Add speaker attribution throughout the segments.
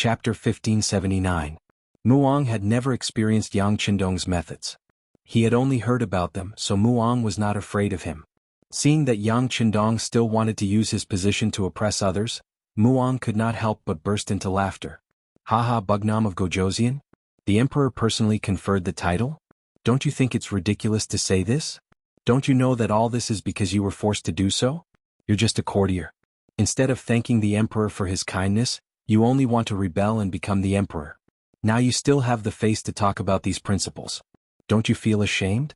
Speaker 1: Chapter 1579. Muong had never experienced Yang Qindong's methods. He had only heard about them, so Muong was not afraid of him. Seeing that Yang Qindong still wanted to use his position to oppress others, Muong could not help but burst into laughter. Haha, Bugnam of Gojoseon? The emperor personally conferred the title? Don't you think it's ridiculous to say this? Don't you know that all this is because you were forced to do so? You're just a courtier. Instead of thanking the emperor for his kindness, you only want to rebel and become the emperor. Now you still have the face to talk about these principles. Don't you feel ashamed?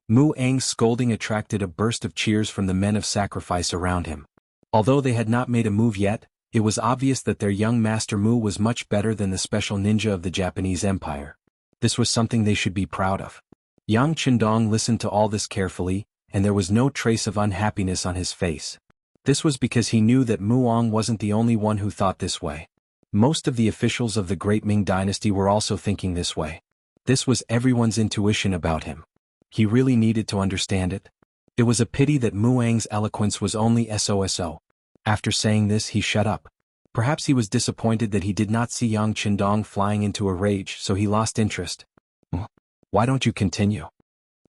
Speaker 1: Muong's scolding attracted a burst of cheers from the men of sacrifice around him. Although they had not made a move yet, it was obvious that their young master Mu was much better than the special ninja of the Japanese Empire. This was something they should be proud of. Yang Qindong listened to all this carefully, and there was no trace of unhappiness on his face. This was because he knew that Muong wasn't the only one who thought this way. Most of the officials of the great Ming dynasty were also thinking this way. This was everyone's intuition about him. He really needed to understand it. It was a pity that Muong's eloquence was only so. After saying this, he shut up. Perhaps he was disappointed that he did not see Yang Qindong flying into a rage, so he lost interest. Why don't you continue?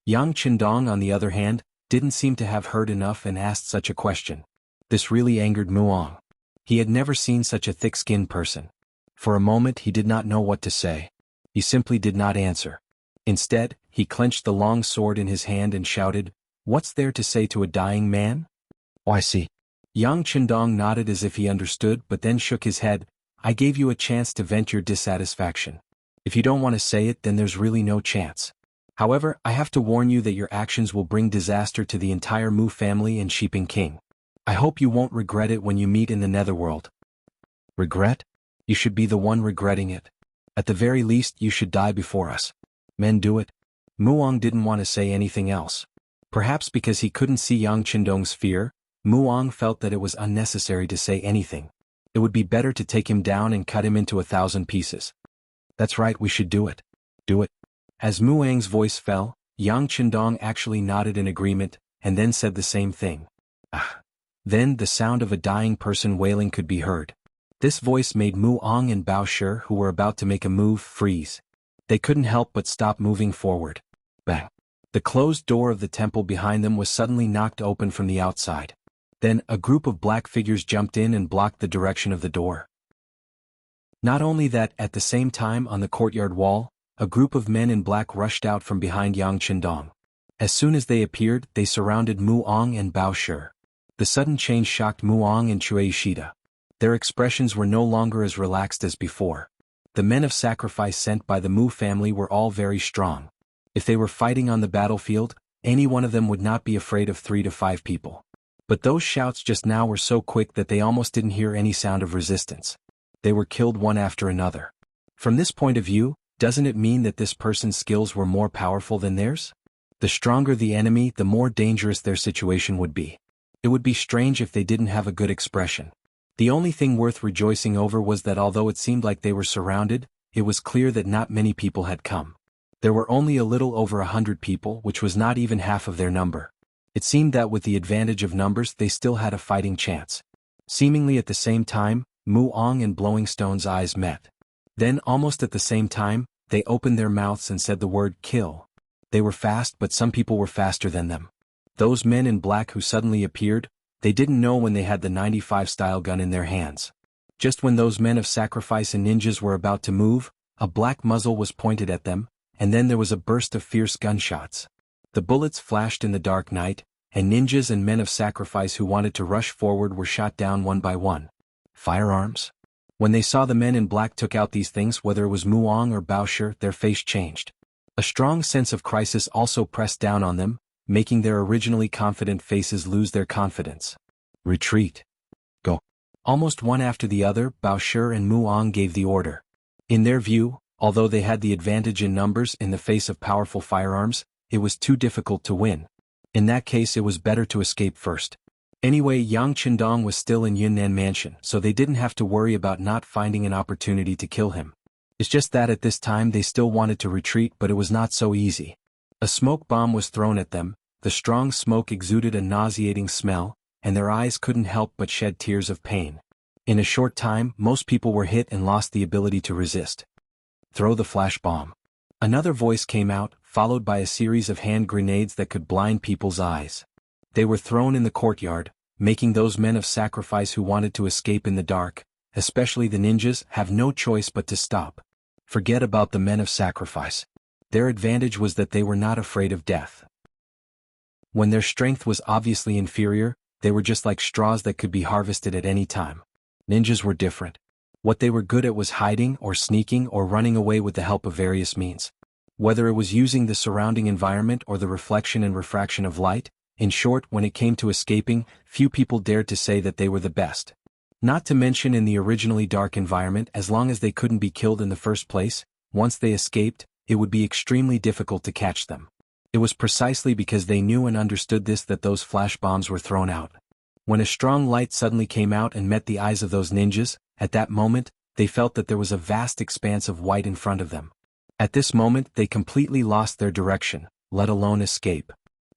Speaker 1: Yang Qindong, on the other hand, didn't seem to have heard enough and asked such a question. This really angered Muong. He had never seen such a thick-skinned person. For a moment he did not know what to say. He simply did not answer. Instead, he clenched the long sword in his hand and shouted, "What's there to say to a dying man?" "Oh, I see." Yang Qindong nodded as if he understood but then shook his head. "I gave you a chance to vent your dissatisfaction. If you don't want to say it, then there's really no chance. However, I have to warn you that your actions will bring disaster to the entire Mu family and Shiping King. I hope you won't regret it when you meet in the netherworld." "Regret? You should be the one regretting it. At the very least, you should die before us. Men do it." Muong didn't want to say anything else. Perhaps because he couldn't see Yang Qindong's fear, Muong felt that it was unnecessary to say anything. It would be better to take him down and cut him into 1,000 pieces. "That's right, we should do it. Do it." As Muong's voice fell, Yang Qindong actually nodded in agreement, and then said the same thing. Ah. Then the sound of a dying person wailing could be heard. This voice made Muong and Bao Shi, who were about to make a move, freeze. They couldn't help but stop moving forward. Bang! The closed door of the temple behind them was suddenly knocked open from the outside. Then a group of black figures jumped in and blocked the direction of the door. Not only that, at the same time on the courtyard wall, a group of men in black rushed out from behind Yang Qindong. As soon as they appeared, they surrounded Muong and Bao Shi. The sudden change shocked Muong and Chue Ishida. Their expressions were no longer as relaxed as before. The men of sacrifice sent by the Mu family were all very strong. If they were fighting on the battlefield, any one of them would not be afraid of 3 to 5 people. But those shouts just now were so quick that they almost didn't hear any sound of resistance. They were killed one after another. From this point of view, doesn't it mean that this person's skills were more powerful than theirs? The stronger the enemy, the more dangerous their situation would be. It would be strange if they didn't have a good expression. The only thing worth rejoicing over was that although it seemed like they were surrounded, it was clear that not many people had come. There were only a little over 100 people, which was not even half of their number. It seemed that with the advantage of numbers they still had a fighting chance. Seemingly at the same time, Muong and Blowing Stone's eyes met. Then almost at the same time, they opened their mouths and said the word kill. They were fast, but some people were faster than them. Those men in black who suddenly appeared, they didn't know when they had the 95 style gun in their hands. Just when those men of sacrifice and ninjas were about to move, a black muzzle was pointed at them, and then there was a burst of fierce gunshots. The bullets flashed in the dark night, and ninjas and men of sacrifice who wanted to rush forward were shot down one by one. Firearms? When they saw the men in black took out these things, whether it was Muong or Bao Shi, their face changed. A strong sense of crisis also pressed down on them, making their originally confident faces lose their confidence. Retreat. Go. Almost one after the other, Bao Shi and Muong gave the order. In their view, although they had the advantage in numbers in the face of powerful firearms, it was too difficult to win. In that case it was better to escape first. Anyway, Yang Qindong was still in Yunnan Mansion, so they didn't have to worry about not finding an opportunity to kill him. It's just that at this time they still wanted to retreat, but it was not so easy. A smoke bomb was thrown at them, the strong smoke exuded a nauseating smell, and their eyes couldn't help but shed tears of pain. In a short time, most people were hit and lost the ability to resist. Throw the flash bomb. Another voice came out, followed by a series of hand grenades that could blind people's eyes. They were thrown in the courtyard, making those men of sacrifice who wanted to escape in the dark, especially the ninjas, have no choice but to stop. Forget about the men of sacrifice. Their advantage was that they were not afraid of death. When their strength was obviously inferior, they were just like straws that could be harvested at any time. Ninjas were different. What they were good at was hiding or sneaking or running away with the help of various means. Whether it was using the surrounding environment or the reflection and refraction of light, in short, when it came to escaping, few people dared to say that they were the best. Not to mention in the originally dark environment, as long as they couldn't be killed in the first place, once they escaped, it would be extremely difficult to catch them. It was precisely because they knew and understood this that those flash bombs were thrown out. When a strong light suddenly came out and met the eyes of those ninjas, at that moment, they felt that there was a vast expanse of white in front of them. At this moment, they completely lost their direction, let alone escape.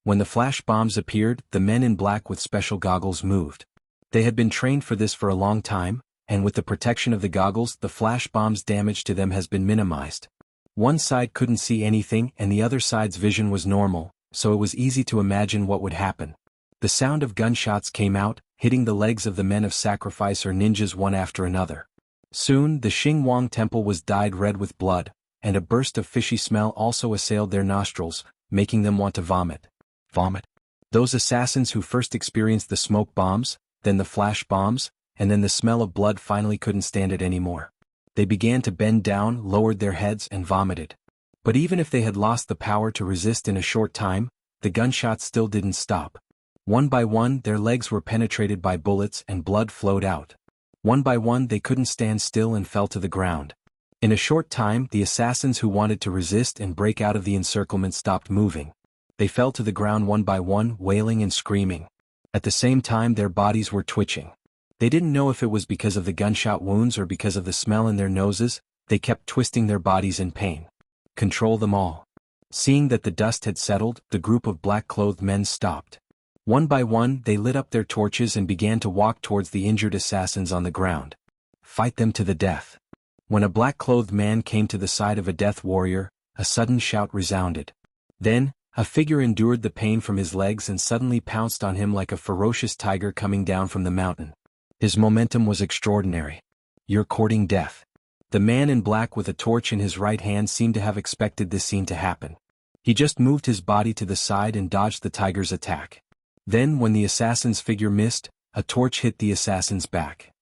Speaker 1: When the flash bombs appeared, the men in black with special goggles moved. They had been trained for this for a long time, and with the protection of the goggles, the flash bomb's damage to them has been minimized. One side couldn't see anything and the other side's vision was normal, so it was easy to imagine what would happen. The sound of gunshots came out, hitting the legs of the men of sacrifice or ninjas one after another. Soon, the Xingwang temple was dyed red with blood, and a burst of fishy smell also assailed their nostrils, making them want to vomit. Vomit. Those assassins who first experienced the smoke bombs, then the flash bombs, and then the smell of blood finally couldn't stand it anymore. They began to bend down, lowered their heads, and vomited. But even if they had lost the power to resist in a short time, the gunshots still didn't stop. One by one, their legs were penetrated by bullets and blood flowed out. One by one, they couldn't stand still and fell to the ground. In a short time, the assassins who wanted to resist and break out of the encirclement stopped moving. They fell to the ground one by one, wailing and screaming. At the same time, their bodies were twitching. They didn't know if it was because of the gunshot wounds or because of the smell in their noses. They kept twisting their bodies in pain. Control them all. Seeing that the dust had settled, the group of black-clothed men stopped. One by one, they lit up their torches and began to walk towards the injured assassins on the ground. Fight them to the death. When a black-clothed man came to the side of a death warrior, a sudden shout resounded. Then, a figure endured the pain from his legs and suddenly pounced on him like a ferocious tiger coming down from the mountain. His momentum was extraordinary. You're courting death. The man in black with a torch in his right hand seemed to have expected this scene to happen. He just moved his body to the side and dodged the tiger's attack. Then, when the assassin's figure missed, a torch hit the assassin's back.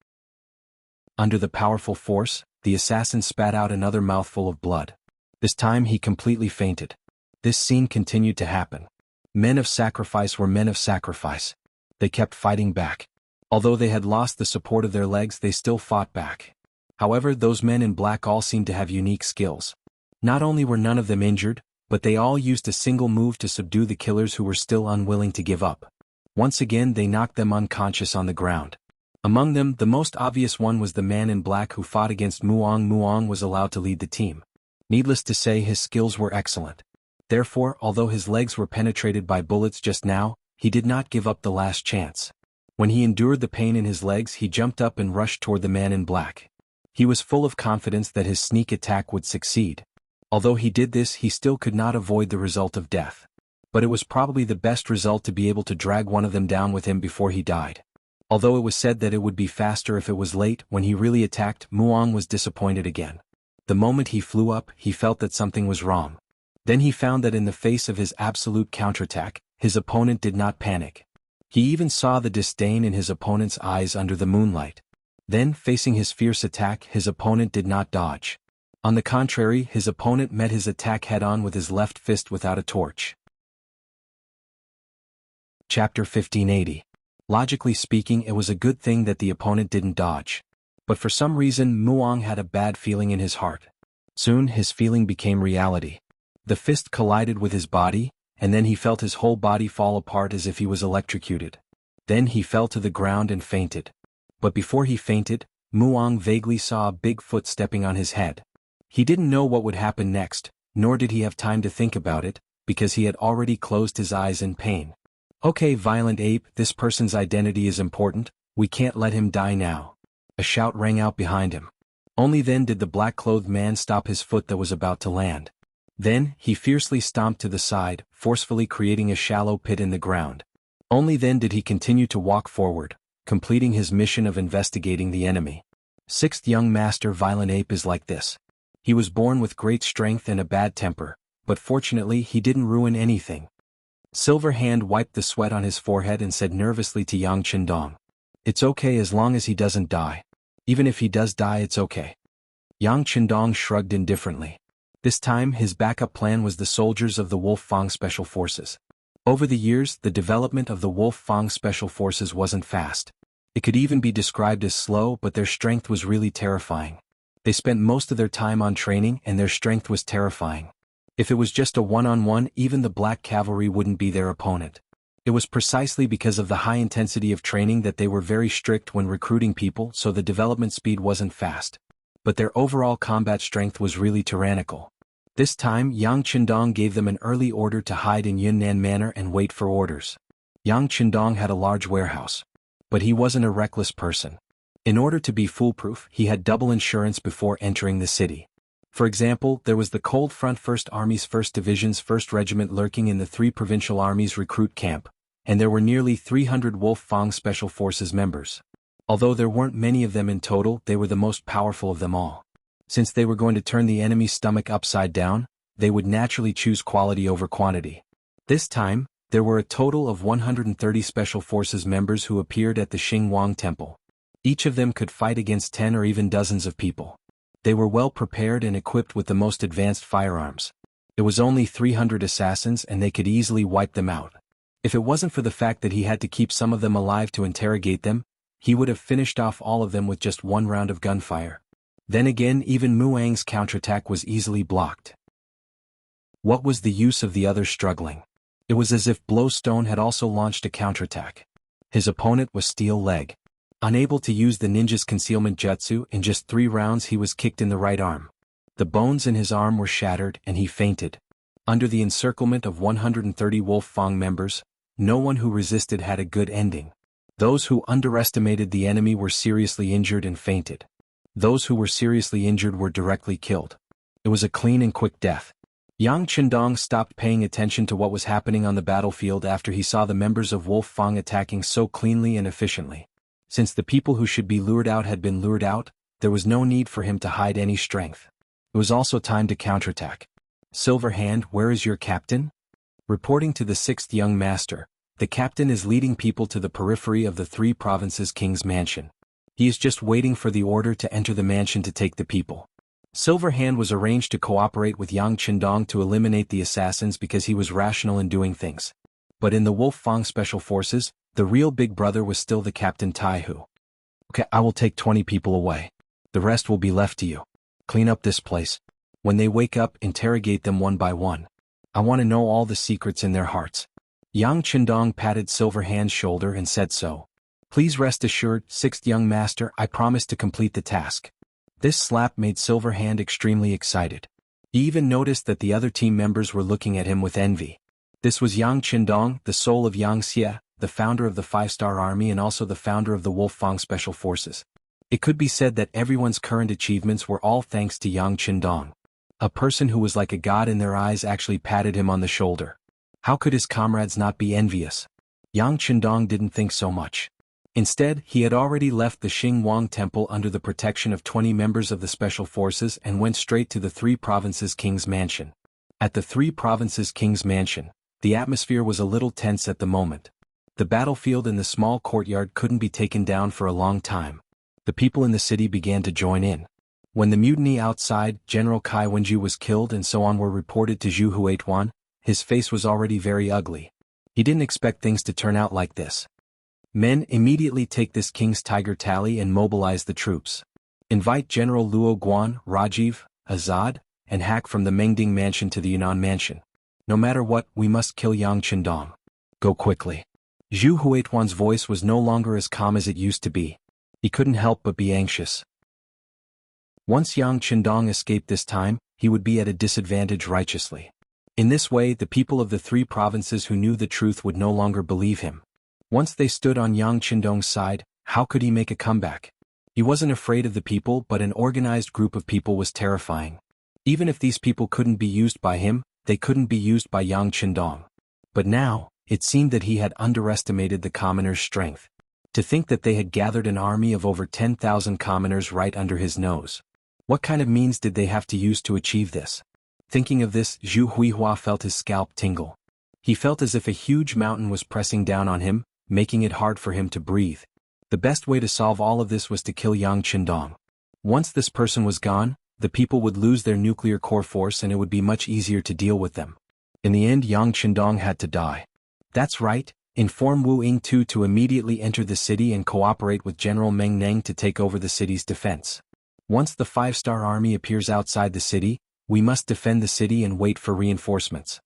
Speaker 1: Under the powerful force, the assassin spat out another mouthful of blood. This time he completely fainted. This scene continued to happen. Men of sacrifice were men of sacrifice. They kept fighting back. Although they had lost the support of their legs, they still fought back. However, those men in black all seemed to have unique skills. Not only were none of them injured, but they all used a single move to subdue the killers who were still unwilling to give up. Once again they knocked them unconscious on the ground. Among them, the most obvious one was the man in black who fought against Muang. Muang was allowed to lead the team. Needless to say, his skills were excellent. Therefore, although his legs were penetrated by bullets just now, he did not give up the last chance. When he endured the pain in his legs, he jumped up and rushed toward the man in black. He was full of confidence that his sneak attack would succeed. Although he did this, he still could not avoid the result of death. But it was probably the best result to be able to drag one of them down with him before he died. Although it was said that it would be faster if it was late, when he really attacked, Muang was disappointed again. The moment he flew up, he felt that something was wrong. Then he found that in the face of his absolute counterattack, his opponent did not panic. He even saw the disdain in his opponent's eyes under the moonlight. Then, facing his fierce attack, his opponent did not dodge. On the contrary, his opponent met his attack head-on with his left fist without a torch. Chapter 1580. Logically speaking, it was a good thing that the opponent didn't dodge. But for some reason, Muang had a bad feeling in his heart. Soon, his feeling became reality. The fist collided with his body, and then he felt his whole body fall apart as if he was electrocuted. Then he fell to the ground and fainted. But before he fainted, Muang vaguely saw a big foot stepping on his head. He didn't know what would happen next, nor did he have time to think about it, because he had already closed his eyes in pain. Okay, violent ape, this person's identity is important, we can't let him die now. A shout rang out behind him. Only then did the black-clothed man stop his foot that was about to land. Then, he fiercely stomped to the side, forcefully creating a shallow pit in the ground. Only then did he continue to walk forward, completing his mission of investigating the enemy. Sixth young master Violent Ape is like this. He was born with great strength and a bad temper, but fortunately he didn't ruin anything. Silver Hand wiped the sweat on his forehead and said nervously to Yang Qindong, "It's okay as long as he doesn't die. Even if he does die, it's okay." Yang Qindong shrugged indifferently. This time his backup plan was the soldiers of the Wolf Fang Special Forces. Over the years, the development of the Wolf Fang Special Forces wasn't fast. It could even be described as slow, but their strength was really terrifying. They spent most of their time on training and their strength was terrifying. If it was just a one-on-one, even the Black Cavalry wouldn't be their opponent. It was precisely because of the high intensity of training that they were very strict when recruiting people, so the development speed wasn't fast. But their overall combat strength was really tyrannical. This time, Yang Qindong gave them an early order to hide in Yunnan Manor and wait for orders. Yang Qindong had a large warehouse. But he wasn't a reckless person. In order to be foolproof, he had double insurance before entering the city. For example, there was the Cold Front 1st Army's 1st Division's 1st Regiment lurking in the 3 Provincial Armies recruit camp, and there were nearly 300 Wolf Fang Special Forces members. Although there weren't many of them in total, they were the most powerful of them all. Since they were going to turn the enemy's stomach upside down, they would naturally choose quality over quantity. This time, there were a total of 130 Special Forces members who appeared at the Xingwang Temple. Each of them could fight against 10 or even dozens of people. They were well prepared and equipped with the most advanced firearms. It was only 300 assassins and they could easily wipe them out. If it wasn't for the fact that he had to keep some of them alive to interrogate them, he would have finished off all of them with just one round of gunfire. Then again, even Muang's counterattack was easily blocked. What was the use of the others struggling? It was as if Blowstone had also launched a counterattack. His opponent was Steel Leg. Unable to use the ninja's concealment jutsu, in just 3 rounds he was kicked in the right arm. The bones in his arm were shattered and he fainted. Under the encirclement of 130 Wolf Fang members, no one who resisted had a good ending. Those who underestimated the enemy were seriously injured and fainted. Those who were seriously injured were directly killed. It was a clean and quick death. Yang Qindong stopped paying attention to what was happening on the battlefield after he saw the members of Wolf Fang attacking so cleanly and efficiently. Since the people who should be lured out had been lured out, there was no need for him to hide any strength. It was also time to counterattack. Silver Hand, where is your captain? Reporting to the 6th young master, the captain is leading people to the periphery of the 3 provinces' king's mansion. He is just waiting for the order to enter the mansion to take the people. Silver Hand was arranged to cooperate with Yang Qindong to eliminate the assassins because he was rational in doing things. But in the Wolf Fang Special Forces, the real big brother was still the Captain Taihu. Okay, I will take 20 people away. The rest will be left to you. Clean up this place. When they wake up, interrogate them one by one. I want to know all the secrets in their hearts. Yang Qindong patted Silver Hand's shoulder and said so. Please rest assured, 6th young master, I promise to complete the task. This slap made Silver Hand extremely excited. He even noticed that the other team members were looking at him with envy. This was Yang Qindong, the soul of Yang Xie, the founder of the 5-Star Army and also the founder of the Wolf Fang Special Forces. It could be said that everyone's current achievements were all thanks to Yang Qindong. A person who was like a god in their eyes actually patted him on the shoulder. How could his comrades not be envious? Yang Qindong didn't think so much. Instead, he had already left the Xingwang Temple under the protection of 20 members of the Special Forces and went straight to the 3 provinces' king's mansion. At the 3 provinces' king's mansion, the atmosphere was a little tense at the moment. The battlefield in the small courtyard couldn't be taken down for a long time. The people in the city began to join in. When the mutiny outside, General Kai Wenju was killed and so on were reported to Zhu Huituan, his face was already very ugly. He didn't expect things to turn out like this. Men, immediately take this King's Tiger Tally and mobilize the troops. Invite General Luo Guan, Rajiv, Azad, and Hack from the Mengding Mansion to the Yunnan Mansion. No matter what, we must kill Yang Qindong. Go quickly. Zhu Huituan's voice was no longer as calm as it used to be. He couldn't help but be anxious. Once Yang Qindong escaped this time, he would be at a disadvantage righteously. In this way, the people of the 3 provinces who knew the truth would no longer believe him. Once they stood on Yang Qindong's side, how could he make a comeback? He wasn't afraid of the people, but an organized group of people was terrifying. Even if these people couldn't be used by him, they couldn't be used by Yang Qindong. But now, it seemed that he had underestimated the commoners' strength. To think that they had gathered an army of over 10,000 commoners right under his nose. What kind of means did they have to use to achieve this? Thinking of this, Zhu Huihua felt his scalp tingle. He felt as if a huge mountain was pressing down on him, making it hard for him to breathe. The best way to solve all of this was to kill Yang Qindong. Once this person was gone, the people would lose their nuclear core force and it would be much easier to deal with them. In the end, Yang Qindong had to die. That's right, inform Wu Ying-tu to immediately enter the city and cooperate with General Meng Neng to take over the city's defense. Once the 5-star army appears outside the city, we must defend the city and wait for reinforcements.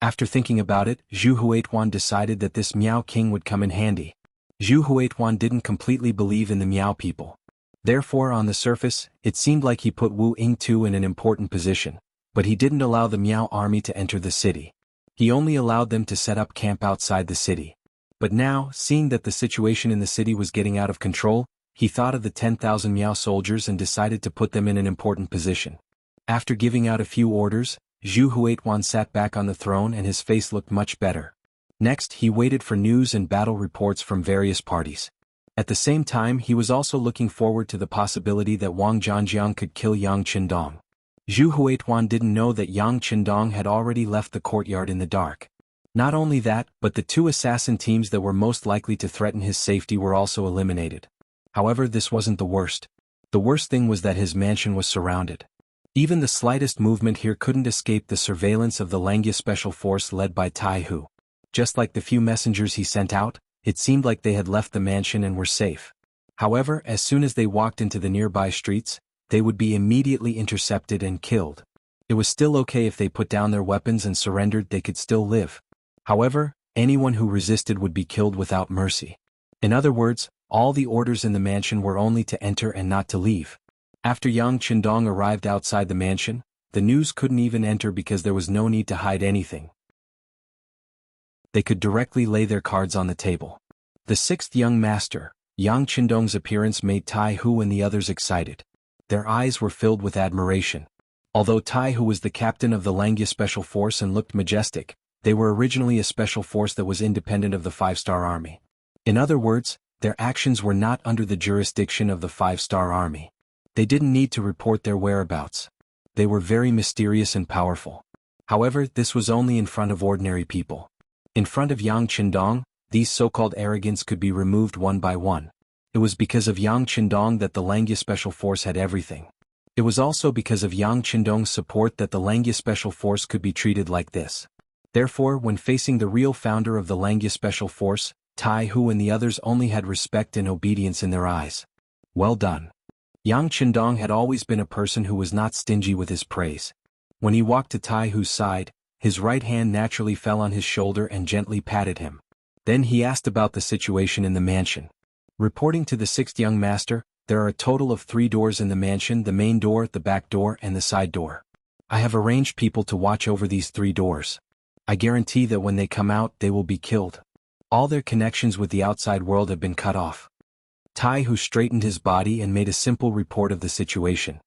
Speaker 1: After thinking about it, Zhu Huituan decided that this Miao King would come in handy. Zhu Huituan didn't completely believe in the Miao people. Therefore, on the surface, it seemed like he put Wu Ying-tu in an important position, but he didn't allow the Miao army to enter the city. He only allowed them to set up camp outside the city. But now, seeing that the situation in the city was getting out of control, he thought of the 10,000 Miao soldiers and decided to put them in an important position. After giving out a few orders, Zhu Huituan sat back on the throne and his face looked much better. Next, he waited for news and battle reports from various parties. At the same time, he was also looking forward to the possibility that Wang Zhanjiang could kill Yang Qindong. Zhu Huituan didn't know that Yang Qindong had already left the courtyard in the dark. Not only that, but the 2 assassin teams that were most likely to threaten his safety were also eliminated. However, this wasn't the worst. The worst thing was that his mansion was surrounded. Even the slightest movement here couldn't escape the surveillance of the Langia Special Force led by Tai Hu. Just like the few messengers he sent out, it seemed like they had left the mansion and were safe. However, as soon as they walked into the nearby streets, they would be immediately intercepted and killed. It was still okay if they put down their weapons and surrendered, they could still live. However, anyone who resisted would be killed without mercy. In other words, all the orders in the mansion were only to enter and not to leave. After Yang Qindong arrived outside the mansion, the news couldn't even enter because there was no need to hide anything. They could directly lay their cards on the table. The 6th young master, Yang Qindong's appearance made Tai Hu and the others excited. Their eyes were filled with admiration. Although Tai Hu was the captain of the Langia Special Force and looked majestic, they were originally a special force that was independent of the 5-star army. In other words, their actions were not under the jurisdiction of the 5-star army. They didn't need to report their whereabouts. They were very mysterious and powerful. However, this was only in front of ordinary people. In front of Yang Qindong, these so-called arrogants could be removed one by one. It was because of Yang Qindong that the Langia Special Force had everything. It was also because of Yang Qindong's support that the Langia Special Force could be treated like this. Therefore, when facing the real founder of the Langia Special Force, Tai Hu and the others only had respect and obedience in their eyes. Well done. Yang Qindong had always been a person who was not stingy with his praise. When he walked to Tai Hu's side, his right hand naturally fell on his shoulder and gently patted him. Then he asked about the situation in the mansion. Reporting to the 6th young master, there are a total of 3 doors in the mansion: the main door, the back door, and the side door. I have arranged people to watch over these 3 doors. I guarantee that when they come out, they will be killed. All their connections with the outside world have been cut off. Tai Hu straightened his body and made a simple report of the situation.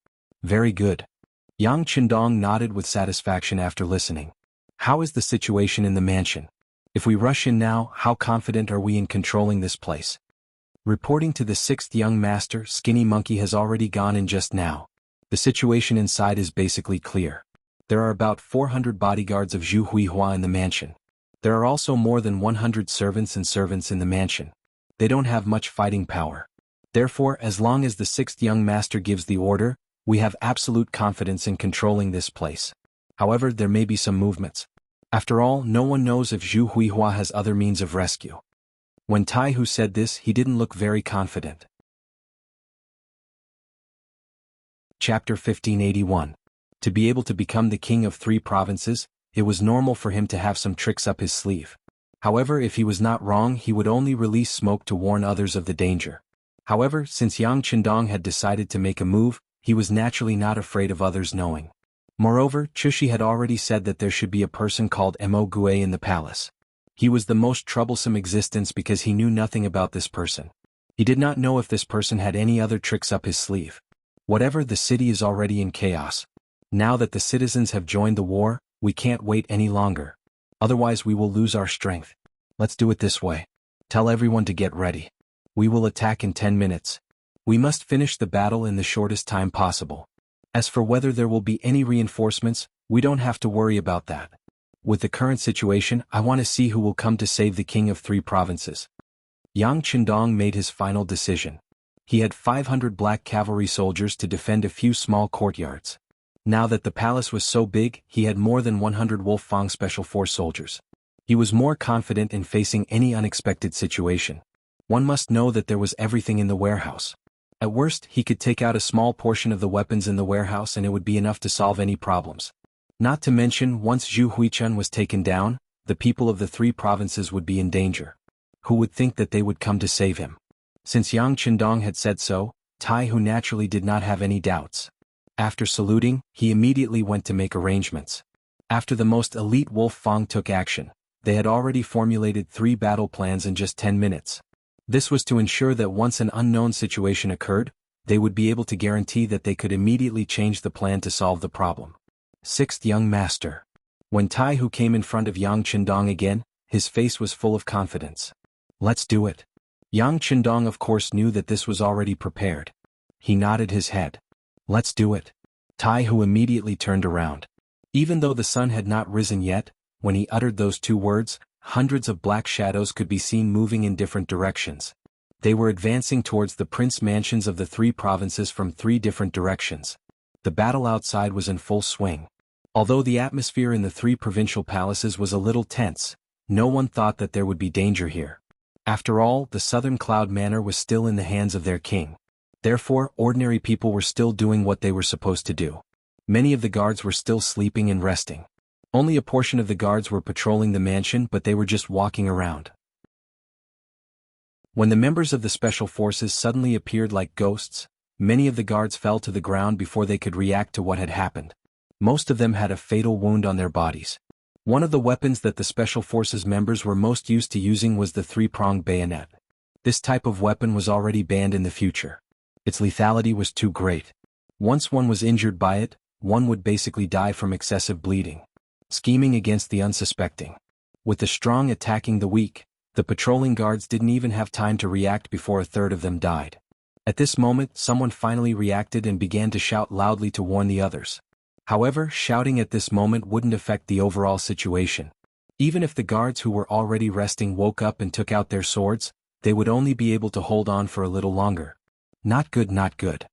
Speaker 1: Very good. Yang Qindong nodded with satisfaction after listening. How is the situation in the mansion? If we rush in now, how confident are we in controlling this place? Reporting to the 6th young master, Skinny Monkey has already gone in just now. The situation inside is basically clear. There are about 400 bodyguards of Zhu Huihua in the mansion. There are also more than 100 servants in the mansion. They don't have much fighting power. Therefore, as long as the 6th young master gives the order, we have absolute confidence in controlling this place. However, there may be some movements. After all, no one knows if Zhu Huihua has other means of rescue. When Tai Hu said this, he didn't look very confident. Chapter 1581. To be able to become the king of 3 provinces, it was normal for him to have some tricks up his sleeve. However, if he was not wrong, he would only release smoke to warn others of the danger. However, since Yang Qindong had decided to make a move, he was naturally not afraid of others knowing. Moreover, Chushi had already said that there should be a person called Mo Gue in the palace. He was the most troublesome existence because he knew nothing about this person. He did not know if this person had any other tricks up his sleeve. Whatever, the city is already in chaos. Now that the citizens have joined the war, we can't wait any longer. Otherwise we will lose our strength. Let's do it this way. Tell everyone to get ready. We will attack in 10 minutes. We must finish the battle in the shortest time possible. As for whether there will be any reinforcements, we don't have to worry about that. With the current situation, I want to see who will come to save the king of 3 provinces. Yang Qindong made his final decision. He had 500 black cavalry soldiers to defend a few small courtyards. Now that the palace was so big, he had more than 100 Wolfang Special Force soldiers. He was more confident in facing any unexpected situation. One must know that there was everything in the warehouse. At worst, he could take out a small portion of the weapons in the warehouse and it would be enough to solve any problems. Not to mention, once Zhu Huichun was taken down, the people of the 3 provinces would be in danger. Who would think that they would come to save him? Since Yang Qindong had said so, Tai Hu naturally did not have any doubts. After saluting, he immediately went to make arrangements. After the most elite Wolfang took action, they had already formulated 3 battle plans in just 10 minutes. This was to ensure that once an unknown situation occurred, they would be able to guarantee that they could immediately change the plan to solve the problem. 6th Young Master. When Tai Hu came in front of Yang Qindong again, his face was full of confidence. Let's do it. Yang Qindong of course knew that this was already prepared. He nodded his head. Let's do it. Tai Hu immediately turned around. Even though the sun had not risen yet, when he uttered those 2 words, hundreds of black shadows could be seen moving in different directions. They were advancing towards the prince mansions of the 3 provinces from 3 different directions. The battle outside was in full swing. Although the atmosphere in the 3 provincial palaces was a little tense, no one thought that there would be danger here. After all, the southern Cloud Manor was still in the hands of their king. Therefore, ordinary people were still doing what they were supposed to do. Many of the guards were still sleeping and resting. Only a portion of the guards were patrolling the mansion, but they were just walking around. When the members of the special forces suddenly appeared like ghosts, many of the guards fell to the ground before they could react to what had happened. Most of them had a fatal wound on their bodies. One of the weapons that the special forces members were most used to using was the 3-pronged bayonet. This type of weapon was already banned in the future. Its lethality was too great. Once one was injured by it, one would basically die from excessive bleeding. Scheming against the unsuspecting. With the strong attacking the weak, the patrolling guards didn't even have time to react before a third of them died. At this moment, someone finally reacted and began to shout loudly to warn the others. However, shouting at this moment wouldn't affect the overall situation. Even if the guards who were already resting woke up and took out their swords, they would only be able to hold on for a little longer. Not good, not good.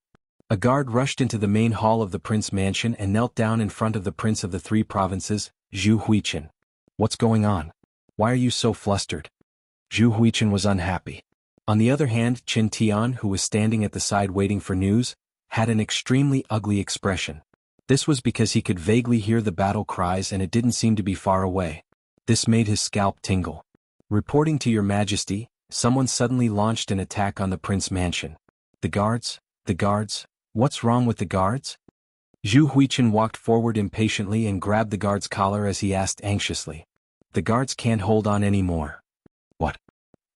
Speaker 1: A guard rushed into the main hall of the prince mansion and knelt down in front of the prince of the 3 provinces, Zhu Huichun. What's going on? Why are you so flustered? Zhu Huichun was unhappy. On the other hand, Qin Tian, who was standing at the side waiting for news, had an extremely ugly expression. This was because he could vaguely hear the battle cries and it didn't seem to be far away. This made his scalp tingle. Reporting to your majesty, someone suddenly launched an attack on the prince mansion. The guards? What's wrong with the guards? Zhu Huichun walked forward impatiently and grabbed the guard's collar as he asked anxiously. The guards can't hold on anymore. What?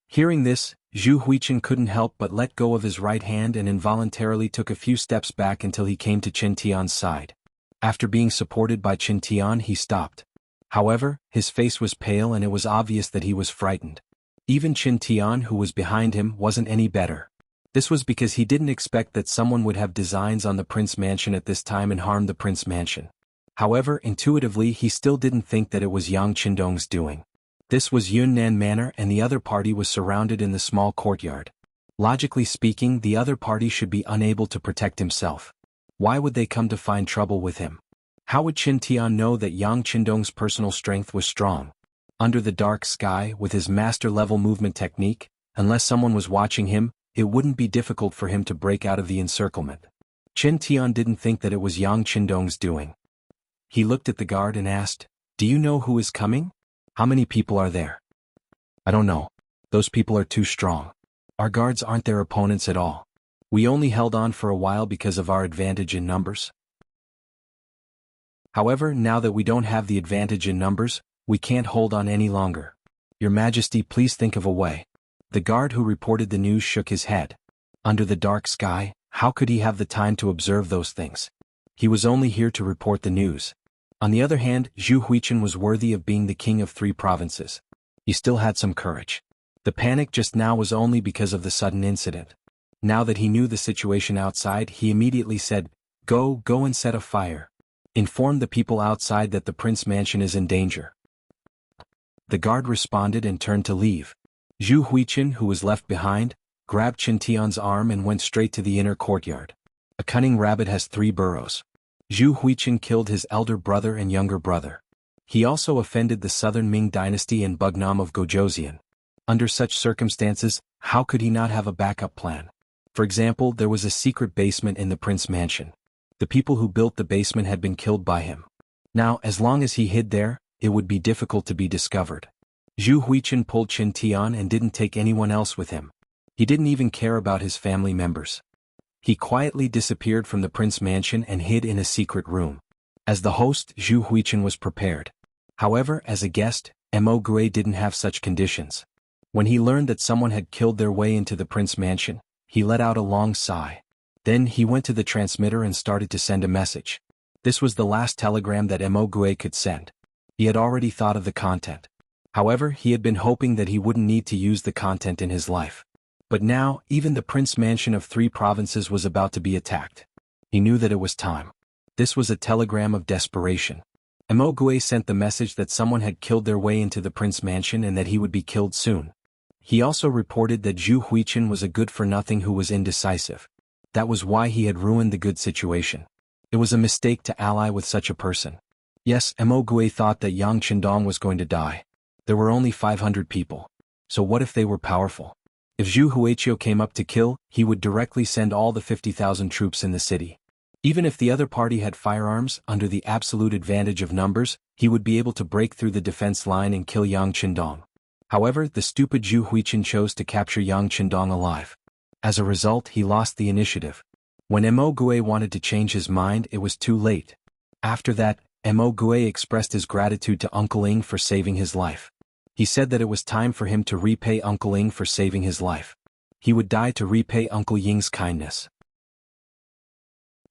Speaker 1: Hearing this, Zhu Huichun couldn't help but let go of his right hand and involuntarily took a few steps back until he came to Qin Tian's side. After being supported by Qin Tian, he stopped. However, his face was pale and it was obvious that he was frightened. Even Qin Tian, who was behind him, wasn't any better. This was because he didn't expect that someone would have designs on the prince mansion at this time and harm the prince mansion. However, intuitively he still didn't think that it was Yang Qindong's doing. This was Yunnan Manor and the other party was surrounded in the small courtyard. Logically speaking, the other party should be unable to protect himself. Why would they come to find trouble with him? How would Qin Tian know that Yang Qindong's personal strength was strong? Under the dark sky, with his master-level movement technique, unless someone was watching him, it wouldn't be difficult for him to break out of the encirclement. Qin Tian didn't think that it was Yang Qindong's doing. He looked at the guard and asked, "Do you know who is coming? How many people are there?" "I don't know. Those people are too strong. Our guards aren't their opponents at all. We only held on for a while because of our advantage in numbers. However, now that we don't have the advantage in numbers, we can't hold on any longer. Your Majesty, please think of a way." The guard who reported the news shook his head. Under the dark sky, how could he have the time to observe those things? He was only here to report the news. On the other hand, Zhu Huichen was worthy of being the king of 3 provinces. He still had some courage. The panic just now was only because of the sudden incident. Now that he knew the situation outside, he immediately said, Go and set a fire. Inform the people outside that the prince mansion is in danger. The guard responded and turned to leave. Zhu Huichen, who was left behind, grabbed Qin Tian's arm and went straight to the inner courtyard. A cunning rabbit has 3 burrows. Zhu Huichen killed his elder brother and younger brother. He also offended the southern Ming dynasty and Bugnam of Gojoseon. Under such circumstances, how could he not have a backup plan? For example, there was a secret basement in the prince mansion. The people who built the basement had been killed by him. Now, as long as he hid there, it would be difficult to be discovered. Zhu Huichen pulled Qin Tian and didn't take anyone else with him. He didn't even care about his family members. He quietly disappeared from the prince mansion and hid in a secret room. As the host, Zhu Huichen was prepared. However, as a guest, Mo Gue didn't have such conditions. When he learned that someone had killed their way into the prince mansion, he let out a long sigh. Then he went to the transmitter and started to send a message. This was the last telegram that Mo Gue could send. He had already thought of the content. However, he had been hoping that he wouldn't need to use the content in his life. But now, even the prince mansion of 3 provinces was about to be attacked. He knew that it was time. This was a telegram of desperation. Mo Gue sent the message that someone had killed their way into the prince mansion and that he would be killed soon. He also reported that Zhu Huichen was a good-for-nothing who was indecisive. That was why he had ruined the good situation. It was a mistake to ally with such a person. Yes, Mo Gue thought that Yang Qindong was going to die. There were only 500 people. So what if they were powerful? If Zhu Huichen came up to kill, he would directly send all the 50,000 troops in the city. Even if the other party had firearms, under the absolute advantage of numbers, he would be able to break through the defense line and kill Yang Qindong. However, the stupid Zhu Huichen chose to capture Yang Qindong alive. As a result, he lost the initiative. When Mo Gue wanted to change his mind, it was too late. After that, Mo Gue expressed his gratitude to Uncle Ing for saving his life. He said that it was time for him to repay Uncle Ing for saving his life. He would die to repay Uncle Ying's kindness.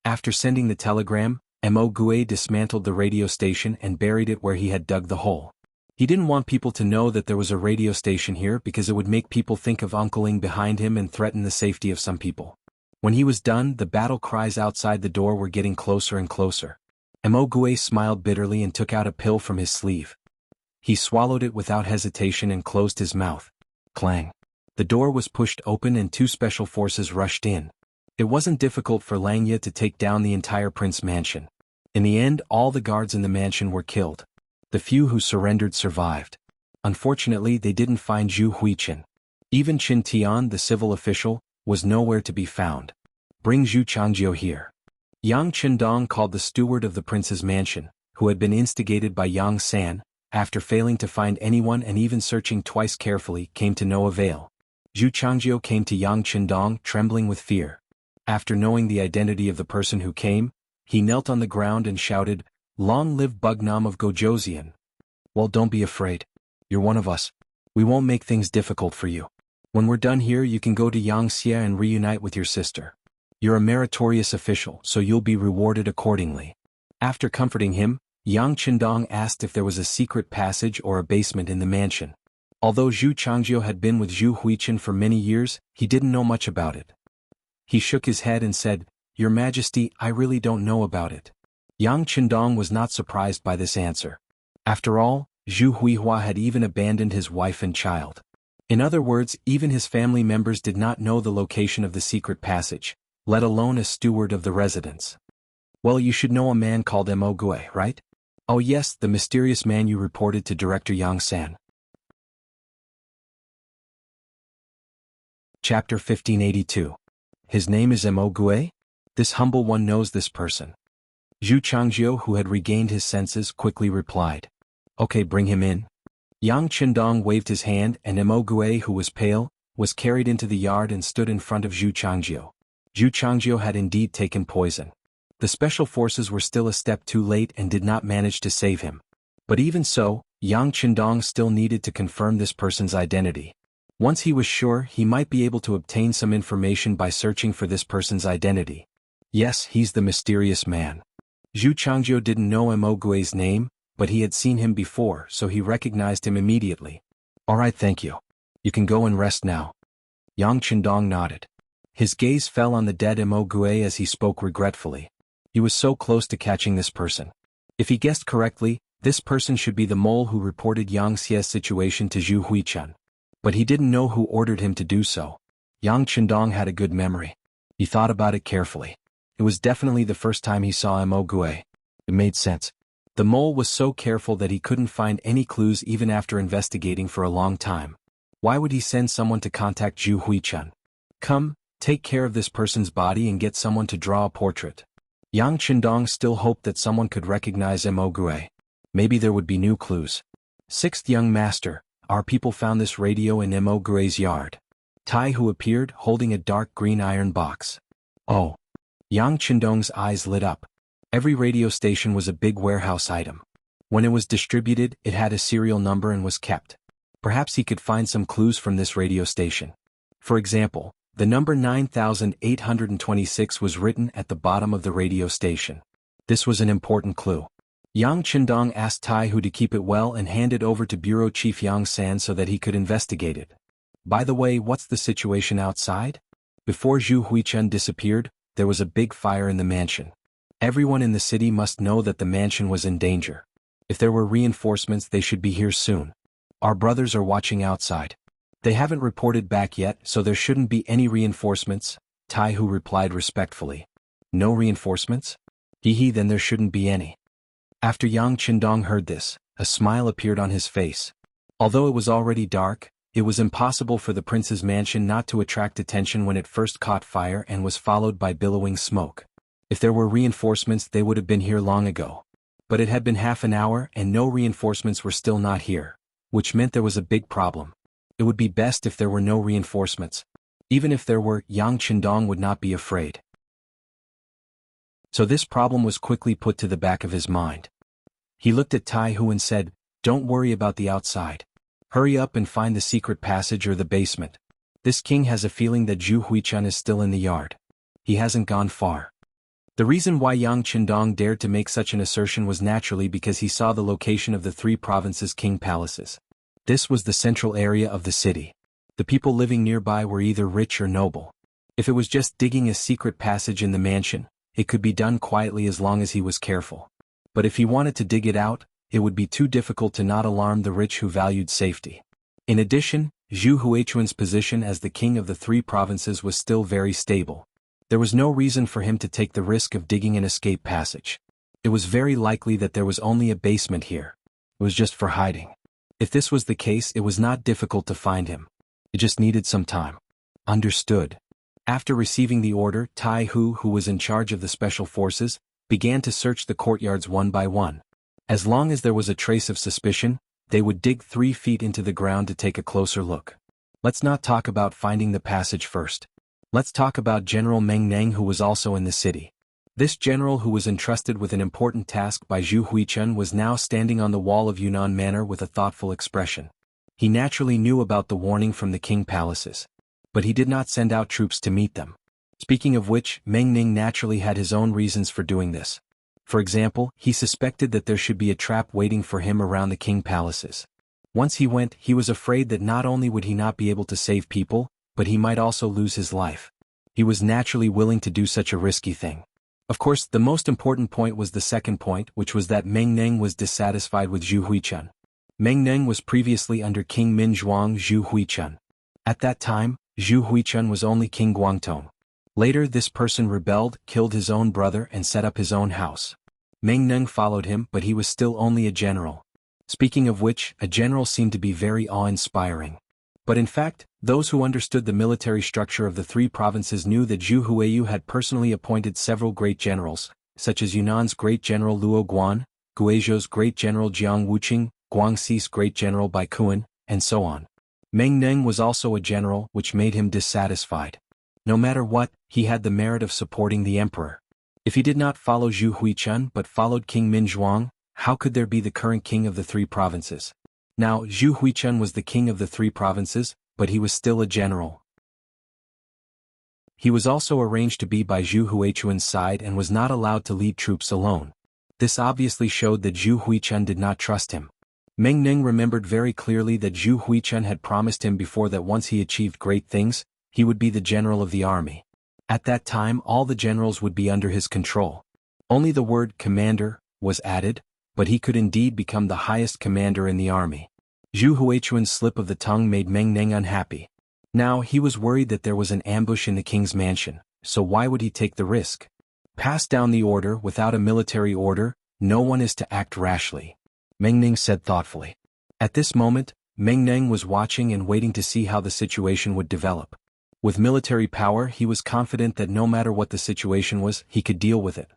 Speaker 1: After sending the telegram, Mo Gue dismantled the radio station and buried it where he had dug the hole. He didn't want people to know that there was a radio station here because it would make people think of Uncle Ing behind him and threaten the safety of some people. When he was done, the battle cries outside the door were getting closer and closer. Mo Gue smiled bitterly and took out a pill from his sleeve. He swallowed it without hesitation and closed his mouth. Clang. The door was pushed open and 2 special forces rushed in. It wasn't difficult for Lang Ye to take down the entire prince mansion. In the end, all the guards in the mansion were killed. The few who surrendered survived. Unfortunately, they didn't find Zhu Huichen. Even Qin Tian, the civil official, was nowhere to be found. Bring Zhu Changjio here. Yang Qindong called the steward of the prince's mansion, who had been instigated by Yang San, after failing to find anyone and even searching twice carefully, came to no avail. Zhu Changjio came to Yang Qindong trembling with fear. After knowing the identity of the person who came, he knelt on the ground and shouted, "Long live Bugnam of Gojoseon." "Well, don't be afraid. You're one of us. We won't make things difficult for you. When we're done here, you can go to Yangxia and reunite with your sister. You're a meritorious official, so you'll be rewarded accordingly." After comforting him, Yang Qindong asked if there was a secret passage or a basement in the mansion. Although Zhu Changjio had been with Zhu Huichen for many years, he didn't know much about it. He shook his head and said, "Your Majesty, I really don't know about it." Yang Qindong was not surprised by this answer. After all, Zhu Huihua had even abandoned his wife and child. In other words, even his family members did not know the location of the secret passage, let alone a steward of the residence. "Well, you should know a man called Mo Gue, right?" "Oh yes, the mysterious man you reported to Director Yang San." Chapter 1582. His name is Mo Gue? This humble one knows this person. Zhu Changjio, who had regained his senses, quickly replied. "Okay, bring him in." Yang Qindong waved his hand and Mo Gue, who was pale, was carried into the yard and stood in front of Zhu Changjio. Zhu Changjio had indeed taken poison. The special forces were still a step too late and did not manage to save him. But even so, Yang Qindong still needed to confirm this person's identity. Once he was sure, he might be able to obtain some information by searching for this person's identity. Yes, he's the mysterious man. Zhu Changjiu didn't know Mo Gui's name, but he had seen him before, so he recognized him immediately. All right, thank you. You can go and rest now. Yang Qindong nodded. His gaze fell on the dead Mo Gui as he spoke regretfully. He was so close to catching this person. If he guessed correctly, this person should be the mole who reported Yang Xie's situation to Zhu Huichun. But he didn't know who ordered him to do so. Yang Qindong had a good memory. He thought about it carefully. It was definitely the first time he saw Mo Gui. It made sense. The mole was so careful that he couldn't find any clues even after investigating for a long time. Why would he send someone to contact Zhu Huichun? Come, take care of this person's body and get someone to draw a portrait. Yang Qindong still hoped that someone could recognize Mo Gui. Maybe there would be new clues. Sixth young master, our people found this radio in Mo Gui's yard. Tai Hu appeared, holding a dark green iron box. Oh. Yang Qindong's eyes lit up. Every radio station was a big warehouse item. When it was distributed, it had a serial number and was kept. Perhaps he could find some clues from this radio station. For example, the number 9826 was written at the bottom of the radio station. This was an important clue. Yang Qindong asked Tai Hu to keep it well and hand it over to Bureau Chief Yang San so that he could investigate it. By the way, what's the situation outside? Before Zhu Huichun disappeared, there was a big fire in the mansion. Everyone in the city must know that the mansion was in danger. If there were reinforcements, they should be here soon. Our brothers are watching outside. They haven't reported back yet, so there shouldn't be any reinforcements, Tai Hu replied respectfully. No reinforcements? Hee, then there shouldn't be any. After Yang Qindong heard this, a smile appeared on his face. Although it was already dark, it was impossible for the prince's mansion not to attract attention when it first caught fire and was followed by billowing smoke. If there were reinforcements, they would have been here long ago. But it had been half an hour and no reinforcements were still not here, which meant there was a big problem. It would be best if there were no reinforcements. Even if there were, Yang Qindong would not be afraid. So this problem was quickly put to the back of his mind. He looked at Tai Hu and said, "Don't worry about the outside. Hurry up and find the secret passage or the basement. This king has a feeling that Zhu Huichun is still in the yard. He hasn't gone far." The reason why Yang Qindong dared to make such an assertion was naturally because he saw the location of the three provinces' king palaces. This was the central area of the city. The people living nearby were either rich or noble. If it was just digging a secret passage in the mansion, it could be done quietly as long as he was careful. But if he wanted to dig it out, it would be too difficult to not alarm the rich who valued safety. In addition, Zhu Huichun's position as the king of the three provinces was still very stable. There was no reason for him to take the risk of digging an escape passage. It was very likely that there was only a basement here. It was just for hiding. If this was the case, it was not difficult to find him. It just needed some time. Understood. After receiving the order, Tai Hu, who was in charge of the special forces, began to search the courtyards one by one. As long as there was a trace of suspicion, they would dig 3 feet into the ground to take a closer look. Let's not talk about finding the passage first. Let's talk about General Ming, who was also in the city. This general, who was entrusted with an important task by Zhu Huichun, was now standing on the wall of Yunnan Manor with a thoughtful expression. He naturally knew about the warning from the king palaces. But he did not send out troops to meet them. Speaking of which, Ming naturally had his own reasons for doing this. For example, he suspected that there should be a trap waiting for him around the king palaces. Once he went, he was afraid that not only would he not be able to save people, but he might also lose his life. He was naturally willing to do such a risky thing. Of course, the most important point was the second point, which was that Ming was dissatisfied with Zhu Huichun. Ming was previously under King Min Zhuang Zhu Huichun. At that time, Zhu Huichun was only King Guangtong. Later, this person rebelled, killed his own brother and set up his own house. Ming followed him, but he was still only a general. Speaking of which, a general seemed to be very awe-inspiring. But in fact, those who understood the military structure of the three provinces knew that Zhu Huiyu had personally appointed several great generals, such as Yunnan's great general Luo Guan, Guizhou's great general Jiang Wuqing, Guangxi's great general Bai Kuan, and so on. Ming was also a general, which made him dissatisfied. No matter what, he had the merit of supporting the emperor. If he did not follow Zhu Huichun but followed King Min Zhuang, how could there be the current king of the three provinces? Now, Zhu Huichun was the king of the three provinces, but he was still a general. He was also arranged to be by Zhu Huichuan's side and was not allowed to lead troops alone. This obviously showed that Zhu Huichun did not trust him. Ming Ning remembered very clearly that Zhu Huichun had promised him before that once he achieved great things, he would be the general of the army. At that time all the generals would be under his control. Only the word commander was added, but he could indeed become the highest commander in the army. Zhu Huichuan's slip of the tongue made Ming Ning unhappy. Now he was worried that there was an ambush in the king's mansion, so why would he take the risk? Pass down the order without a military order, no one is to act rashly, Ming Ning said thoughtfully. At this moment, Ming Ning was watching and waiting to see how the situation would develop. With military power he was confident that no matter what the situation was, he could deal with it.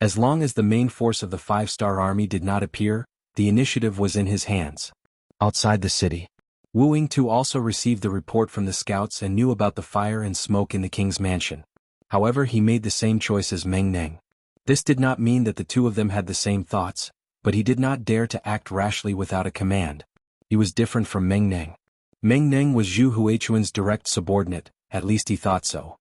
Speaker 1: As long as the main force of the five-star army did not appear, the initiative was in his hands. Outside the city, Wu Yingtu also received the report from the scouts and knew about the fire and smoke in the king's mansion. However, he made the same choice as Ming Ning. This did not mean that the two of them had the same thoughts, but he did not dare to act rashly without a command. He was different from Ming Ning. Ming Ning was Zhu Huichuan's direct subordinate, at least he thought so.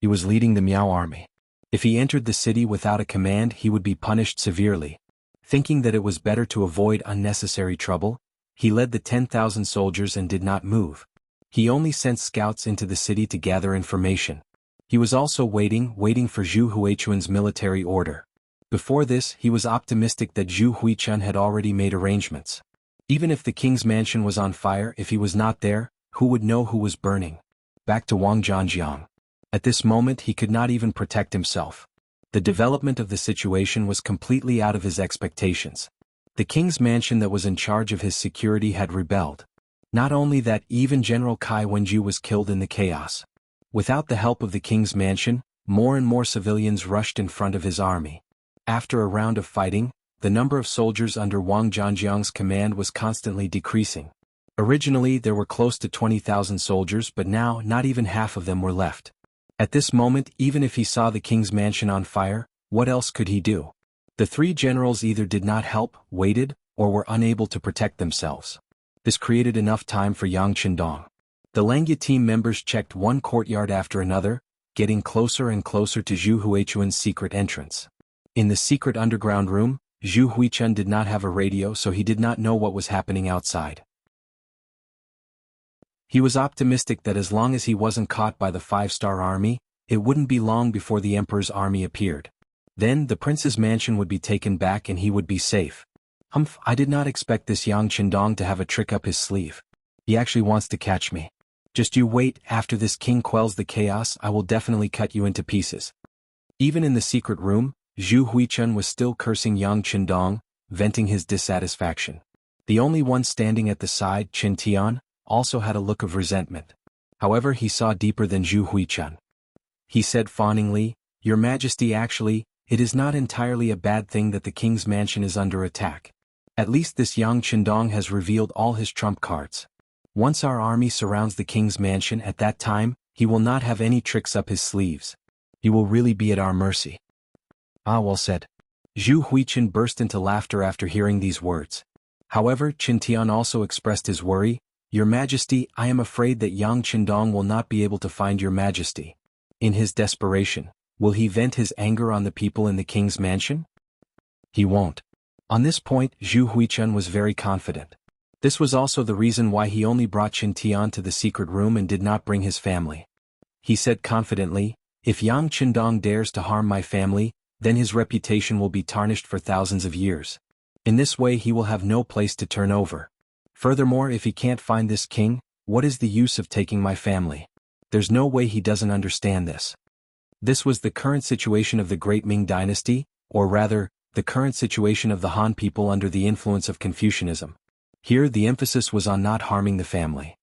Speaker 1: He was leading the Miao army. If he entered the city without a command he would be punished severely. Thinking that it was better to avoid unnecessary trouble, he led the 10,000 soldiers and did not move. He only sent scouts into the city to gather information. He was also waiting for Zhu Huichuan's military order. Before this, he was optimistic that Zhu Huichun had already made arrangements. Even if the king's mansion was on fire, if he was not there, who would know who was burning? Back to Wangjiang. At this moment he could not even protect himself. The development of the situation was completely out of his expectations. The king's mansion that was in charge of his security had rebelled. Not only that, even General Kai Wenju was killed in the chaos. Without the help of the king's mansion, more and more civilians rushed in front of his army. After a round of fighting, the number of soldiers under Wang Zhanjiang's command was constantly decreasing. Originally there were close to 20,000 soldiers, but now not even half of them were left. At this moment, even if he saw the king's mansion on fire, what else could he do? The three generals either did not help, waited, or were unable to protect themselves. This created enough time for Yang Qindong. The Langya team members checked one courtyard after another, getting closer and closer to Zhu Huichuan's secret entrance. In the secret underground room, Zhu Huichun did not have a radio, so he did not know what was happening outside. He was optimistic that as long as he wasn't caught by the five-star army, it wouldn't be long before the emperor's army appeared. Then the prince's mansion would be taken back and he would be safe. Humph, I did not expect this Yang Qindong to have a trick up his sleeve. He actually wants to catch me. Just you wait, after this king quells the chaos I will definitely cut you into pieces. Even in the secret room, Zhu Huichun was still cursing Yang Qindong, venting his dissatisfaction. The only one standing at the side, Qin Tian, also had a look of resentment. However, he saw deeper than Zhu Huichun. He said fawningly, "Your Majesty, actually, it is not entirely a bad thing that the king's mansion is under attack. At least this Yang Qindong has revealed all his trump cards. Once our army surrounds the king's mansion, at that time, he will not have any tricks up his sleeves. He will really be at our mercy." Ah, well said. Zhu Huichun burst into laughter after hearing these words. However, Qin Tian also expressed his worry. "Your Majesty, I am afraid that Yang Qindong will not be able to find your Majesty. In his desperation, will he vent his anger on the people in the king's mansion? He won't." On this point, Zhu Huichun was very confident. This was also the reason why he only brought Qin Tian to the secret room and did not bring his family. He said confidently, "If Yang Qindong dares to harm my family, then his reputation will be tarnished for thousands of years. In this way he will have no place to turn over. Furthermore, if he can't find this king, what is the use of taking my family? There's no way he doesn't understand this." This was the current situation of the Great Ming Dynasty, or rather, the current situation of the Han people under the influence of Confucianism. Here the emphasis was on not harming the family.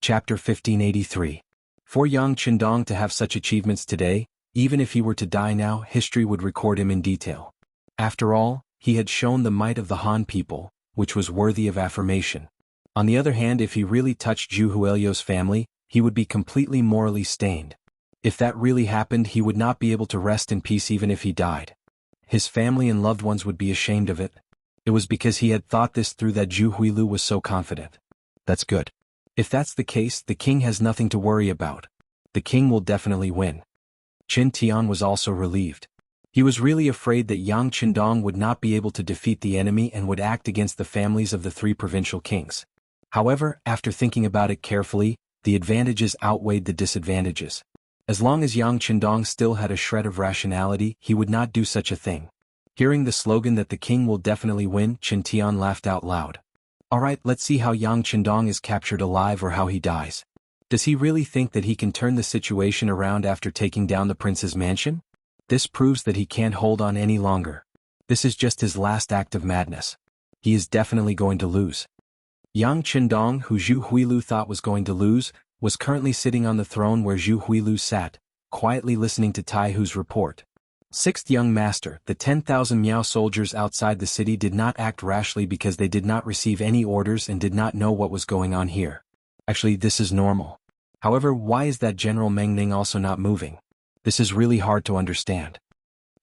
Speaker 1: Chapter 1583. For Yang Qindong to have such achievements today, even if he were to die now, history would record him in detail. After all, he had shown the might of the Han people, which was worthy of affirmation. On the other hand, if he really touched Zhu Huilio's family, he would be completely morally stained. If that really happened, he would not be able to rest in peace even if he died. His family and loved ones would be ashamed of it. It was because he had thought this through that Zhu Huilu was so confident. That's good. If that's the case, the king has nothing to worry about. The king will definitely win. Qin Tian was also relieved. He was really afraid that Yang Qindong would not be able to defeat the enemy and would act against the families of the three provincial kings. However, after thinking about it carefully, the advantages outweighed the disadvantages. As long as Yang Qindong still had a shred of rationality, he would not do such a thing. Hearing the slogan that the king will definitely win, Qin Tian laughed out loud. Alright, let's see how Yang Qindong is captured alive or how he dies. Does he really think that he can turn the situation around after taking down the prince's mansion? This proves that he can't hold on any longer. This is just his last act of madness. He is definitely going to lose. Yang Qindong, who Zhu Huilu thought was going to lose, was currently sitting on the throne where Zhu Huilu sat, quietly listening to Tai Hu's report. Sixth young master, the 10,000 Miao soldiers outside the city did not act rashly because they did not receive any orders and did not know what was going on here. Actually, this is normal. However, why is that General Meng Ning also not moving? This is really hard to understand.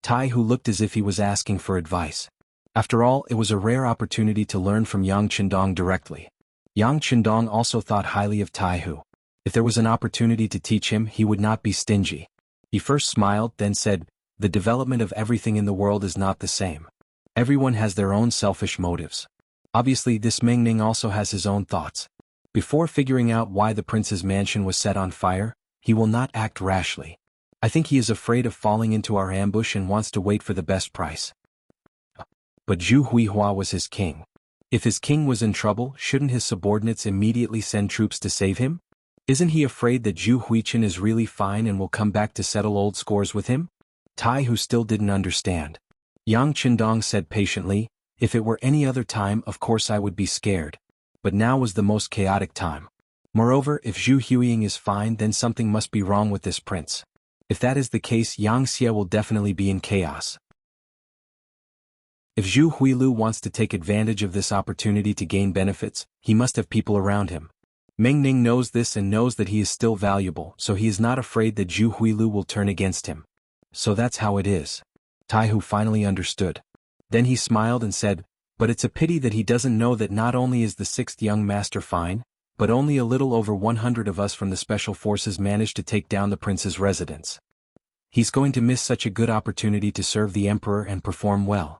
Speaker 1: Tai Hu looked as if he was asking for advice. After all, it was a rare opportunity to learn from Yang Qindong directly. Yang Qindong also thought highly of Tai Hu. If there was an opportunity to teach him, he would not be stingy. He first smiled, then said, "The development of everything in the world is not the same. Everyone has their own selfish motives. Obviously, this Meng Ning also has his own thoughts. Before figuring out why the prince's mansion was set on fire, he will not act rashly. I think he is afraid of falling into our ambush and wants to wait for the best price." But Zhu Huihua was his king. If his king was in trouble, shouldn't his subordinates immediately send troops to save him? Isn't he afraid that Zhu Huichen is really fine and will come back to settle old scores with him? Tai Hu still didn't understand. Yang Qindong said patiently, "If it were any other time, of course I would be scared. But now was the most chaotic time. Moreover, if Zhu Huiying is fine, then something must be wrong with this prince. If that is the case, Yang Xie will definitely be in chaos. If Zhu Huilu wants to take advantage of this opportunity to gain benefits, he must have people around him. Meng Ning knows this and knows that he is still valuable, so he is not afraid that Zhu Huilu will turn against him. So that's how it is." Tai Hu finally understood. Then he smiled and said, "But it's a pity that he doesn't know that not only is the sixth young master fine, but only a little over 100 of us from the special forces managed to take down the prince's residence. He's going to miss such a good opportunity to serve the emperor and perform well."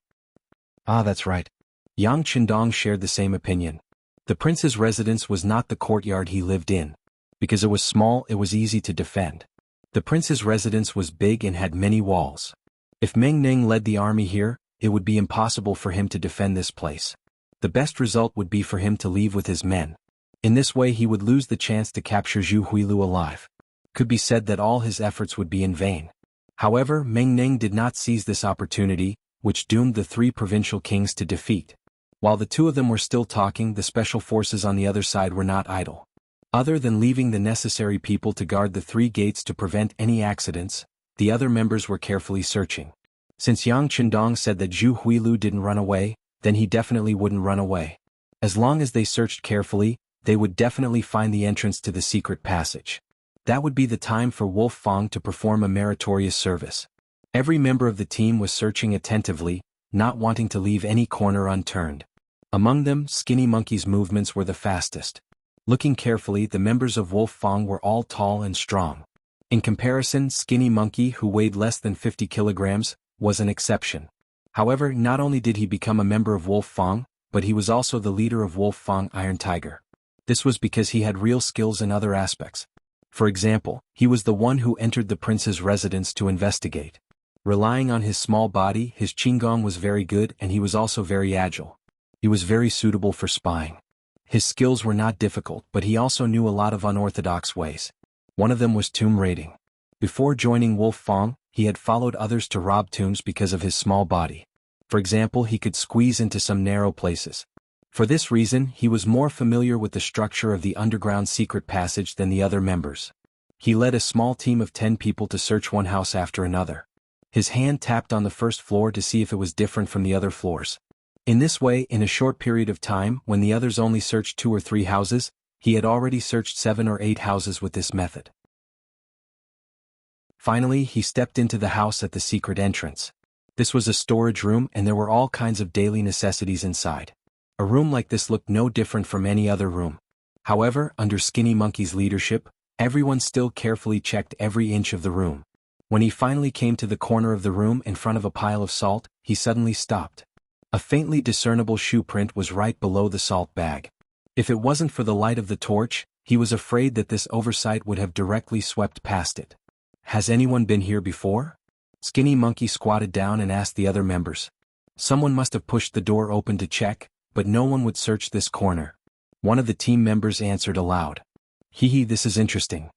Speaker 1: Ah, that's right. Yang Qindong shared the same opinion. The prince's residence was not the courtyard he lived in. Because it was small, it was easy to defend. The prince's residence was big and had many walls. If Meng Ning led the army here, it would be impossible for him to defend this place. The best result would be for him to leave with his men. In this way he would lose the chance to capture Zhu Huilu alive. Could be said that all his efforts would be in vain. However, Meng Ning did not seize this opportunity, which doomed the three provincial kings to defeat. While the two of them were still talking, the special forces on the other side were not idle. Other than leaving the necessary people to guard the three gates to prevent any accidents, the other members were carefully searching. Since Yang Qindong said that Zhu Huilu didn't run away, then he definitely wouldn't run away. As long as they searched carefully, they would definitely find the entrance to the secret passage. That would be the time for Wolf Fang to perform a meritorious service. Every member of the team was searching attentively, not wanting to leave any corner unturned. Among them, Skinny Monkey's movements were the fastest. Looking carefully, the members of Wolf Fang were all tall and strong. In comparison, Skinny Monkey, who weighed less than 50 kilograms, was an exception. However, not only did he become a member of Wolf Fang, but he was also the leader of Wolf Fang Iron Tiger. This was because he had real skills in other aspects. For example, he was the one who entered the prince's residence to investigate. Relying on his small body, his Qinggong was very good and he was also very agile. He was very suitable for spying. His skills were not difficult, but he also knew a lot of unorthodox ways. One of them was tomb raiding. Before joining Wolf Fang, he had followed others to rob tombs because of his small body. For example, he could squeeze into some narrow places. For this reason, he was more familiar with the structure of the underground secret passage than the other members. He led a small team of 10 people to search one house after another. His hand tapped on the first floor to see if it was different from the other floors. In this way, in a short period of time, when the others only searched 2 or 3 houses, he had already searched 7 or 8 houses with this method. Finally, he stepped into the house at the secret entrance. This was a storage room and there were all kinds of daily necessities inside. A room like this looked no different from any other room. However, under Skinny Monkey's leadership, everyone still carefully checked every inch of the room. When he finally came to the corner of the room in front of a pile of salt, he suddenly stopped. A faintly discernible shoe print was right below the salt bag. If it wasn't for the light of the torch, he was afraid that this oversight would have directly swept past it. Has anyone been here before? Skinny Monkey squatted down and asked the other members. Someone must have pushed the door open to check, but no one would search this corner. One of the team members answered aloud. Hee, this is interesting.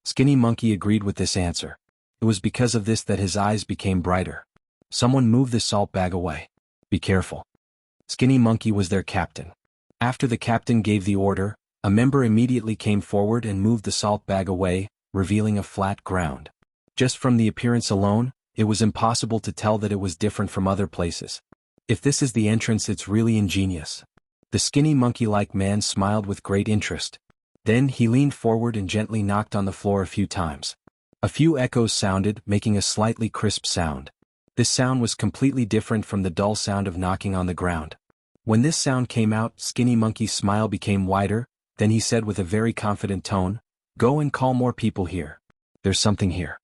Speaker 1: Skinny Monkey agreed with this answer. It was because of this that his eyes became brighter. Someone moved the salt bag away. Be careful. Skinny Monkey was their captain. After the captain gave the order, a member immediately came forward and moved the salt bag away, revealing a flat ground. Just from the appearance alone, it was impossible to tell that it was different from other places. If this is the entrance, it's really ingenious. The skinny monkey-like man smiled with great interest. Then he leaned forward and gently knocked on the floor a few times. A few echoes sounded, making a slightly crisp sound. This sound was completely different from the dull sound of knocking on the ground. When this sound came out, Skinny Monkey's smile became wider, then he said with a very confident tone, "Go and call more people here. There's something here."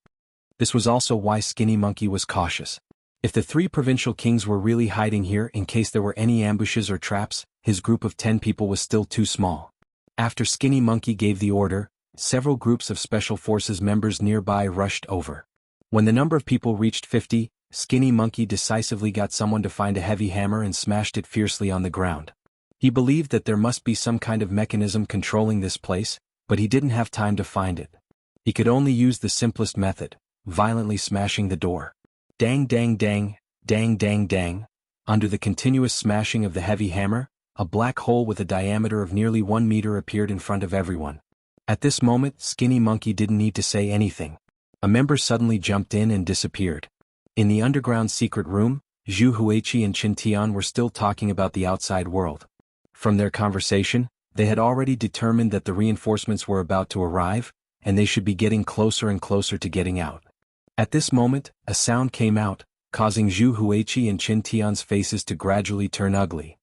Speaker 1: This was also why Skinny Monkey was cautious. If the 3 provincial kings were really hiding here in case there were any ambushes or traps, his group of 10 people was still too small. After Skinny Monkey gave the order, several groups of Special Forces members nearby rushed over. When the number of people reached 50, Skinny Monkey decisively got someone to find a heavy hammer and smashed it fiercely on the ground. He believed that there must be some kind of mechanism controlling this place, but he didn't have time to find it. He could only use the simplest method, violently smashing the door. Dang dang dang, dang dang dang. Under the continuous smashing of the heavy hammer, a black hole with a diameter of nearly 1 meter appeared in front of everyone. At this moment, Skinny Monkey didn't need to say anything. A member suddenly jumped in and disappeared. In the underground secret room, Zhu Huiqi and Qin Tian were still talking about the outside world. From their conversation, they had already determined that the reinforcements were about to arrive, and they should be getting closer and closer to getting out. At this moment, a sound came out, causing Zhu Huiqi and Qin Tian's faces to gradually turn ugly.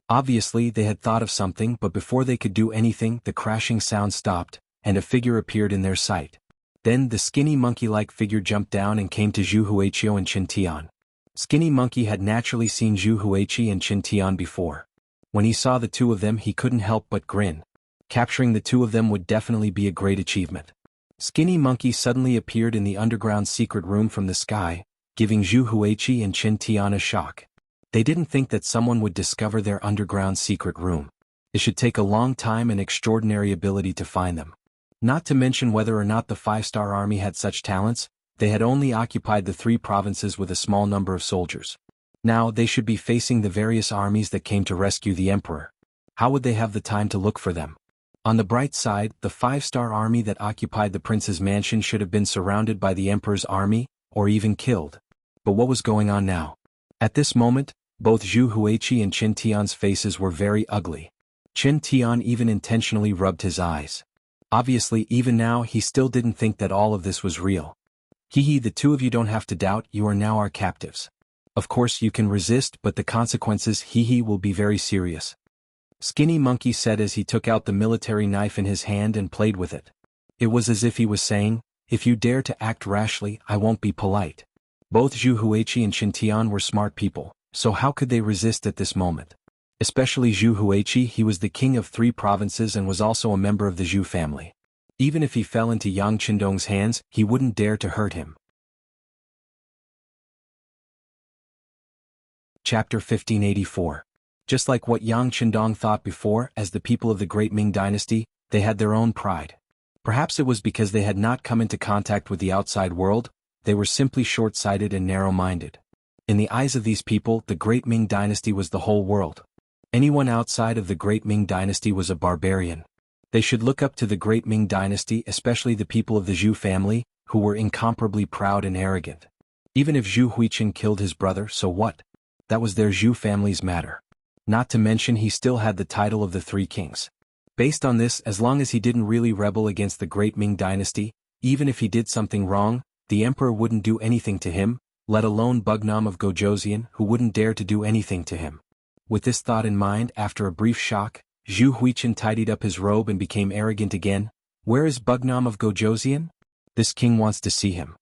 Speaker 1: Obviously, they had thought of something, but before they could do anything, the crashing sound stopped, and a figure appeared in their sight. Then the skinny monkey-like figure jumped down and came to Zhu Huiqi and Qin Tian. Skinny Monkey had naturally seen Zhu Huiqi and Qin Tian before. When he saw the two of them, he couldn't help but grin. Capturing the two of them would definitely be a great achievement. Skinny Monkey suddenly appeared in the underground secret room from the sky, giving Zhu Huiqi and Qin Tian a shock. They didn't think that someone would discover their underground secret room. It should take a long time and extraordinary ability to find them. Not to mention whether or not the 5-star army had such talents, they had only occupied the 3 provinces with a small number of soldiers. Now they should be facing the various armies that came to rescue the emperor. How would they have the time to look for them? On the bright side, the 5-star army that occupied the prince's mansion should have been surrounded by the emperor's army, or even killed. But what was going on now? At this moment, both Zhu Huiqi and Qin Tian's faces were very ugly. Qin Tian even intentionally rubbed his eyes. Obviously, even now he still didn't think that all of this was real. Hee, the two of you don't have to doubt, you are now our captives. Of course you can resist, but the consequences, will be very serious. Skinny Monkey said as he took out the military knife in his hand and played with it. It was as if he was saying, if you dare to act rashly, I won't be polite. Both Zhu Huiqi and Qin Tian were smart people, so how could they resist at this moment? Especially Zhu Huiqi, he was the king of 3 provinces and was also a member of the Zhu family. Even if he fell into Yang Qindong's hands, he wouldn't dare to hurt him. Chapter 1584. Just like what Yang Qindong thought before, as the people of the great Ming dynasty, they had their own pride. Perhaps it was because they had not come into contact with the outside world, they were simply short-sighted and narrow-minded. In the eyes of these people, the great Ming dynasty was the whole world. Anyone outside of the great Ming dynasty was a barbarian. They should look up to the great Ming dynasty, especially the people of the Zhu family, who were incomparably proud and arrogant. Even if Zhu Huiqin killed his brother, so what? That was their Zhu family's matter. Not to mention he still had the title of the 3 kings. Based on this, as long as he didn't really rebel against the great Ming dynasty, even if he did something wrong, the emperor wouldn't do anything to him, let alone Bugnam of Gojosian, who wouldn't dare to do anything to him. With this thought in mind, after a brief shock, Zhu Huichen tidied up his robe and became arrogant again. Where is Bugnam of Gojosian? This king wants to see him.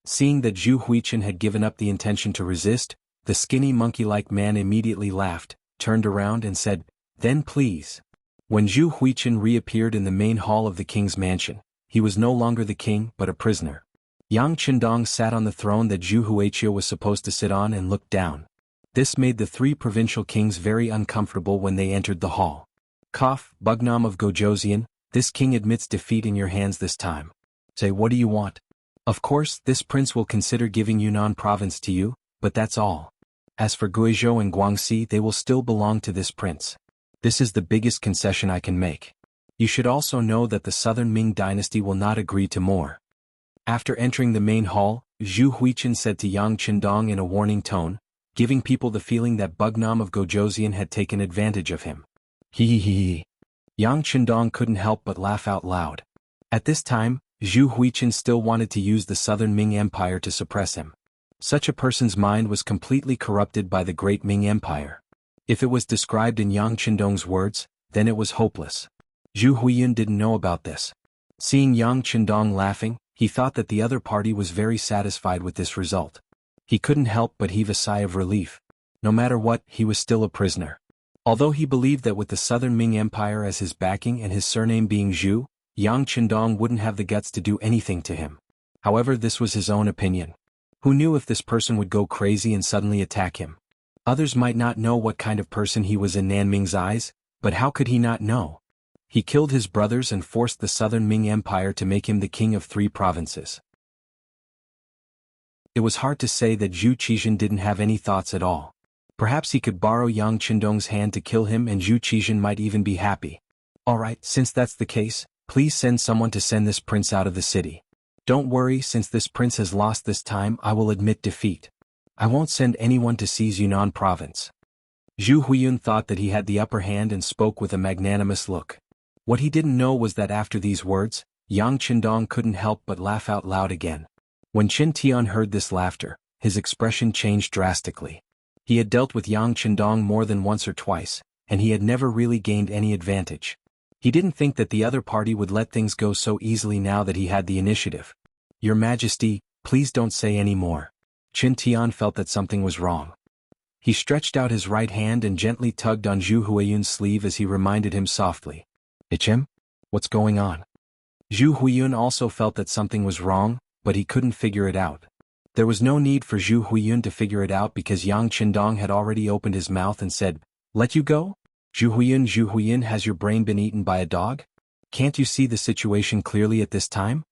Speaker 1: Seeing that Zhu Huichen had given up the intention to resist, the skinny monkey-like man immediately laughed, turned around and said, "Then please." When Zhu Huichen reappeared in the main hall of the king's mansion, he was no longer the king but a prisoner. Yang Qindong sat on the throne that Zhu Huichen was supposed to sit on and looked down. This made the three provincial kings very uncomfortable when they entered the hall. Cough, Bugnam of Gojosian, this king admits defeat in your hands this time. Say, what do you want? Of course, this prince will consider giving Yunnan province to you, but that's all. As for Guizhou and Guangxi, they will still belong to this prince. This is the biggest concession I can make. You should also know that the southern Ming dynasty will not agree to more. After entering the main hall, Zhu Huichen said to Yang Qindong in a warning tone, giving people the feeling that Bugnam of Gojosian had taken advantage of him. He. Yang Qindong couldn't help but laugh out loud. At this time, Zhu Huichen still wanted to use the southern Ming Empire to suppress him. Such a person's mind was completely corrupted by the great Ming Empire. If it was described in Yang Qindong's words, then it was hopeless. Zhu Huiyin didn't know about this. Seeing Yang Qindong laughing, he thought that the other party was very satisfied with this result. He couldn't help but heave a sigh of relief. No matter what, he was still a prisoner. Although he believed that with the southern Ming Empire as his backing and his surname being Zhu, Yang Qindong wouldn't have the guts to do anything to him. However, this was his own opinion. Who knew if this person would go crazy and suddenly attack him? Others might not know what kind of person he was in Nanming's eyes, but how could he not know? He killed his brothers and forced the southern Ming Empire to make him the king of 3 provinces. It was hard to say that Zhu Qizhen didn't have any thoughts at all. Perhaps he could borrow Yang Qindong's hand to kill him and Zhu Qizhen might even be happy. Alright, since that's the case, please send someone to send this prince out of the city. Don't worry, since this prince has lost this time, I will admit defeat. I won't send anyone to seize Yunnan province. Zhu Huiyun thought that he had the upper hand and spoke with a magnanimous look. What he didn't know was that after these words, Yang Qindong couldn't help but laugh out loud again. When Qin Tian heard this laughter, his expression changed drastically. He had dealt with Yang Qindong more than once or twice, and he had never really gained any advantage. He didn't think that the other party would let things go so easily now that he had the initiative. Your Majesty, please don't say any more. Qin Tian felt that something was wrong. He stretched out his right hand and gently tugged on Zhu Huiyun's sleeve as he reminded him softly. Ichim? What's going on? Zhu Huiyun also felt that something was wrong, but he couldn't figure it out. There was no need for Zhu Huiyun to figure it out because Yang Qindong had already opened his mouth and said, "Let you go? Zhu Huiyun, has your brain been eaten by a dog? Can't you see the situation clearly at this time?"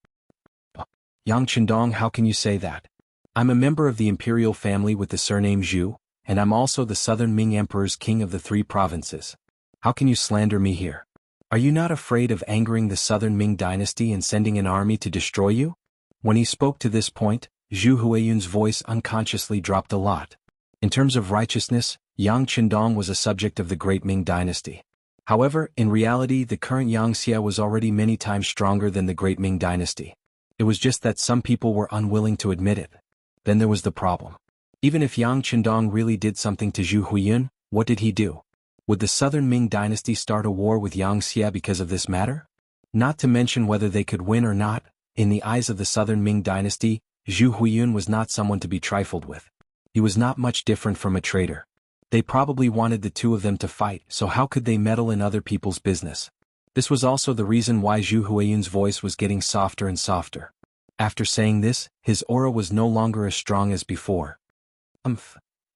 Speaker 1: Yang Qindong, how can you say that? I'm a member of the imperial family with the surname Zhu, and I'm also the southern Ming emperor's king of the 3 provinces. How can you slander me here? Are you not afraid of angering the southern Ming dynasty and sending an army to destroy you? When he spoke to this point, Zhu Huiyun's voice unconsciously dropped a lot. In terms of righteousness, Yang Qindong was a subject of the great Ming dynasty. However, in reality the current Yang Xia was already many times stronger than the great Ming dynasty. It was just that some people were unwilling to admit it. Then there was the problem. Even if Yang Qindong really did something to Zhu Huiyun, what did he do? Would the southern Ming dynasty start a war with Yang Xia because of this matter? Not to mention whether they could win or not, in the eyes of the southern Ming dynasty, Zhu Huiyun was not someone to be trifled with. He was not much different from a traitor. They probably wanted the two of them to fight, so how could they meddle in other people's business? This was also the reason why Zhu Huiyun's voice was getting softer and softer. After saying this, his aura was no longer as strong as before.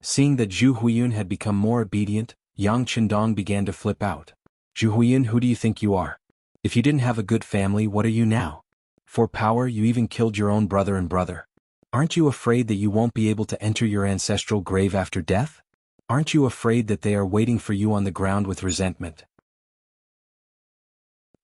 Speaker 1: Seeing that Zhu Huiyun had become more obedient, Yang Qindong began to flip out. Zhu Huiyun, who do you think you are? If you didn't have a good family, what are you now? For power you even killed your own brother and brother. Aren't you afraid that you won't be able to enter your ancestral grave after death? Aren't you afraid that they are waiting for you on the ground with resentment?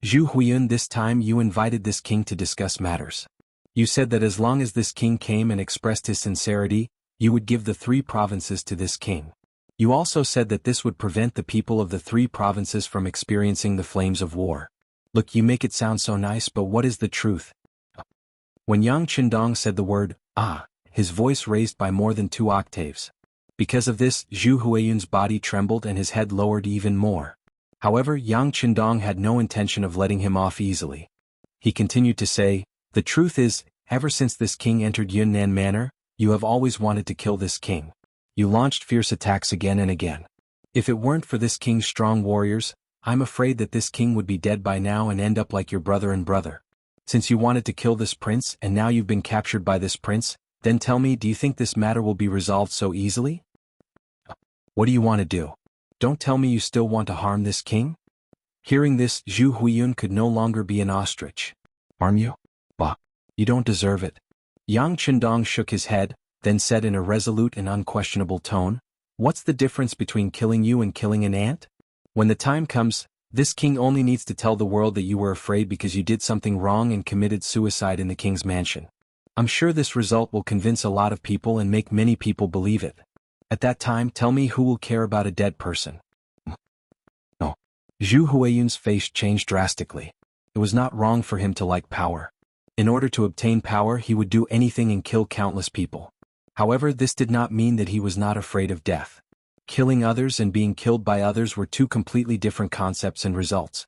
Speaker 1: Zhu Huiyun, this time you invited this king to discuss matters. You said that as long as this king came and expressed his sincerity, you would give the 3 provinces to this king. You also said that this would prevent the people of the 3 provinces from experiencing the flames of war. Look, you make it sound so nice, but what is the truth? When Yang Qindong said the word, his voice raised by more than 2 octaves. Because of this, Zhu Huiyun's body trembled and his head lowered even more. However, Yang Qindong had no intention of letting him off easily. He continued to say, "The truth is, ever since this king entered Yunnan Manor, you have always wanted to kill this king. You launched fierce attacks again and again. If it weren't for this king's strong warriors, I'm afraid that this king would be dead by now and end up like your brother and brother. Since you wanted to kill this prince and now you've been captured by this prince, then tell me, do you think this matter will be resolved so easily? What do you want to do? Don't tell me you still want to harm this king?" Hearing this, Zhu Huiyun could no longer be an ostrich. "Harm you? Bah! You don't deserve it." Yang Qindong shook his head, then said in a resolute and unquestionable tone, "What's the difference between killing you and killing an ant? When the time comes, this king only needs to tell the world that you were afraid because you did something wrong and committed suicide in the king's mansion. I'm sure this result will convince a lot of people and make many people believe it. At that time, tell me who will care about a dead person." No. Zhu Huiyun's face changed drastically. It was not wrong for him to like power. In order to obtain power, he would do anything and kill countless people. However, this did not mean that he was not afraid of death. Killing others and being killed by others were 2 completely different concepts and results.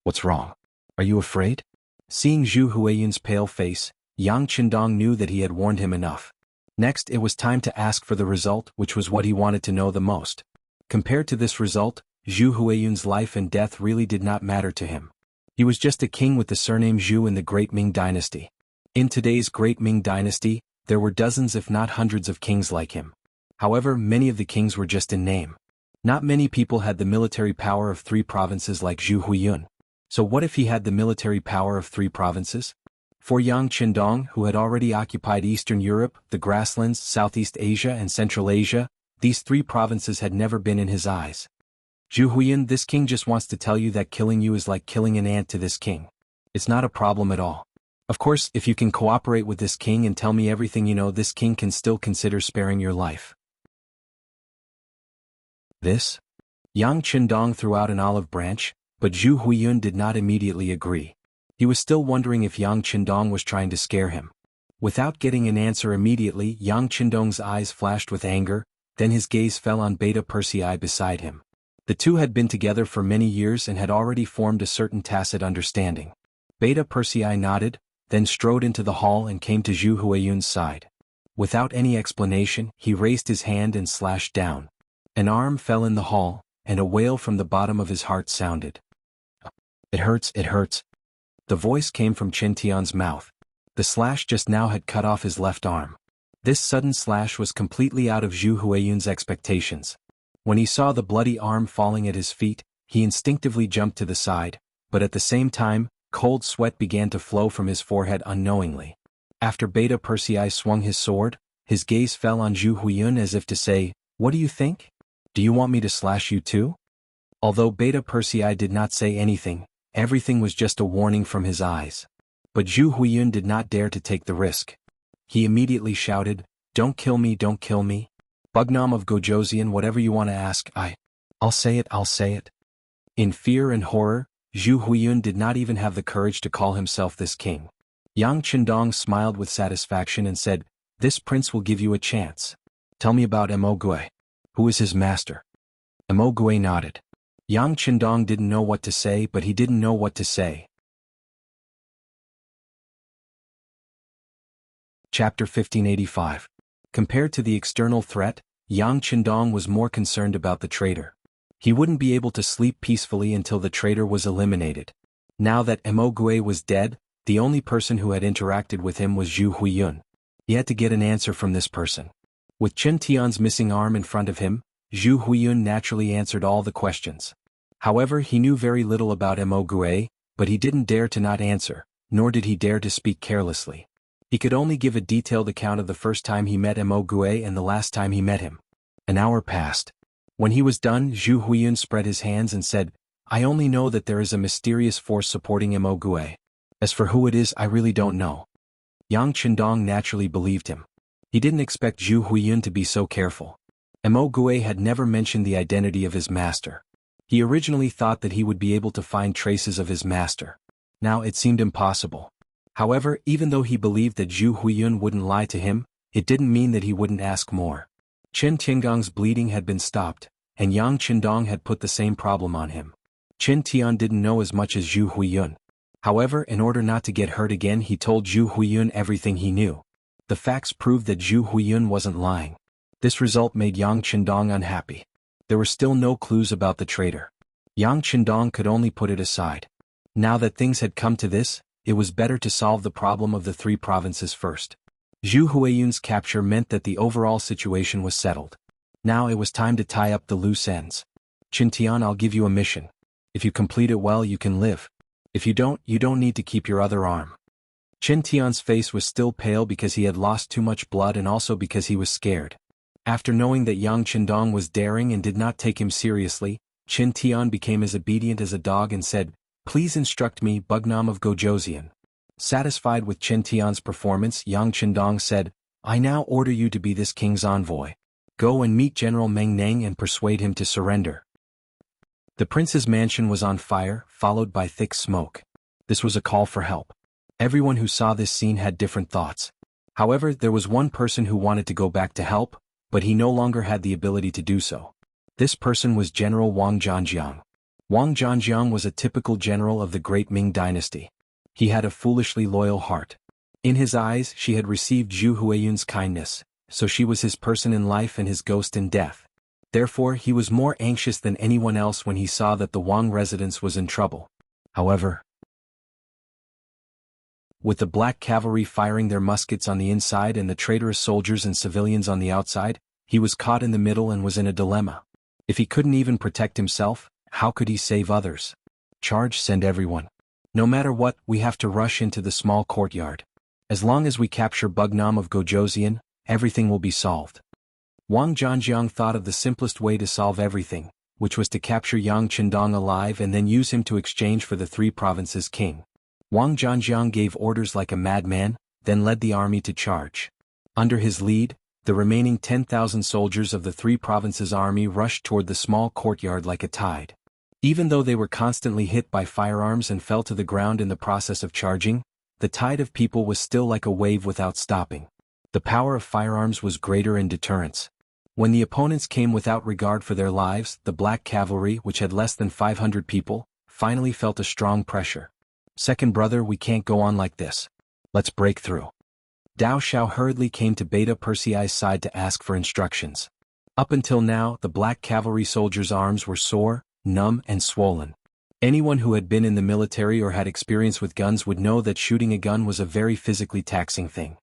Speaker 1: "What's wrong? Are you afraid?" Seeing Zhu Huiyun's pale face, Yang Qindong knew that he had warned him enough. Next, it was time to ask for the result, which was what he wanted to know the most. Compared to this result, Zhu Huiyun's life and death really did not matter to him. He was just a king with the surname Zhu in the Great Ming Dynasty. In today's Great Ming Dynasty, there were dozens if not hundreds of kings like him. However, many of the kings were just in name. Not many people had the military power of 3 provinces like Zhu Huiyun. So what if he had the military power of 3 provinces? For Yang Qindong, who had already occupied Eastern Europe, the grasslands, Southeast Asia and Central Asia, these 3 provinces had never been in his eyes. "Zhu Huiyun, this king just wants to tell you that killing you is like killing an ant to this king. It's not a problem at all. Of course, if you can cooperate with this king and tell me everything you know, this king can still consider sparing your life." This? Yang Qindong threw out an olive branch, but Zhu Huiyun did not immediately agree. He was still wondering if Yang Qindong was trying to scare him. Without getting an answer immediately, Yang Qindong's eyes flashed with anger, then his gaze fell on Beta Persei beside him. The two had been together for many years and had already formed a certain tacit understanding. Beta Persei nodded, then strode into the hall and came to Zhu Huiyun's side. Without any explanation, he raised his hand and slashed down. An arm fell in the hall, and a wail from the bottom of his heart sounded. "It hurts, it hurts." The voice came from Chen Tian's mouth. The slash just now had cut off his left arm. This sudden slash was completely out of Zhu Huiyun's expectations. When he saw the bloody arm falling at his feet, he instinctively jumped to the side, but at the same time, cold sweat began to flow from his forehead unknowingly. After Beta Persei swung his sword, his gaze fell on Zhu Huiyun as if to say, "What do you think? Do you want me to slash you too?" Although Beta Persei did not say anything, everything was just a warning from his eyes. But Zhu Huiyun did not dare to take the risk. He immediately shouted, "Don't kill me, don't kill me. Bugnam of Gojoseon, whatever you want to ask, I'll say it, I'll say it." In fear and horror, Zhu Huiyun did not even have the courage to call himself this king. Yang Qindong smiled with satisfaction and said, "This prince will give you a chance. Tell me about Mo Gui. Who is his master?" Mo Gui nodded. Yang Qindong didn't know what to say, but he didn't know what to say. Chapter 1585. Compared to the external threat, Yang Qindong was more concerned about the traitor. He wouldn't be able to sleep peacefully until the traitor was eliminated. Now that Mo Gui was dead, the only person who had interacted with him was Zhu Huiyun. He had to get an answer from this person. With Chen Tian's missing arm in front of him, Zhu Huiyun naturally answered all the questions. However, he knew very little about Mo Gui, but he didn't dare to not answer, nor did he dare to speak carelessly. He could only give a detailed account of the first time he met Mo Gui and the last time he met him. An hour passed. When he was done, Zhu Huiyun spread his hands and said, "I only know that there is a mysterious force supporting Mo Gui. As for who it is, I really don't know." Yang Qindong naturally believed him. He didn't expect Zhu Huiyun to be so careful. Mo Gui had never mentioned the identity of his master. He originally thought that he would be able to find traces of his master. Now it seemed impossible. However, even though he believed that Zhu Huiyun wouldn't lie to him, it didn't mean that he wouldn't ask more. Chen Tiangong's bleeding had been stopped, and Yang Qindong had put the same problem on him. Chen Tian didn't know as much as Zhu Huiyun. However, in order not to get hurt again, he told Zhu Huiyun everything he knew. The facts proved that Zhu Huiyun wasn't lying. This result made Yang Qindong unhappy. There were still no clues about the traitor. Yang Qindong could only put it aside. Now that things had come to this, it was better to solve the problem of the 3 provinces first. Zhu Huiyun's capture meant that the overall situation was settled. Now it was time to tie up the loose ends. Qin Tian, I'll give you a mission. If you complete it well, you can live. If you don't need to keep your other arm. Qin Tian's face was still pale because he had lost too much blood and also because he was scared. After knowing that Yang Qindong was daring and did not take him seriously, Qin Tian became as obedient as a dog and said, "Please instruct me, Bugnam of Gojoseon." Satisfied with Qin Tian's performance, Yang Qindong said, "I now order you to be this king's envoy. Go and meet General Meng Neng and persuade him to surrender." The prince's mansion was on fire, followed by thick smoke. This was a call for help. Everyone who saw this scene had different thoughts. However, there was one person who wanted to go back to help, but he no longer had the ability to do so. This person was General Wang Zhanjiang. Wang Zhanjiang was a typical general of the great Ming dynasty. He had a foolishly loyal heart. In his eyes, she had received Zhu Huiyun's kindness, so she was his person in life and his ghost in death. Therefore, he was more anxious than anyone else when he saw that the Wang residence was in trouble. However, with the black cavalry firing their muskets on the inside and the traitorous soldiers and civilians on the outside, he was caught in the middle and was in a dilemma. If he couldn't even protect himself, how could he save others? Charge, send everyone. No matter what, we have to rush into the small courtyard. As long as we capture Bugnam of Gojoseon, everything will be solved. Wang Zhanjiang thought of the simplest way to solve everything, which was to capture Yang Qindong alive and then use him to exchange for the 3 provinces' king. Wang Zhanjiang gave orders like a madman, then led the army to charge. Under his lead, the remaining 10,000 soldiers of the 3 provinces' army rushed toward the small courtyard like a tide. Even though they were constantly hit by firearms and fell to the ground in the process of charging, the tide of people was still like a wave without stopping. The power of firearms was greater in deterrence. When the opponents came without regard for their lives, the black cavalry, which had less than 500 people, finally felt a strong pressure. "Second brother, we can't go on like this. Let's break through." Dao Xiao hurriedly came to Beta Persei's side to ask for instructions. Up until now, the black cavalry soldiers' arms were sore, numb and swollen. Anyone who had been in the military or had experience with guns would know that shooting a gun was a very physically taxing thing.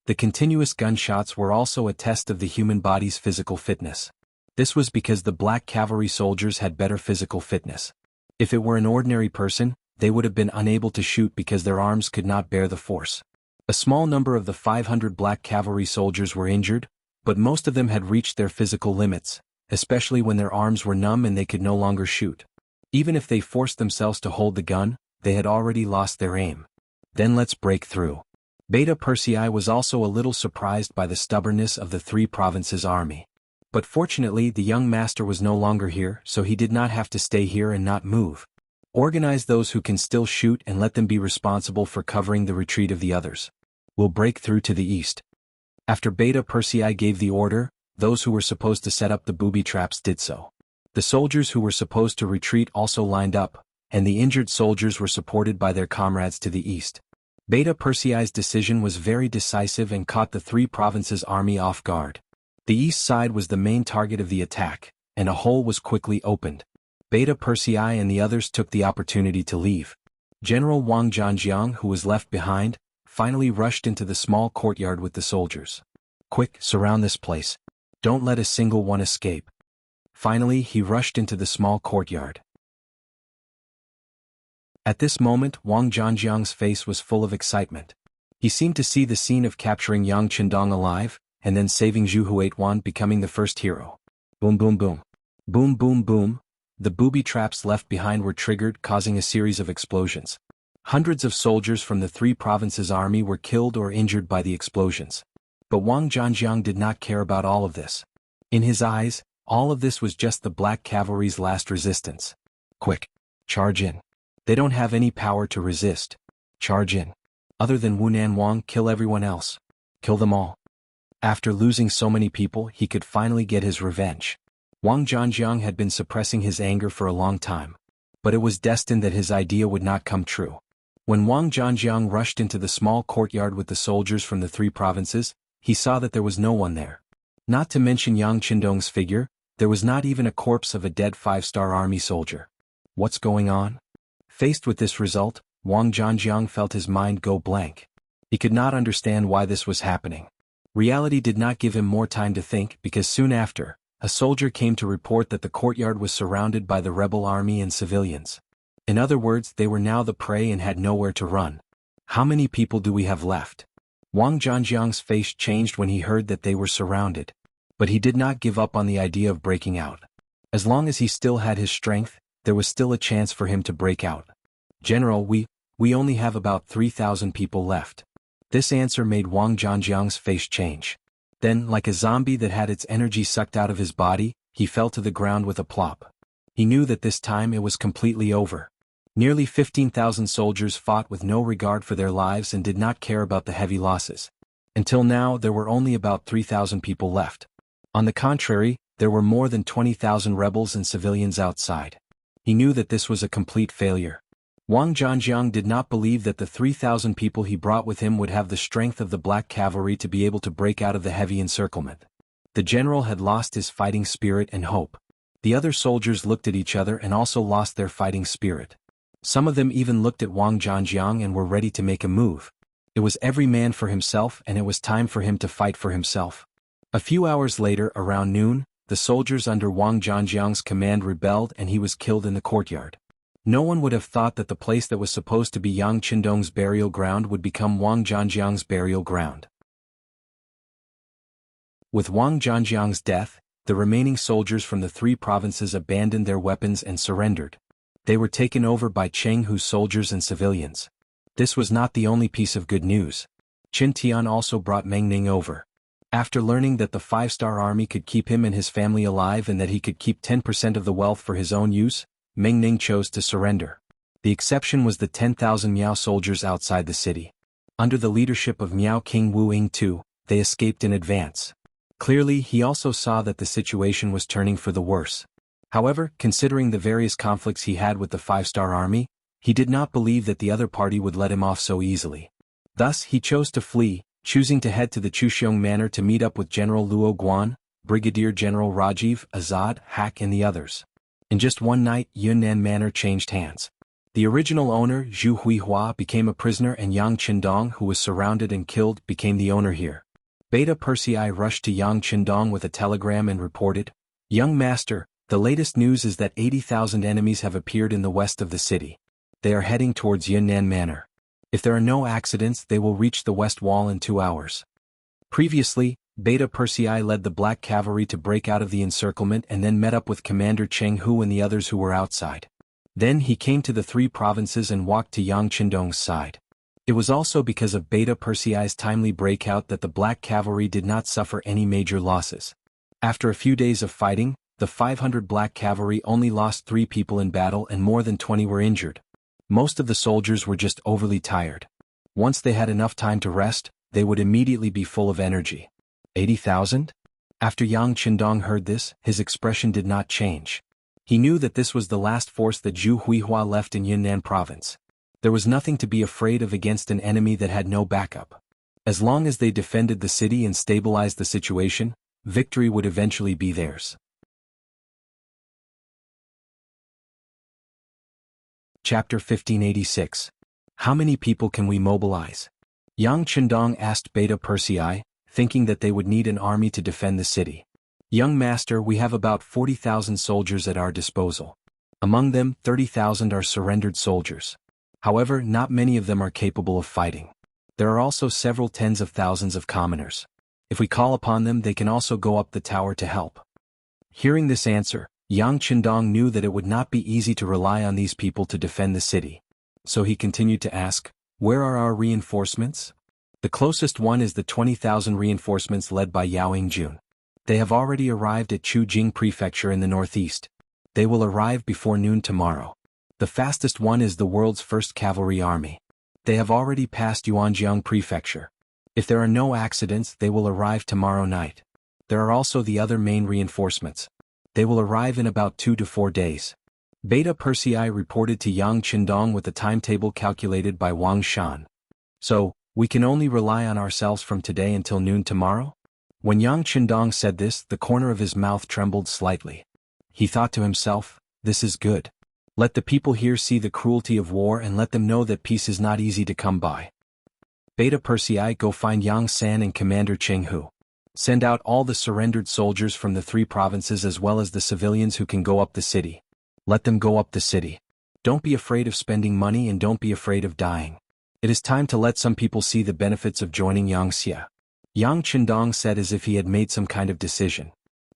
Speaker 1: The continuous gunshots were also a test of the human body's physical fitness. This was because the black cavalry soldiers had better physical fitness. If it were an ordinary person, they would have been unable to shoot because their arms could not bear the force. A small number of the 500 black cavalry soldiers were injured, but most of them had reached their physical limits, especially when their arms were numb and they could no longer shoot. Even if they forced themselves to hold the gun, they had already lost their aim. Then let's break through. Beta Persei was also a little surprised by the stubbornness of the 3 provinces' army. But fortunately, the young master was no longer here, so he did not have to stay here and not move. Organize those who can still shoot and let them be responsible for covering the retreat of the others. We'll break through to the east. After Beta Persei gave the order, those who were supposed to set up the booby traps did so. The soldiers who were supposed to retreat also lined up, and the injured soldiers were supported by their comrades to the east. Beta Persei's decision was very decisive and caught the 3 provinces' army off guard. The east side was the main target of the attack, and a hole was quickly opened. Beta Persei and the others took the opportunity to leave. General Wang Zhanjiang, who was left behind, finally rushed into the small courtyard with the soldiers. "Quick, surround this place. Don't let a single one escape." Finally, he rushed into the small courtyard. At this moment, Wang Zhanjiang's face was full of excitement. He seemed to see the scene of capturing Yang Qindong alive, and then saving Zhu Huiyuan, becoming the first hero. Boom boom boom. Boom boom boom. The booby traps left behind were triggered, causing a series of explosions. Hundreds of soldiers from the 3 provinces' army were killed or injured by the explosions. But Wang Zhanjiang did not care about all of this. In his eyes, all of this was just the black cavalry's last resistance. "Quick! Charge in. They don't have any power to resist. Charge in. Other than Wunan Wang, kill everyone else. Kill them all." After losing so many people, he could finally get his revenge. Wang Zhanjiang had been suppressing his anger for a long time. But it was destined that his idea would not come true. When Wang Zhanjiang rushed into the small courtyard with the soldiers from the 3 provinces, he saw that there was no one there. Not to mention Yang Qindong's figure, there was not even a corpse of a dead 5-star army soldier. What's going on? Faced with this result, Wang Zhanjiang felt his mind go blank. He could not understand why this was happening. Reality did not give him more time to think because soon after, a soldier came to report that the courtyard was surrounded by the rebel army and civilians. In other words, they were now the prey and had nowhere to run. How many people do we have left? Wang Zhanjiang's face changed when he heard that they were surrounded. But he did not give up on the idea of breaking out. As long as he still had his strength, there was still a chance for him to break out. General, we only have about 3,000 people left. This answer made Wang Zhanjiang's face change. Then, like a zombie that had its energy sucked out of his body, he fell to the ground with a plop. He knew that this time it was completely over. Nearly 15,000 soldiers fought with no regard for their lives and did not care about the heavy losses. Until now, there were only about 3,000 people left. On the contrary, there were more than 20,000 rebels and civilians outside. He knew that this was a complete failure. Wang Zhanjiang did not believe that the 3,000 people he brought with him would have the strength of the black cavalry to be able to break out of the heavy encirclement. The general had lost his fighting spirit and hope. The other soldiers looked at each other and also lost their fighting spirit. Some of them even looked at Wang Zhanjiang and were ready to make a move. It was every man for himself and it was time for him to fight for himself. A few hours later, around noon, the soldiers under Wang Zhanjiang's command rebelled and he was killed in the courtyard. No one would have thought that the place that was supposed to be Yang Qindong's burial ground would become Wang Zhanjiang's burial ground. With Wang Zhanjiang's death, the remaining soldiers from the 3 provinces abandoned their weapons and surrendered. They were taken over by Jianghu's soldiers and civilians. This was not the only piece of good news. Qin Tian also brought Ming over. After learning that the 5-star army could keep him and his family alive and that he could keep 10% of the wealth for his own use, Ming chose to surrender. The exception was the 10,000 Miao soldiers outside the city. Under the leadership of Miao King Wu Ying II, they escaped in advance. Clearly, he also saw that the situation was turning for the worse. However, considering the various conflicts he had with the 5-star army, he did not believe that the other party would let him off so easily. Thus, he chose to flee, choosing to head to the Chuxiong Manor to meet up with General Luo Guan, Brigadier General Rajiv, Azad, Hak and the others. In just one night, Yunnan Manor changed hands. The original owner, Zhu Huihua, became a prisoner and Yang Qindong, who was surrounded and killed, became the owner here. Beta Persei rushed to Yang Qindong with a telegram and reported, "Young master, the latest news is that 80,000 enemies have appeared in the west of the city. They are heading towards Yunnan Manor. If there are no accidents, they will reach the west wall in 2 hours." Previously, Beta Persei led the Black Cavalry to break out of the encirclement and then met up with Commander Jianghu and the others who were outside. Then he came to the 3 provinces and walked to Yang Qindong's side. It was also because of Beta Persei's timely breakout that the Black Cavalry did not suffer any major losses. After a few days of fighting, the 500 Black Cavalry only lost 3 people in battle and more than 20 were injured. Most of the soldiers were just overly tired. Once they had enough time to rest, they would immediately be full of energy. 80,000? After Yang Qindong heard this, his expression did not change. He knew that this was the last force that Zhu Huihua left in Yunnan province. There was nothing to be afraid of against an enemy that had no backup. As long as they defended the city and stabilized the situation, victory would eventually be theirs. Chapter 1586. How many people can we mobilize? Yang Qindong asked Beta Persei, thinking that they would need an army to defend the city. "Young master, we have about 40,000 soldiers at our disposal. Among them, 30,000 are surrendered soldiers. However, not many of them are capable of fighting. There are also several tens of thousands of commoners. If we call upon them, they can also go up the tower to help." Hearing this answer, Yang Qindong knew that it would not be easy to rely on these people to defend the city. So he continued to ask, "Where are our reinforcements?" The closest one is the 20,000 reinforcements led by Yao Yingjun. They have already arrived at Chujing Prefecture in the northeast. They will arrive before noon tomorrow. The fastest one is the world's first cavalry army. They have already passed Yuanjiang Prefecture. If there are no accidents, they will arrive tomorrow night. There are also the other main reinforcements. They will arrive in about 2 to 4 days. Beta Persei reported to Yang Qindong with the timetable calculated by Wang Shan. So, we can only rely on ourselves from today until noon tomorrow? When Yang Qindong said this, the corner of his mouth trembled slightly. He thought to himself, this is good. Let the people here see the cruelty of war and let them know that peace is not easy to come by. Beta Persei, go find Yang San and Commander Jianghu. Send out all the surrendered soldiers from the 3 provinces as well as the civilians who can go up the city. Let them go up the city. Don't be afraid of spending money and don't be afraid of dying. It is time to let some people see the benefits of joining Wuxia. Yang Qindong said as if he had made some kind of decision.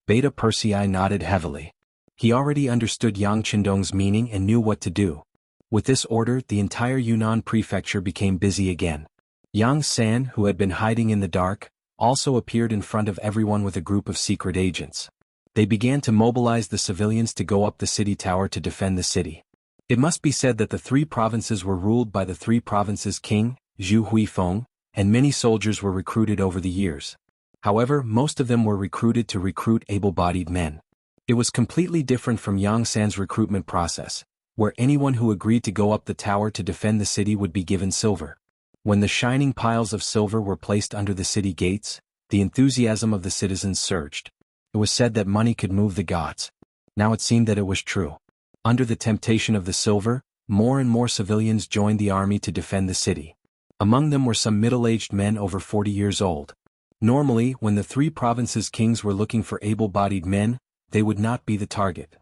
Speaker 1: Beta Persei nodded heavily. He already understood Yang Qindong's meaning and knew what to do. With this order, the entire Yunnan prefecture became busy again. Yang San, who had been hiding in the dark, also appeared in front of everyone with a group of secret agents. They began to mobilize the civilians to go up the city tower to defend the city. It must be said that the 3 provinces were ruled by the 3 provinces' king, Zhu Huifeng, and many soldiers were recruited over the years. However, most of them were recruited to recruit able-bodied men. It was completely different from Yang San's recruitment process, where anyone who agreed to go up the tower to defend the city would be given silver. When the shining piles of silver were placed under the city gates, the enthusiasm of the citizens surged. It was said that money could move the gods. Now it seemed that it was true. Under the temptation of the silver, more and more civilians joined the army to defend the city. Among them were some middle-aged men over 40 years old. Normally, when the 3 provinces' kings were looking for able-bodied men, they would not be the target.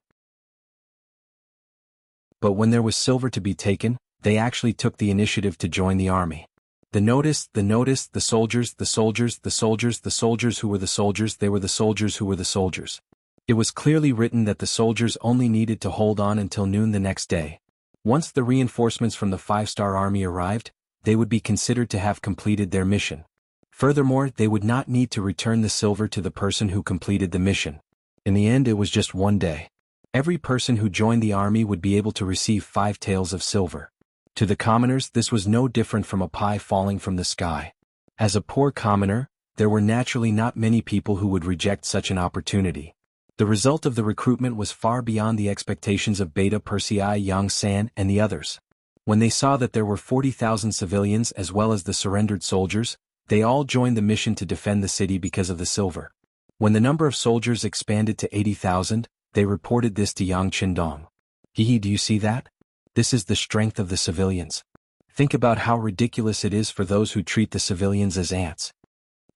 Speaker 1: But when there was silver to be taken, they actually took the initiative to join the army. The soldiers, who were the soldiers, they were the soldiers who were the soldiers. It was clearly written that the soldiers only needed to hold on until noon the next day. Once the reinforcements from the 5-star army arrived, they would be considered to have completed their mission. Furthermore, they would not need to return the silver to the person who completed the mission. In the end, it was just 1 day. Every person who joined the army would be able to receive 5 taels of silver. To the commoners, this was no different from a pie falling from the sky. As a poor commoner, there were naturally not many people who would reject such an opportunity. The result of the recruitment was far beyond the expectations of Beta Persei, Yang San, and the others. When they saw that there were 40,000 civilians as well as the surrendered soldiers, they all joined the mission to defend the city because of the silver. When the number of soldiers expanded to 80,000, they reported this to Yang Qindong. Do you see that? This is the strength of the civilians. Think about how ridiculous it is for those who treat the civilians as ants.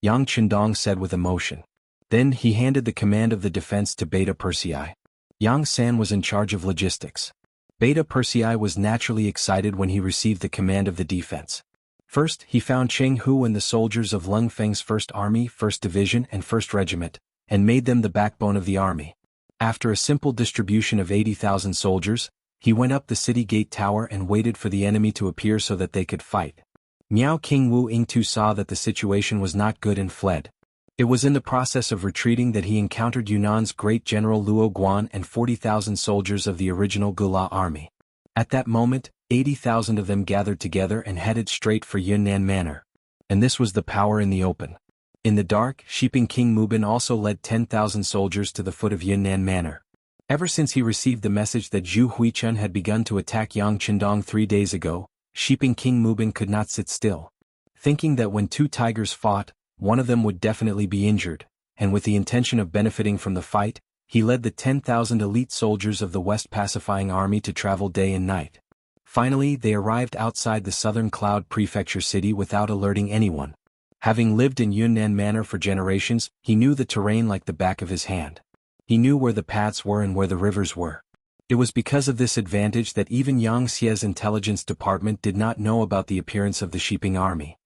Speaker 1: Yang Qindong said with emotion. Then he handed the command of the defense to Beta Persei. Yang San was in charge of logistics. Beta Persei was naturally excited when he received the command of the defense. First, he found Jianghu and the soldiers of Leng Feng's 1st Army, 1st Division and 1st Regiment, and made them the backbone of the army. After a simple distribution of 80,000 soldiers, he went up the city gate tower and waited for the enemy to appear so that they could fight. Miao King Wu Yingtu saw that the situation was not good and fled. It was in the process of retreating that he encountered Yunnan's great general Luo Guan and 40,000 soldiers of the original Gula army. At that moment, 80,000 of them gathered together and headed straight for Yunnan Manor. And this was the power in the open. In the dark, Shiping King Mubin also led 10,000 soldiers to the foot of Yunnan Manor. Ever since he received the message that Zhu Huichun had begun to attack Yang Qindong 3 days ago, Shiping King Mubin could not sit still. Thinking that when 2 tigers fought, one of them would definitely be injured, and with the intention of benefiting from the fight, he led the 10,000 elite soldiers of the West Pacifying Army to travel day and night. Finally, they arrived outside the southern Cloud Prefecture city without alerting anyone. Having lived in Yunnan Manor for generations, he knew the terrain like the back of his hand. He knew where the paths were and where the rivers were. It was because of this advantage that even Yang Xie's intelligence department did not know about the appearance of the Shiping army.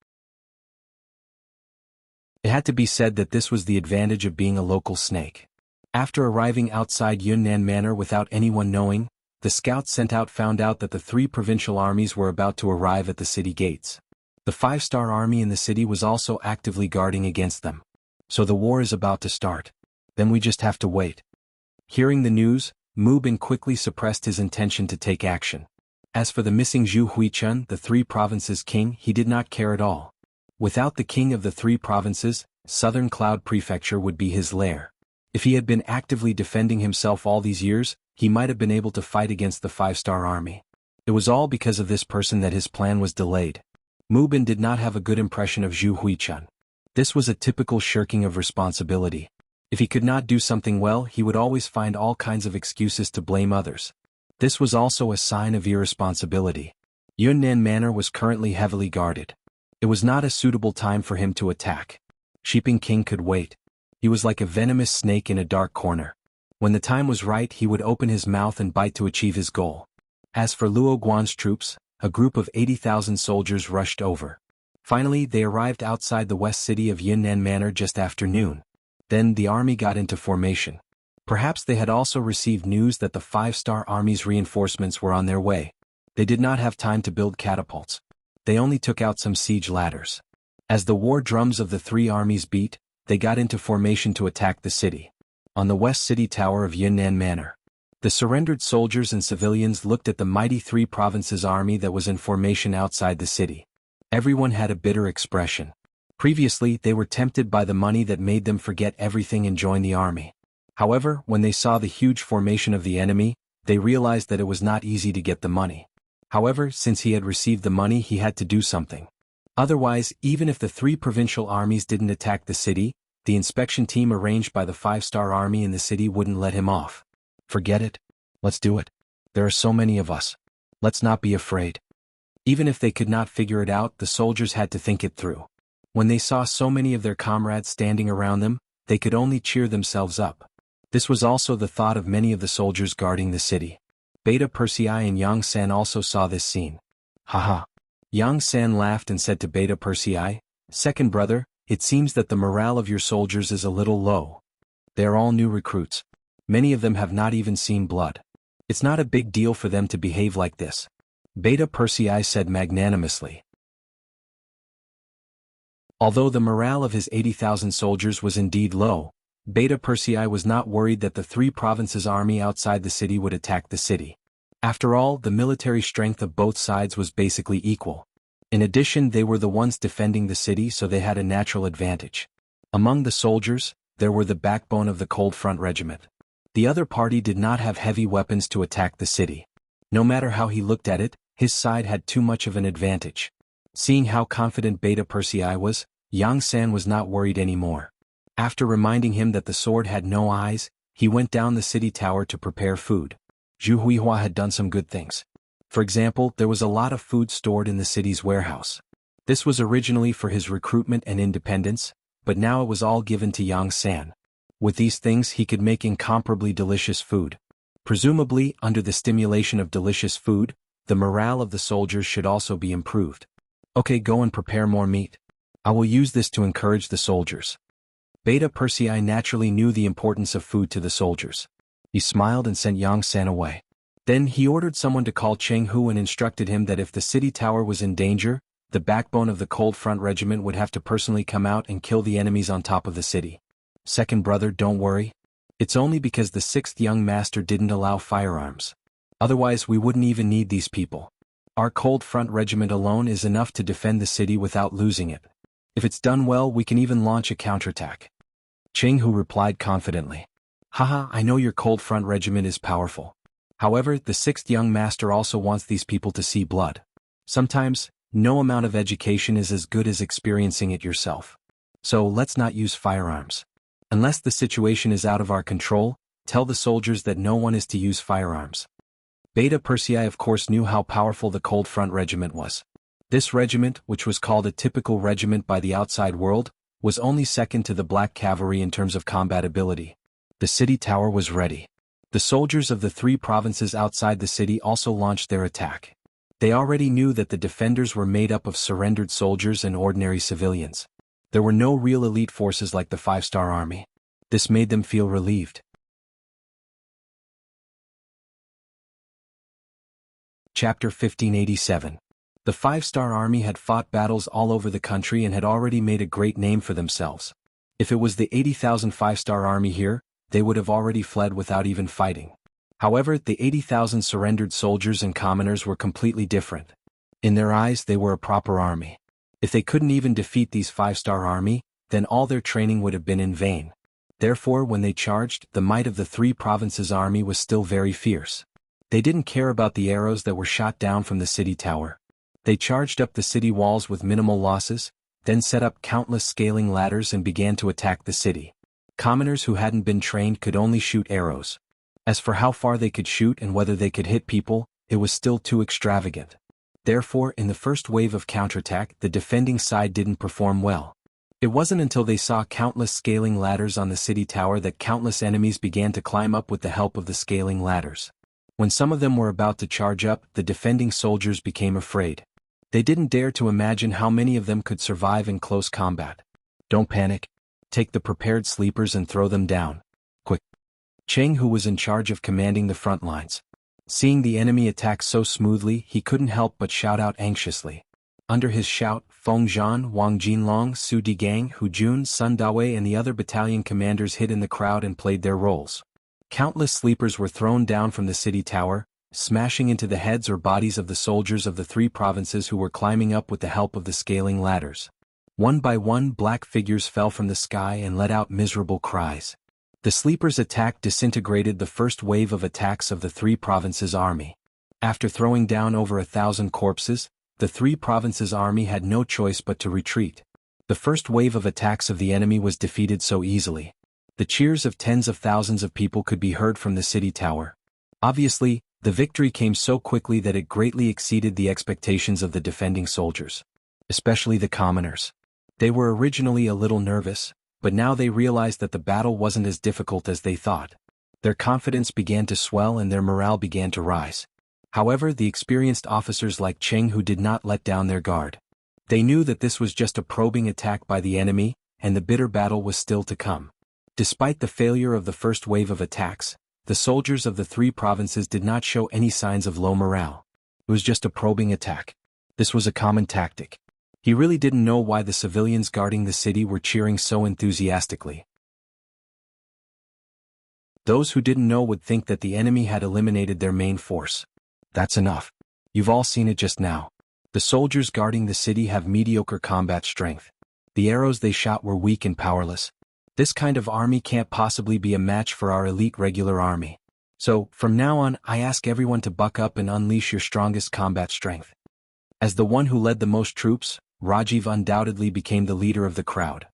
Speaker 1: It had to be said that this was the advantage of being a local snake. After arriving outside Yunnan Manor without anyone knowing, the scouts sent out found out that the 3 provincial armies were about to arrive at the city gates. The 5-star army in the city was also actively guarding against them. So the war is about to start. Then we just have to wait. Hearing the news, Mu Bin quickly suppressed his intention to take action. As for the missing Zhu Huichun, the 3 provinces' king, he did not care at all. Without the king of the three provinces, Southern Cloud Prefecture would be his lair. If he had been actively defending himself all these years, he might have been able to fight against the five-star army. It was all because of this person that his plan was delayed. Mu Bin did not have a good impression of Zhu Huichun. This was a typical shirking of responsibility. If he could not do something well, he would always find all kinds of excuses to blame others. This was also a sign of irresponsibility. Yunnan Manor was currently heavily guarded. It was not a suitable time for him to attack. Shiping King could wait. He was like a venomous snake in a dark corner. When the time was right, he would open his mouth and bite to achieve his goal. As for Luo Guan's troops, a group of 80,000 soldiers rushed over. Finally, they arrived outside the west city of Yunnan Manor just after noon. Then the army got into formation. Perhaps they had also received news that the five-star army's reinforcements were on their way. They did not have time to build catapults. They only took out some siege ladders. As the war drums of the three armies beat, they got into formation to attack the city. On the west city tower of Yunnan Manor, the surrendered soldiers and civilians looked at the mighty three provinces army that was in formation outside the city. Everyone had a bitter expression. Previously, they were tempted by the money that made them forget everything and join the army. However, when they saw the huge formation of the enemy, they realized that it was not easy to get the money. However, since he had received the money, he had to do something. Otherwise, even if the three provincial armies didn't attack the city, the inspection team arranged by the five-star army in the city wouldn't let him off. Forget it. Let's do it. There are so many of us. Let's not be afraid. Even if they could not figure it out, the soldiers had to think it through. When they saw so many of their comrades standing around them, they could only cheer themselves up. This was also the thought of many of the soldiers guarding the city. Beta Persei and Yang San also saw this scene. Haha. Yang San laughed and said to Beta Persei, "Second brother, it seems that the morale of your soldiers is a little low. They are all new recruits. Many of them have not even seen blood. It's not a big deal for them to behave like this." Beta Persei said magnanimously. Although the morale of his 80,000 soldiers was indeed low, Beta Persei was not worried that the three provinces army outside the city would attack the city. After all, the military strength of both sides was basically equal. In addition, they were the ones defending the city, so they had a natural advantage. Among the soldiers, there were the backbone of the Cold Front Regiment. The other party did not have heavy weapons to attack the city. No matter how he looked at it, his side had too much of an advantage. Seeing how confident Beta Persei was, Yang San was not worried anymore. After reminding him that the sword had no eyes, he went down the city tower to prepare food. Zhu Huihua had done some good things. For example, there was a lot of food stored in the city's warehouse. This was originally for his recruitment and independence, but now it was all given to Yang San. With these things he could make incomparably delicious food. Presumably, under the stimulation of delicious food, the morale of the soldiers should also be improved. Okay, go and prepare more meat. I will use this to encourage the soldiers. Beta Persei naturally knew the importance of food to the soldiers. He smiled and sent Yang San away. Then he ordered someone to call Jianghu and instructed him that if the city tower was in danger, the backbone of the Cold Front Regiment would have to personally come out and kill the enemies on top of the city. Second brother, don't worry. It's only because the 6th young master didn't allow firearms. Otherwise we wouldn't even need these people. Our Cold Front Regiment alone is enough to defend the city without losing it. If it's done well, we can even launch a counterattack. Jianghu replied confidently. Haha, I know your Cold Front Regiment is powerful. However, the 6th young master also wants these people to see blood. Sometimes, no amount of education is as good as experiencing it yourself. So let's not use firearms. Unless the situation is out of our control, tell the soldiers that no one is to use firearms. Beta Persei of course knew how powerful the Cold Front Regiment was. This regiment, which was called a typical regiment by the outside world, was only second to the Black Cavalry in terms of combat ability. The city tower was ready. The soldiers of the three provinces outside the city also launched their attack. They already knew that the defenders were made up of surrendered soldiers and ordinary civilians. There were no real elite forces like the five-star army. This made them feel relieved. Chapter 1587. The five-star army had fought battles all over the country and had already made a great name for themselves. If it was the 80,000 five-star army here, they would have already fled without even fighting. However, the 80,000 surrendered soldiers and commoners were completely different. In their eyes, they were a proper army. If they couldn't even defeat these five-star army, then all their training would have been in vain. Therefore, when they charged, the might of the three provinces' army was still very fierce. They didn't care about the arrows that were shot down from the city tower. They charged up the city walls with minimal losses, then set up countless scaling ladders and began to attack the city. Commoners who hadn't been trained could only shoot arrows. As for how far they could shoot and whether they could hit people, it was still too extravagant. Therefore, in the first wave of counterattack, the defending side didn't perform well. It wasn't until they saw countless scaling ladders on the city tower that countless enemies began to climb up with the help of the scaling ladders. When some of them were about to charge up, the defending soldiers became afraid. They didn't dare to imagine how many of them could survive in close combat. Don't panic. Take the prepared sleepers and throw them down. Quick. Cheng, who was in charge of commanding the front lines. Seeing the enemy attack so smoothly, he couldn't help but shout out anxiously. Under his shout, Feng Zhan, Wang Jinlong, Su Digang, Hu Jun, Sun Dawei and the other battalion commanders hid in the crowd and played their roles. Countless sleepers were thrown down from the city tower, smashing into the heads or bodies of the soldiers of the three provinces who were climbing up with the help of the scaling ladders. One by one, black figures fell from the sky and let out miserable cries. The sleepers' attack disintegrated the first wave of attacks of the three provinces' army. After throwing down over 1,000 corpses, the three provinces' army had no choice but to retreat. The first wave of attacks of the enemy was defeated so easily. The cheers of tens of thousands of people could be heard from the city tower. Obviously, the victory came so quickly that it greatly exceeded the expectations of the defending soldiers. Especially the commoners. They were originally a little nervous, but now they realized that the battle wasn't as difficult as they thought. Their confidence began to swell and their morale began to rise. However, the experienced officers like Cheng Hu did not let down their guard. They knew that this was just a probing attack by the enemy, and the bitter battle was still to come. Despite the failure of the first wave of attacks, the soldiers of the three provinces did not show any signs of low morale. It was just a probing attack. This was a common tactic. He really didn't know why the civilians guarding the city were cheering so enthusiastically. Those who didn't know would think that the enemy had eliminated their main force. That's enough. You've all seen it just now. The soldiers guarding the city have mediocre combat strength. The arrows they shot were weak and powerless. This kind of army can't possibly be a match for our elite regular army. So, from now on, I ask everyone to buck up and unleash your strongest combat strength. As the one who led the most troops, Rajiv undoubtedly became the leader of the crowd.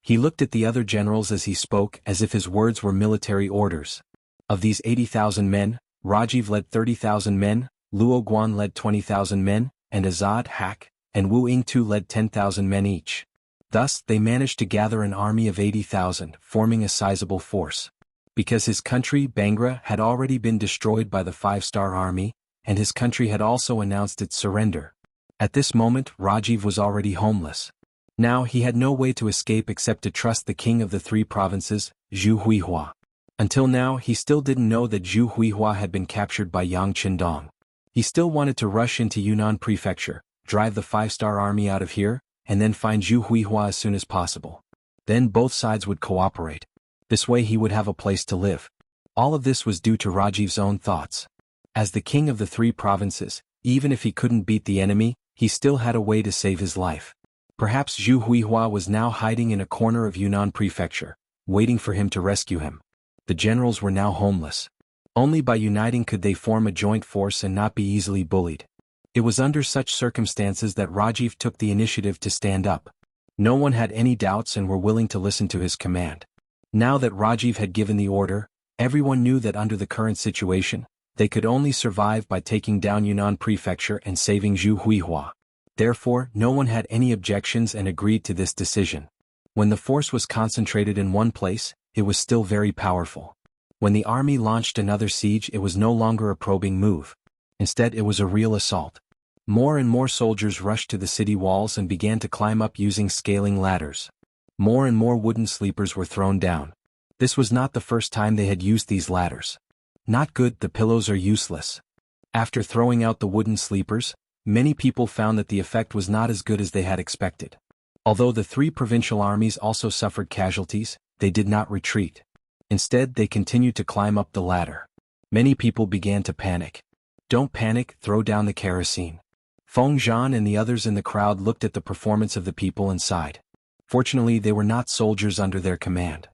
Speaker 1: He looked at the other generals as he spoke, as if his words were military orders. Of these 80,000 men, Rajiv led 30,000 men, Luo Guan led 20,000 men, and Azad, Hak, and Wu Yingtu led 10,000 men each. Thus, they managed to gather an army of 80,000, forming a sizable force. Because his country, Bangra, had already been destroyed by the five-star army, and his country had also announced its surrender. At this moment, Rajiv was already homeless. Now he had no way to escape except to trust the king of the three provinces, Zhu Huihua. Until now, he still didn't know that Zhu Huihua had been captured by Yang Qindong. He still wanted to rush into Yunnan Prefecture, drive the five-star army out of here, and then find Zhu Huihua as soon as possible. Then both sides would cooperate. This way he would have a place to live. All of this was due to Rajiv's own thoughts. As the king of the three provinces, even if he couldn't beat the enemy, he still had a way to save his life. Perhaps Zhu Huihua was now hiding in a corner of Yunnan Prefecture, waiting for him to rescue him. The generals were now homeless. Only by uniting could they form a joint force and not be easily bullied. It was under such circumstances that Rajiv took the initiative to stand up. No one had any doubts and were willing to listen to his command. Now that Rajiv had given the order, everyone knew that under the current situation, they could only survive by taking down Yunnan Prefecture and saving Zhu Huihua. Therefore, no one had any objections and agreed to this decision. When the force was concentrated in one place, it was still very powerful. When the army launched another siege, it was no longer a probing move. Instead, it was a real assault. More and more soldiers rushed to the city walls and began to climb up using scaling ladders. More and more wooden sleepers were thrown down. This was not the first time they had used these ladders. Not good, the pillows are useless. After throwing out the wooden sleepers, many people found that the effect was not as good as they had expected. Although the three provincial armies also suffered casualties, they did not retreat. Instead, they continued to climb up the ladder. Many people began to panic. Don't panic, throw down the kerosene. Feng Zhan and the others in the crowd looked at the performance of the people and sighed. Fortunately, they were not soldiers under their command.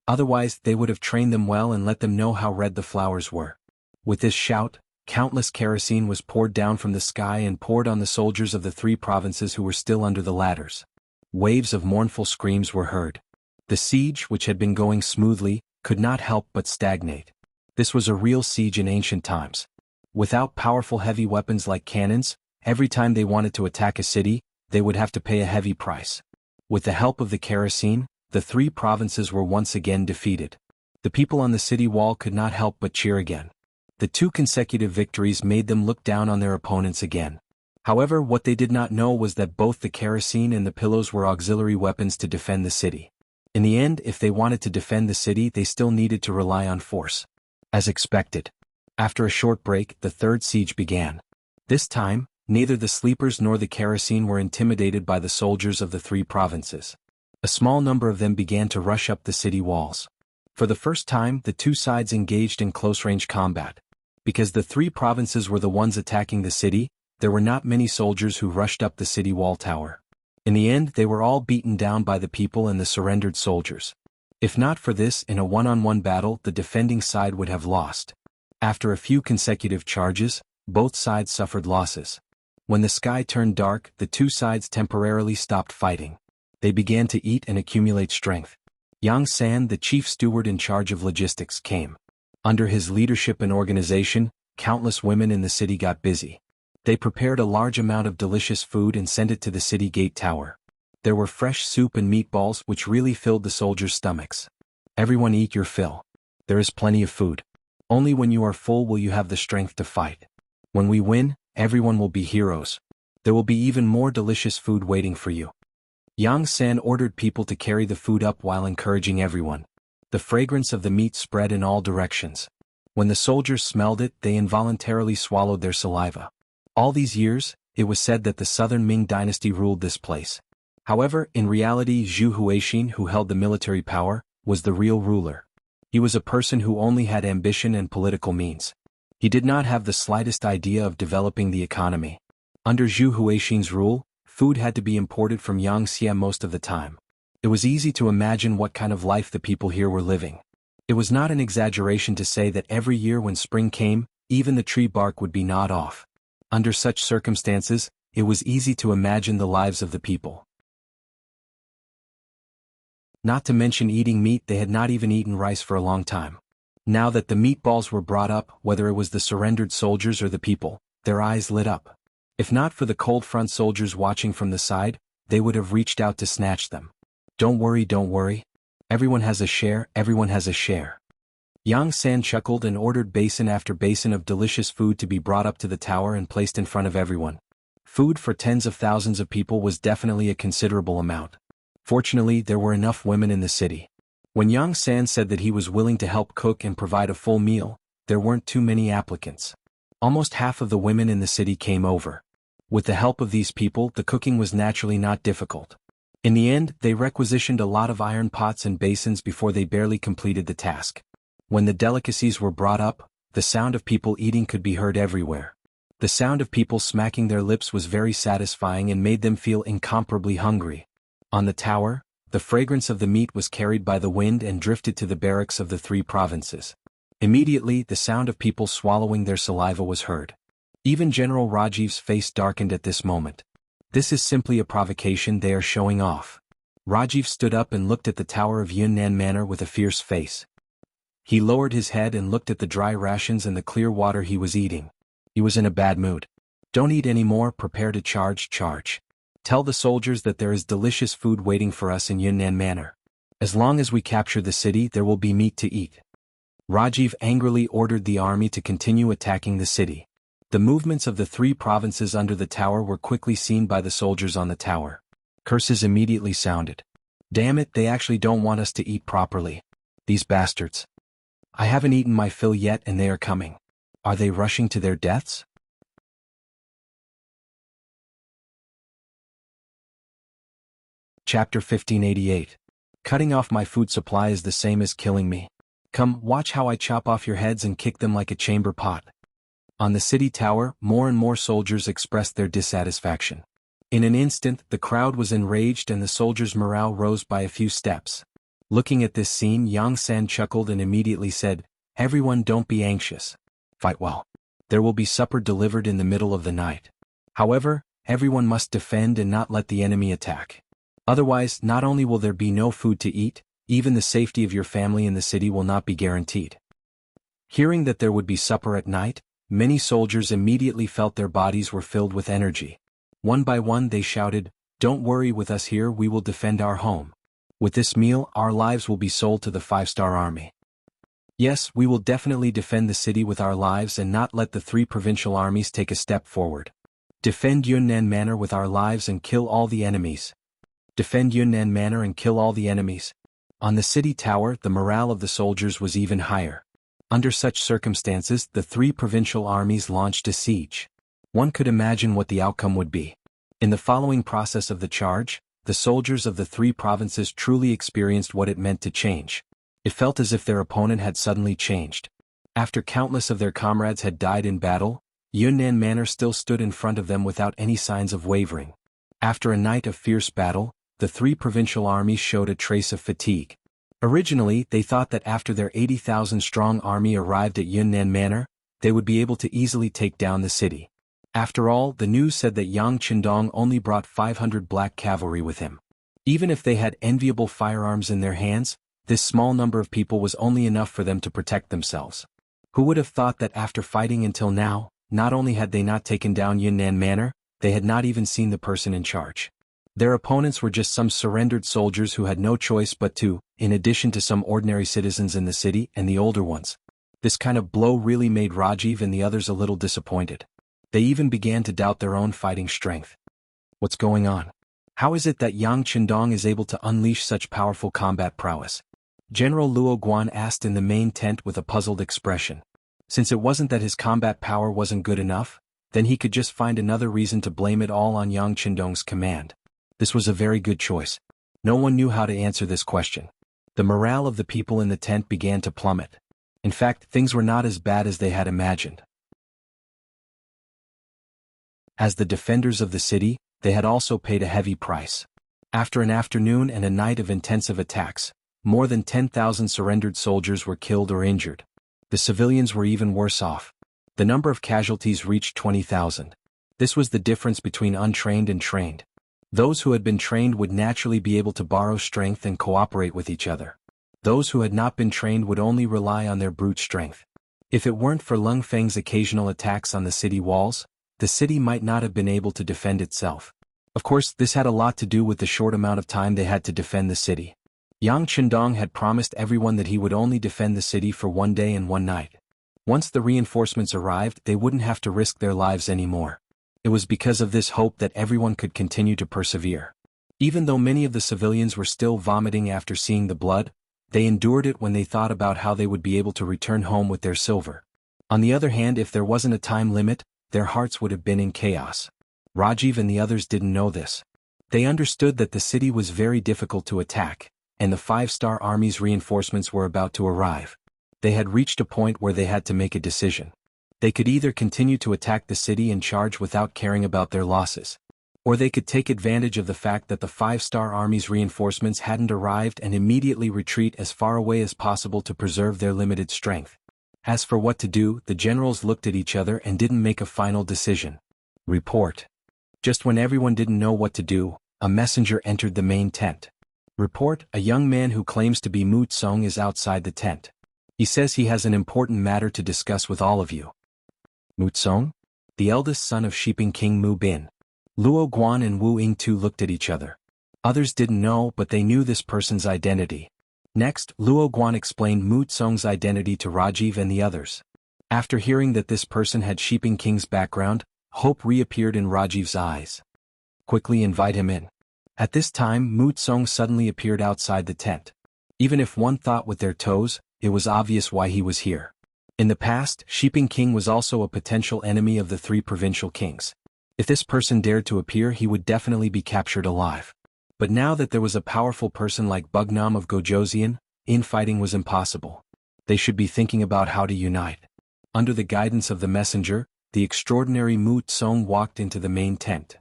Speaker 1: Otherwise, they would have trained them well and let them know how red the flowers were. With this shout, countless kerosene was poured down from the sky and poured on the soldiers of the 3 provinces who were still under the ladders. Waves of mournful screams were heard. The siege, which had been going smoothly, could not help but stagnate. This was a real siege in ancient times. Without powerful heavy weapons like cannons, every time they wanted to attack a city, they would have to pay a heavy price. With the help of the kerosene, the 3 provinces were once again defeated. The people on the city wall could not help but cheer again. The 2 consecutive victories made them look down on their opponents again. However, what they did not know was that both the kerosene and the pillows were auxiliary weapons to defend the city. In the end, if they wanted to defend the city, they still needed to rely on force. As expected. After a short break, the 3rd siege began. This time, neither the sleepers nor the kerosene were intimidated by the soldiers of the 3 provinces. A small number of them began to rush up the city walls. For the first time, the 2 sides engaged in close-range combat. Because the 3 provinces were the ones attacking the city, there were not many soldiers who rushed up the city wall tower. In the end, they were all beaten down by the people and the surrendered soldiers. If not for this, in a one-on-one battle, the defending side would have lost. After a few consecutive charges, both sides suffered losses. When the sky turned dark, the 2 sides temporarily stopped fighting. They began to eat and accumulate strength. Yang San, the chief steward in charge of logistics, came. Under his leadership and organization, countless women in the city got busy. They prepared a large amount of delicious food and sent it to the city gate tower. There were fresh soup and meatballs which really filled the soldiers' stomachs. Everyone eat your fill. There is plenty of food. Only when you are full will you have the strength to fight. When we win, everyone will be heroes. There will be even more delicious food waiting for you. Yang San ordered people to carry the food up while encouraging everyone. The fragrance of the meat spread in all directions. When the soldiers smelled it, they involuntarily swallowed their saliva. All these years, it was said that the southern Ming dynasty ruled this place. However, in reality, Zhu Huixin, who held the military power, was the real ruler. He was a person who only had ambition and political means. He did not have the slightest idea of developing the economy. Under Zhu Huixin's rule, food had to be imported from Yangxia most of the time. It was easy to imagine what kind of life the people here were living. It was not an exaggeration to say that every year when spring came, even the tree bark would be gnawed off. Under such circumstances, it was easy to imagine the lives of the people. Not to mention eating meat, they had not even eaten rice for a long time. Now that the meatballs were brought up, whether it was the surrendered soldiers or the people, their eyes lit up. If not for the cold front soldiers watching from the side, they would have reached out to snatch them. Don't worry. Everyone has a share, everyone has a share. Yang San chuckled and ordered basin after basin of delicious food to be brought up to the tower and placed in front of everyone. Food for tens of thousands of people was definitely a considerable amount. Fortunately, there were enough women in the city. When Yang San said that he was willing to help cook and provide a full meal, there weren't too many applicants. Almost half of the women in the city came over. With the help of these people, the cooking was naturally not difficult. In the end, they requisitioned a lot of iron pots and basins before they barely completed the task. When the delicacies were brought up, the sound of people eating could be heard everywhere. The sound of people smacking their lips was very satisfying and made them feel incomparably hungry. On the tower, the fragrance of the meat was carried by the wind and drifted to the barracks of the 3 provinces. Immediately, the sound of people swallowing their saliva was heard. Even General Rajiv's face darkened at this moment. This is simply a provocation, they are showing off. Rajiv stood up and looked at the tower of Yunnan Manor with a fierce face. He lowered his head and looked at the dry rations and the clear water he was eating. He was in a bad mood. Don't eat any more, prepare to charge. Tell the soldiers that there is delicious food waiting for us in Yunnan Manor. As long as we capture the city, there will be meat to eat. Rajiv angrily ordered the army to continue attacking the city. The movements of the 3 provinces under the tower were quickly seen by the soldiers on the tower. Curses immediately sounded. Damn it, they actually don't want us to eat properly. These bastards. I haven't eaten my fill yet and they are coming. Are they rushing to their deaths? Chapter 1588. Cutting off my food supply is the same as killing me. Come, watch how I chop off your heads and kick them like a chamber pot. On the city tower, more and more soldiers expressed their dissatisfaction. In an instant, the crowd was enraged and the soldiers' morale rose by a few steps. Looking at this scene, Yang San chuckled and immediately said, "Everyone, don't be anxious. Fight well. There will be supper delivered in the middle of the night. However, everyone must defend and not let the enemy attack. Otherwise, not only will there be no food to eat, even the safety of your family in the city will not be guaranteed." Hearing that there would be supper at night, many soldiers immediately felt their bodies were filled with energy. One by one they shouted, "Don't worry with us here, we will defend our home. With this meal, our lives will be sold to the 5-star army. Yes, we will definitely defend the city with our lives and not let the 3 provincial armies take a step forward. Defend Yunnan Manor with our lives and kill all the enemies. Defend Yunnan Manor and kill all the enemies." On the city tower, the morale of the soldiers was even higher. Under such circumstances, the 3 provincial armies launched a siege. One could imagine what the outcome would be. In the following process of the charge, the soldiers of the 3 provinces truly experienced what it meant to change. It felt as if their opponent had suddenly changed. After countless of their comrades had died in battle, Yunnan Manor still stood in front of them without any signs of wavering. After a night of fierce battle, the 3 provincial armies showed a trace of fatigue. Originally, they thought that after their 80,000-strong army arrived at Yunnan Manor, they would be able to easily take down the city. After all, the news said that Yang Qindong only brought 500 black cavalry with him. Even if they had enviable firearms in their hands, this small number of people was only enough for them to protect themselves. Who would have thought that after fighting until now, not only had they not taken down Yunnan Manor, they had not even seen the person in charge. Their opponents were just some surrendered soldiers who had no choice but to, in addition to some ordinary citizens in the city and the older ones. This kind of blow really made Rajiv and the others a little disappointed. They even began to doubt their own fighting strength. What's going on? How is it that Yang Qindong is able to unleash such powerful combat prowess? General Luo Guan asked in the main tent with a puzzled expression. Since it wasn't that his combat power wasn't good enough, then he could just find another reason to blame it all on Yang Qindong's command. This was a very good choice. No one knew how to answer this question. The morale of the people in the tent began to plummet. In fact, things were not as bad as they had imagined. As the defenders of the city, they had also paid a heavy price. After an afternoon and a night of intensive attacks, more than 10,000 surrendered soldiers were killed or injured. The civilians were even worse off. The number of casualties reached 20,000. This was the difference between untrained and trained. Those who had been trained would naturally be able to borrow strength and cooperate with each other. Those who had not been trained would only rely on their brute strength. If it weren't for Lung Feng's occasional attacks on the city walls, the city might not have been able to defend itself. Of course, this had a lot to do with the short amount of time they had to defend the city. Yang Qindong had promised everyone that he would only defend the city for 1 day and 1 night. Once the reinforcements arrived, they wouldn't have to risk their lives anymore. It was because of this hope that everyone could continue to persevere. Even though many of the civilians were still vomiting after seeing the blood, they endured it when they thought about how they would be able to return home with their silver. On the other hand, if there wasn't a time limit, their hearts would have been in chaos. Rajiv and the others didn't know this. They understood that the city was very difficult to attack, and the 5-star army's reinforcements were about to arrive. They had reached a point where they had to make a decision. They could either continue to attack the city and charge without caring about their losses, or they could take advantage of the fact that the 5-star army's reinforcements hadn't arrived and immediately retreat as far away as possible to preserve their limited strength. As for what to do, the generals looked at each other and didn't make a final decision. Report. Just when everyone didn't know what to do, a messenger entered the main tent. Report, a young man who claims to be Mu Tsong is outside the tent. He says he has an important matter to discuss with all of you. Mu Tsong? The eldest son of Shiping King Mu Bin. Luo Guan and Wu Yingtu looked at each other. Others didn't know, but they knew this person's identity. Next, Luo Guan explained Mu Tsong's identity to Rajiv and the others. After hearing that this person had Shiping King's background, hope reappeared in Rajiv's eyes. Quickly invite him in. At this time, Mu Tsong suddenly appeared outside the tent. Even if one thought with their toes, it was obvious why he was here. In the past, Shiping King was also a potential enemy of the 3 provincial kings. If this person dared to appear, he would definitely be captured alive. But now that there was a powerful person like Bugnam of Gojoseon, infighting was impossible. They should be thinking about how to unite. Under the guidance of the messenger, the extraordinary Mu Tsong walked into the main tent.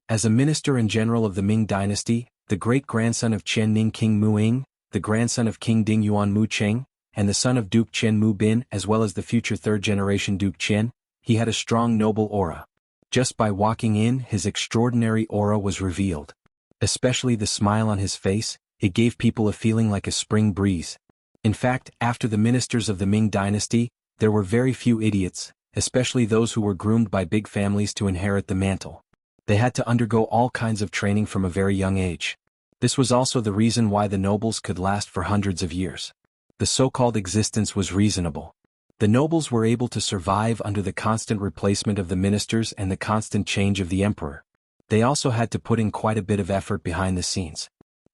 Speaker 1: As a minister and general of the Ming dynasty, the great-grandson of Qian Ning King Mu Ying, the grandson of King Ding Yuan Mu Cheng, and the son of Duke Qian Mu Bin as well as the future third-generation Duke Qian, he had a strong noble aura. Just by walking in, his extraordinary aura was revealed. Especially the smile on his face, it gave people a feeling like a spring breeze. In fact, after the ministers of the Ming dynasty, there were very few idiots, especially those who were groomed by big families to inherit the mantle. They had to undergo all kinds of training from a very young age. This was also the reason why the nobles could last for hundreds of years. The so-called existence was reasonable. The nobles were able to survive under the constant replacement of the ministers and the constant change of the emperor. They also had to put in quite a bit of effort behind the scenes.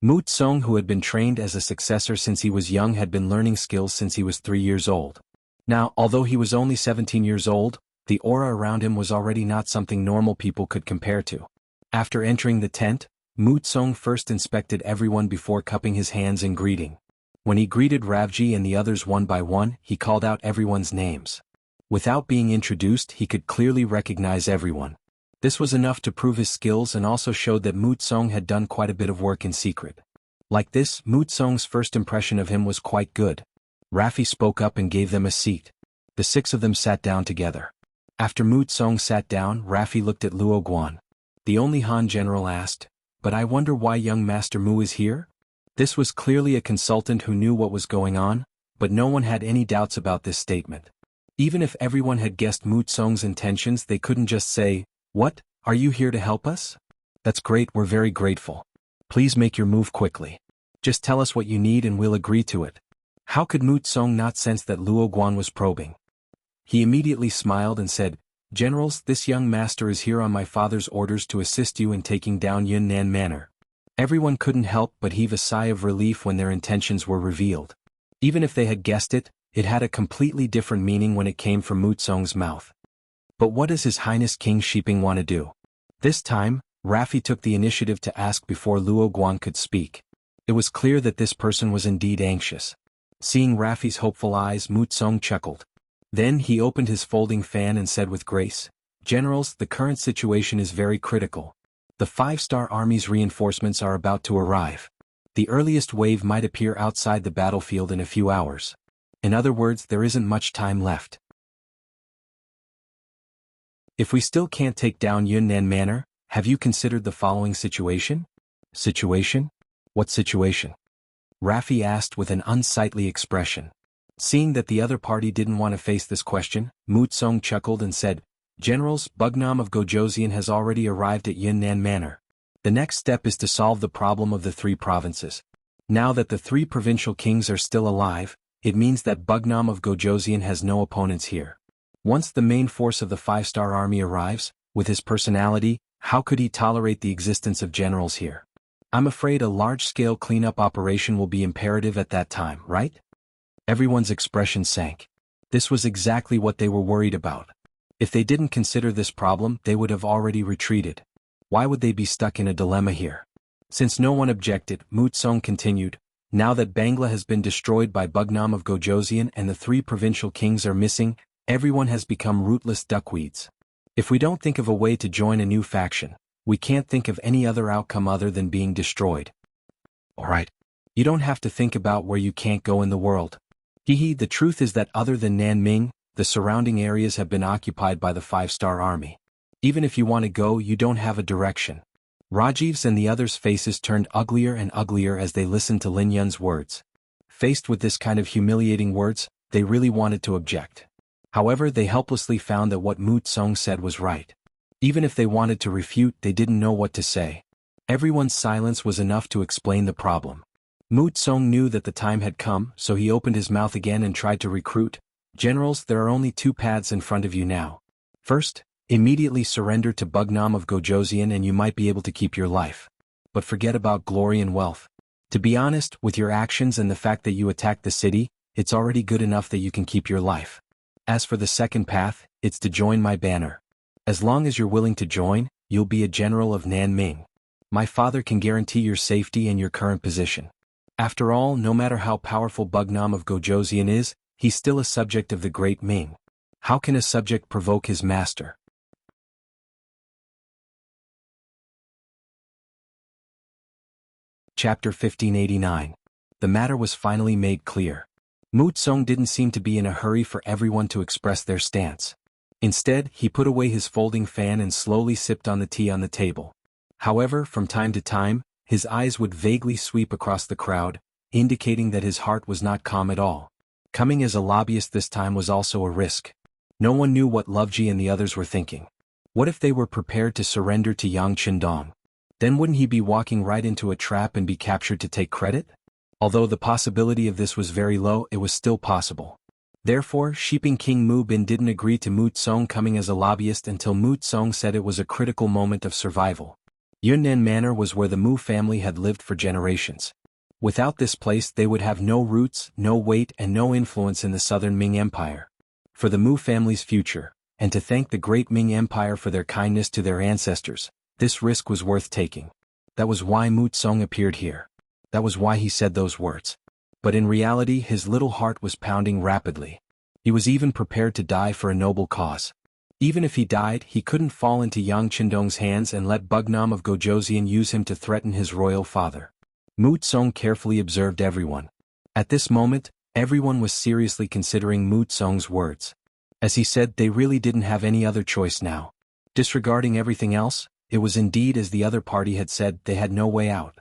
Speaker 1: Mu Tsong, who had been trained as a successor since he was young, had been learning skills since he was 3 years old. Now, although he was only 17 years old, the aura around him was already not something normal people could compare to. After entering the tent, Mu Tsong first inspected everyone before cupping his hands in greeting. When he greeted Ravji and the others one by one, he called out everyone's names. Without being introduced, he could clearly recognize everyone. This was enough to prove his skills and also showed that Mu Tsong had done quite a bit of work in secret. Like this, Mu Tsong's first impression of him was quite good. Rafi spoke up and gave them a seat. The 6 of them sat down together. After Mu Tsong sat down, Rafi looked at Luo Guan. The only Han general asked, "But I wonder why young Master Mu is here?" This was clearly a consultant who knew what was going on, but no one had any doubts about this statement. Even if everyone had guessed Mu Tsong's intentions, they couldn't just say, "What, are you here to help us? That's great, we're very grateful. Please make your move quickly. Just tell us what you need and we'll agree to it." How could Mu Tsong not sense that Luo Guan was probing? He immediately smiled and said, "Generals, this young master is here on my father's orders to assist you in taking down Yunnan Manor." Everyone couldn't help but heave a sigh of relief when their intentions were revealed. Even if they had guessed it, it had a completely different meaning when it came from Mu Tsong's mouth. But what does His Highness King Shiping want to do? This time, Rafi took the initiative to ask before Luo Guan could speak. It was clear that this person was indeed anxious. Seeing Rafi's hopeful eyes, Mu Tsong chuckled. Then he opened his folding fan and said with grace, "Generals, the current situation is very critical. The 5-star army's reinforcements are about to arrive. The earliest wave might appear outside the battlefield in a few hours. In other words, there isn't much time left. If we still can't take down Yunnan Manor, have you considered the following situation?" "Situation? What situation?" Rafi asked with an unsightly expression. Seeing that the other party didn't want to face this question, Mu Tsong chuckled and said, "Generals, Bugnam of Gojoseon has already arrived at Yunnan Manor. The next step is to solve the problem of the 3 provinces. Now that the 3 provincial kings are still alive, it means that Bugnam of Gojoseon has no opponents here. Once the main force of the 5-star army arrives, with his personality, how could he tolerate the existence of generals here? I'm afraid a large-scale cleanup operation will be imperative at that time, right?" Everyone's expression sank. This was exactly what they were worried about. If they didn't consider this problem, they would have already retreated. Why would they be stuck in a dilemma here? Since no one objected, Mu Tsong continued, "Now that Bangla has been destroyed by Bugnam of Gojoseon and the 3 provincial kings are missing, everyone has become rootless duckweeds. If we don't think of a way to join a new faction, we can't think of any other outcome other than being destroyed." "Alright. You don't have to think about where you can't go in the world. The truth is that other than Nanming, the surrounding areas have been occupied by the 5-star army. Even if you want to go, you don't have a direction." Rajiv's and the others' faces turned uglier and uglier as they listened to Lin Yun's words. Faced with this kind of humiliating words, they really wanted to object. However, they helplessly found that what Mu Tsong said was right. Even if they wanted to refute, they didn't know what to say. Everyone's silence was enough to explain the problem. Mu Tsong knew that the time had come, so he opened his mouth again and tried to recruit. "Generals, there are only 2 paths in front of you now. First, immediately surrender to Bugnam of Gojoseon and you might be able to keep your life. But forget about glory and wealth. To be honest, with your actions and the fact that you attacked the city, it's already good enough that you can keep your life. As for the second path, it's to join my banner. As long as you're willing to join, you'll be a general of Nanming. My father can guarantee your safety and your current position. After all, no matter how powerful Bugnam of Gojoseon is, he's still a subject of the great Ming. How can a subject provoke his master? Chapter 1589. The matter was finally made clear. Mu Tsong didn't seem to be in a hurry for everyone to express their stance. Instead, he put away his folding fan and slowly sipped on the tea on the table. However, from time to time, his eyes would vaguely sweep across the crowd, indicating that his heart was not calm at all. Coming as a lobbyist this time was also a risk. No one knew what Loveji and the others were thinking. What if they were prepared to surrender to Yang Qindong? Then wouldn't he be walking right into a trap and be captured to take credit? Although the possibility of this was very low, it was still possible. Therefore, Shiping King Mu Bin didn't agree to Mu Tsong coming as a lobbyist until Mu Tsong said it was a critical moment of survival. Yunnan Manor was where the Mu family had lived for generations. Without this place they would have no roots, no weight and no influence in the southern Ming Empire. For the Mu family's future, and to thank the great Ming Empire for their kindness to their ancestors, this risk was worth taking. That was why Mu Tsong appeared here. That was why he said those words. But in reality his little heart was pounding rapidly. He was even prepared to die for a noble cause. Even if he died, he couldn't fall into Yang Qindong's hands and let Bugnam of Gojoseon use him to threaten his royal father. Mu Tsong carefully observed everyone. At this moment, everyone was seriously considering Mu Tsong's words. As he said, they really didn't have any other choice now. Disregarding everything else, it was indeed as the other party had said, they had no way out.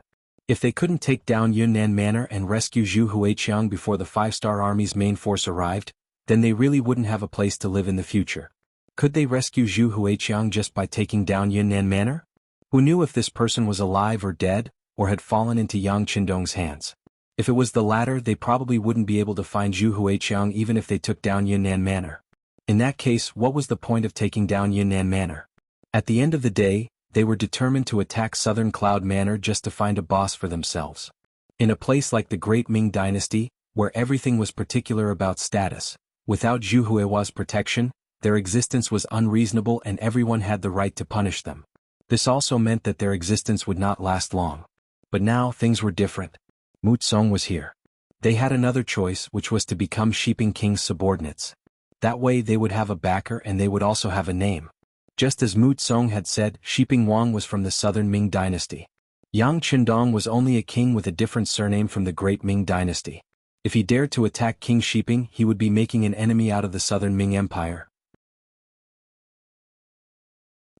Speaker 1: If they couldn't take down Yunnan Manor and rescue Zhu Huiqiang before the Five-Star Army's main force arrived, then they really wouldn't have a place to live in the future. Could they rescue Zhu Huiqiang just by taking down Yunnan Manor? Who knew if this person was alive or dead, or had fallen into Yang Qindong's hands? If it was the latter, they probably wouldn't be able to find Zhu Huiqiang even if they took down Yunnan Manor. In that case, what was the point of taking down Yunnan Manor? At the end of the day, they were determined to attack Southern Cloud Manor just to find a boss for themselves. In a place like the Great Ming Dynasty, where everything was particular about status, without Zhu Hui's protection, their existence was unreasonable and everyone had the right to punish them. This also meant that their existence would not last long. But now things were different. Mu Tsong was here. They had another choice, which was to become Shiping King's subordinates. That way they would have a backer and they would also have a name. Just as Mu Tsong had said, Shiping Wang was from the southern Ming dynasty. Yang Qindong was only a king with a different surname from the Great Ming dynasty. If he dared to attack King Shiping, he would be making an enemy out of the southern Ming Empire.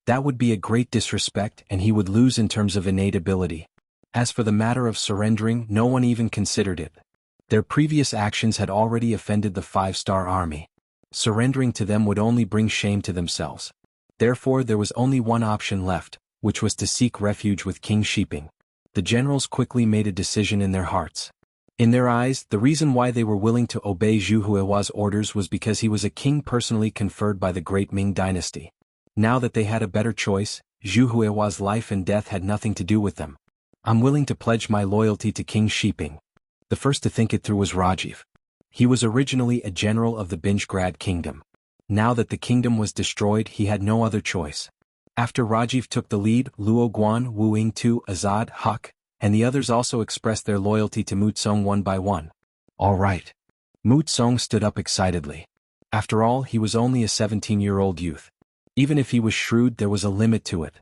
Speaker 1: That would be a great disrespect and he would lose in terms of innate ability. As for the matter of surrendering, no one even considered it. Their previous actions had already offended the Five-Star Army. Surrendering to them would only bring shame to themselves. Therefore there was only one option left, which was to seek refuge with King Shiping. The generals quickly made a decision in their hearts. In their eyes, the reason why they were willing to obey Zhu Hui's orders was because he was a king personally conferred by the Great Ming dynasty. Now that they had a better choice, Zhu Hui's life and death had nothing to do with them. I'm willing to pledge my loyalty to King Shiping. The first to think it through was Rajiv. He was originally a general of the Binjgrad kingdom. Now that the kingdom was destroyed, he had no other choice. After Rajiv took the lead, Luo Guan, Wu Yingtu, Azad, Huck, and the others also expressed their loyalty to Mu Tsong one by one. All right. Mu Tsong stood up excitedly. After all, he was only a 17-year-old youth. Even if he was shrewd, there was a limit to it.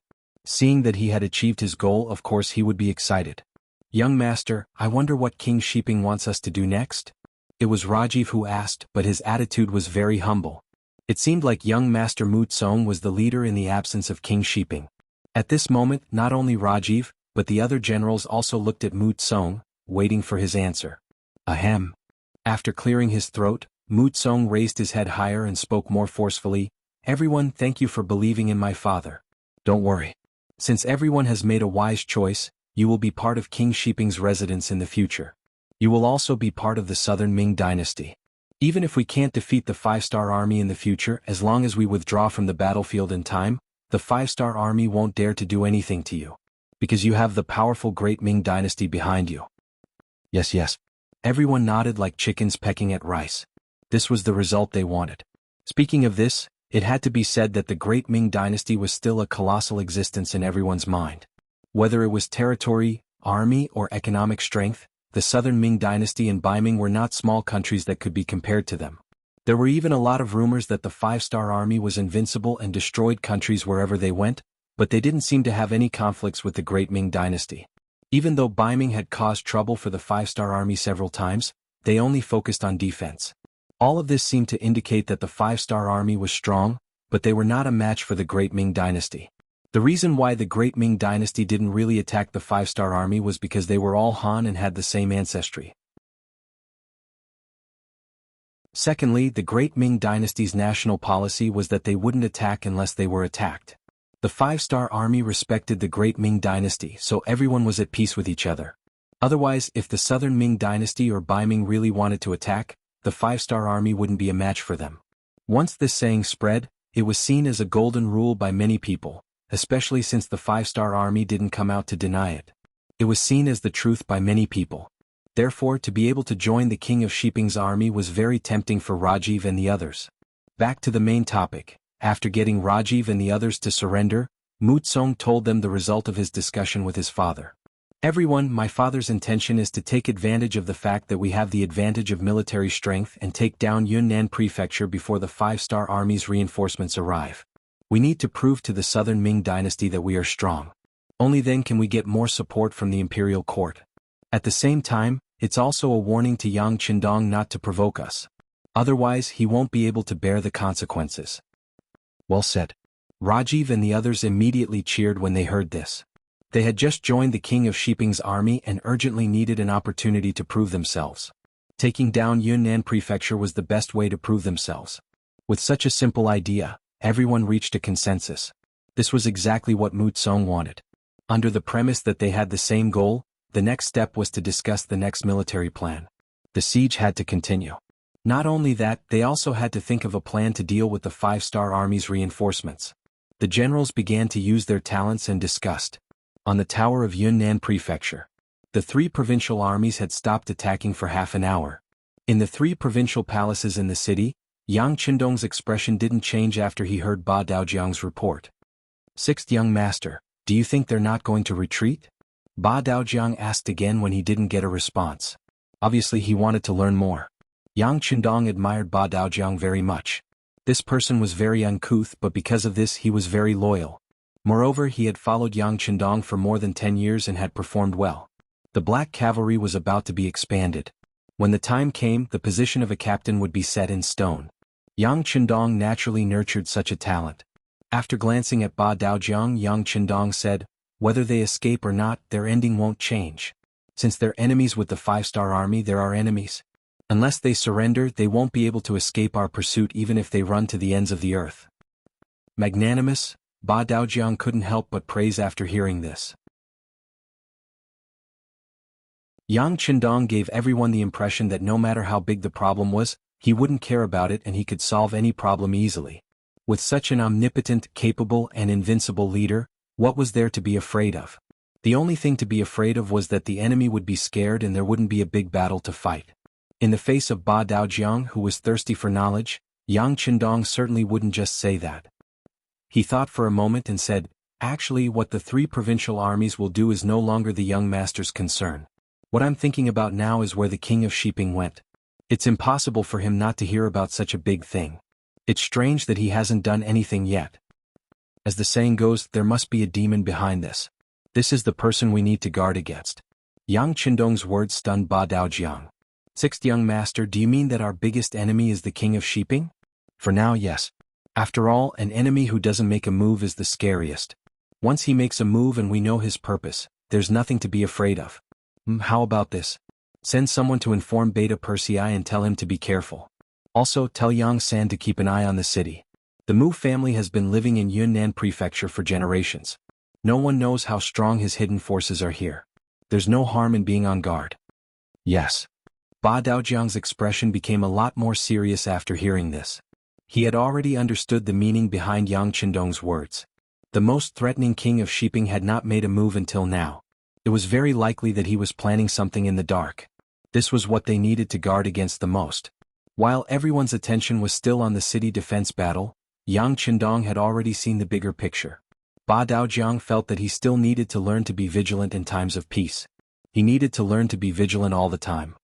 Speaker 1: Seeing that he had achieved his goal, of course he would be excited. Young master, I wonder what King Shiping wants us to do next? It was Rajiv who asked, but his attitude was very humble. It seemed like young master Mu Tsong was the leader in the absence of King Shiping. At this moment, not only Rajiv, but the other generals also looked at Mu Tsong, waiting for his answer. Ahem. After clearing his throat, Mu Tsong raised his head higher and spoke more forcefully. Everyone, thank you for believing in my father. Don't worry. Since everyone has made a wise choice, you will be part of King Shiping's residence in the future. You will also be part of the southern Ming dynasty. Even if we can't defeat the Five-Star Army in the future, as long as we withdraw from the battlefield in time, the Five-Star Army won't dare to do anything to you. Because you have the powerful Great Ming dynasty behind you. Yes, yes. Everyone nodded like chickens pecking at rice. This was the result they wanted. Speaking of this, it had to be said that the Great Ming dynasty was still a colossal existence in everyone's mind. Whether it was territory, army, or economic strength, the southern Ming dynasty and Ming were not small countries that could be compared to them. There were even a lot of rumors that the five-star army was invincible and destroyed countries wherever they went, but they didn't seem to have any conflicts with the great Ming dynasty. Even though Ming had caused trouble for the five-star army several times, they only focused on defense. All of this seemed to indicate that the five-star army was strong, but they were not a match for the great Ming dynasty. The reason why the great Ming dynasty didn't really attack the five-star army was because they were all Han and had the same ancestry. Secondly, the great Ming dynasty's national policy was that they wouldn't attack unless they were attacked. The five-star army respected the great Ming dynasty, so everyone was at peace with each other. Otherwise, if the southern Ming dynasty or Ming really wanted to attack, the five-star army wouldn't be a match for them. Once this saying spread, it was seen as a golden rule by many people, especially since the five-star army didn't come out to deny it. It was seen as the truth by many people. Therefore, to be able to join the king of Shiping's army was very tempting for Rajiv and the others. Back to the main topic. After getting Rajiv and the others to surrender, Wuxia told them the result of his discussion with his father. Everyone, my father's intention is to take advantage of the fact that we have the advantage of military strength and take down Yunnan Prefecture before the five-star army's reinforcements arrive. We need to prove to the southern Ming dynasty that we are strong. Only then can we get more support from the imperial court. At the same time, it's also a warning to Yang Qindong not to provoke us. Otherwise, he won't be able to bear the consequences. Well said. Rajiv and the others immediately cheered when they heard this. They had just joined the king of Shiping's army and urgently needed an opportunity to prove themselves. Taking down Yunnan Prefecture was the best way to prove themselves. With such a simple idea, everyone reached a consensus. This was exactly what Wuxia wanted. Under the premise that they had the same goal, the next step was to discuss the next military plan. The siege had to continue. Not only that, they also had to think of a plan to deal with the five-star army's reinforcements. The generals began to use their talents and discussed. On the tower of Yunnan Prefecture, the three provincial armies had stopped attacking for half an hour. In the three provincial palaces in the city, Yang Qindong's expression didn't change after he heard Ba Daojiang's report. Sixth young master, do you think they're not going to retreat? Ba Daojiang asked again when he didn't get a response. Obviously he wanted to learn more. Yang Qindong admired Ba Daojiang very much. This person was very uncouth, but because of this he was very loyal. Moreover, he had followed Yang Qindong for more than 10 years and had performed well. The black cavalry was about to be expanded. When the time came, the position of a captain would be set in stone. Yang Qindong naturally nurtured such a talent. After glancing at Ba Daojiang, Yang Qindong said, whether they escape or not, their ending won't change. Since they're enemies with the five-star army, there are enemies. Unless they surrender, they won't be able to escape our pursuit even if they run to the ends of the earth. Magnanimous, Ba Daojiang couldn't help but praise after hearing this. Yang Qindong gave everyone the impression that no matter how big the problem was, he wouldn't care about it and he could solve any problem easily. With such an omnipotent, capable and invincible leader, what was there to be afraid of? The only thing to be afraid of was that the enemy would be scared and there wouldn't be a big battle to fight. In the face of Ba Daojiang, who was thirsty for knowledge, Yang Qindong certainly wouldn't just say that. He thought for a moment and said, actually what the three provincial armies will do is no longer the young master's concern. What I'm thinking about now is where the king of Shiping went. It's impossible for him not to hear about such a big thing. It's strange that he hasn't done anything yet. As the saying goes, there must be a demon behind this. This is the person we need to guard against. Yang Qindong's words stunned Ba Daojiang. Sixth young master, do you mean that our biggest enemy is the king of Shiping? For now, yes. After all, an enemy who doesn't make a move is the scariest. Once he makes a move and we know his purpose, there's nothing to be afraid of. How about this? Send someone to inform Beta Persei and tell him to be careful. Also, tell Yang San to keep an eye on the city. The Mu family has been living in Yunnan Prefecture for generations. No one knows how strong his hidden forces are here. There's no harm in being on guard. Yes. Ba Daojiang's expression became a lot more serious after hearing this. He had already understood the meaning behind Yang Qindong's words. The most threatening king of Shiping had not made a move until now. It was very likely that he was planning something in the dark. This was what they needed to guard against the most. While everyone's attention was still on the city defense battle, Yang Qindong had already seen the bigger picture. Ba Daojiang felt that he still needed to learn to be vigilant in times of peace. He needed to learn to be vigilant all the time.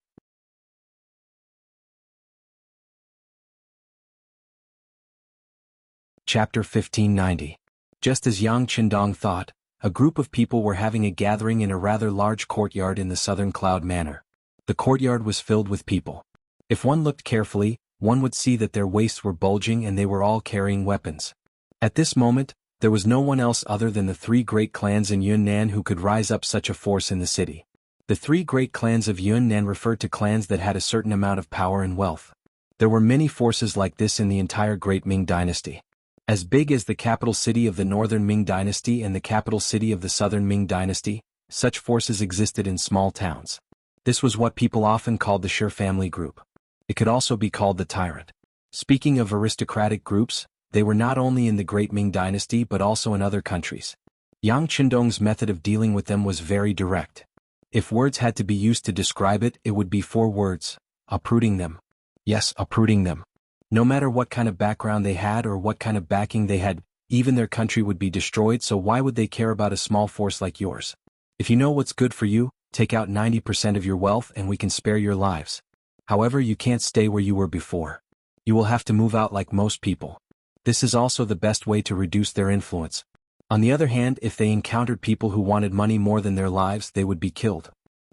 Speaker 1: Chapter 1590. Just as Yang Qindong thought, a group of people were having a gathering in a rather large courtyard in the southern Cloud Manor. The courtyard was filled with people. If one looked carefully, one would see that their waists were bulging and they were all carrying weapons. At this moment, there was no one else other than the three great clans in Yunnan who could rise up such a force in the city. The three great clans of Yunnan referred to clans that had a certain amount of power and wealth. There were many forces like this in the entire Great Ming dynasty. As big as the capital city of the northern Ming dynasty and the capital city of the southern Ming dynasty, such forces existed in small towns. This was what people often called the Sher family group. It could also be called the tyrant. Speaking of aristocratic groups, they were not only in the Great Ming dynasty but also in other countries. Yang Qindong's method of dealing with them was very direct. If words had to be used to describe it, it would be 4 words: uprooting them. Yes, uprooting them. No matter what kind of background they had or what kind of backing they had, even their country would be destroyed, so why would they care about a small force like yours? If you know what's good for you, take out 90% of your wealth and we can spare your lives. However, you can't stay where you were before. You will have to move out like most people. This is also the best way to reduce their influence. On the other hand, if they encountered people who wanted money more than their lives, they would be killed.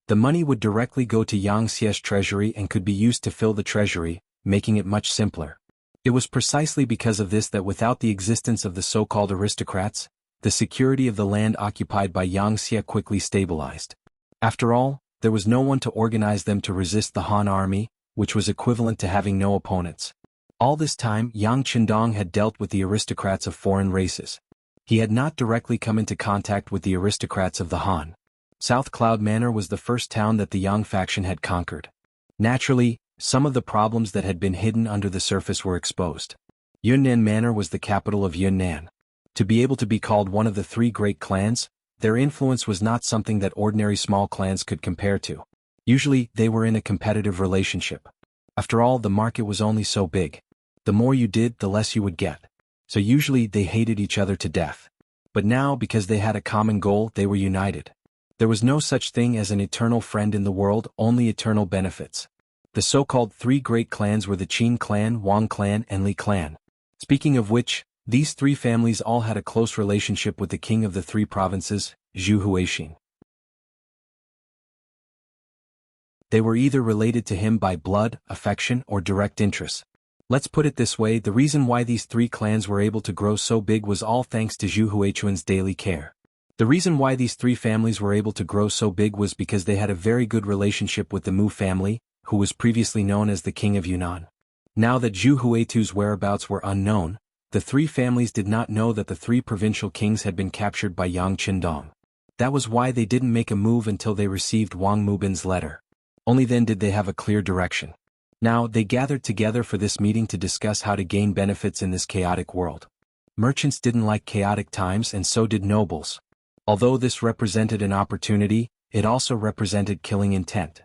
Speaker 1: The money would directly go to Yang Xie's treasury and could be used to fill the treasury, making it much simpler. It was precisely because of this that without the existence of the so-called aristocrats, the security of the land occupied by Yang Xie quickly stabilized. After all, there was no one to organize them to resist the Han army, which was equivalent to having no opponents. All this time, Yang Qindong had dealt with the aristocrats of foreign races. He had not directly come into contact with the aristocrats of the Han. South Cloud Manor was the first town that the Yang faction had conquered. Naturally, some of the problems that had been hidden under the surface were exposed. Yunnan Manor was the capital of Yunnan. To be able to be called one of the 3 great clans, their influence was not something that ordinary small clans could compare to. Usually, they were in a competitive relationship. After all, the market was only so big. The more you did, the less you would get. So usually they hated each other to death. But now, because they had a common goal, they were united. There was no such thing as an eternal friend in the world, only eternal benefits. The so-called 3 great clans were the Qin clan, Wang clan, and Li clan. Speaking of which, these 3 families all had a close relationship with the king of the 3 provinces, Zhu Huixin. They were either related to him by blood, affection, or direct interest. Let's put it this way, the reason why these 3 clans were able to grow so big was all thanks to Zhu Huixin's daily care. The reason why these 3 families were able to grow so big was because they had a very good relationship with the Mu family, who was previously known as the King of Yunnan. Now that Zhu Huixin's whereabouts were unknown, the 3 families did not know that the 3 provincial kings had been captured by Yang Qindong. That was why they didn't make a move until they received Wang Mubin's letter. Only then did they have a clear direction. Now, they gathered together for this meeting to discuss how to gain benefits in this chaotic world. Merchants didn't like chaotic times and so did nobles. Although this represented an opportunity, it also represented killing intent.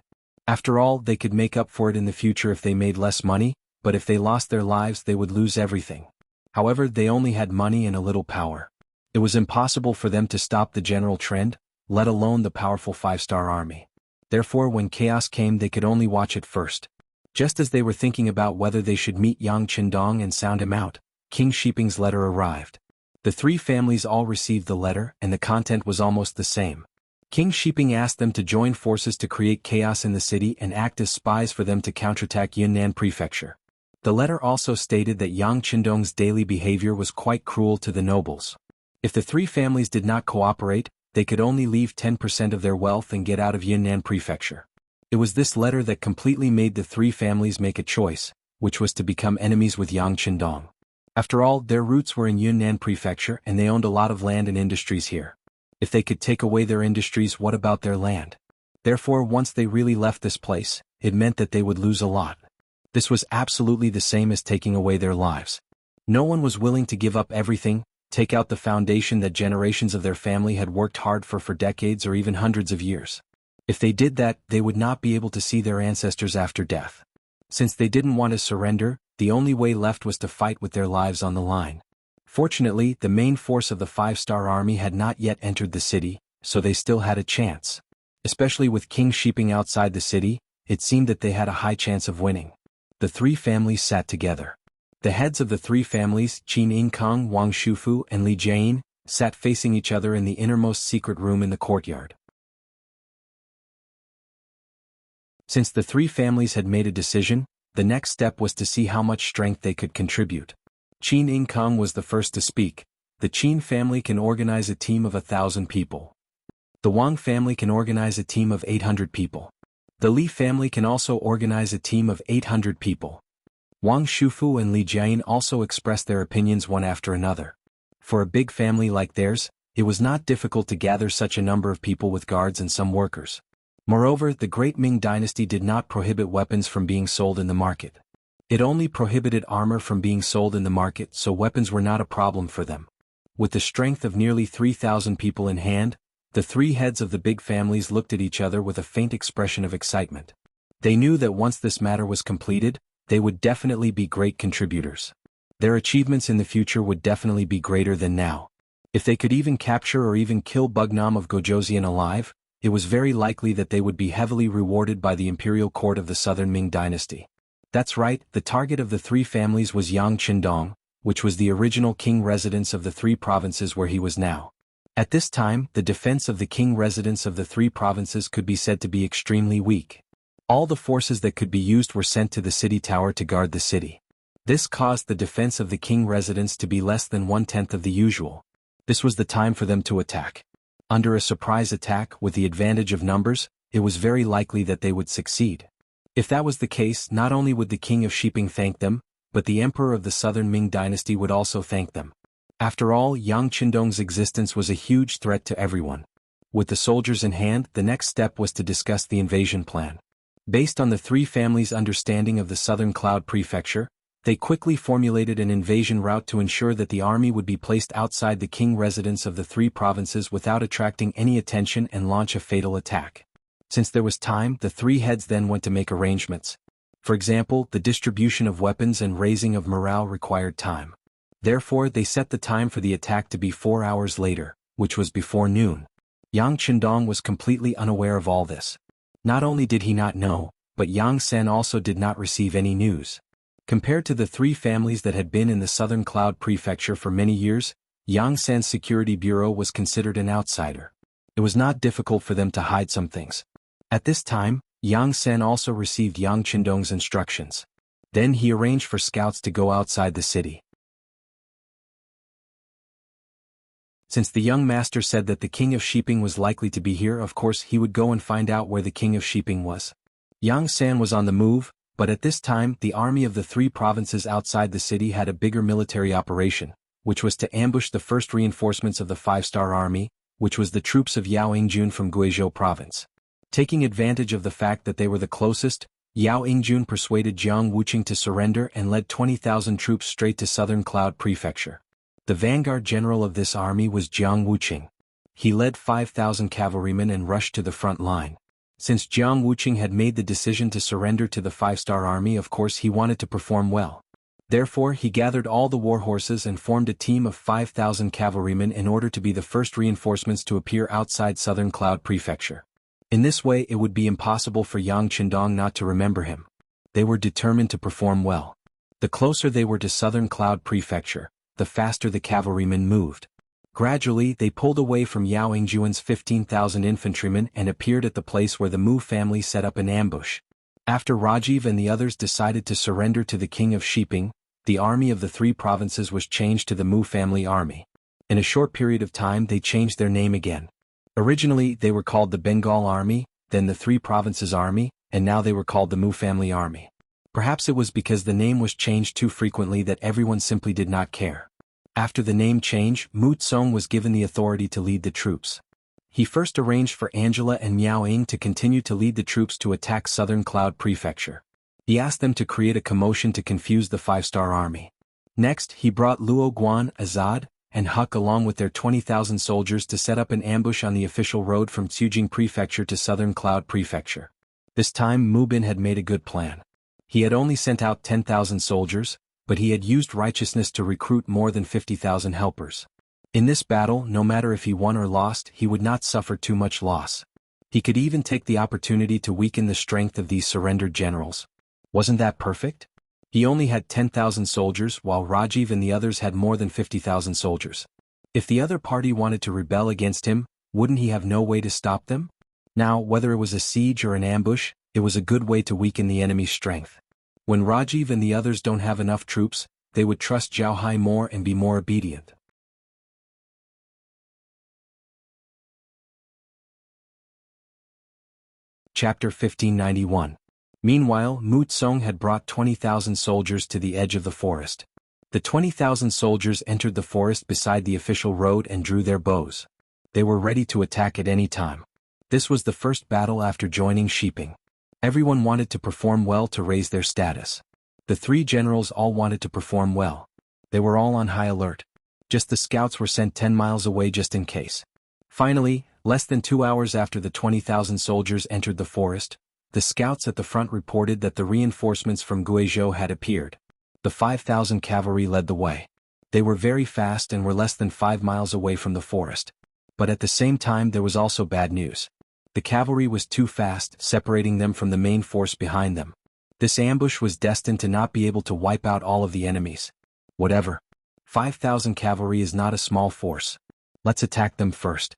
Speaker 1: After all, they could make up for it in the future if they made less money, but if they lost their lives they would lose everything. However, they only had money and a little power. It was impossible for them to stop the general trend, let alone the powerful 5-star army. Therefore, when chaos came they could only watch it first. Just as they were thinking about whether they should meet Yang Qindong and sound him out, King Shiping's letter arrived. The 3 families all received the letter and the content was almost the same. King Shiping asked them to join forces to create chaos in the city and act as spies for them to counterattack Yunnan Prefecture. The letter also stated that Yang Qindong's daily behavior was quite cruel to the nobles. If the 3 families did not cooperate, they could only leave 10% of their wealth and get out of Yunnan Prefecture. It was this letter that completely made the 3 families make a choice, which was to become enemies with Yang Qindong. After all, their roots were in Yunnan Prefecture and they owned a lot of land and industries here. If they could take away their industries, what about their land? Therefore, once they really left this place, it meant that they would lose a lot. This was absolutely the same as taking away their lives. No one was willing to give up everything, take out the foundation that generations of their family had worked hard for decades or even hundreds of years. If they did that, they would not be able to see their ancestors after death. Since they didn't want to surrender, the only way left was to fight with their lives on the line. Fortunately, the main force of the 5-star army had not yet entered the city, so they still had a chance. Especially with King Shiping outside the city, it seemed that they had a high chance of winning. The three families sat together. The heads of the three families, Qin Yingkang, Wang Shufu, and Li Jian, sat facing each other in the innermost secret room in the courtyard. Since the three families had made a decision, the next step was to see how much strength they could contribute. Qin Yingkang was the first to speak. The Qin family can organize a team of 1,000 people. The Wang family can organize a team of 800 people. The Li family can also organize a team of 800 people. Wang Shufu and Li Jian also expressed their opinions one after another. For a big family like theirs, it was not difficult to gather such a number of people with guards and some workers. Moreover, the great Ming dynasty did not prohibit weapons from being sold in the market. It only prohibited armor from being sold in the market, so weapons were not a problem for them. With the strength of nearly 3,000 people in hand, the three heads of the big families looked at each other with a faint expression of excitement. They knew that once this matter was completed, they would definitely be great contributors. Their achievements in the future would definitely be greater than now. If they could even capture or even kill Bugnam of Gojoseon alive, it was very likely that they would be heavily rewarded by the imperial court of the southern Ming dynasty. That's right, the target of the three families was Yang Qindong, which was the original king residence of the three provinces where he was now. At this time, the defense of the king residence of the three provinces could be said to be extremely weak. All the forces that could be used were sent to the city tower to guard the city. This caused the defense of the king residence to be less than 1/10 of the usual. This was the time for them to attack. Under a surprise attack with the advantage of numbers, it was very likely that they would succeed. If that was the case, not only would the king of Shiping thank them, but the emperor of the southern Ming dynasty would also thank them. After all, Yang Qindong's existence was a huge threat to everyone. With the soldiers in hand, the next step was to discuss the invasion plan. Based on the three families' understanding of the southern Cloud Prefecture, they quickly formulated an invasion route to ensure that the army would be placed outside the king residence of the three provinces without attracting any attention and launch a fatal attack. Since there was time, the three heads then went to make arrangements. For example, the distribution of weapons and raising of morale required time. Therefore, they set the time for the attack to be 4 hours later, which was before noon. Yang Qindong was completely unaware of all this. Not only did he not know, but Yang Sen also did not receive any news. Compared to the three families that had been in the southern Cloud Prefecture for many years, Yang Sen's security bureau was considered an outsider. It was not difficult for them to hide some things. At this time, Yang Sen also received Yang Qindong's instructions. Then he arranged for scouts to go outside the city. Since the young master said that the king of Shiping was likely to be here, of course he would go and find out where the king of Shiping was. Yang San was on the move, but at this time the army of the three provinces outside the city had a bigger military operation, which was to ambush the first reinforcements of the five-star army, which was the troops of Yao Yingjun from Guizhou province. Taking advantage of the fact that they were the closest, Yao Yingjun persuaded Jiang Wuqing to surrender and led 20,000 troops straight to southern Cloud Prefecture. The vanguard general of this army was Jiang Wuqing. He led 5,000 cavalrymen and rushed to the front line. Since Jiang Wuqing had made the decision to surrender to the five-star army, of course he wanted to perform well. Therefore he gathered all the war horses and formed a team of 5,000 cavalrymen in order to be the first reinforcements to appear outside southern Cloud Prefecture. In this way it would be impossible for Yang Qindong not to remember him. They were determined to perform well. The closer they were to southern Cloud Prefecture, the faster the cavalrymen moved. Gradually they pulled away from Yao Yingjuan's 15,000 infantrymen and appeared at the place where the Mu family set up an ambush. After Rajiv and the others decided to surrender to the king of Shiping, the army of the three provinces was changed to the Mu family army. In a short period of time they changed their name again. Originally they were called the Bengal Army, then the Three Provinces Army, and now they were called the Mu family army. Perhaps it was because the name was changed too frequently that everyone simply did not care. After the name change, Mu Tsong was given the authority to lead the troops. He first arranged for Angela and Miao Ying to continue to lead the troops to attack southern Cloud Prefecture. He asked them to create a commotion to confuse the five-star army. Next, he brought Luo Guan, Azad, and Huck along with their 20,000 soldiers to set up an ambush on the official road from Tsujing Prefecture to southern Cloud Prefecture. This time Mu Bin had made a good plan. He had only sent out 10,000 soldiers, but he had used righteousness to recruit more than 50,000 helpers. In this battle, no matter if he won or lost, he would not suffer too much loss. He could even take the opportunity to weaken the strength of these surrendered generals. Wasn't that perfect? He only had 10,000 soldiers while Rajiv and the others had more than 50,000 soldiers. If the other party wanted to rebel against him, wouldn't he have no way to stop them? Now, whether it was a siege or an ambush, it was a good way to weaken the enemy's strength. When Rajiv and the others don't have enough troops, they would trust Zhao Hai more and be more obedient. Chapter 1591. Meanwhile, Mu Tsong had brought 20,000 soldiers to the edge of the forest. The 20,000 soldiers entered the forest beside the official road and drew their bows. They were ready to attack at any time. This was the first battle after joining Shiping. Everyone wanted to perform well to raise their status. The three generals all wanted to perform well. They were all on high alert. Just the scouts were sent 10 miles away just in case. Finally, less than 2 hours after the 20,000 soldiers entered the forest, the scouts at the front reported that the reinforcements from Guizhou had appeared. The 5,000 cavalry led the way. They were very fast and were less than 5 miles away from the forest. But at the same time there was also bad news. The cavalry was too fast, separating them from the main force behind them. This ambush was destined to not be able to wipe out all of the enemies. Whatever. 5,000 cavalry is not a small force. Let's attack them first.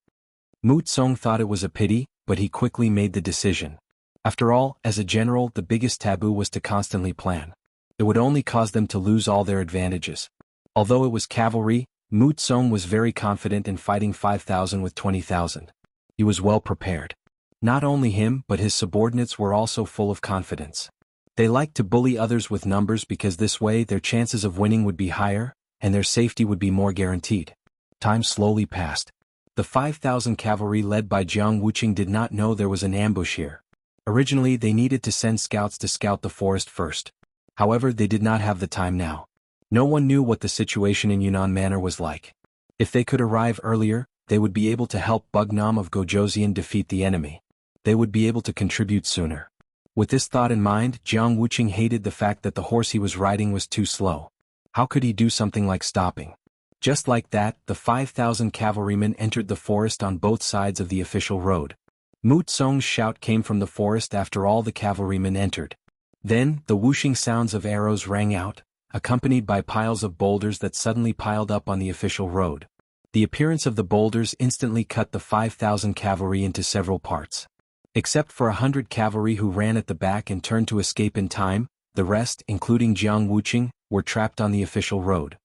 Speaker 1: Mu Tsong thought it was a pity, but he quickly made the decision. After all, as a general, the biggest taboo was to constantly plan. It would only cause them to lose all their advantages. Although it was cavalry, Mu Tsong was very confident in fighting 5,000 with 20,000. He was well prepared. Not only him but his subordinates were also full of confidence. They liked to bully others with numbers because this way their chances of winning would be higher, and their safety would be more guaranteed. Time slowly passed. The 5,000 cavalry led by Jianghu did not know there was an ambush here. Originally they needed to send scouts to scout the forest first. However, they did not have the time now. No one knew what the situation in Yunnan Manor was like. If they could arrive earlier, they would be able to help Bugnam of Gojoseon defeat the enemy. They would be able to contribute sooner. With this thought in mind, Jianghu hated the fact that the horse he was riding was too slow. How could he do something like stopping? Just like that, the 5,000 cavalrymen entered the forest on both sides of the official road. Mu Tsong's shout came from the forest after all the cavalrymen entered. Then, the whooshing sounds of arrows rang out, accompanied by piles of boulders that suddenly piled up on the official road. The appearance of the boulders instantly cut the 5,000 cavalry into several parts. Except for 100 cavalry who ran at the back and turned to escape in time, the rest, including Jianghu, were trapped on the official road.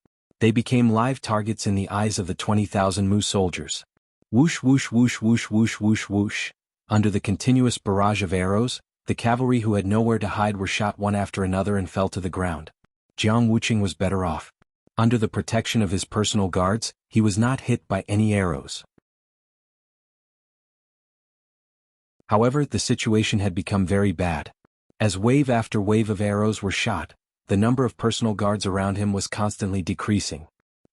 Speaker 1: They became live targets in the eyes of the 20,000 Mu soldiers. Whoosh whoosh whoosh whoosh whoosh whoosh whoosh. Under the continuous barrage of arrows, the cavalry who had nowhere to hide were shot one after another and fell to the ground. Jianghu was better off. Under the protection of his personal guards, he was not hit by any arrows. However, the situation had become very bad. As wave after wave of arrows were shot, the number of personal guards around him was constantly decreasing.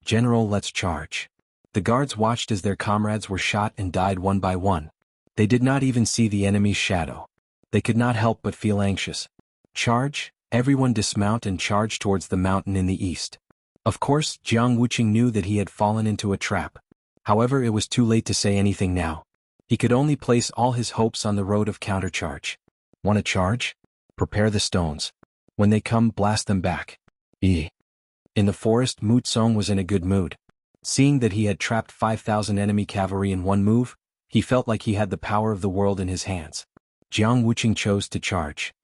Speaker 1: "General, let's charge." The guards watched as their comrades were shot and died one by one. They did not even see the enemy's shadow. They could not help but feel anxious. "Charge!" Everyone dismount and charge towards the mountain in the east. Of course, Jianghu knew that he had fallen into a trap. However, it was too late to say anything now. He could only place all his hopes on the road of countercharge. Want to charge? Prepare the stones. When they come, blast them back. In the forest, Mu Tsong was in a good mood. Seeing that he had trapped 5,000 enemy cavalry in one move, he felt like he had the power of the world in his hands. Jianghu chose to charge.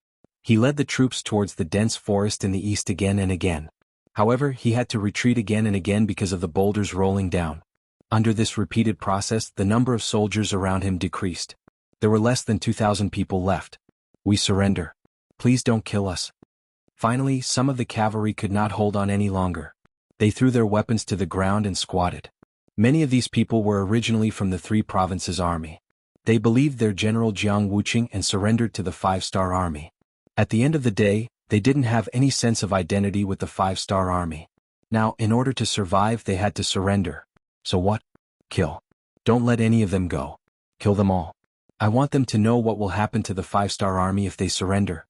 Speaker 1: He led the troops towards the dense forest in the east again and again. However, he had to retreat again and again because of the boulders rolling down. Under this repeated process, the number of soldiers around him decreased. There were less than 2,000 people left. "We surrender. Please don't kill us." Finally, some of the cavalry could not hold on any longer. They threw their weapons to the ground and squatted. Many of these people were originally from the Three Provinces Army. They believed their general Jianghu and surrendered to the Five-Star Army. At the end of the day, they didn't have any sense of identity with the Five-Star Army. Now, in order to survive, they had to surrender. So what? Kill. Don't let any of them go. Kill them all. I want them to know what will happen to the Five-Star Army if they surrender.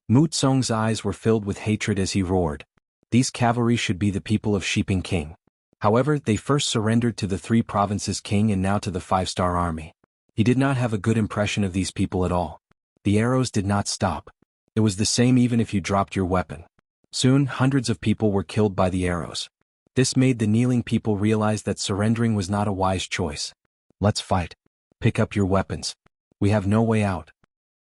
Speaker 1: Mu Tsong's eyes were filled with hatred as he roared. These cavalry should be the people of Shiping King. However, they first surrendered to the Three Provinces King and now to the Five-Star Army. He did not have a good impression of these people at all. The arrows did not stop. It was the same even if you dropped your weapon. Soon, hundreds of people were killed by the arrows. This made the kneeling people realize that surrendering was not a wise choice. Let's fight. Pick up your weapons. We have no way out.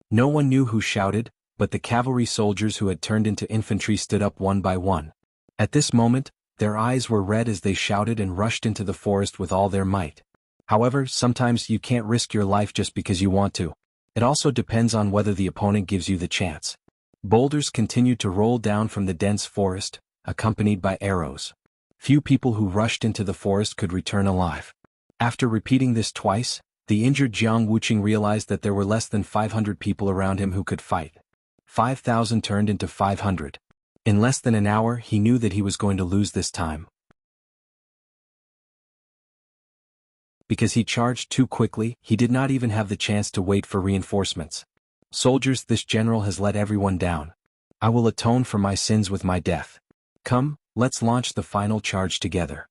Speaker 1: No one knew who shouted, but the cavalry soldiers who had turned into infantry stood up one by one. At this moment, their eyes were red as they shouted and rushed into the forest with all their might. However, sometimes you can't risk your life just because you want to. It also depends on whether the opponent gives you the chance. Boulders continued to roll down from the dense forest, accompanied by arrows. Few people who rushed into the forest could return alive. After repeating this twice, the injured Jianghu realized that there were less than 500 people around him who could fight. 5,000 turned into 500. In less than an hour, he knew that he was going to lose this time. Because he charged too quickly, he did not even have the chance to wait for reinforcements. Soldiers, this general has let everyone down. I will atone for my sins with my death. Come, let's launch the final charge together.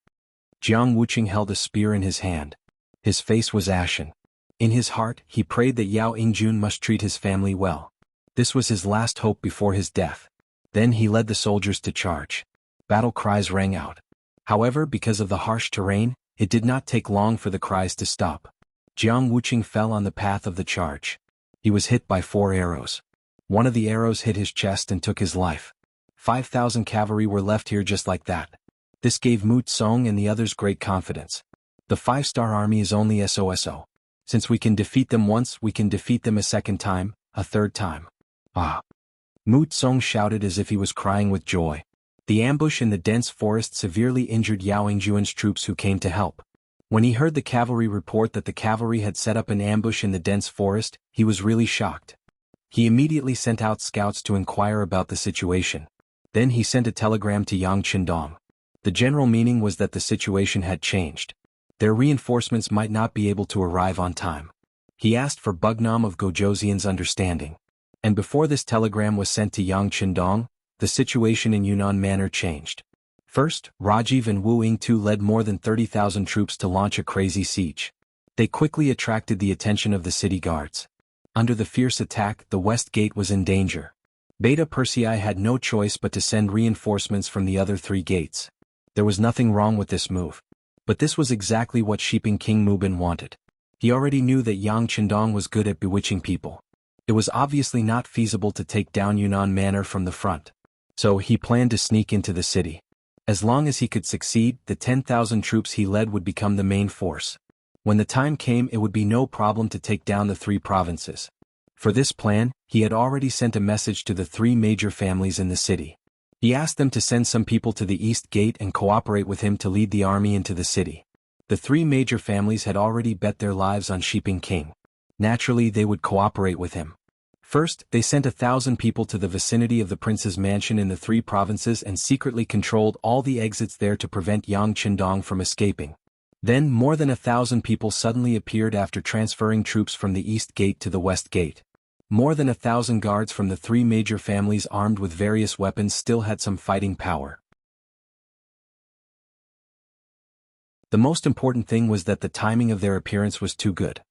Speaker 1: Jianghu held a spear in his hand. His face was ashen. In his heart, he prayed that Yao Yingjun must treat his family well. This was his last hope before his death. Then he led the soldiers to charge. Battle cries rang out. However, because of the harsh terrain, it did not take long for the cries to stop. Jianghu fell on the path of the charge. He was hit by 4 arrows. One of the arrows hit his chest and took his life. 5,000 cavalry were left here just like that. This gave Mu Tsong and the others great confidence. The 5-star army is only SOSO. Since we can defeat them once, we can defeat them a second time, a third time. Ah! Mu Tsong shouted as if he was crying with joy. The ambush in the dense forest severely injured Yao Yingjun's troops who came to help. When he heard the cavalry report that the cavalry had set up an ambush in the dense forest, he was really shocked. He immediately sent out scouts to inquire about the situation. Then he sent a telegram to Yang Qindong. The general meaning was that the situation had changed. Their reinforcements might not be able to arrive on time. He asked for Bugnam of Gojoseon's understanding. And before this telegram was sent to Yang Qindong, the situation in Yunnan Manor changed. First, Rajiv and Wu Yingtu led more than 30,000 troops to launch a crazy siege. They quickly attracted the attention of the city guards. Under the fierce attack, the West Gate was in danger. Beta Persei had no choice but to send reinforcements from the other 3 gates. There was nothing wrong with this move. But this was exactly what Shiping King Mubin wanted. He already knew that Yang Qindong was good at bewitching people. It was obviously not feasible to take down Yunnan Manor from the front. So he planned to sneak into the city. As long as he could succeed, the 10,000 troops he led would become the main force. When the time came, it would be no problem to take down the 3 provinces. For this plan, he had already sent a message to the 3 major families in the city. He asked them to send some people to the East Gate and cooperate with him to lead the army into the city. The 3 major families had already bet their lives on Shiping King. Naturally, they would cooperate with him. First, they sent 1,000 people to the vicinity of the prince's mansion in the 3 provinces and secretly controlled all the exits there to prevent Yang Qindong from escaping. Then more than 1,000 people suddenly appeared after transferring troops from the East Gate to the West Gate. More than 1,000 guards from the 3 major families armed with various weapons still had some fighting power. The most important thing was that the timing of their appearance was too good.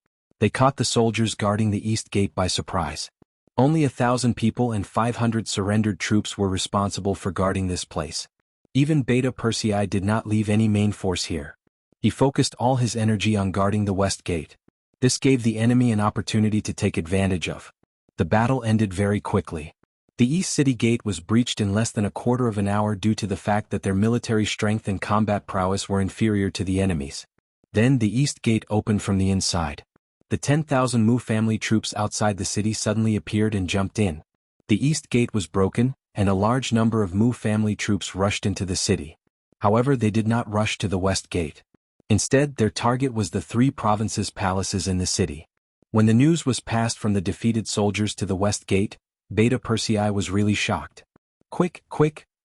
Speaker 1: They caught the soldiers guarding the East Gate by surprise. Only 1,000 people and 500 surrendered troops were responsible for guarding this place. Even Beta Persei did not leave any main force here. He focused all his energy on guarding the West Gate. This gave the enemy an opportunity to take advantage of. The battle ended very quickly. The East City Gate was breached in less than a quarter of an hour due to the fact that their military strength and combat prowess were inferior to the enemy's. Then the East Gate opened from the inside. The 10,000 Mu family troops outside the city suddenly appeared and jumped in. The East Gate was broken, and a large number of Mu family troops rushed into the city. However, they did not rush to the West Gate. Instead, their target was the 3 provinces' palaces in the city. When the news was passed from the defeated soldiers to the West Gate, Beta Persei was really shocked. Quick,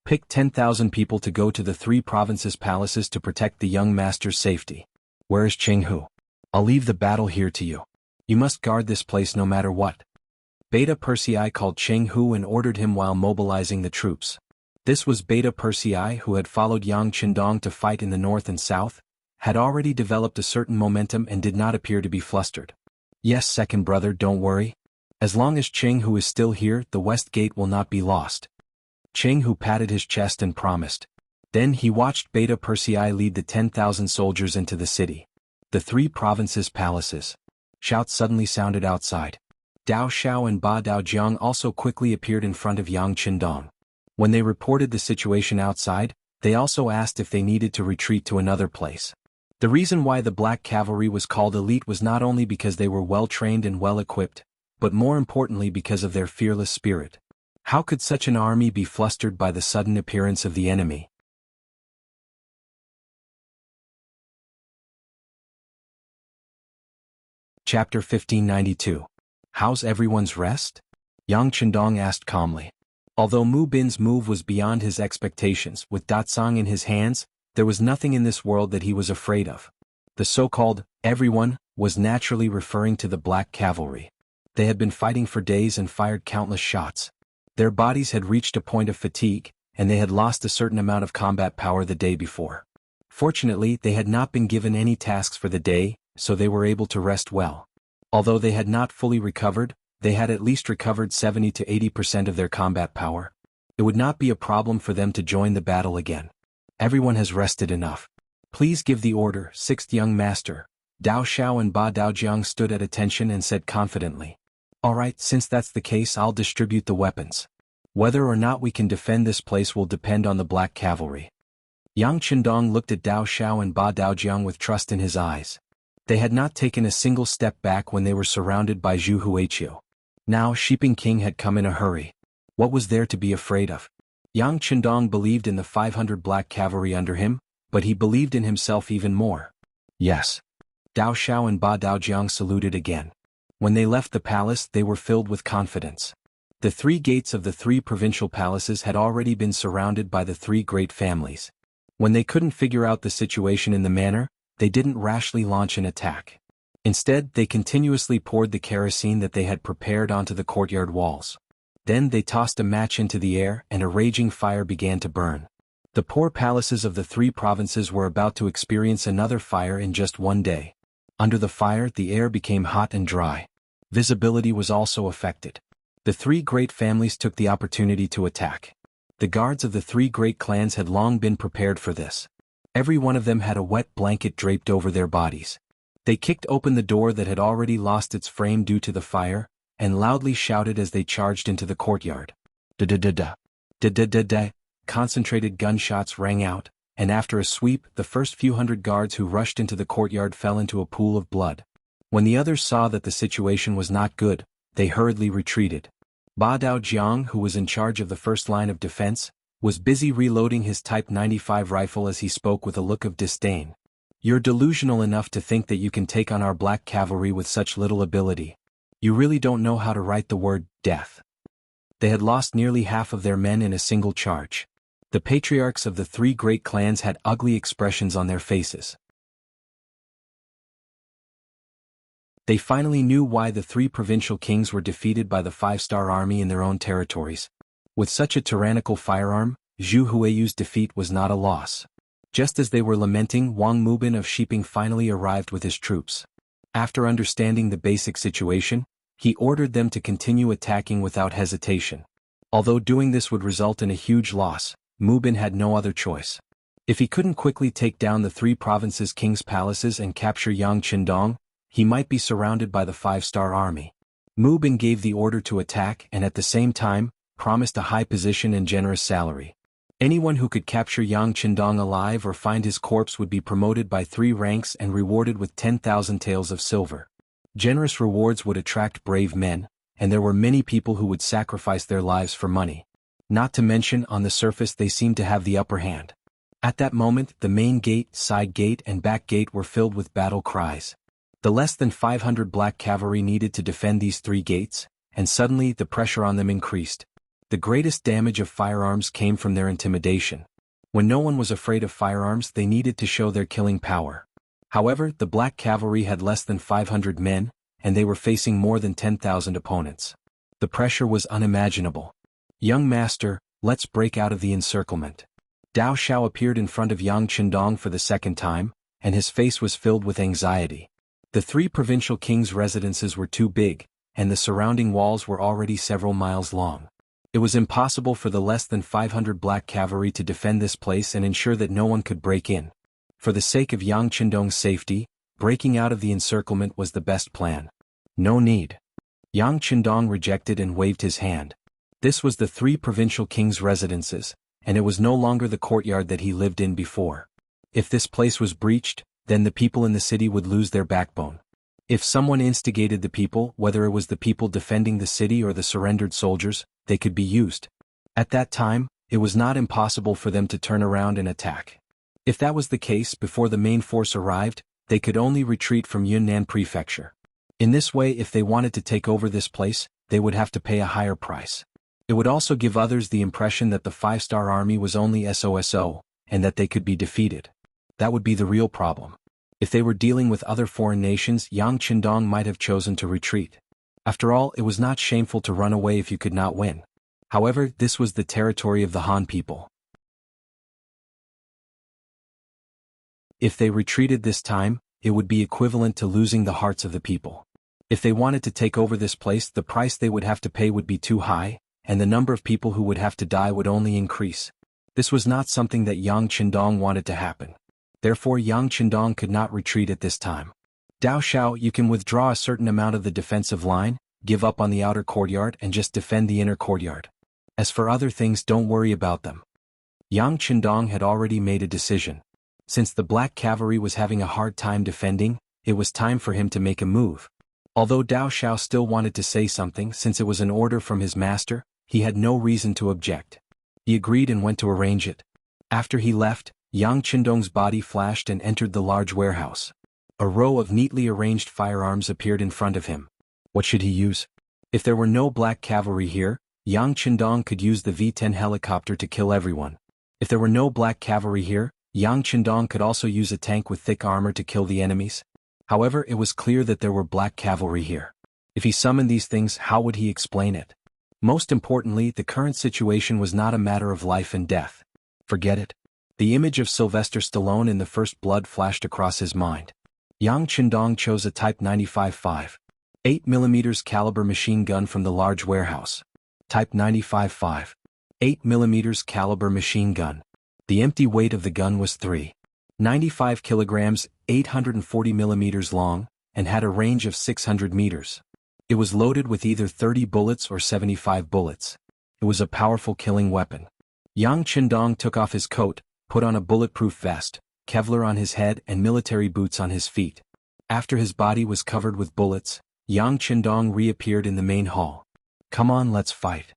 Speaker 1: pick 10,000 people to go to the 3 provinces' palaces to protect the young master's safety. Where is Jianghu? I'll leave the battle here to you. You must guard this place no matter what. Beta Persei called Jianghu and ordered him while mobilizing the troops. This was Beta Persei who had followed Yang Qindong to fight in the north and south, had already developed a certain momentum and did not appear to be flustered. Yes, second brother, don't worry. As long as Jianghu is still here, the west gate will not be lost. Jianghu patted his chest and promised. Then he watched Beta Persei lead the 10,000 soldiers into the city. The three provinces' palaces. Shouts suddenly sounded outside. Dao Xiao and Ba Daojiang also quickly appeared in front of Yang Qindong. When they reported the situation outside, they also asked if they needed to retreat to another place. The reason why the Black Cavalry was called elite was not only because they were well-trained and well-equipped, but more importantly because of their fearless spirit. How could such an army be flustered by the sudden appearance of the enemy? Chapter 1592. How's everyone's rest? Yang Qindong asked calmly. Although Mu Bin's move was beyond his expectations, with Datsang in his hands, there was nothing in this world that he was afraid of. The so-called everyone was naturally referring to the Black Cavalry. They had been fighting for days and fired countless shots. Their bodies had reached a point of fatigue, and they had lost a certain amount of combat power the day before. Fortunately, they had not been given any tasks for the day, so they were able to rest well. Although they had not fully recovered, they had at least recovered 70 to 80% of their combat power. It would not be a problem for them to join the battle again. Everyone has rested enough. Please give the order, sixth young master. Dao Xiao and Ba Daojiang stood at attention and said confidently. Alright, since that's the case, I'll distribute the weapons. Whether or not we can defend this place will depend on the Black Cavalry. Yang Qindong looked at Dao Xiao and Ba Daojiang with trust in his eyes. They had not taken a single step back when they were surrounded by Zhu Huiqiu. Now Shiping King had come in a hurry. What was there to be afraid of? Yang Qindong believed in the 500 Black Cavalry under him, but he believed in himself even more. Yes. Dao Xiao and Ba Daojiang saluted again. When they left the palace, they were filled with confidence. The three gates of the three provincial palaces had already been surrounded by the three great families. When they couldn't figure out the situation in the manner, they didn't rashly launch an attack. Instead, they continuously poured the kerosene that they had prepared onto the courtyard walls. Then they tossed a match into the air and a raging fire began to burn. The poor palaces of the three provinces were about to experience another fire in just one day. Under the fire, the air became hot and dry. Visibility was also affected. The three great families took the opportunity to attack. The guards of the three great clans had long been prepared for this. Every one of them had a wet blanket draped over their bodies. They kicked open the door that had already lost its frame due to the fire, and loudly shouted as they charged into the courtyard. Da-da-da-da. Da-da-da-da. Concentrated gunshots rang out, and after a sweep, the first few hundred guards who rushed into the courtyard fell into a pool of blood. When the others saw that the situation was not good, they hurriedly retreated. Ba Daojiang, who was in charge of the first line of defense, was busy reloading his Type 95 rifle as he spoke with a look of disdain. You're delusional enough to think that you can take on our Black Cavalry with such little ability. You really don't know how to write the word death. They had lost nearly half of their men in a single charge. The patriarchs of the three great clans had ugly expressions on their faces. They finally knew why the three provincial kings were defeated by the five-star army in their own territories. With such a tyrannical firearm, Zhu Huiyiu's defeat was not a loss. Just as they were lamenting, Wang Mubin of Shiping finally arrived with his troops. After understanding the basic situation, he ordered them to continue attacking without hesitation. Although doing this would result in a huge loss, Mubin had no other choice. If he couldn't quickly take down the three provinces' kings' palaces and capture Yang Qindong, he might be surrounded by the five-star army. Mubin gave the order to attack and at the same time, promised a high position and generous salary. Anyone who could capture Yang Qindong alive or find his corpse would be promoted by 3 ranks and rewarded with 10,000 taels of silver. Generous rewards would attract brave men, and there were many people who would sacrifice their lives for money. Not to mention, on the surface they seemed to have the upper hand. At that moment, the main gate, side gate and back gate were filled with battle cries. The less than 500 Black Cavalry needed to defend these 3 gates, and suddenly the pressure on them increased. The greatest damage of firearms came from their intimidation. When no one was afraid of firearms, they needed to show their killing power. However, the Black Cavalry had less than 500 men, and they were facing more than 10,000 opponents. The pressure was unimaginable. Young master, let's break out of the encirclement. Dao Xiao appeared in front of Yang Qindong for the second time, and his face was filled with anxiety. The three provincial kings' residences were too big, and the surrounding walls were already several miles long. It was impossible for the less than 500 black cavalry to defend this place and ensure that no one could break in. For the sake of Yang Qindong's safety, breaking out of the encirclement was the best plan. No need. Yang Qindong rejected and waved his hand. This was the three provincial kings' residences, and it was no longer the courtyard that he lived in before. If this place was breached, then the people in the city would lose their backbone. If someone instigated the people, whether it was the people defending the city or the surrendered soldiers, they could be used. At that time, it was not impossible for them to turn around and attack. If that was the case before the main force arrived, they could only retreat from Yunnan Prefecture. In this way, if they wanted to take over this place, they would have to pay a higher price. It would also give others the impression that the five-star army was only SOSO, and that they could be defeated. That would be the real problem. If they were dealing with other foreign nations, Yang Qindong might have chosen to retreat. After all, it was not shameful to run away if you could not win. However, this was the territory of the Han people. If they retreated this time, it would be equivalent to losing the hearts of the people. If they wanted to take over this place, the price they would have to pay would be too high, and the number of people who would have to die would only increase. This was not something that Yang Qindong wanted to happen. Therefore, Yang Qindong could not retreat at this time. Dao Shao, you can withdraw a certain amount of the defensive line, give up on the outer courtyard and just defend the inner courtyard. As for other things, don't worry about them. Yang Qindong had already made a decision. Since the black cavalry was having a hard time defending, it was time for him to make a move. Although Dao Shao still wanted to say something since it was an order from his master, he had no reason to object. He agreed and went to arrange it. After he left, Yang Qindong's body flashed and entered the large warehouse. A row of neatly arranged firearms appeared in front of him. What should he use? If there were no black cavalry here, Yang Qindong could use the V-10 helicopter to kill everyone. If there were no black cavalry here, Yang Qindong could also use a tank with thick armor to kill the enemies. However, it was clear that there were black cavalry here. If he summoned these things, how would he explain it? Most importantly, the current situation was not a matter of life and death. Forget it. The image of Sylvester Stallone in The First Blood flashed across his mind. Yang Qindong chose a Type 95.5, 8mm caliber machine gun from the large warehouse. Type 95.5, 8mm caliber machine gun. The empty weight of the gun was 3.95 kilograms, 840 millimeters long, and had a range of 600 meters. It was loaded with either 30 bullets or 75 bullets. It was a powerful killing weapon. Yang Qindong took off his coat, put on a bulletproof vest, Kevlar on his head and military boots on his feet. After his body was covered with bullets, Yang Qindong reappeared in the main hall. Come on, let's fight.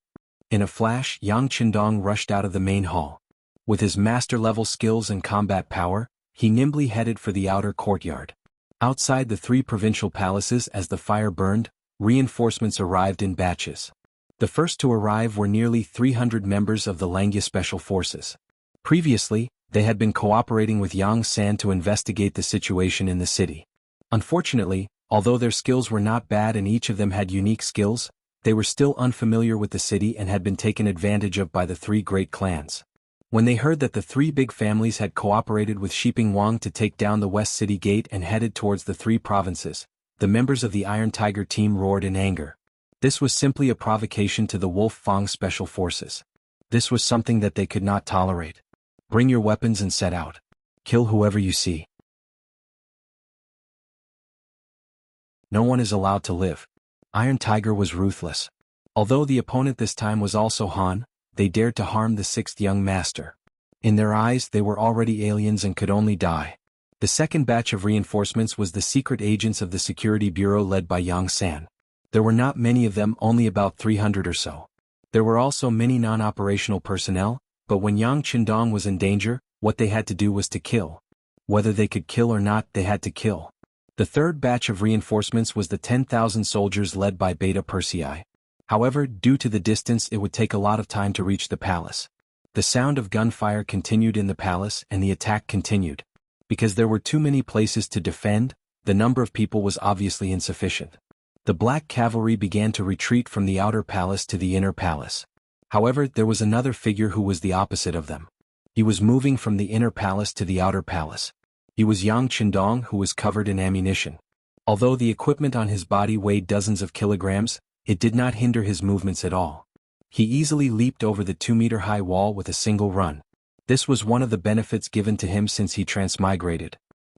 Speaker 1: In a flash, Yang Qindong rushed out of the main hall. With his master-level skills and combat power, he nimbly headed for the outer courtyard. Outside the three provincial palaces, as the fire burned, reinforcements arrived in batches. The first to arrive were nearly 300 members of the Langya Special Forces. Previously, they had been cooperating with Yang San to investigate the situation in the city. Unfortunately, although their skills were not bad and each of them had unique skills, they were still unfamiliar with the city and had been taken advantage of by the three great clans. When they heard that the three big families had cooperated with Shiping Wang to take down the West City Gate and headed towards the three provinces, the members of the Iron Tiger team roared in anger. This was simply a provocation to the Wolf Fang Special Forces. This was something that they could not tolerate. Bring your weapons and set out. Kill whoever you see. No one is allowed to live. Iron Tiger was ruthless. Although the opponent this time was also Han, they dared to harm the sixth young master. In their eyes, they were already aliens and could only die. The second batch of reinforcements was the secret agents of the Security Bureau led by Yang San. There were not many of them, only about 300 or so. There were also many non-operational personnel, but when Yang Qindong was in danger, what they had to do was to kill. Whether they could kill or not, they had to kill. The third batch of reinforcements was the 10,000 soldiers led by Beta Persei. However, due to the distance, it would take a lot of time to reach the palace. The sound of gunfire continued in the palace and the attack continued. Because there were too many places to defend, the number of people was obviously insufficient. The black cavalry began to retreat from the outer palace to the inner palace. However, there was another figure who was the opposite of them. He was moving from the inner palace to the outer palace. He was Yang Qindong, who was covered in ammunition. Although the equipment on his body weighed dozens of kilograms, it did not hinder his movements at all. He easily leaped over the 2-meter-high wall with a single run. This was one of the benefits given to him since he transmigrated.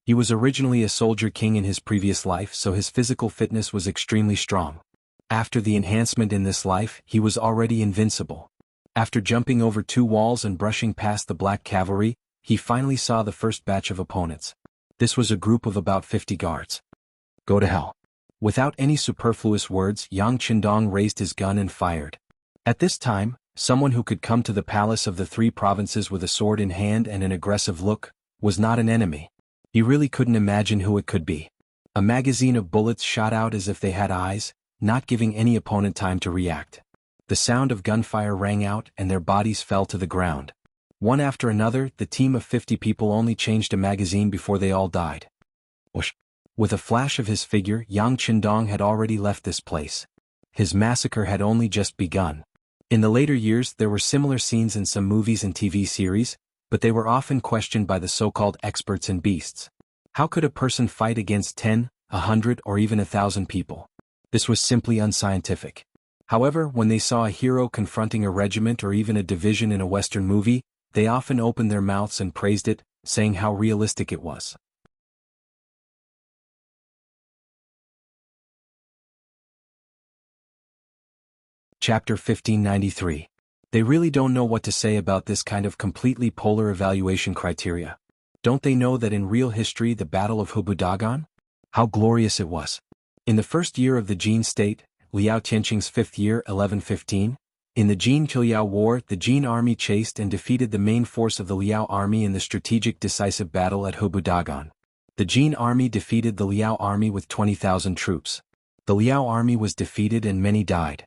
Speaker 1: He was originally a soldier king in his previous life, so his physical fitness was extremely strong. After the enhancement in this life, he was already invincible. After jumping over 2 walls and brushing past the black cavalry, he finally saw the first batch of opponents. This was a group of about 50 guards. Go to hell. Without any superfluous words, Yang Qindong raised his gun and fired. At this time, someone who could come to the palace of the 3 provinces with a sword in hand and an aggressive look was not an enemy. He really couldn't imagine who it could be. A magazine of bullets shot out as if they had eyes, not giving any opponent time to react. The sound of gunfire rang out and their bodies fell to the ground. One after another, the team of 50 people only changed a magazine before they all died. Whoosh! With a flash of his figure, Yang Qindong had already left this place. His massacre had only just begun. In the later years there were similar scenes in some movies and TV series, but they were often questioned by the so-called experts and beasts. How could a person fight against 10, 100, or even 1,000 people? This was simply unscientific. However, when they saw a hero confronting a regiment or even a division in a Western movie, they often opened their mouths and praised it, saying how realistic it was. Chapter 1593. They really don't know what to say about this kind of completely polar evaluation criteria. Don't they know that in real history the Battle of Hubudagan? How glorious it was. In the first year of the Jin state, Liao Tianqing's 5th year 1115, in the Jin-Qiao War the Jin army chased and defeated the main force of the Liao army in the strategic decisive battle at Hubudagan. The Jin army defeated the Liao army with 20,000 troops. The Liao army was defeated and many died.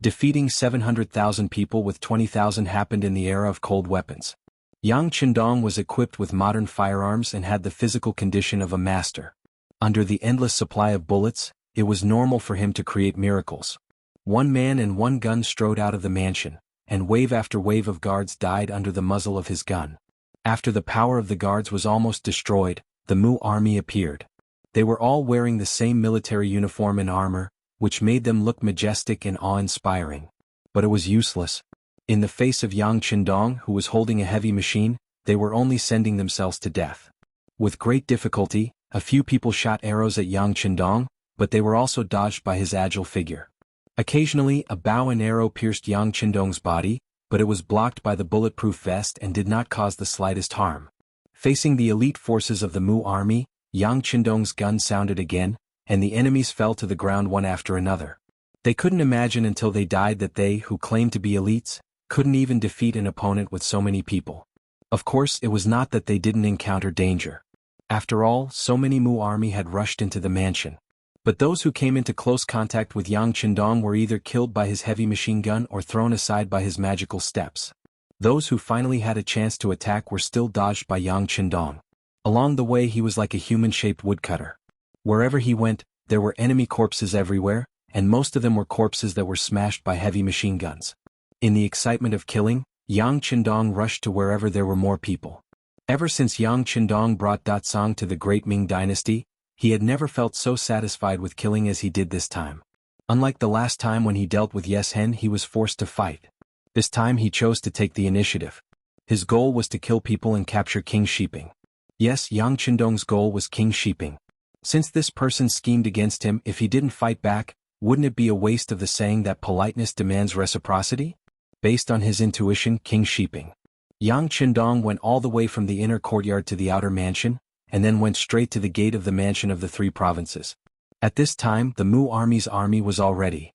Speaker 1: Defeating 700,000 people with 20,000 happened in the era of cold weapons. Yang Qindong was equipped with modern firearms and had the physical condition of a master. Under the endless supply of bullets, it was normal for him to create miracles. 1 man and 1 gun strode out of the mansion, and wave after wave of guards died under the muzzle of his gun. After the power of the guards was almost destroyed, the Mu army appeared. They were all wearing the same military uniform and armor, which made them look majestic and awe-inspiring. But it was useless. In the face of Yang Qindong, who was holding a heavy machine, they were only sending themselves to death. With great difficulty, a few people shot arrows at Yang Qindong, but they were also dodged by his agile figure. Occasionally, a bow and arrow pierced Yang Qindong's body, but it was blocked by the bulletproof vest and did not cause the slightest harm. Facing the elite forces of the Mu army, Yang Qindong's gun sounded again, and the enemies fell to the ground one after another. They couldn't imagine until they died that they, who claimed to be elites, couldn't even defeat an opponent with so many people. Of course, it was not that they didn't encounter danger. After all, so many Mu army had rushed into the mansion. But those who came into close contact with Yang Qindong were either killed by his heavy machine gun or thrown aside by his magical steps. Those who finally had a chance to attack were still dodged by Yang Qindong. Along the way he was like a human-shaped woodcutter. Wherever he went, there were enemy corpses everywhere, and most of them were corpses that were smashed by heavy machine guns. In the excitement of killing, Yang Qindong rushed to wherever there were more people. Ever since Yang Qindong brought Datsang to the great Ming dynasty, he had never felt so satisfied with killing as he did this time. Unlike the last time when he dealt with Yes Hen, he was forced to fight. This time he chose to take the initiative. His goal was to kill people and capture King Shiping. Yes, Yang Qindong's goal was King Shiping. Since this person schemed against him, if he didn't fight back, wouldn't it be a waste of the saying that politeness demands reciprocity? Based on his intuition, King Shiping. Yang Qindong went all the way from the inner courtyard to the outer mansion, and then went straight to the gate of the mansion of the 3 provinces. At this time, the Mu army's army was all ready.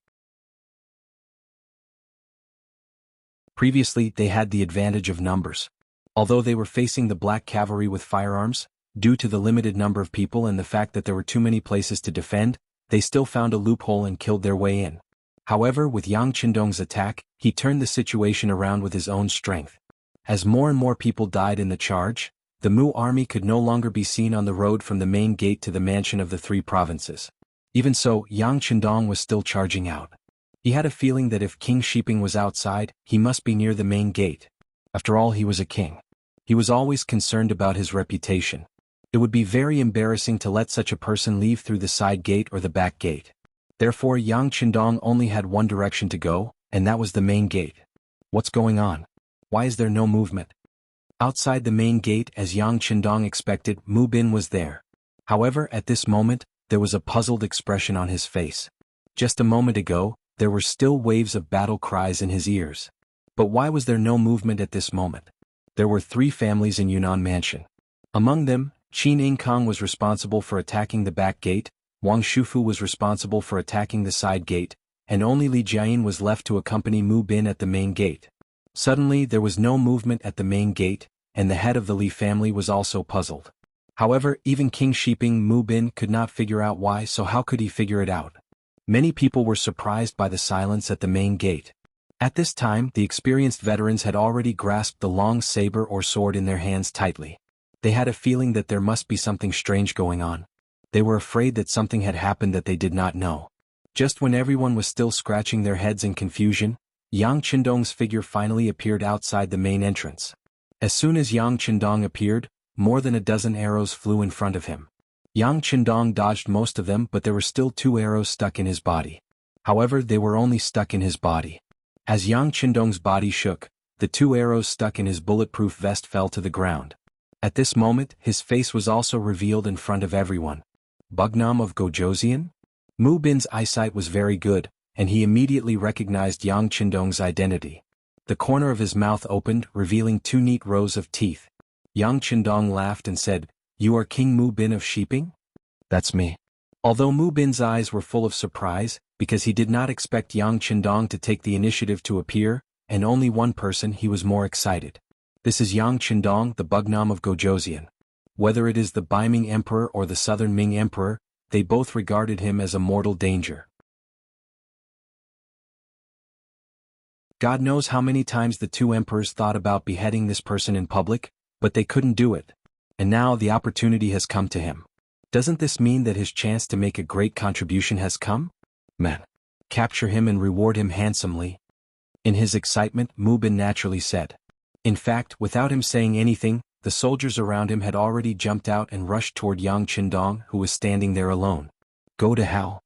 Speaker 1: Previously, they had the advantage of numbers. Although they were facing the black cavalry with firearms, due to the limited number of people and the fact that there were too many places to defend, they still found a loophole and killed their way in. However, with Yang Qindong's attack, he turned the situation around with his own strength. As more and more people died in the charge, the Mu army could no longer be seen on the road from the main gate to the mansion of the 3 provinces. Even so, Yang Qindong was still charging out. He had a feeling that if King Shiping was outside, he must be near the main gate. After all, he was a king. He was always concerned about his reputation. It would be very embarrassing to let such a person leave through the side gate or the back gate. Therefore Yang Qindong only had one direction to go, and that was the main gate. What's going on? Why is there no movement? Outside the main gate, as Yang Qindong expected, Mu Bin was there. However, at this moment, there was a puzzled expression on his face. Just a moment ago, there were still waves of battle cries in his ears. But why was there no movement at this moment? There were 3 families in Yunnan Mansion. Among them, Qin Yingkang was responsible for attacking the back gate, Wang Shufu was responsible for attacking the side gate, and only Li Jiayin was left to accompany Mu Bin at the main gate. Suddenly there was no movement at the main gate, and the head of the Li family was also puzzled. However, even King Shiping Mu Bin could not figure out why, so how could he figure it out? Many people were surprised by the silence at the main gate. At this time, the experienced veterans had already grasped the long saber or sword in their hands tightly. They had a feeling that there must be something strange going on. They were afraid that something had happened that they did not know. Just when everyone was still scratching their heads in confusion, Yang Qindong's figure finally appeared outside the main entrance. As soon as Yang Qindong appeared, more than a dozen arrows flew in front of him. Yang Qindong dodged most of them, but there were still 2 arrows stuck in his body. However, they were only stuck in his body. As Yang Qindong's body shook, the 2 arrows stuck in his bulletproof vest fell to the ground. At this moment, his face was also revealed in front of everyone. Bugnam of Gojoseon? Mu Bin's eyesight was very good, and he immediately recognized Yang Qindong's identity. The corner of his mouth opened, revealing 2 neat rows of teeth. Yang Qindong laughed and said, "You are King Mu Bin of Shiping?" "That's me." Although Mu Bin's eyes were full of surprise, because he did not expect Yang Qindong to take the initiative to appear, and only one person, he was more excited. "This is Yang Qindong, the Bugnam of Gojoseon." Whether it is the Baiming Emperor or the Southern Ming Emperor, they both regarded him as a mortal danger. God knows how many times the 2 emperors thought about beheading this person in public, but they couldn't do it. And now the opportunity has come to him. Doesn't this mean that his chance to make a great contribution has come? Man, capture him and reward him handsomely. In his excitement, Mu Bin naturally said. In fact, without him saying anything, the soldiers around him had already jumped out and rushed toward Yang Qindong, who was standing there alone. Go to hell.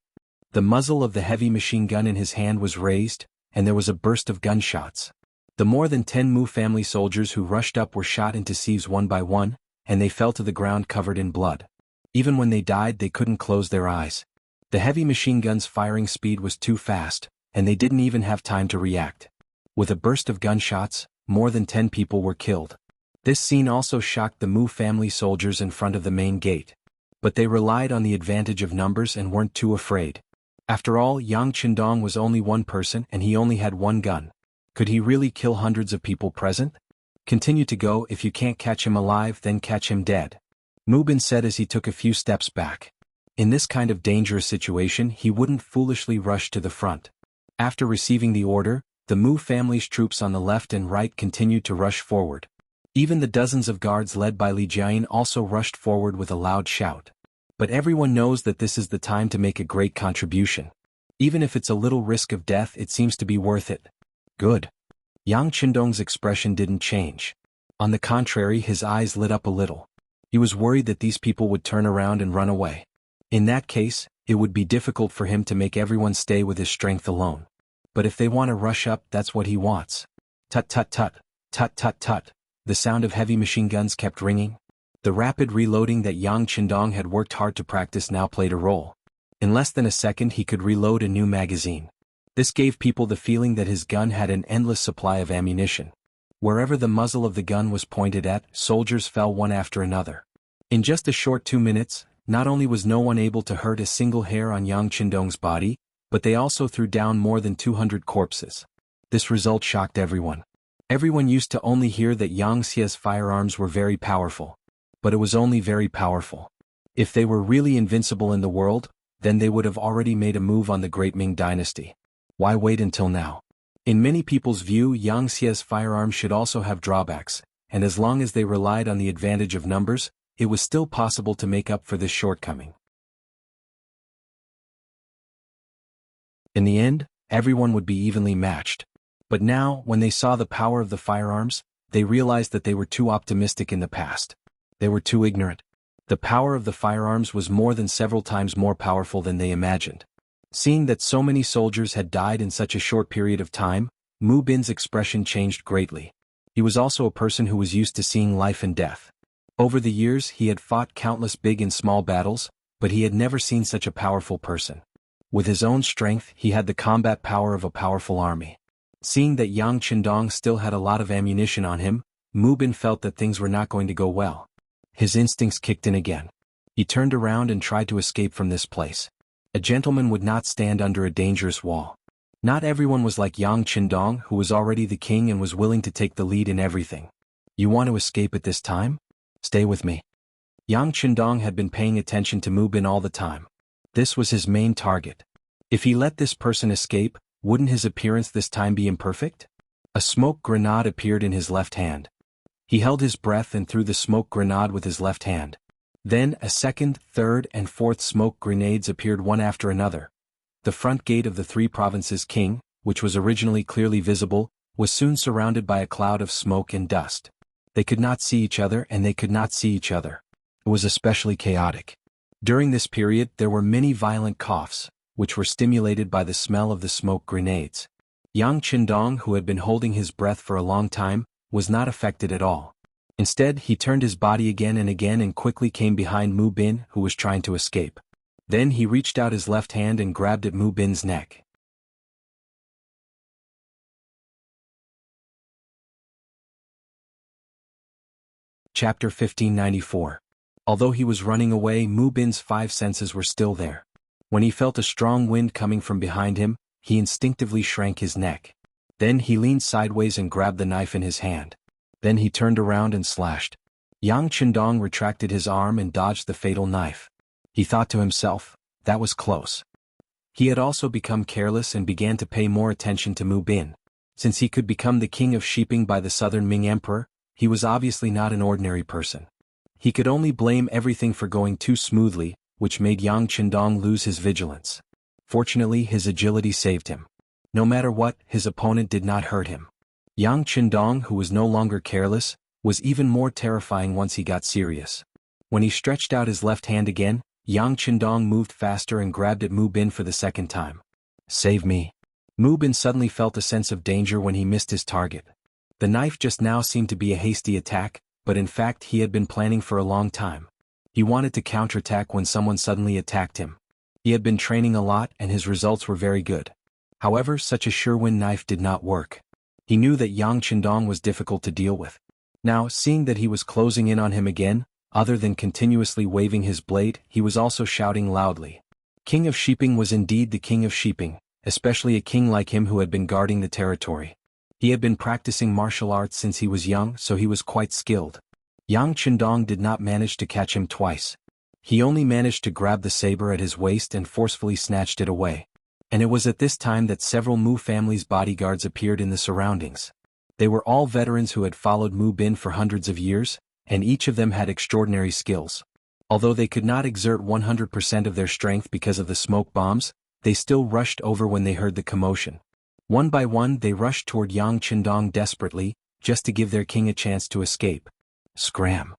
Speaker 1: The muzzle of the heavy machine gun in his hand was raised, and there was a burst of gunshots. The more than 10 Mu family soldiers who rushed up were shot into sieves one by one, and they fell to the ground covered in blood. Even when they died, they couldn't close their eyes. The heavy machine gun's firing speed was too fast, and they didn't even have time to react. With a burst of gunshots, more than 10 people were killed. This scene also shocked the Mu family soldiers in front of the main gate. But they relied on the advantage of numbers and weren't too afraid. After all, Yang Qindong was only one person and he only had one gun. Could he really kill hundreds of people present? Continue to go. If you can't catch him alive, then catch him dead. Mu Bin said as he took a few steps back. In this kind of dangerous situation, he wouldn't foolishly rush to the front. After receiving the order, the Mu family's troops on the left and right continued to rush forward. Even the dozens of guards led by Li Jiayin also rushed forward with a loud shout. But everyone knows that this is the time to make a great contribution. Even if it's a little risk of death, it seems to be worth it. Good. Yang Qindong's expression didn't change. On the contrary, his eyes lit up a little. He was worried that these people would turn around and run away. In that case, it would be difficult for him to make everyone stay with his strength alone. But if they want to rush up, that's what he wants. Tut tut tut, tut tut tut. The sound of heavy machine guns kept ringing. The rapid reloading that Yang Qindong had worked hard to practice now played a role. In less than a second he could reload a new magazine. This gave people the feeling that his gun had an endless supply of ammunition. Wherever the muzzle of the gun was pointed at, soldiers fell one after another. In just a short 2 minutes, not only was no one able to hurt a single hair on Yang Qindong's body, but they also threw down more than 200 corpses. This result shocked everyone. Everyone used to only hear that Yang Xia's firearms were very powerful. But it was only very powerful. If they were really invincible in the world, then they would have already made a move on the Great Ming dynasty. Why wait until now? In many people's view, Yang Xia's firearms should also have drawbacks, and as long as they relied on the advantage of numbers, it was still possible to make up for this shortcoming. In the end, everyone would be evenly matched. But now, when they saw the power of the firearms, they realized that they were too optimistic in the past. They were too ignorant. The power of the firearms was more than several times more powerful than they imagined. Seeing that so many soldiers had died in such a short period of time, Mu Bin's expression changed greatly. He was also a person who was used to seeing life and death. Over the years he had fought countless big and small battles, but he had never seen such a powerful person. With his own strength he had the combat power of a powerful army. Seeing that Yang Qindong still had a lot of ammunition on him, Mu Bin felt that things were not going to go well. His instincts kicked in again. He turned around and tried to escape from this place. A gentleman would not stand under a dangerous wall. Not everyone was like Yang Qindong, who was already the king and was willing to take the lead in everything. You want to escape at this time? Stay with me. Yang Qindong had been paying attention to Mu Bin all the time. This was his main target. If he let this person escape, wouldn't his appearance this time be imperfect? A smoke grenade appeared in his left hand. He held his breath and threw the smoke grenade with his left hand. Then a second, third and fourth smoke grenades appeared one after another. The front gate of the three provinces king, which was originally clearly visible, was soon surrounded by a cloud of smoke and dust. They could not see each other and they could not see each other. It was especially chaotic. During this period there were many violent coughs, which were stimulated by the smell of the smoke grenades. Yang Qindong, who had been holding his breath for a long time, was not affected at all. Instead he turned his body again and quickly came behind Mu Bin, who was trying to escape. Then he reached out his left hand and grabbed at Mu Bin's neck. Chapter 1594. Although he was running away, Mu Bin's five senses were still there. When he felt a strong wind coming from behind him, he instinctively shrank his neck. Then he leaned sideways and grabbed the knife in his hand. Then he turned around and slashed. Yang Qindong retracted his arm and dodged the fatal knife. He thought to himself, that was close. He had also become careless and began to pay more attention to Mu Bin. Since he could become the king of Shiping by the southern Ming emperor, he was obviously not an ordinary person. He could only blame everything for going too smoothly, which made Yang Qindong lose his vigilance. Fortunately his agility saved him. No matter what, his opponent did not hurt him. Yang Qindong, who was no longer careless, was even more terrifying once he got serious. When he stretched out his left hand again, Yang Qindong moved faster and grabbed at Mu Bin for the second time. Save me. Mu Bin suddenly felt a sense of danger when he missed his target. The knife just now seemed to be a hasty attack, but in fact he had been planning for a long time. He wanted to counterattack when someone suddenly attacked him. He had been training a lot and his results were very good. However, such a sure-win knife did not work. He knew that Yang Qindong was difficult to deal with. Now, seeing that he was closing in on him again, other than continuously waving his blade, he was also shouting loudly. King of Shiping was indeed the king of Shiping, especially a king like him who had been guarding the territory. He had been practicing martial arts since he was young, so he was quite skilled. Yang Qindong did not manage to catch him twice. He only managed to grab the saber at his waist and forcefully snatched it away. And it was at this time that several Mu family's bodyguards appeared in the surroundings. They were all veterans who had followed Mu Bin for hundreds of years, and each of them had extraordinary skills. Although they could not exert 100% of their strength because of the smoke bombs, they still rushed over when they heard the commotion. One by one they rushed toward Yang Qindong desperately, just to give their king a chance to escape. Scram!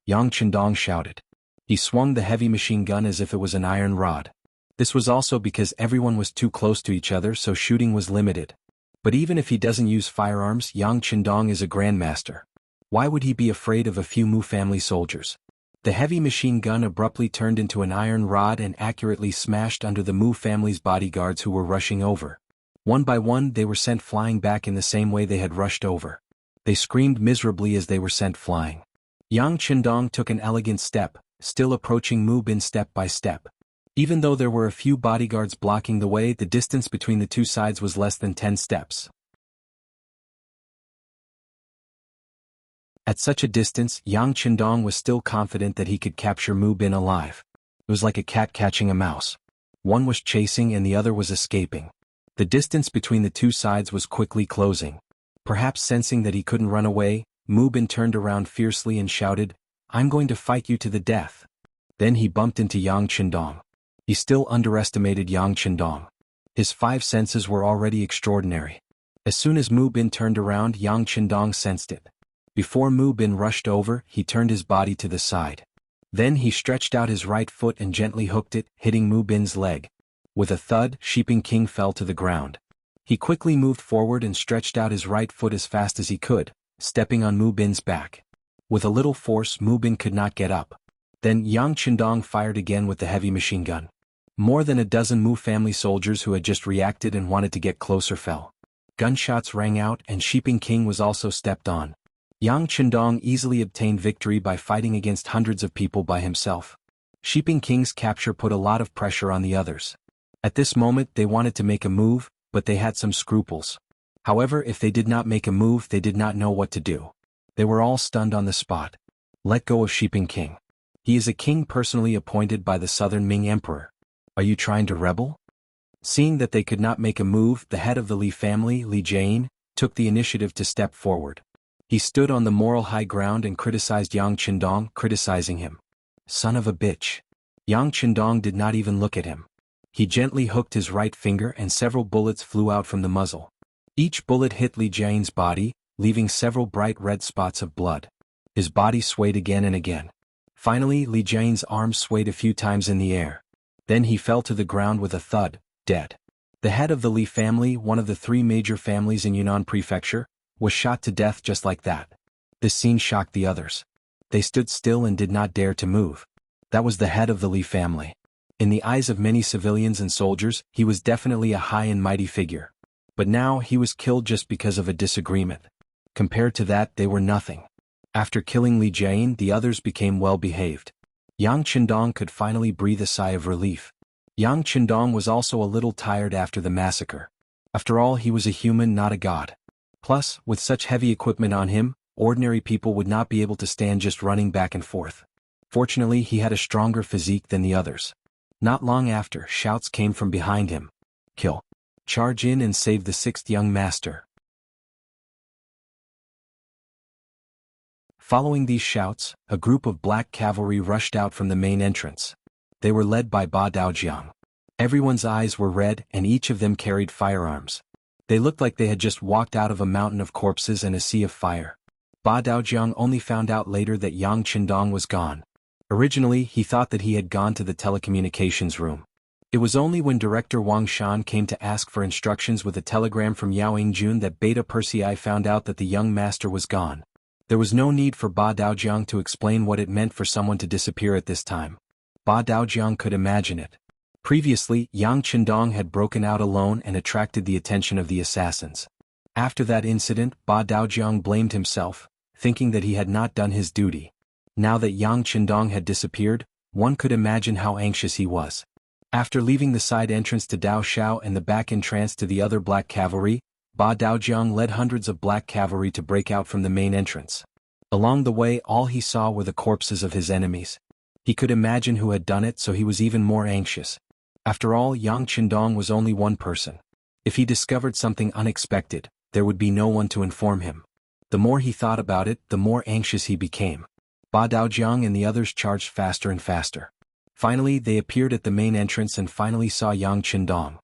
Speaker 1: Yang Qindong shouted. He swung the heavy machine gun as if it was an iron rod. This was also because everyone was too close to each other, so shooting was limited. But even if he doesn't use firearms, Yang Qindong is a grandmaster. Why would he be afraid of a few Mu family soldiers? The heavy machine gun abruptly turned into an iron rod and accurately smashed under the Mu family's bodyguards who were rushing over. One by one they were sent flying back in the same way they had rushed over. They screamed miserably as they were sent flying. Yang Qindong took an elegant step, still approaching Mu Bin step by step. Even though there were a few bodyguards blocking the way, the distance between the two sides was less than 10 steps. At such a distance, Yang Qindong was still confident that he could capture Mu Bin alive. It was like a cat catching a mouse. One was chasing and the other was escaping. The distance between the two sides was quickly closing. Perhaps sensing that he couldn't run away, Mu Bin turned around fiercely and shouted, "I'm going to fight you to the death." Then he bumped into Yang Qindong. He still underestimated Yang Qindong. His five senses were already extraordinary. As soon as Mu Bin turned around, Yang Qindong sensed it. Before Mu Bin rushed over, he turned his body to the side. Then he stretched out his right foot and gently hooked it, hitting Mu Bin's leg. With a thud, Sheeping King fell to the ground. He quickly moved forward and stretched out his right foot as fast as he could, stepping on Mu Bin's back. With a little force, Mu Bin could not get up. Then Yang Qindong fired again with the heavy machine gun. More than a dozen Mu family soldiers who had just reacted and wanted to get closer fell. Gunshots rang out and Sheeping King was also stepped on. Yang Qindong easily obtained victory by fighting against hundreds of people by himself. Sheeping King's capture put a lot of pressure on the others. At this moment they wanted to make a move, but they had some scruples. However, if they did not make a move they did not know what to do. They were all stunned on the spot. Let go of Sheeping King. He is a king personally appointed by the southern Ming Emperor. Are you trying to rebel? Seeing that they could not make a move, the head of the Li family, Li Jianghu, took the initiative to step forward. He stood on the moral high ground and criticized Yang Qindong, criticizing him. Son of a bitch. Yang Qindong did not even look at him. He gently hooked his right finger and several bullets flew out from the muzzle. Each bullet hit Li Jianghu's body, leaving several bright red spots of blood. His body swayed again and again. Finally, Li Jianghu's arms swayed a few times in the air. Then he fell to the ground with a thud, dead. The head of the Li family, one of the three major families in Yunnan Prefecture, was shot to death just like that. This scene shocked the others. They stood still and did not dare to move. That was the head of the Li family. In the eyes of many civilians and soldiers, he was definitely a high and mighty figure. But now he was killed just because of a disagreement. Compared to that, they were nothing. After killing Li Jianghu, the others became well-behaved. Yang Qindong could finally breathe a sigh of relief. Yang Qindong was also a little tired after the massacre. After all, he was a human, not a god. Plus, with such heavy equipment on him, ordinary people would not be able to stand just running back and forth. Fortunately, he had a stronger physique than the others. Not long after, shouts came from behind him. Kill. Charge in and save the sixth young master. Following these shouts, a group of black cavalry rushed out from the main entrance. They were led by Ba Daojiang. Everyone's eyes were red and each of them carried firearms. They looked like they had just walked out of a mountain of corpses and a sea of fire. Ba Daojiang only found out later that Yang Qindong was gone. Originally, he thought that he had gone to the telecommunications room. It was only when Director Wang Shan came to ask for instructions with a telegram from Yao Yingjun that Beta Persei found out that the young master was gone. There was no need for Ba Daojiang to explain what it meant for someone to disappear at this time. Ba Daojiang could imagine it. Previously, Yang Qindong had broken out alone and attracted the attention of the assassins. After that incident, Ba Daojiang blamed himself, thinking that he had not done his duty. Now that Yang Qindong had disappeared, one could imagine how anxious he was. After leaving the side entrance to Dao Shao and the back entrance to the other black cavalry, Ba Daojiang led hundreds of black cavalry to break out from the main entrance. Along the way, all he saw were the corpses of his enemies. He could imagine who had done it, so he was even more anxious. After all, Yang Qindong was only one person. If he discovered something unexpected, there would be no one to inform him. The more he thought about it, the more anxious he became. Ba Daojiang and the others charged faster and faster. Finally, they appeared at the main entrance and finally saw Yang Qindong.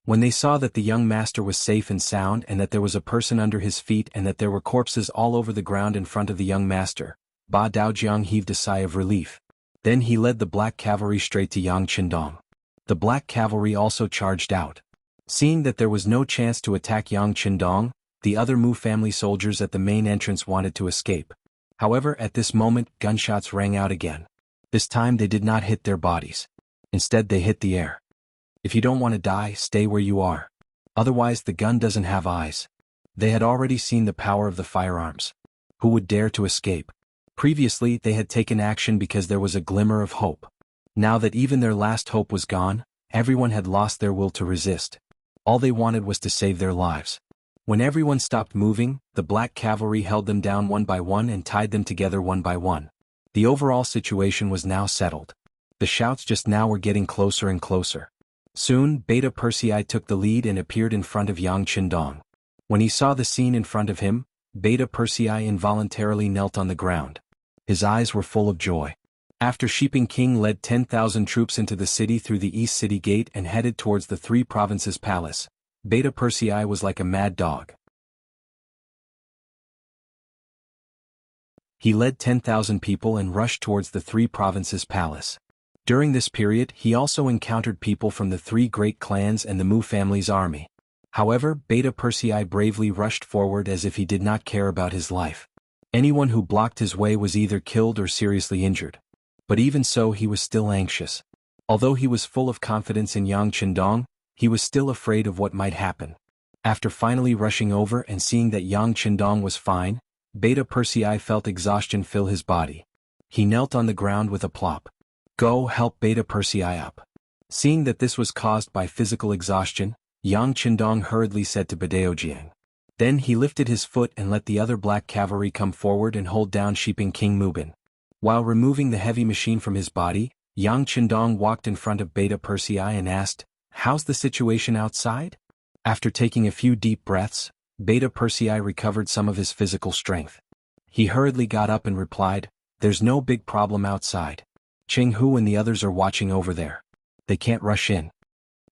Speaker 1: When they saw that the young master was safe and sound and that there was a person under his feet and that there were corpses all over the ground in front of the young master, Ba Daojiang heaved a sigh of relief. Then he led the black cavalry straight to Yang Qindong. The black cavalry also charged out. Seeing that there was no chance to attack Yang Qindong, the other Mu family soldiers at the main entrance wanted to escape. However, at this moment, gunshots rang out again. This time they did not hit their bodies. Instead, they hit the air. If you don't want to die, stay where you are. Otherwise, the gun doesn't have eyes. They had already seen the power of the firearms. Who would dare to escape? Previously, they had taken action because there was a glimmer of hope. Now that even their last hope was gone, everyone had lost their will to resist. All they wanted was to save their lives. When everyone stopped moving, the black cavalry held them down one by one and tied them together one by one. The overall situation was now settled. The shouts just now were getting closer and closer. Soon, Beta Persei took the lead and appeared in front of Yang Qindong. When he saw the scene in front of him, Beta Persei involuntarily knelt on the ground. His eyes were full of joy. After Sheeping King led 10,000 troops into the city through the East City Gate and headed towards the Three Provinces Palace, Beta Persei was like a mad dog. He led 10,000 people and rushed towards the three provinces' palace. During this period he also encountered people from the three great clans and the Mu family's army. However, Beta Persei bravely rushed forward as if he did not care about his life. Anyone who blocked his way was either killed or seriously injured. But even so he was still anxious. Although he was full of confidence in Yang Qindong, he was still afraid of what might happen. After finally rushing over and seeing that Yang Qindong was fine, Beta Persei felt exhaustion fill his body. He knelt on the ground with a plop. "Go help Beta Persei up." Seeing that this was caused by physical exhaustion, Yang Qindong hurriedly said to Badeojiang. Then he lifted his foot and let the other black cavalry come forward and hold down Shiping King Mubin. While removing the heavy machine from his body, Yang Qindong walked in front of Beta Persei and asked, "How's the situation outside?" After taking a few deep breaths, Beta Persei recovered some of his physical strength. He hurriedly got up and replied, "There's no big problem outside. Jianghu and the others are watching over there. They can't rush in."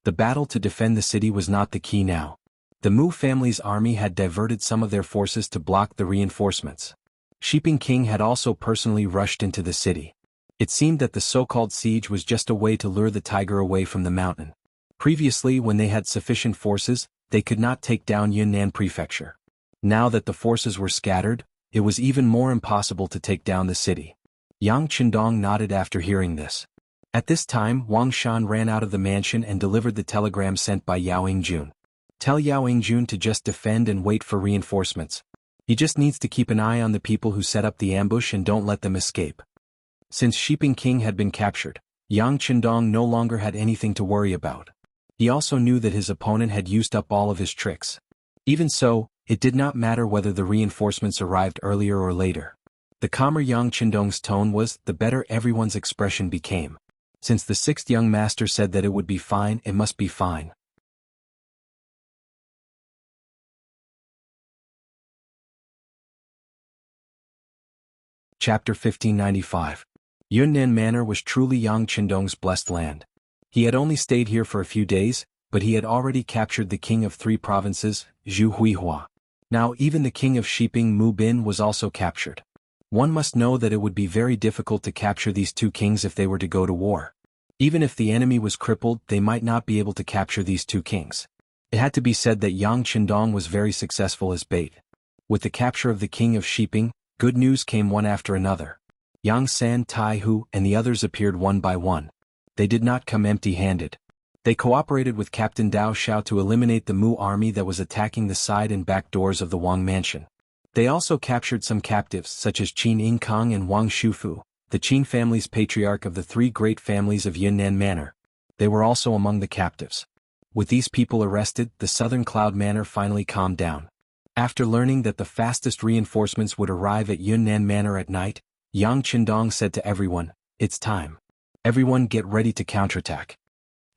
Speaker 1: The battle to defend the city was not the key now. The Mu family's army had diverted some of their forces to block the reinforcements. Shiping King had also personally rushed into the city. It seemed that the so-called siege was just a way to lure the tiger away from the mountain. Previously, when they had sufficient forces, they could not take down Yunnan Prefecture. Now that the forces were scattered, it was even more impossible to take down the city. Yang Qindong nodded after hearing this. At this time Wang Shan ran out of the mansion and delivered the telegram sent by Yao Yingjun. "Tell Yao Yingjun to just defend and wait for reinforcements. He just needs to keep an eye on the people who set up the ambush and don't let them escape." Since Shiping King had been captured, Yang Qindong no longer had anything to worry about. He also knew that his opponent had used up all of his tricks. Even so, it did not matter whether the reinforcements arrived earlier or later. The calmer Yang Qindong's tone was, the better everyone's expression became. Since the sixth young master said that it would be fine, it must be fine. Chapter 1595. Yunnan Manor was truly Yang Qindong's blessed land. He had only stayed here for a few days, but he had already captured the king of three provinces, Zhu Huihua. Now even the king of Shiping Mu Bin was also captured. One must know that it would be very difficult to capture these two kings if they were to go to war. Even if the enemy was crippled, they might not be able to capture these two kings. It had to be said that Yang Qindong was very successful as bait. With the capture of the king of Shiping, good news came one after another. Yang San, Tai Hu, and the others appeared one by one. They did not come empty-handed. They cooperated with Captain Dao Xiao to eliminate the Mu army that was attacking the side and back doors of the Wang mansion. They also captured some captives such as Qin Yingkang and Wang Shufu, the Qin family's patriarch of the three great families of Yunnan Manor. They were also among the captives. With these people arrested, the Southern Cloud Manor finally calmed down. After learning that the fastest reinforcements would arrive at Yunnan Manor at night, Yang Qindong said to everyone, "It's time. Everyone get ready to counterattack."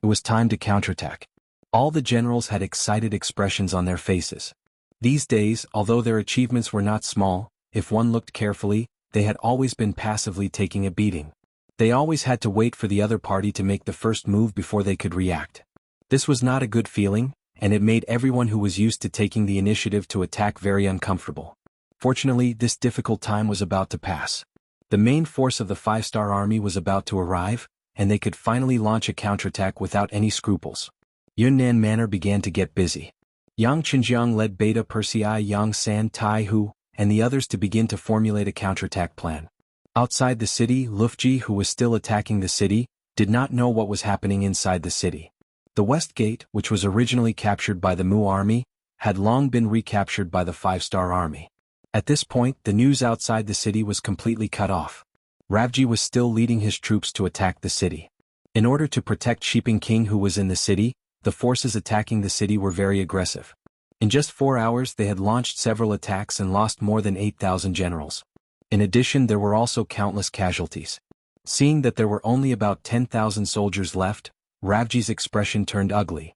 Speaker 1: It was time to counterattack. All the generals had excited expressions on their faces. These days, although their achievements were not small, if one looked carefully, they had always been passively taking a beating. They always had to wait for the other party to make the first move before they could react. This was not a good feeling, and it made everyone who was used to taking the initiative to attack very uncomfortable. Fortunately, this difficult time was about to pass. The main force of the five-star army was about to arrive, and they could finally launch a counterattack without any scruples. Yunnan Manor began to get busy. Yang Qinjiang led Beta Persei, Yang San, Tai Hu, and the others to begin to formulate a counterattack plan. Outside the city, Lufji, who was still attacking the city, did not know what was happening inside the city. The West Gate, which was originally captured by the Mu army, had long been recaptured by the five-star army. At this point, the news outside the city was completely cut off. Ravji was still leading his troops to attack the city. In order to protect Shiping King who was in the city, the forces attacking the city were very aggressive. In just 4 hours they had launched several attacks and lost more than 8,000 generals. In addition, there were also countless casualties. Seeing that there were only about 10,000 soldiers left, Ravji's expression turned ugly.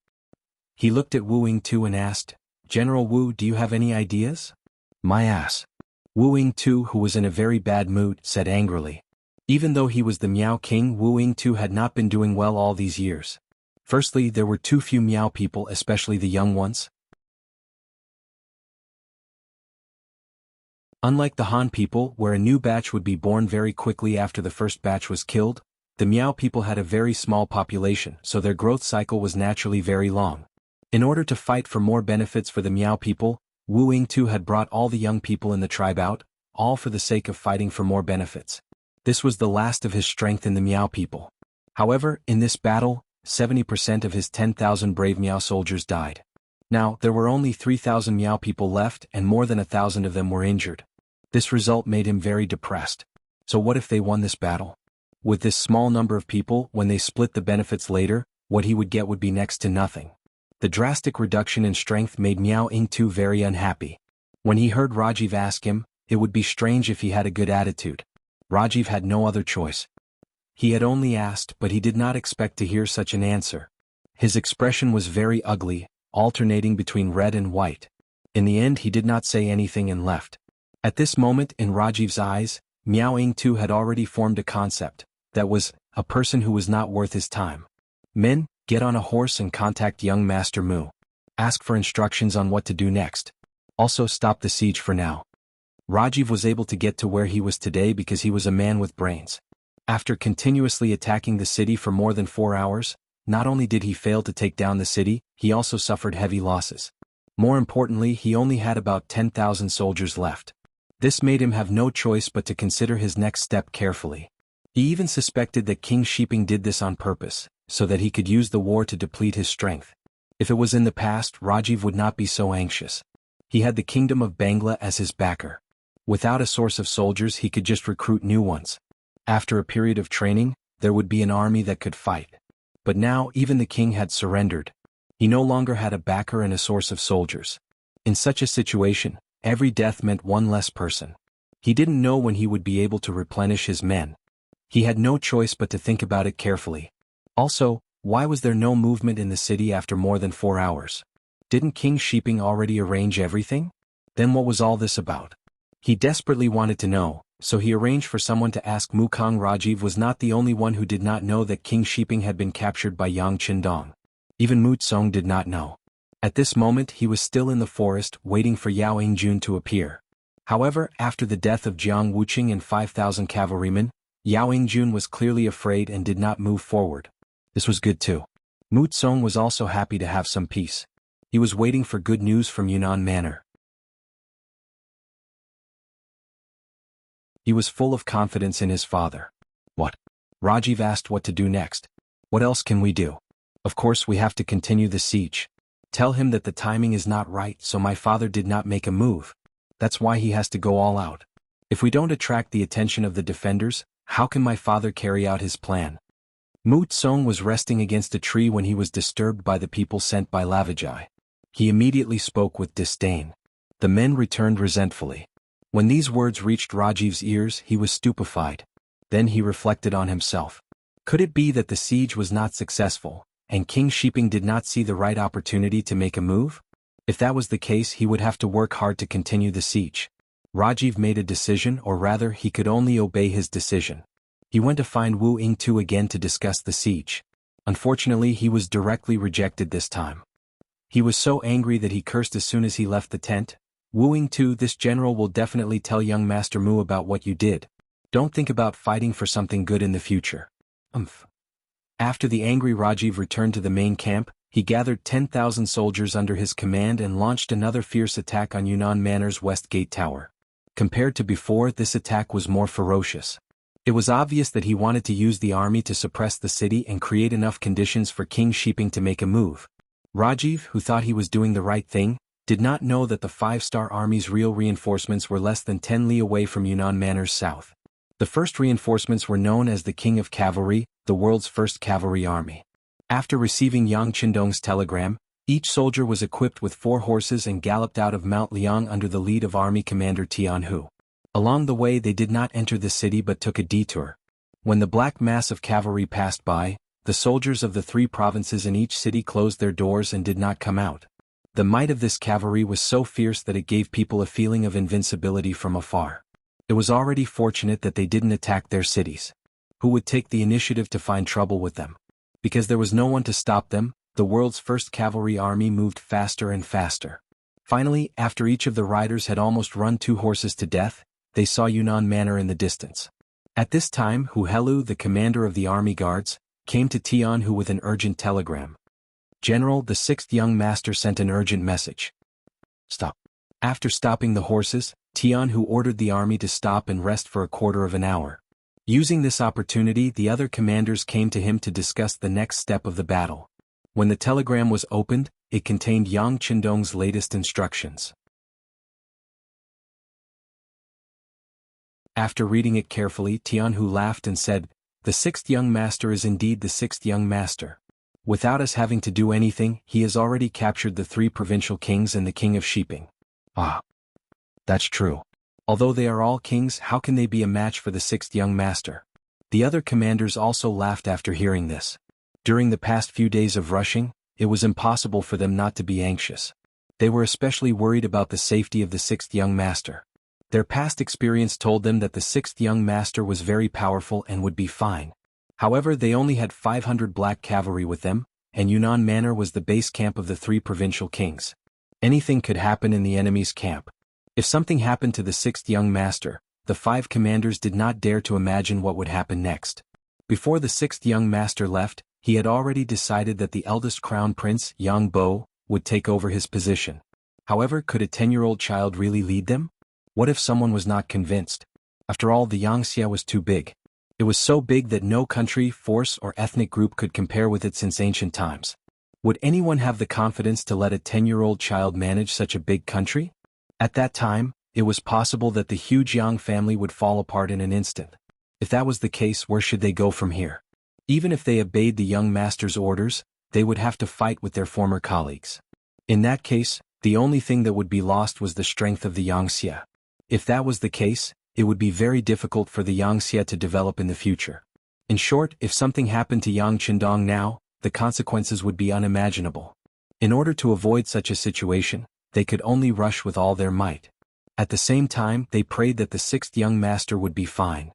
Speaker 1: He looked at Wu Yingtu and asked, "General Wu, do you have any ideas?" "My ass." Wu Yingtu, who was in a very bad mood, said angrily. Even though he was the Miao King, Wu Yingtu had not been doing well all these years. Firstly, there were too few Miao people, especially the young ones. Unlike the Han people, where a new batch would be born very quickly after the first batch was killed, the Miao people had a very small population, so their growth cycle was naturally very long. In order to fight for more benefits for the Miao people, Wu Yingtu had brought all the young people in the tribe out, all for the sake of fighting for more benefits. This was the last of his strength in the Miao people. However, in this battle, 70% of his 10,000 brave Miao soldiers died. Now, there were only 3,000 Miao people left and more than 1,000 of them were injured. This result made him very depressed. So what if they won this battle? With this small number of people, when they split the benefits later, what he would get would be next to nothing. The drastic reduction in strength made Miao Yingtu very unhappy. When he heard Rajiv ask him, it would be strange if he had a good attitude. Rajiv had no other choice. He had only asked, but he did not expect to hear such an answer. His expression was very ugly, alternating between red and white. In the end, he did not say anything and left. At this moment, in Rajiv's eyes, Miao Yingtu had already formed a concept. That was, a person who was not worth his time. Men, get on a horse and contact young Master Mu. Ask for instructions on what to do next. Also stop the siege for now. Rajiv was able to get to where he was today because he was a man with brains. After continuously attacking the city for more than 4 hours, not only did he fail to take down the city, he also suffered heavy losses. More importantly, he only had about 10,000 soldiers left. This made him have no choice but to consider his next step carefully. He even suspected that King Shiping did this on purpose, so that he could use the war to deplete his strength. If it was in the past, Rajiv would not be so anxious. He had the kingdom of Bangla as his backer. Without a source of soldiers, he could just recruit new ones. After a period of training, there would be an army that could fight. But now even the king had surrendered. He no longer had a backer and a source of soldiers. In such a situation, every death meant one less person. He didn't know when he would be able to replenish his men. He had no choice but to think about it carefully. Also, why was there no movement in the city after more than 4 hours? Didn't King Shiping already arrange everything? Then what was all this about? He desperately wanted to know, so he arranged for someone to ask Mukong. Rajiv was not the only one who did not know that King Shiping had been captured by Yang Qindong. Even Mu Tsong did not know. At this moment he was still in the forest waiting for Yao Yingjun to appear. However, after the death of Jiang Wuqing and 5,000 cavalrymen, Yao Yingjun was clearly afraid and did not move forward. This was good too. Mu Tsong was also happy to have some peace. He was waiting for good news from Yunnan Manor. He was full of confidence in his father. What? Rajiv asked what to do next. What else can we do? Of course we have to continue the siege. Tell him that the timing is not right, so my father did not make a move. That's why he has to go all out. If we don't attract the attention of the defenders, how can my father carry out his plan? Mu Tsong was resting against a tree when he was disturbed by the people sent by Lavajai. He immediately spoke with disdain. The men returned resentfully. When these words reached Rajiv's ears, he was stupefied. Then he reflected on himself. Could it be that the siege was not successful, and King Shiping did not see the right opportunity to make a move? If that was the case, he would have to work hard to continue the siege. Rajiv made a decision, or rather, he could only obey his decision. He went to find Wu Yingtu again to discuss the siege. Unfortunately, he was directly rejected this time. He was so angry that he cursed as soon as he left the tent. Wu Yingtu, this general will definitely tell young Master Mu about what you did. Don't think about fighting for something good in the future. After the angry Rajiv returned to the main camp, he gathered 10,000 soldiers under his command and launched another fierce attack on Yunnan Manor's West Gate Tower. Compared to before, this attack was more ferocious. It was obvious that he wanted to use the army to suppress the city and create enough conditions for King Shiping to make a move. Rajiv, who thought he was doing the right thing, did not know that the 5-star army's real reinforcements were less than 10 li away from Yunnan Manor's south. The first reinforcements were known as the King of Cavalry, the world's first cavalry army. After receiving Yang Qindong's telegram, each soldier was equipped with 4 horses and galloped out of Mount Liang under the lead of Army Commander Tianhu. Along the way they did not enter the city but took a detour. When the black mass of cavalry passed by, the soldiers of the 3 provinces in each city closed their doors and did not come out. The might of this cavalry was so fierce that it gave people a feeling of invincibility from afar. It was already fortunate that they didn't attack their cities. Who would take the initiative to find trouble with them? Because there was no one to stop them, the world's first cavalry army moved faster and faster. Finally, after each of the riders had almost run 2 horses to death, they saw Yunnan Manor in the distance. At this time Hu Helu, the commander of the army guards, came to Tianhu with an urgent telegram. General, the 6th young master sent an urgent message. Stop. After stopping the horses, Tianhu ordered the army to stop and rest for a quarter of an hour. Using this opportunity, the other commanders came to him to discuss the next step of the battle. When the telegram was opened, it contained Yang Qindong's latest instructions. After reading it carefully, Tianhu laughed and said, "The 6th young master is indeed the 6th young master. Without us having to do anything, he has already captured the 3 provincial kings and the king of Shiping." Ah. That's true. Although they are all kings, how can they be a match for the 6th young master? The other commanders also laughed after hearing this. During the past few days of rushing, it was impossible for them not to be anxious. They were especially worried about the safety of the 6th young master. Their past experience told them that the 6th young master was very powerful and would be fine. However, they only had 500 black cavalry with them, and Yunnan Manor was the base camp of the 3 provincial kings. Anything could happen in the enemy's camp. If something happened to the 6th young master, the 5 commanders did not dare to imagine what would happen next. Before the 6th young master left, he had already decided that the eldest crown prince, Yang Bo, would take over his position. However, could a 10-year-old child really lead them? What if someone was not convinced? After all, the Yangtze was too big. It was so big that no country, force, or ethnic group could compare with it since ancient times. Would anyone have the confidence to let a 10-year-old child manage such a big country? At that time, it was possible that the huge Yang family would fall apart in an instant. If that was the case, where should they go from here? Even if they obeyed the young master's orders, they would have to fight with their former colleagues. In that case, the only thing that would be lost was the strength of the Yangtze. If that was the case, it would be very difficult for the Yangtze to develop in the future. In short, if something happened to Yang Qindong now, the consequences would be unimaginable. In order to avoid such a situation, they could only rush with all their might. At the same time, they prayed that the 6th young master would be fine.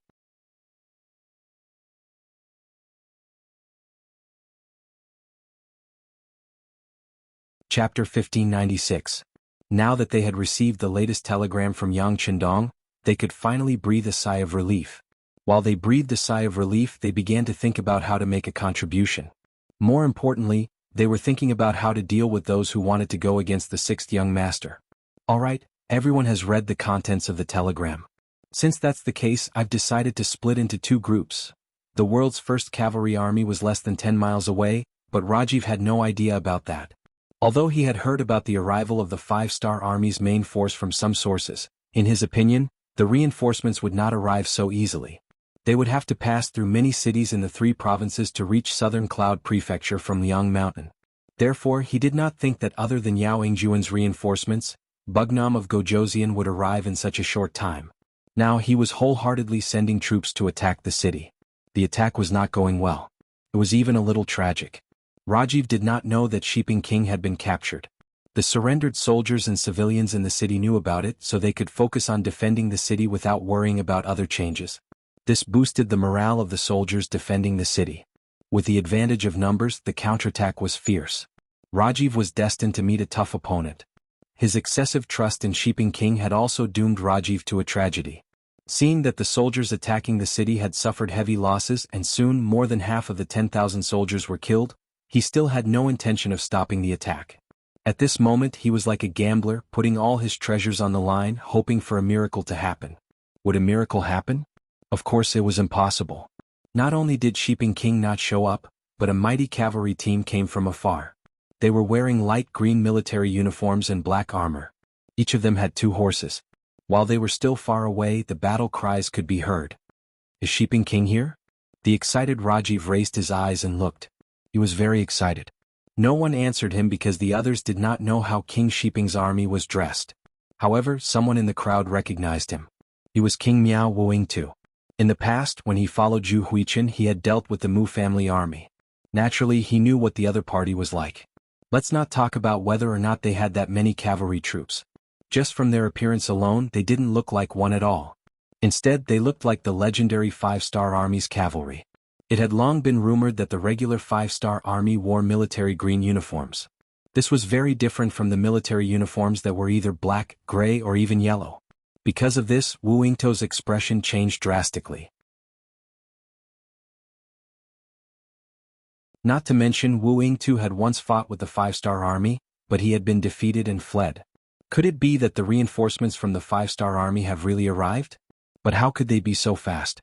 Speaker 1: Chapter 1596. Now that they had received the latest telegram from Yang Qindong, they could finally breathe a sigh of relief. While they breathed a sigh of relief, they began to think about how to make a contribution. More importantly, they were thinking about how to deal with those who wanted to go against the 6th young master. Alright, everyone has read the contents of the telegram. Since that's the case, I've decided to split into 2 groups. The world's first cavalry army was less than 10 miles away, but Rajiv had no idea about that. Although he had heard about the arrival of the 5-star army's main force from some sources, in his opinion, the reinforcements would not arrive so easily. They would have to pass through many cities in the 3 provinces to reach southern Cloud Prefecture from Liang Mountain. Therefore, he did not think that other than Yao Ingjuan's reinforcements, Bugnam of Gojoseon would arrive in such a short time. Now he was wholeheartedly sending troops to attack the city. The attack was not going well. It was even a little tragic. Rajiv did not know that Shiping King had been captured. The surrendered soldiers and civilians in the city knew about it, so they could focus on defending the city without worrying about other changes. This boosted the morale of the soldiers defending the city. With the advantage of numbers, the counterattack was fierce. Rajiv was destined to meet a tough opponent. His excessive trust in Shiping King had also doomed Rajiv to a tragedy. Seeing that the soldiers attacking the city had suffered heavy losses and soon more than half of the 10,000 soldiers were killed, he still had no intention of stopping the attack. At this moment he was like a gambler, putting all his treasures on the line, hoping for a miracle to happen. Would a miracle happen? Of course it was impossible. Not only did Shiping King not show up, but a mighty cavalry team came from afar. They were wearing light green military uniforms and black armor. Each of them had 2 horses. While they were still far away, the battle cries could be heard. Is Shiping King here? The excited Rajiv raised his eyes and looked. He was very excited. No one answered him because the others did not know how King Shiping's army was dressed. However, someone in the crowd recognized him. He was King Miao Wuing too. In the past, when he followed Zhu Huichen, he had dealt with the Mu family army. Naturally, he knew what the other party was like. Let's not talk about whether or not they had that many cavalry troops. Just from their appearance alone, they didn't look like one at all. Instead, they looked like the legendary 5-star army's cavalry. It had long been rumored that the regular 5-star army wore military green uniforms. This was very different from the military uniforms that were either black, gray or even yellow. Because of this, Wu Yingtou's expression changed drastically. Not to mention Wu Yingtou had once fought with the 5-star army, but he had been defeated and fled. Could it be that the reinforcements from the 5-star army have really arrived? But how could they be so fast?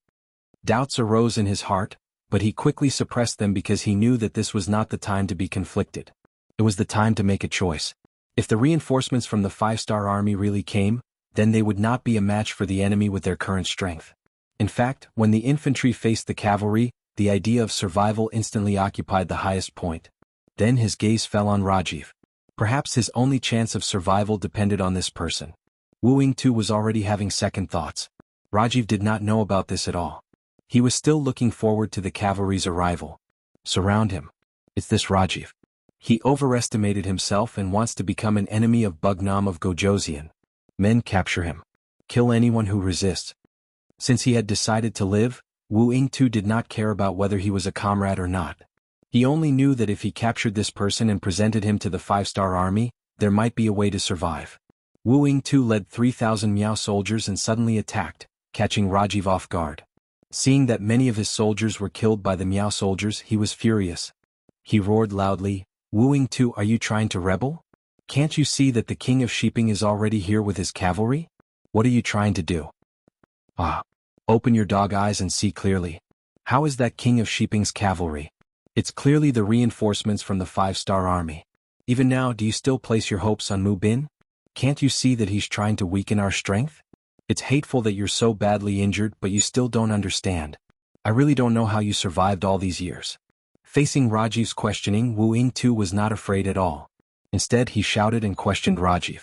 Speaker 1: Doubts arose in his heart, but he quickly suppressed them because he knew that this was not the time to be conflicted. It was the time to make a choice. If the reinforcements from the 5-star army really came, then they would not be a match for the enemy with their current strength. In fact, when the infantry faced the cavalry, the idea of survival instantly occupied the highest point. Then his gaze fell on Rajiv. Perhaps his only chance of survival depended on this person. Wu Yingtou was already having second thoughts. Rajiv did not know about this at all. He was still looking forward to the cavalry's arrival. Surround him. It's this Rajiv. He overestimated himself and wants to become an enemy of Bugnam of Gojoseon. Men, capture him. Kill anyone who resists. Since he had decided to live, Wu Yingtou did not care about whether he was a comrade or not. He only knew that if he captured this person and presented him to the 5-star army, there might be a way to survive. Wu Yingtou led 3,000 Miao soldiers and suddenly attacked, catching Rajiv off guard. Seeing that many of his soldiers were killed by the Miao soldiers, he was furious. He roared loudly, "Wu Yingtou, are you trying to rebel? Can't you see that the king of Shiping is already here with his cavalry? What are you trying to do? Open your dog eyes and see clearly. How is that king of Shiping's cavalry? It's clearly the reinforcements from the 5-star army. Even now, do you still place your hopes on Mu Bin? Can't you see that he's trying to weaken our strength? It's hateful that you're so badly injured, but you still don't understand. I really don't know how you survived all these years." Facing Rajiv's questioning, Wu Yingtou was not afraid at all. Instead, he shouted and questioned Rajiv.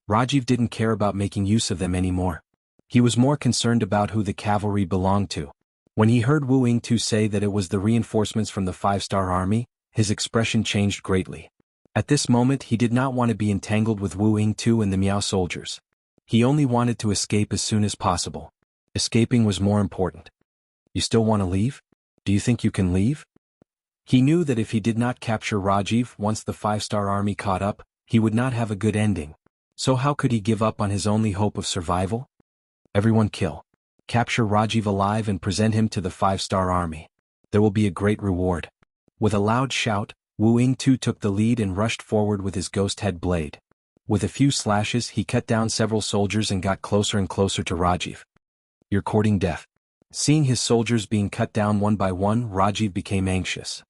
Speaker 1: Rajiv didn't care about making use of them anymore. He was more concerned about who the cavalry belonged to. When he heard Wu Yingtou say that it was the reinforcements from the 5-star army, his expression changed greatly. At this moment, he did not want to be entangled with Wu Yingtou and the Miao soldiers. He only wanted to escape as soon as possible. Escaping was more important. You still want to leave? Do you think you can leave? He knew that if he did not capture Rajiv once the 5-star army caught up, he would not have a good ending. So how could he give up on his only hope of survival? Everyone kill. Capture Rajiv alive and present him to the 5-star army. There will be a great reward. With a loud shout, Wu Yingtou took the lead and rushed forward with his ghost head blade. With a few slashes, he cut down several soldiers and got closer and closer to Rajiv. You're courting death. Seeing his soldiers being cut down one by one, Rajiv became anxious.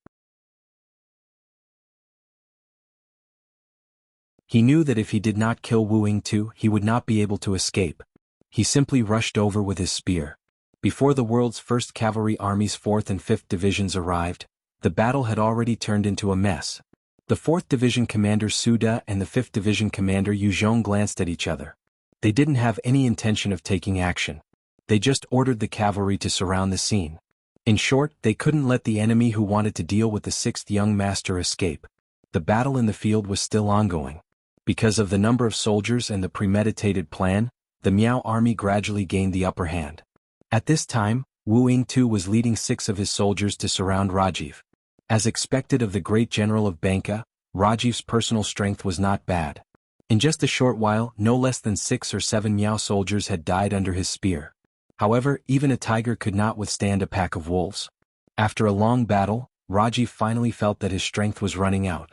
Speaker 1: He knew that if he did not kill Wu Yingtou, he would not be able to escape. He simply rushed over with his spear. Before the world's 1st Cavalry Army's 4th and 5th Divisions arrived, the battle had already turned into a mess. The 4th Division Commander Suda and the 5th Division Commander Yuzhong glanced at each other. They didn't have any intention of taking action. They just ordered the cavalry to surround the scene. In short, they couldn't let the enemy who wanted to deal with the 6th young master escape. The battle in the field was still ongoing. Because of the number of soldiers and the premeditated plan, the Miao army gradually gained the upper hand. At this time, Wu Yingtou was leading 6 of his soldiers to surround Rajiv. As expected of the great general of Banka, Rajiv's personal strength was not bad. In just a short while, no less than 6 or 7 Miao soldiers had died under his spear. However, even a tiger could not withstand a pack of wolves. After a long battle, Rajiv finally felt that his strength was running out.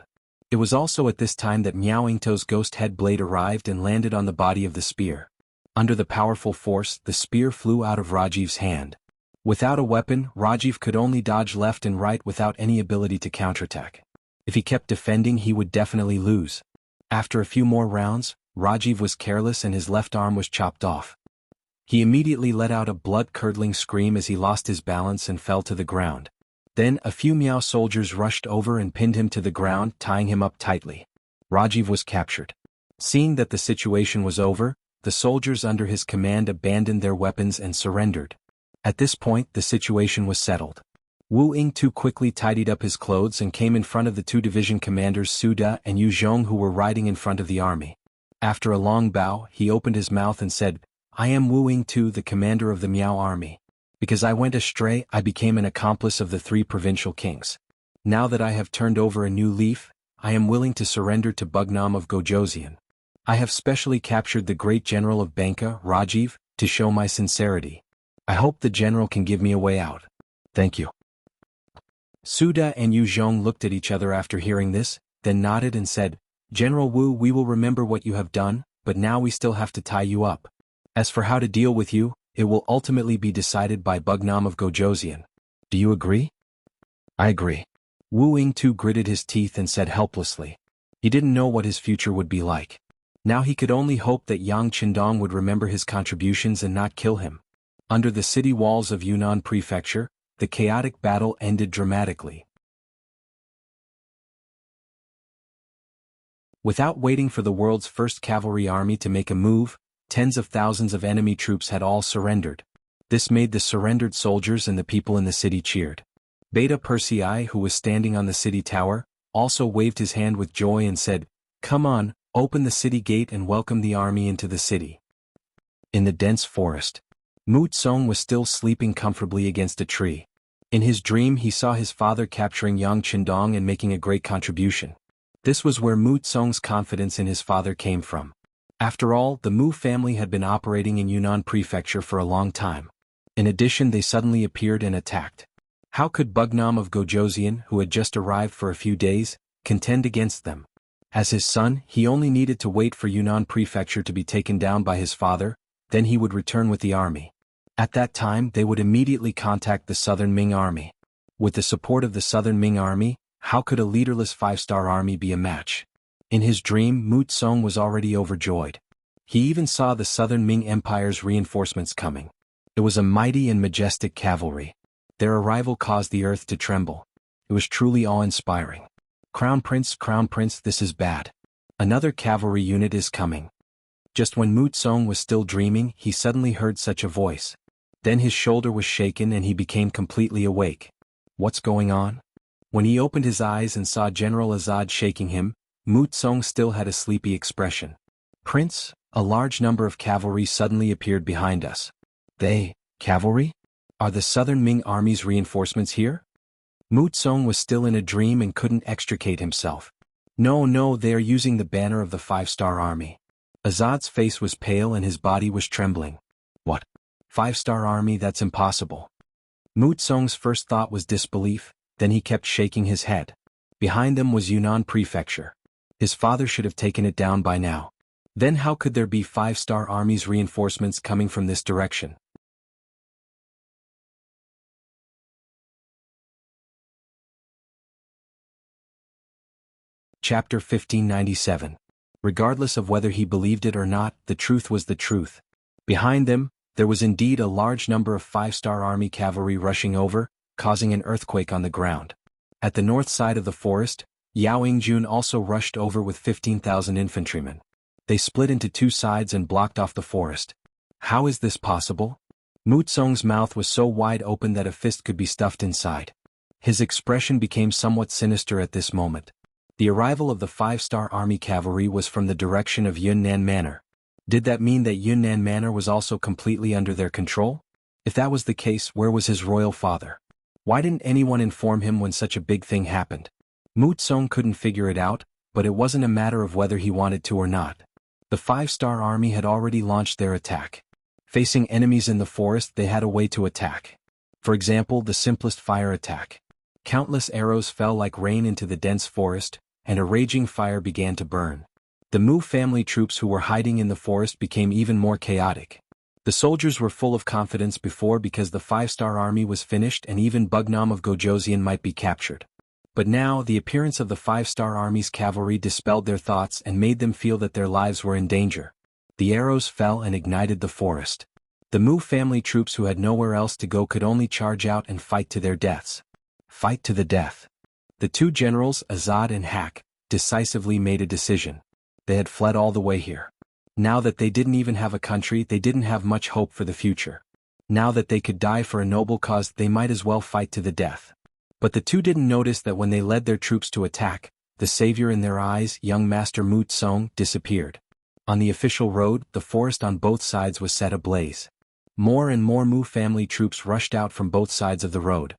Speaker 1: It was also at this time that Miao Yingtou's ghost head blade arrived and landed on the body of the spear. Under the powerful force, the spear flew out of Rajiv's hand. Without a weapon, Rajiv could only dodge left and right without any ability to counterattack. If he kept defending, he would definitely lose. After a few more rounds, Rajiv was careless and his left arm was chopped off. He immediately let out a blood-curdling scream as he lost his balance and fell to the ground. Then a few Miao soldiers rushed over and pinned him to the ground, tying him up tightly. Rajiv was captured. Seeing that the situation was over, the soldiers under his command abandoned their weapons and surrendered. At this point, the situation was settled. Wu Yingtou quickly tidied up his clothes and came in front of the 2 division commanders Suda and Yuzhong who were riding in front of the army. After a long bow, he opened his mouth and said, "I am Wu Yingtou, the commander of the Miao army. Because I went astray, I became an accomplice of the 3 provincial kings. Now that I have turned over a new leaf, I am willing to surrender to Bugnam of Gojosian. I have specially captured the great general of Banka, Rajiv, to show my sincerity. I hope the general can give me a way out. Thank you. Suda and Yu Zhong looked at each other after hearing this, then nodded and said, General Wu, we will remember what you have done, but now we still have to tie you up. As for how to deal with you, it will ultimately be decided by Bugnam of Gojosian. Do you agree? I agree. Wu Ying too gritted his teeth and said helplessly. He didn't know what his future would be like. Now he could only hope that Yang Qindong would remember his contributions and not kill him. Under the city walls of Yunnan Prefecture, the chaotic battle ended dramatically. Without waiting for the world's first cavalry army to make a move, tens of thousands of enemy troops had all surrendered. This made the surrendered soldiers and the people in the city cheered. Beta Persei, who was standing on the city tower, also waved his hand with joy and said, Come on, open the city gate and welcome the army into the city. In the dense forest, Mu Tsong was still sleeping comfortably against a tree. In his dream he saw his father capturing Yang Qindong and making a great contribution. This was where Mu Tsong's confidence in his father came from. After all, the Mu family had been operating in Yunnan Prefecture for a long time. In addition, they suddenly appeared and attacked. How could Bugnam of Gojosian, who had just arrived for a few days, contend against them? As his son, he only needed to wait for Yunnan Prefecture to be taken down by his father, then he would return with the army. At that time, they would immediately contact the Southern Ming army. With the support of the Southern Ming army, how could a leaderless five-star army be a match? In his dream, Mu Tsong was already overjoyed. He even saw the Southern Ming Empire's reinforcements coming. It was a mighty and majestic cavalry. Their arrival caused the earth to tremble. It was truly awe-inspiring. Crown Prince, this is bad. Another cavalry unit is coming. Just when Mu Tsong was still dreaming, he suddenly heard such a voice. Then his shoulder was shaken and he became completely awake. What's going on? When he opened his eyes and saw General Azad shaking him, Mu Tsong still had a sleepy expression. Prince, a large number of cavalry suddenly appeared behind us. Cavalry? Are the Southern Ming army's reinforcements here? Mu Tsong was still in a dream and couldn't extricate himself. No, they are using the banner of the five-star army. Azad's face was pale and his body was trembling. What? Five-star army? That's impossible. Mu Tsong's first thought was disbelief, then he kept shaking his head. Behind them was Yunnan Prefecture. His father should have taken it down by now. Then how could there be five-star army's reinforcements coming from this direction? Chapter 1597. Regardless of whether he believed it or not, the truth was the truth. Behind them, there was indeed a large number of five-star army cavalry rushing over, causing an earthquake on the ground. At the north side of the forest, Yao Yingjun also rushed over with 15,000 infantrymen. They split into two sides and blocked off the forest. How is this possible? Mu Tsong's mouth was so wide open that a fist could be stuffed inside. His expression became somewhat sinister at this moment. The arrival of the five-star army cavalry was from the direction of Yunnan Manor. Did that mean that Yunnan Manor was also completely under their control? If that was the case, where was his royal father? Why didn't anyone inform him when such a big thing happened? Mu Tsong couldn't figure it out, but it wasn't a matter of whether he wanted to or not. The five-star army had already launched their attack. Facing enemies in the forest, they had a way to attack. For example, the simplest fire attack. Countless arrows fell like rain into the dense forest, and a raging fire began to burn. The Mu family troops who were hiding in the forest became even more chaotic. The soldiers were full of confidence before because the five-star army was finished and even Bugnam of Gojosian might be captured. But now, the appearance of the five-star army's cavalry dispelled their thoughts and made them feel that their lives were in danger. The arrows fell and ignited the forest. The Mu family troops who had nowhere else to go could only charge out and fight to their deaths. Fight to the death. The two generals, Azad and Hak, decisively made a decision. They had fled all the way here. Now that they didn't even have a country, they didn't have much hope for the future. Now that they could die for a noble cause, they might as well fight to the death. But the two didn't notice that when they led their troops to attack, the savior in their eyes, young Master Mu Tsong, disappeared. On the official road, the forest on both sides was set ablaze. More and more Mu family troops rushed out from both sides of the road.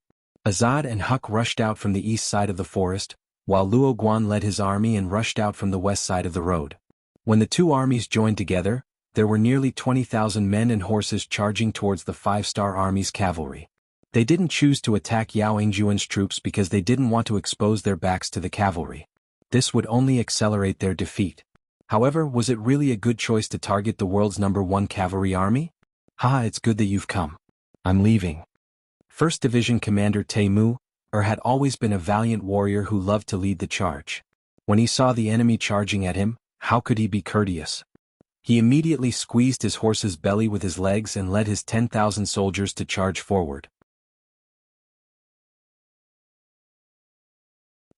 Speaker 1: Azad and Huk rushed out from the east side of the forest, while Luo Guan led his army and rushed out from the west side of the road. When the two armies joined together, there were nearly 20,000 men and horses charging towards the five-star army's cavalry. They didn't choose to attack Yao Yingjuan's troops because they didn't want to expose their backs to the cavalry. This would only accelerate their defeat. However, was it really a good choice to target the world's #1 cavalry army? It's good that you've come. I'm leaving. 1st Division Commander Temu had always been a valiant warrior who loved to lead the charge. When he saw the enemy charging at him, how could he be courteous? He immediately squeezed his horse's belly with his legs and led his 10,000 soldiers to charge forward.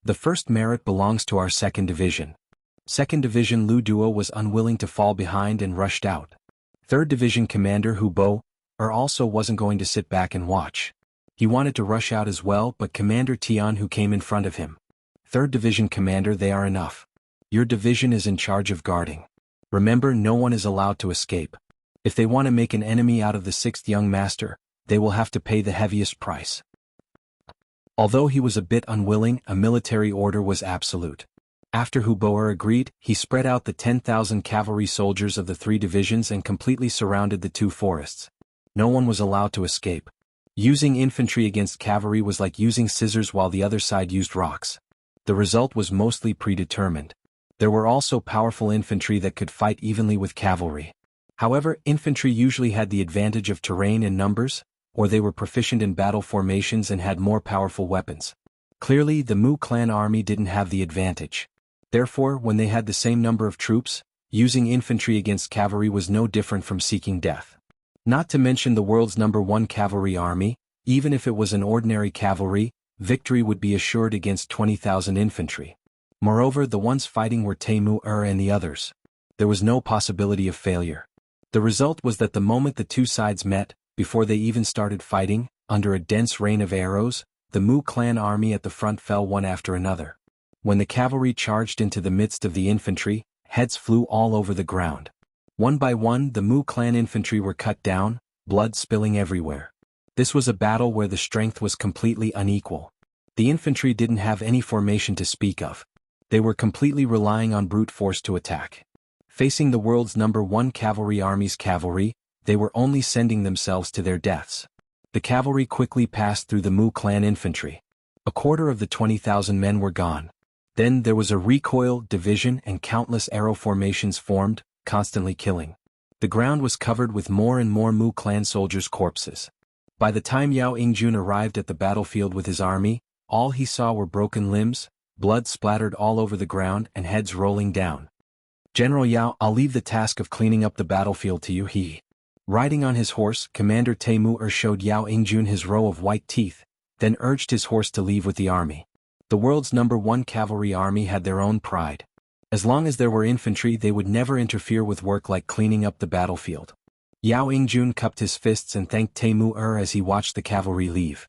Speaker 1: The first merit belongs to our 2nd Division. 2nd Division Lu Duo was unwilling to fall behind and rushed out. 3rd Division Commander Hu Bo also wasn't going to sit back and watch. He wanted to rush out as well, but Commander Tian who came in front of him. 3rd Division Commander, they are enough. Your division is in charge of guarding. Remember, no one is allowed to escape. If they want to make an enemy out of the 6th young master, they will have to pay the heaviest price. Although he was a bit unwilling, a military order was absolute. After Hu Bo agreed, he spread out the 10,000 cavalry soldiers of the 3 divisions and completely surrounded the 2 forests. No one was allowed to escape. Using infantry against cavalry was like using scissors while the other side used rocks. The result was mostly predetermined. There were also powerful infantry that could fight evenly with cavalry. However, infantry usually had the advantage of terrain and numbers, or they were proficient in battle formations and had more powerful weapons. Clearly, the Mu clan army didn't have the advantage. Therefore, when they had the same number of troops, using infantry against cavalry was no different from seeking death. Not to mention the world's #1 cavalry army, even if it was an ordinary cavalry, victory would be assured against 20,000 infantry. Moreover, the ones fighting were Temu and the others. There was no possibility of failure. The result was that the moment the two sides met, before they even started fighting, under a dense rain of arrows, the Mu clan army at the front fell one after another. When the cavalry charged into the midst of the infantry, heads flew all over the ground. One by one, the Mu clan infantry were cut down, blood spilling everywhere. This was a battle where the strength was completely unequal. The infantry didn't have any formation to speak of. They were completely relying on brute force to attack. Facing the world's #1 cavalry army's cavalry, they were only sending themselves to their deaths. The cavalry quickly passed through the Mu clan infantry. A quarter of the 20,000 men were gone. Then there was a recoil, division, and countless arrow formations formed, constantly killing. The ground was covered with more and more Mu clan soldiers' corpses. By the time Yao Yingjun arrived at the battlefield with his army, all he saw were broken limbs, blood splattered all over the ground and heads rolling down. General Yao, I'll leave the task of cleaning up the battlefield to you, he. Riding on his horse, Commander Temu showed Yao Yingjun his row of white teeth, then urged his horse to leave with the army. The world's #1 cavalry army had their own pride. As long as there were infantry, they would never interfere with work like cleaning up the battlefield. Yao Yingjun cupped his fists and thanked Temu as he watched the cavalry leave.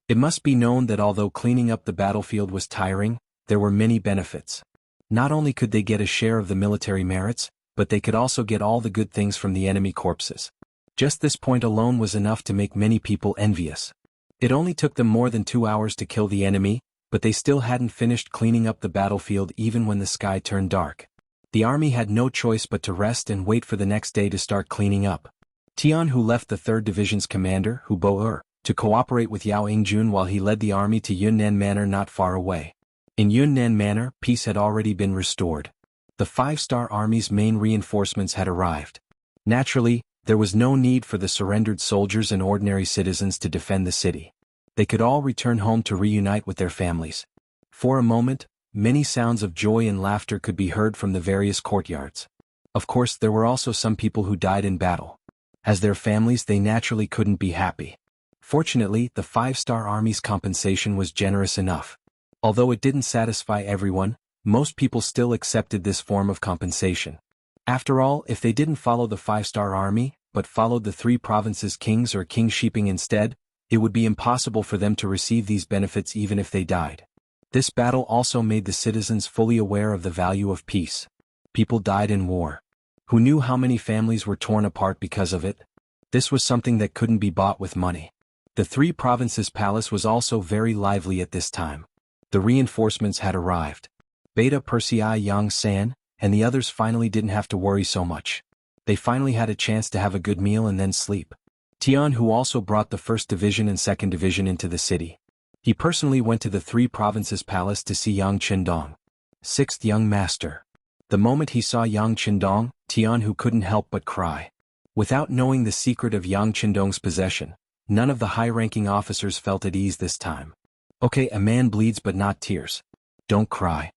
Speaker 1: It must be known that although cleaning up the battlefield was tiring, there were many benefits. Not only could they get a share of the military merits, but they could also get all the good things from the enemy corpses. Just this point alone was enough to make many people envious. It only took them more than 2 hours to kill the enemy, but they still hadn't finished cleaning up the battlefield even when the sky turned dark. The army had no choice but to rest and wait for the next day to start cleaning up. Tian, who left the 3rd Division's commander, Hu Bo to cooperate with Yao Yingjun while he led the army to Yunnan Manor not far away. In Yunnan Manor, peace had already been restored. The 5-star army's main reinforcements had arrived. Naturally, there was no need for the surrendered soldiers and ordinary citizens to defend the city. They could all return home to reunite with their families. For a moment, many sounds of joy and laughter could be heard from the various courtyards. Of course, there were also some people who died in battle. As their families, they naturally couldn't be happy. Fortunately, the 5-star army's compensation was generous enough. Although it didn't satisfy everyone, most people still accepted this form of compensation. After all, if they didn't follow the 5-star army, but followed the 3 provinces' kings or kingshiping instead, it would be impossible for them to receive these benefits even if they died. This battle also made the citizens fully aware of the value of peace. People died in war. Who knew how many families were torn apart because of it? This was something that couldn't be bought with money. The three provinces' palace was also very lively at this time. The reinforcements had arrived. Beta Persei Yang San, and the others finally didn't have to worry so much. They finally had a chance to have a good meal and then sleep. Tian, who also brought the 1st Division and 2nd Division into the city. He personally went to the three provinces' palace to see Yang Qindong, 6th young master. The moment he saw Yang Qindong, Tian who couldn't help but cry. Without knowing the secret of Yang Qindong's possession, none of the high-ranking officers felt at ease this time. Okay, a man bleeds but not tears. Don't cry.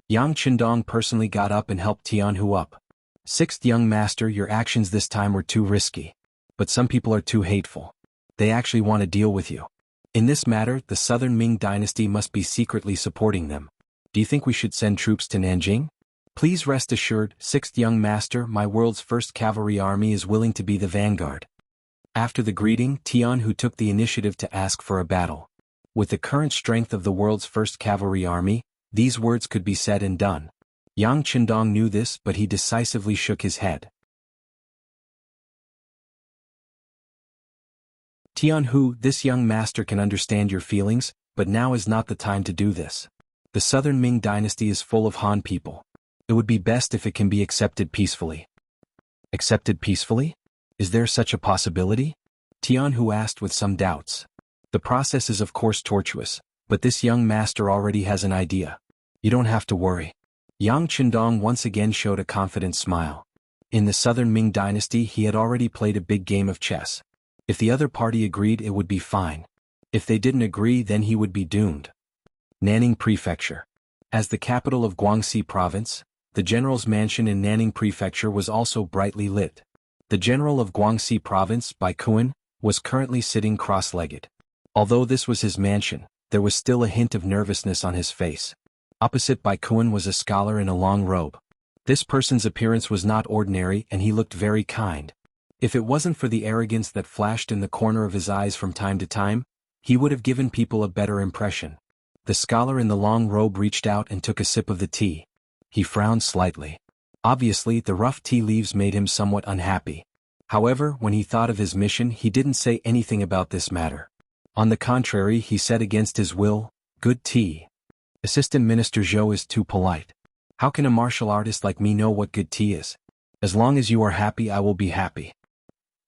Speaker 1: Yang Qindong personally got up and helped Tianhu up. 6th young master, your actions this time were too risky. But some people are too hateful. They actually want to deal with you. In this matter, the southern Ming dynasty must be secretly supporting them. Do you think we should send troops to Nanjing? Please rest assured, 6th young master, my world's first cavalry army is willing to be the vanguard. After the greeting, Tianhu took the initiative to ask for a battle. With the current strength of the world's first cavalry army, these words could be said and done. Yang Qindong knew this, but he decisively shook his head. Tianhu, this young master can understand your feelings, but now is not the time to do this. The southern Ming dynasty is full of Han people. It would be best if it can be accepted peacefully. Accepted peacefully? Is there such a possibility? Tianhu asked with some doubts. The process is of course tortuous, but this young master already has an idea. You don't have to worry. Yang Qindong once again showed a confident smile. In the southern Ming dynasty he had already played a big game of chess. If the other party agreed, it would be fine. If they didn't agree, then he would be doomed. Nanning Prefecture. As the capital of Guangxi Province, the general's mansion in Nanning Prefecture was also brightly lit. The general of Guangxi Province, Bai Kuan, was currently sitting cross-legged. Although this was his mansion, there was still a hint of nervousness on his face. Opposite Bai Kuan was a scholar in a long robe. This person's appearance was not ordinary and he looked very kind. If it wasn't for the arrogance that flashed in the corner of his eyes from time to time, he would have given people a better impression. The scholar in the long robe reached out and took a sip of the tea. He frowned slightly. Obviously, the rough tea leaves made him somewhat unhappy. However, when he thought of his mission, he didn't say anything about this matter. On the contrary, he said against his will, "Good tea. Assistant Minister Zhou is too polite. How can a martial artist like me know what good tea is? As long as you are happy, I will be happy."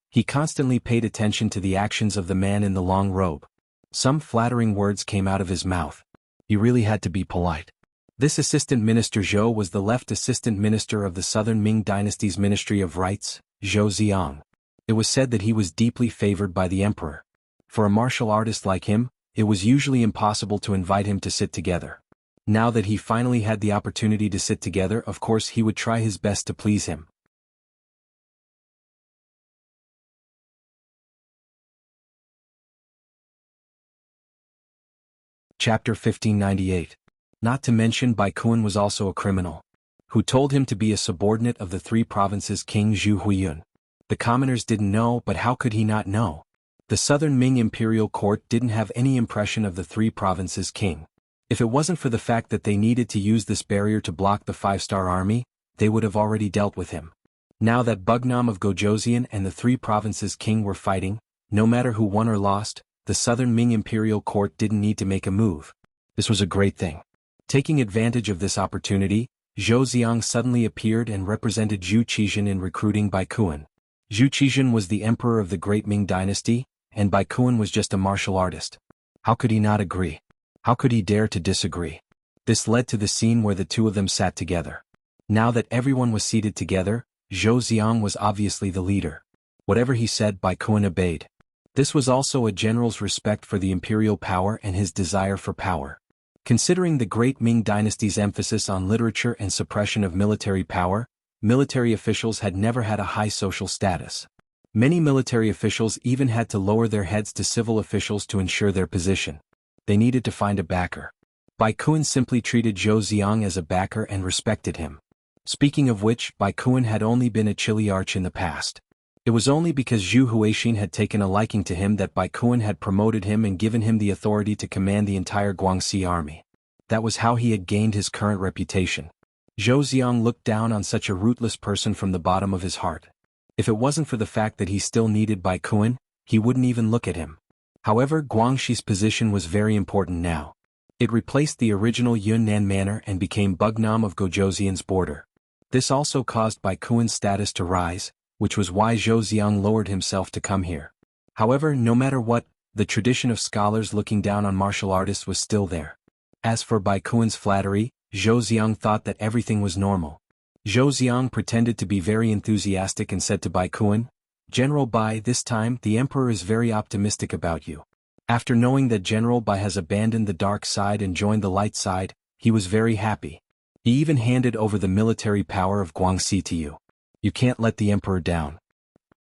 Speaker 1: He constantly paid attention to the actions of the man in the long robe. Some flattering words came out of his mouth. He really had to be polite. This Assistant Minister Zhou was the left Assistant Minister of the Southern Ming Dynasty's Ministry of Rites, Zhou Ziang. It was said that he was deeply favored by the emperor. For a martial artist like him, it was usually impossible to invite him to sit together. Now that he finally had the opportunity to sit together, of course he would try his best to please him. Chapter 1598. Not to mention Bai Kuan was also a criminal, who told him to be a subordinate of the three provinces' king Zhu Huiyun. The commoners didn't know, but how could he not know? The southern Ming imperial court didn't have any impression of the three provinces' king. If it wasn't for the fact that they needed to use this barrier to block the five-star army, they would have already dealt with him. Now that Bugnam of Gojoseon and the three provinces' king were fighting, no matter who won or lost, the southern Ming imperial court didn't need to make a move. This was a great thing. Taking advantage of this opportunity, Zhou Ziang suddenly appeared and represented Zhu Qizhen in recruiting Bai Kuan. Zhu Qizhen was the emperor of the Great Ming dynasty, and Bai Kuan was just a martial artist. How could he not agree? How could he dare to disagree? This led to the scene where the two of them sat together. Now that everyone was seated together, Zhou Ziang was obviously the leader. Whatever he said, Bai Kuan obeyed. This was also a general's respect for the imperial power and his desire for power. Considering the Great Ming dynasty's emphasis on literature and suppression of military power, military officials had never had a high social status. Many military officials even had to lower their heads to civil officials to ensure their position. They needed to find a backer. Bai Kuan simply treated Zhou Ziang as a backer and respected him. Speaking of which, Bai Kuan had only been a chiliarch in the past. It was only because Zhu Huixin had taken a liking to him that Bai Kuan had promoted him and given him the authority to command the entire Guangxi army. That was how he had gained his current reputation. Zhou Ziang looked down on such a rootless person from the bottom of his heart. If it wasn't for the fact that he still needed Bai Kuan, he wouldn't even look at him. However, Guangxi's position was very important now. It replaced the original Yunnan manor and became Bugnam of Gojoseon's border. This also caused Bai Kuan's status to rise, which was why Zhou Xiang lowered himself to come here. However, no matter what, the tradition of scholars looking down on martial artists was still there. As for Bai Kuan's flattery, Zhou Xiang thought that everything was normal. Zhou Xiang pretended to be very enthusiastic and said to Bai Kuan, "General Bai, this time the emperor is very optimistic about you." After knowing that General Bai has abandoned the dark side and joined the light side, he was very happy. He even handed over the military power of Guangxi to you. You can't let the emperor down.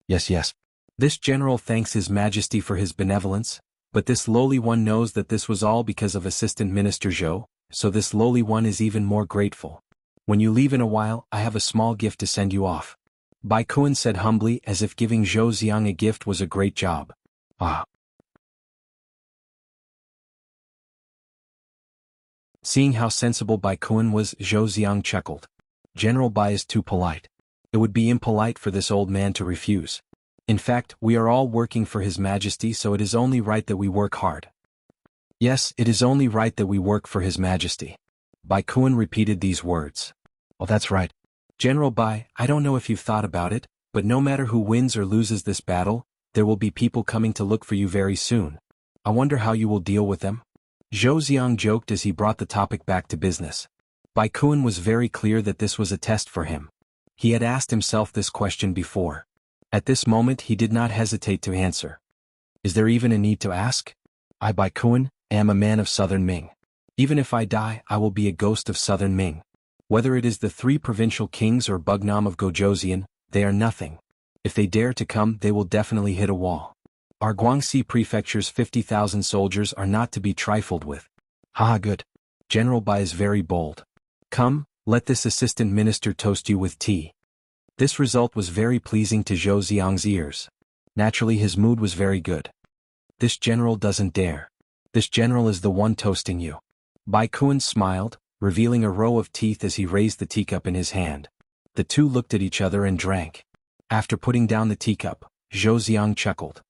Speaker 1: Yes. This general thanks His Majesty for his benevolence, but this lowly one knows that this was all because of Assistant Minister Zhou, so this lowly one is even more grateful. When you leave in a while, I have a small gift to send you off. Bai Kuan said humbly, as if giving Zhou Xiang a gift was a great job. Ah. Seeing how sensible Bai Kuan was, Zhou Xiang chuckled. General Bai is too polite. It would be impolite for this old man to refuse. In fact, we are all working for His Majesty, so it is only right that we work hard. Yes, it is only right that we work for His Majesty. Bai Kuan repeated these words. Oh, that's right. General Bai, I don't know if you've thought about it, but no matter who wins or loses this battle, there will be people coming to look for you very soon. I wonder how you will deal with them? Zhou Xiang joked as he brought the topic back to business. Bai Kuan was very clear that this was a test for him. He had asked himself this question before. At this moment he did not hesitate to answer. Is there even a need to ask? I, Bai Kuan, am a man of Southern Ming. Even if I die, I will be a ghost of Southern Ming. Whether it is the 3 provincial kings or Bugnam of Gojoseon, they are nothing. If they dare to come, they will definitely hit a wall. Our Guangxi prefecture's 50,000 soldiers are not to be trifled with. Haha, good. General Bai is very bold. Come, let this assistant minister toast you with tea. This result was very pleasing to Zhou Xiang's ears. Naturally his mood was very good. This general doesn't dare. This general is the one toasting you. Bai Kuan smiled, revealing a row of teeth as he raised the teacup in his hand. The two looked at each other and drank. After putting down the teacup, Zhou Xiang chuckled.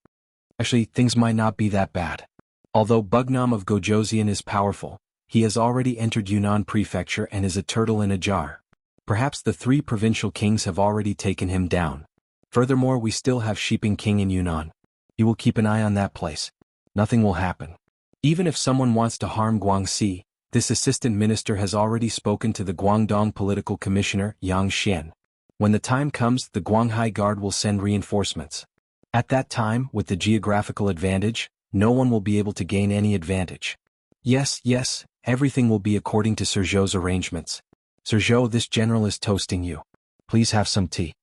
Speaker 1: Actually, things might not be that bad. Although Bugnam of Gojoseon is powerful, he has already entered Yunnan prefecture and is a turtle in a jar. Perhaps the 3 provincial kings have already taken him down. Furthermore, we still have Shiping King in Yunnan. You will keep an eye on that place. Nothing will happen. Even if someone wants to harm Guangxi, this assistant minister has already spoken to the Guangdong political commissioner, Yang Xian. When the time comes, the Guanghai Guard will send reinforcements. At that time, with the geographical advantage, no one will be able to gain any advantage. Yes, everything will be according to Sir Zhou's arrangements. Sir Zhou, this general is toasting you. Please have some tea.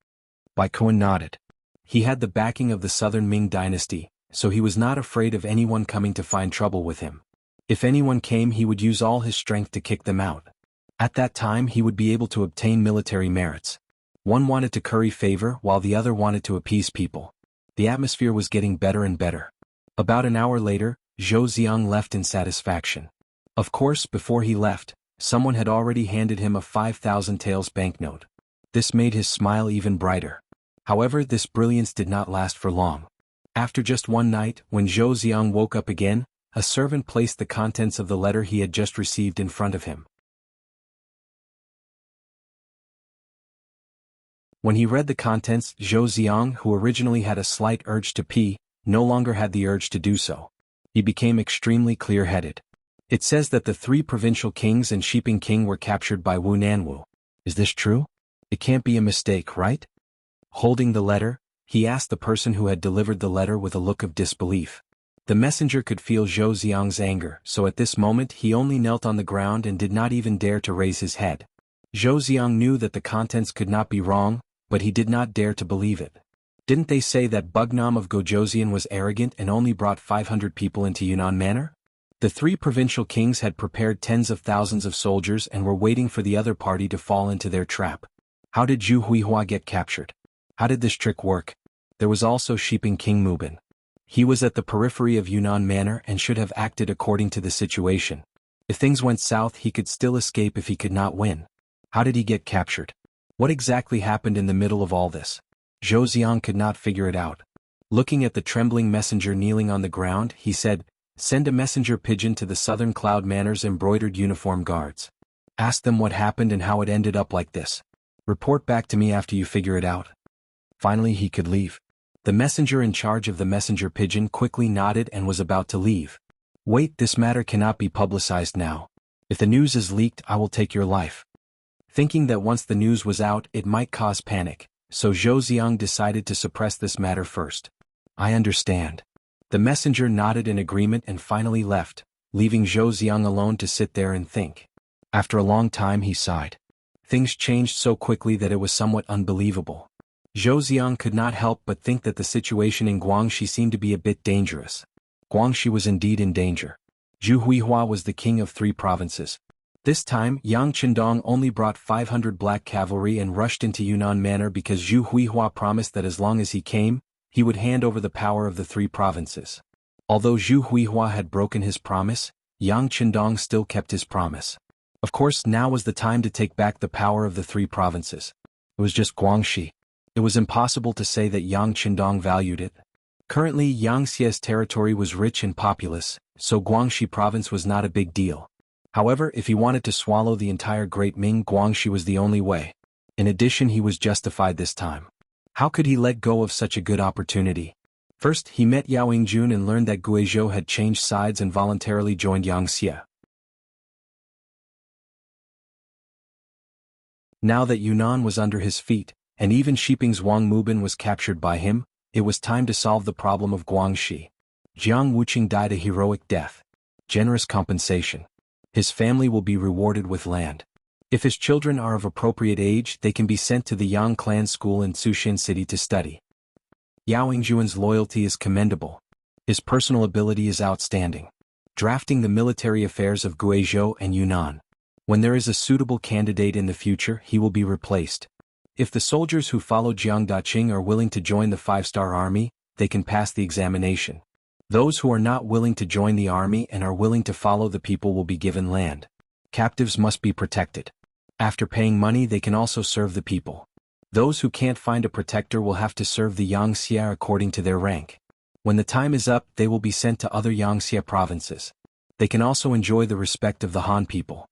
Speaker 1: Bai Kuan nodded. He had the backing of the Southern Ming dynasty, so he was not afraid of anyone coming to find trouble with him. If anyone came, he would use all his strength to kick them out. At that time he would be able to obtain military merits. One wanted to curry favor while the other wanted to appease people. The atmosphere was getting better and better. About an hour later, Zhou Xiang left in satisfaction. Of course, before he left, someone had already handed him a 5,000 taels banknote. This made his smile even brighter. However, this brilliance did not last for long. After just one night, when Zhou Xiang woke up again, a servant placed the contents of the letter he had just received in front of him. When he read the contents, Zhou Xiang, who originally had a slight urge to pee, no longer had the urge to do so. He became extremely clear-headed. It says that the 3 provincial kings and Shiping King were captured by Wu Nanwu. Is this true? It can't be a mistake, right? Holding the letter, he asked the person who had delivered the letter with a look of disbelief. The messenger could feel Zhou Xiang's anger, so at this moment he only knelt on the ground and did not even dare to raise his head. Zhou Xiang knew that the contents could not be wrong, but he did not dare to believe it. Didn't they say that Bugnam of Gojoseon was arrogant and only brought 500 people into Yunnan Manor? The 3 provincial kings had prepared tens of thousands of soldiers and were waiting for the other party to fall into their trap. How did Zhu Huihua get captured? How did this trick work? There was also Shiping King Mubin. He was at the periphery of Yunnan Manor and should have acted according to the situation. If things went south, he could still escape if he could not win. How did he get captured? What exactly happened in the middle of all this? Zhou Xiang could not figure it out. Looking at the trembling messenger kneeling on the ground, he said, "Send a messenger pigeon to the Southern Cloud Manor's embroidered uniform guards. Ask them what happened and how it ended up like this. Report back to me after you figure it out." Finally he could leave. The messenger in charge of the messenger pigeon quickly nodded and was about to leave. "Wait, this matter cannot be publicized now. If the news is leaked, I will take your life." Thinking that once the news was out it might cause panic, so Zhou Xiang decided to suppress this matter first. "I understand." The messenger nodded in agreement and finally left, leaving Zhou Xiang alone to sit there and think. After a long time he sighed. Things changed so quickly that it was somewhat unbelievable. Zhou Xiang could not help but think that the situation in Guangxi seemed to be a bit dangerous. Guangxi was indeed in danger. Zhu Huihua was the king of 3 provinces. This time Yang Qindong only brought 500 black cavalry and rushed into Yunnan Manor because Zhu Huihua promised that as long as he came, he would hand over the power of the 3 provinces. Although Zhu Huihua had broken his promise, Yang Qindong still kept his promise. Of course, now was the time to take back the power of the 3 provinces. It was just Guangxi. It was impossible to say that Yang Qindong valued it. Currently Yangxia's territory was rich and populous, so Guangxi province was not a big deal. However, if he wanted to swallow the entire Great Ming, Guangxi was the only way. In addition, he was justified this time. How could he let go of such a good opportunity? First, he met Yao Yingjun and learned that Guizhou had changed sides and voluntarily joined Yangxia. Now that Yunnan was under his feet, and even Shiping's Wang Mubin was captured by him, it was time to solve the problem of Guangxi. Jiang Wuxing died a heroic death. Generous compensation. His family will be rewarded with land. If his children are of appropriate age, they can be sent to the Yang clan school in Sushin City to study. Yao Yingjuan's loyalty is commendable. His personal ability is outstanding. Drafting the military affairs of Guizhou and Yunnan. When there is a suitable candidate in the future, he will be replaced. If the soldiers who follow Jiang Daqing are willing to join the 5-star army, they can pass the examination. Those who are not willing to join the army and are willing to follow the people will be given land. Captives must be protected. After paying money, they can also serve the people. Those who can't find a protector will have to serve the Yangxia according to their rank. When the time is up, they will be sent to other Yangxia provinces. They can also enjoy the respect of the Han people.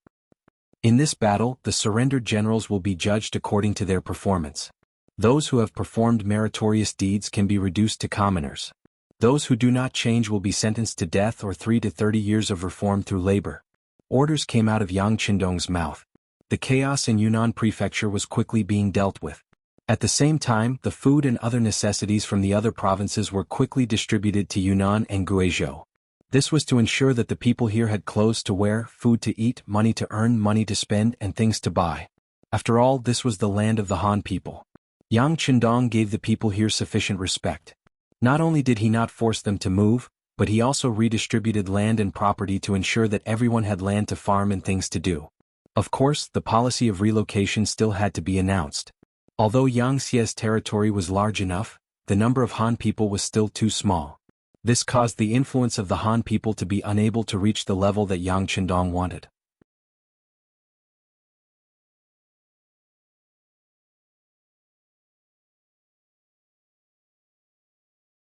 Speaker 1: In this battle, the surrendered generals will be judged according to their performance. Those who have performed meritorious deeds can be reduced to commoners. Those who do not change will be sentenced to death or 3 to 30 years of reform through labor. Orders came out of Yang Qindong's mouth. The chaos in Yunnan prefecture was quickly being dealt with. At the same time, the food and other necessities from the other provinces were quickly distributed to Yunnan and Guizhou. This was to ensure that the people here had clothes to wear, food to eat, money to earn, money to spend, and things to buy. After all, this was the land of the Han people. Yang Qindong gave the people here sufficient respect. Not only did he not force them to move, but he also redistributed land and property to ensure that everyone had land to farm and things to do. Of course, the policy of relocation still had to be announced. Although Yangxia's territory was large enough, the number of Han people was still too small. This caused the influence of the Han people to be unable to reach the level that Yang Qindong wanted.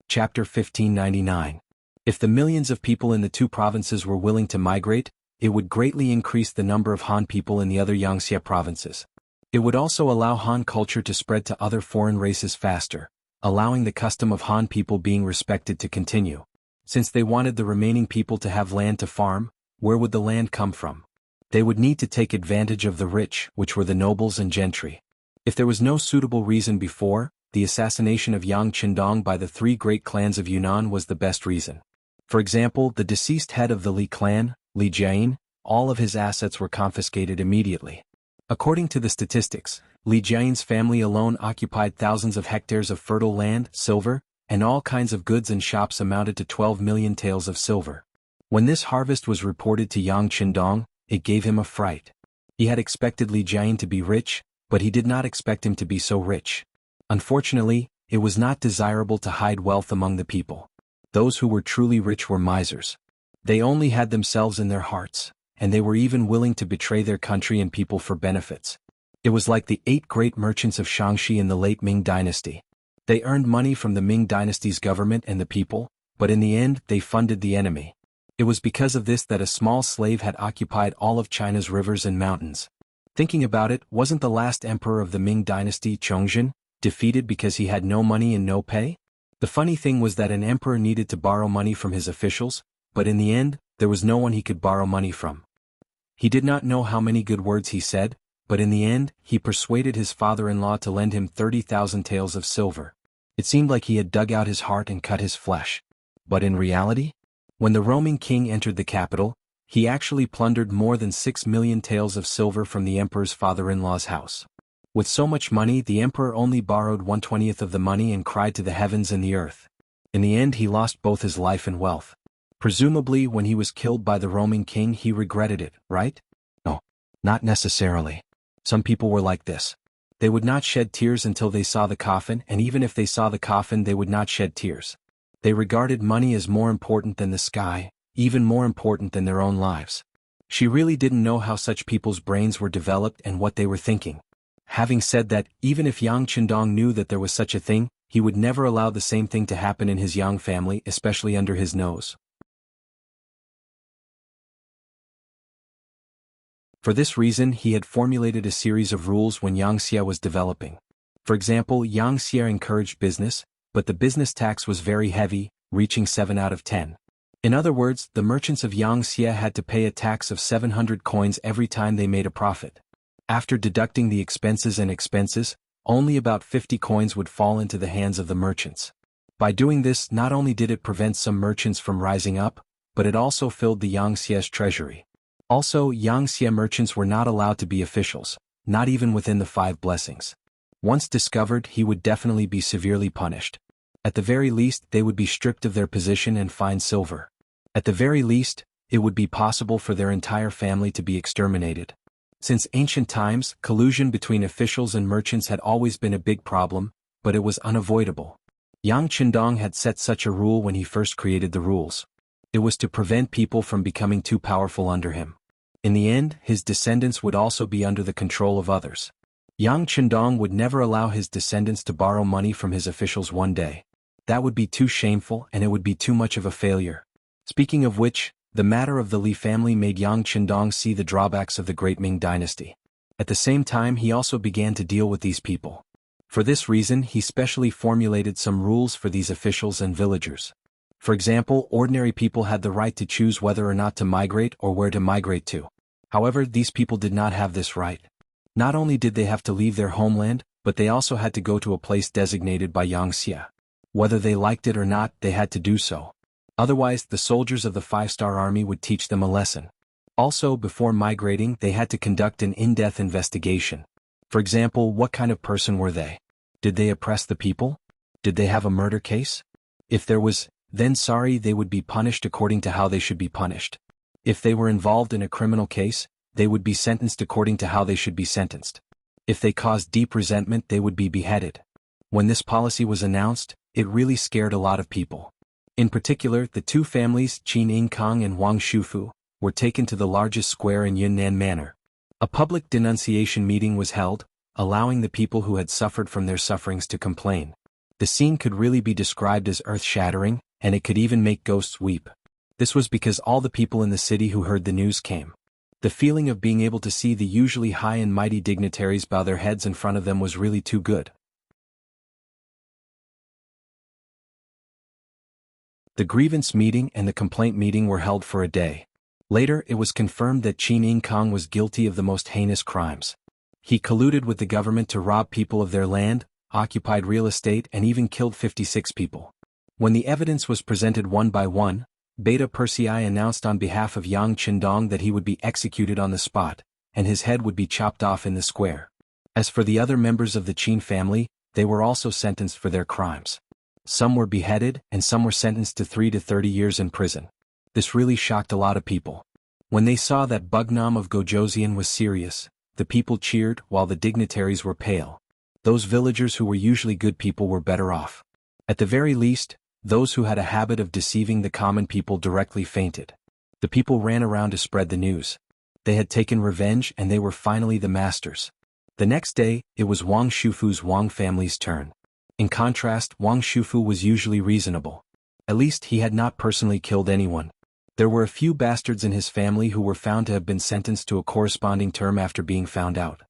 Speaker 1: Chapter 1599. If the millions of people in the 2 provinces were willing to migrate, it would greatly increase the number of Han people in the other Yangxia provinces. It would also allow Han culture to spread to other foreign races faster, allowing the custom of Han people being respected to continue. Since they wanted the remaining people to have land to farm, where would the land come from? They would need to take advantage of the rich, which were the nobles and gentry. If there was no suitable reason before, the assassination of Yang Qindong by the 3 great clans of Yunnan was the best reason. For example, the deceased head of the Li clan, Li Jiayin, all of his assets were confiscated immediately. According to the statistics, Li Jiayin's family alone occupied thousands of hectares of fertile land, silver, and all kinds of goods and shops amounted to 12 million taels of silver. When this harvest was reported to Yang Qindong, it gave him a fright. He had expected Li Jiayin to be rich, but he did not expect him to be so rich. Unfortunately, it was not desirable to hide wealth among the people. Those who were truly rich were misers. They only had themselves in their hearts, and they were even willing to betray their country and people for benefits. It was like the 8 great merchants of Shaanxi in the late Ming dynasty. They earned money from the Ming dynasty's government and the people, but in the end they funded the enemy. It was because of this that a small slave had occupied all of China's rivers and mountains. Thinking about it, wasn't the last emperor of the Ming dynasty, Chongzhen, defeated because he had no money and no pay? The funny thing was that an emperor needed to borrow money from his officials, but in the end, there was no one he could borrow money from. He did not know how many good words he said, but in the end, he persuaded his father-in-law to lend him 30,000 taels of silver. It seemed like he had dug out his heart and cut his flesh. But in reality, when the roaming king entered the capital, he actually plundered more than 6 million taels of silver from the emperor's father-in-law's house. With so much money, the emperor only borrowed 1/20 of the money and cried to the heavens and the earth. In the end, he lost both his life and wealth. Presumably, when he was killed by the roaming king, he regretted it, right? No, not necessarily. Some people were like this. They would not shed tears until they saw the coffin, and even if they saw the coffin, they would not shed tears. They regarded money as more important than the sky, even more important than their own lives. She really didn't know how such people's brains were developed and what they were thinking. Having said that, even if Yang Qindong knew that there was such a thing, he would never allow the same thing to happen in his Yang family, especially under his nose. For this reason, he had formulated a series of rules when Yangxia was developing. For example, Yangxia encouraged business, but the business tax was very heavy, reaching 7 out of 10. In other words, the merchants of Yangxia had to pay a tax of 700 coins every time they made a profit. After deducting the expenses and expenses, only about 50 coins would fall into the hands of the merchants. By doing this, not only did it prevent some merchants from rising up, but it also filled the Yangxia's treasury. Also, Yangxia merchants were not allowed to be officials, not even within the 5 blessings. Once discovered, he would definitely be severely punished. At the very least, they would be stripped of their position and fined silver. At the very least, it would be possible for their entire family to be exterminated. Since ancient times, collusion between officials and merchants had always been a big problem, but it was unavoidable. Yang Qindong had set such a rule when he first created the rules. It was to prevent people from becoming too powerful under him. In the end, his descendants would also be under the control of others. Yang Qindong would never allow his descendants to borrow money from his officials one day. That would be too shameful and it would be too much of a failure. Speaking of which, the matter of the Li family made Yang Qindong see the drawbacks of the Great Ming dynasty. At the same time, he also began to deal with these people. For this reason, he specially formulated some rules for these officials and villagers. For example, ordinary people had the right to choose whether or not to migrate or where to migrate to. However, these people did not have this right. Not only did they have to leave their homeland, but they also had to go to a place designated by Yangxia. Whether they liked it or not, they had to do so. Otherwise, the soldiers of the 5-star army would teach them a lesson. Also, before migrating, they had to conduct an in-depth investigation. For example, what kind of person were they? Did they oppress the people? Did they have a murder case? If there was, then they would be punished according to how they should be punished. If they were involved in a criminal case, they would be sentenced according to how they should be sentenced. If they caused deep resentment, they would be beheaded. When this policy was announced, it really scared a lot of people. In particular, the 2 families, Qin Yingkang and Wang Shufu, were taken to the largest square in Yunnan Manor. A public denunciation meeting was held, allowing the people who had suffered from their sufferings to complain. The scene could really be described as earth-shattering, and it could even make ghosts weep. This was because all the people in the city who heard the news came. The feeling of being able to see the usually high and mighty dignitaries bow their heads in front of them was really too good. The grievance meeting and the complaint meeting were held for a day. Later, it was confirmed that Qin Yingkang was guilty of the most heinous crimes. He colluded with the government to rob people of their land, occupied real estate, and even killed 56 people. When the evidence was presented one by one, Beta Persei announced on behalf of Yang Qindong that he would be executed on the spot, and his head would be chopped off in the square. As for the other members of the Qin family, they were also sentenced for their crimes. Some were beheaded, and some were sentenced to 3 to 30 years in prison. This really shocked a lot of people. When they saw that Bugnam of Gojoseon was serious, the people cheered while the dignitaries were pale. Those villagers who were usually good people were better off. At the very least, those who had a habit of deceiving the common people directly fainted. The people ran around to spread the news. They had taken revenge and they were finally the masters. The next day, it was Wang Shufu's Wang family's turn. In contrast, Wang Shufu was usually reasonable. At least he had not personally killed anyone. There were a few bastards in his family who were found to have been sentenced to a corresponding term after being found out.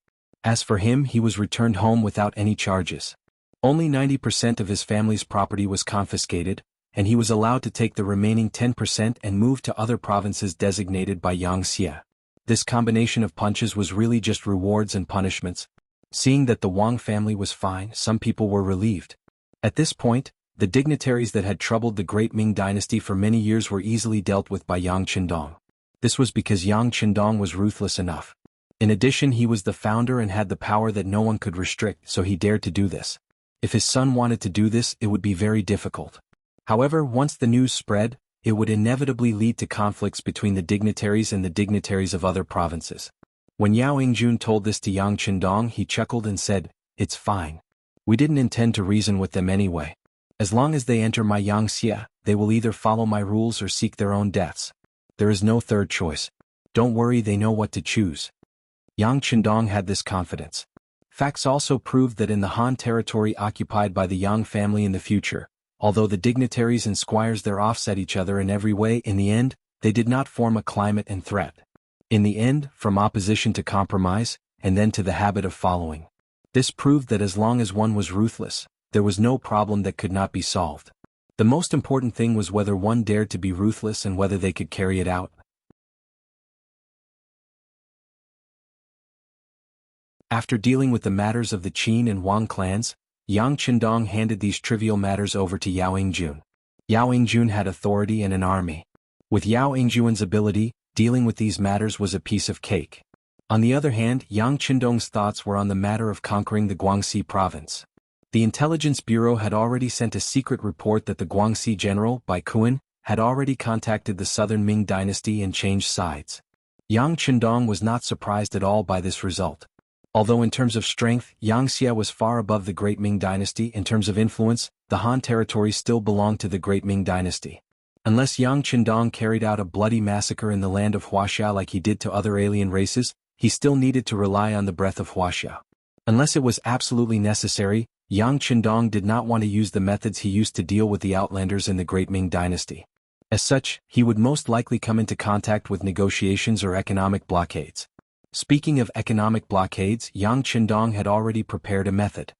Speaker 1: As for him, he was returned home without any charges. Only 90% of his family's property was confiscated, and he was allowed to take the remaining 10% and move to other provinces designated by Yang Xie. This combination of punches was really just rewards and punishments. Seeing that the Wang family was fine, some people were relieved. At this point, the dignitaries that had troubled the great Ming dynasty for many years were easily dealt with by Yang Qindong. This was because Yang Qindong was ruthless enough. In addition, he was the founder and had the power that no one could restrict, so he dared to do this. If his son wanted to do this, it would be very difficult. However, once the news spread, it would inevitably lead to conflicts between the dignitaries and the dignitaries of other provinces. When Yao Yingjun told this to Yang Qindong, he chuckled and said, "It's fine. We didn't intend to reason with them anyway. As long as they enter my Yang Xie, they will either follow my rules or seek their own deaths. There is no third choice. Don't worry, they know what to choose." Yang Qindong had this confidence. Facts also proved that in the Han territory occupied by the Yang family in the future, although the dignitaries and squires there offset each other in every way, in the end, they did not form a climate and threat. In the end, from opposition to compromise, and then to the habit of following. This proved that as long as one was ruthless, there was no problem that could not be solved. The most important thing was whether one dared to be ruthless and whether they could carry it out. After dealing with the matters of the Qin and Wang clans, Yang Qindong handed these trivial matters over to Yao Yingjun. Yao Yingjun had authority and an army. With Yao Yingjun's ability, dealing with these matters was a piece of cake. On the other hand, Yang Qindong's thoughts were on the matter of conquering the Guangxi province. The Intelligence Bureau had already sent a secret report that the Guangxi general, Bai Kuan, had already contacted the southern Ming dynasty and changed sides. Yang Qindong was not surprised at all by this result. Although in terms of strength, Yang Xie was far above the Great Ming dynasty, in terms of influence, the Han territory still belonged to the Great Ming dynasty. Unless Yang Qindong carried out a bloody massacre in the land of Wuxia like he did to other alien races, he still needed to rely on the breath of Wuxia. Unless it was absolutely necessary, Yang Qindong did not want to use the methods he used to deal with the Outlanders in the Great Ming dynasty. As such, he would most likely come into contact with negotiations or economic blockades. Speaking of economic blockades, Yang Qindong had already prepared a method.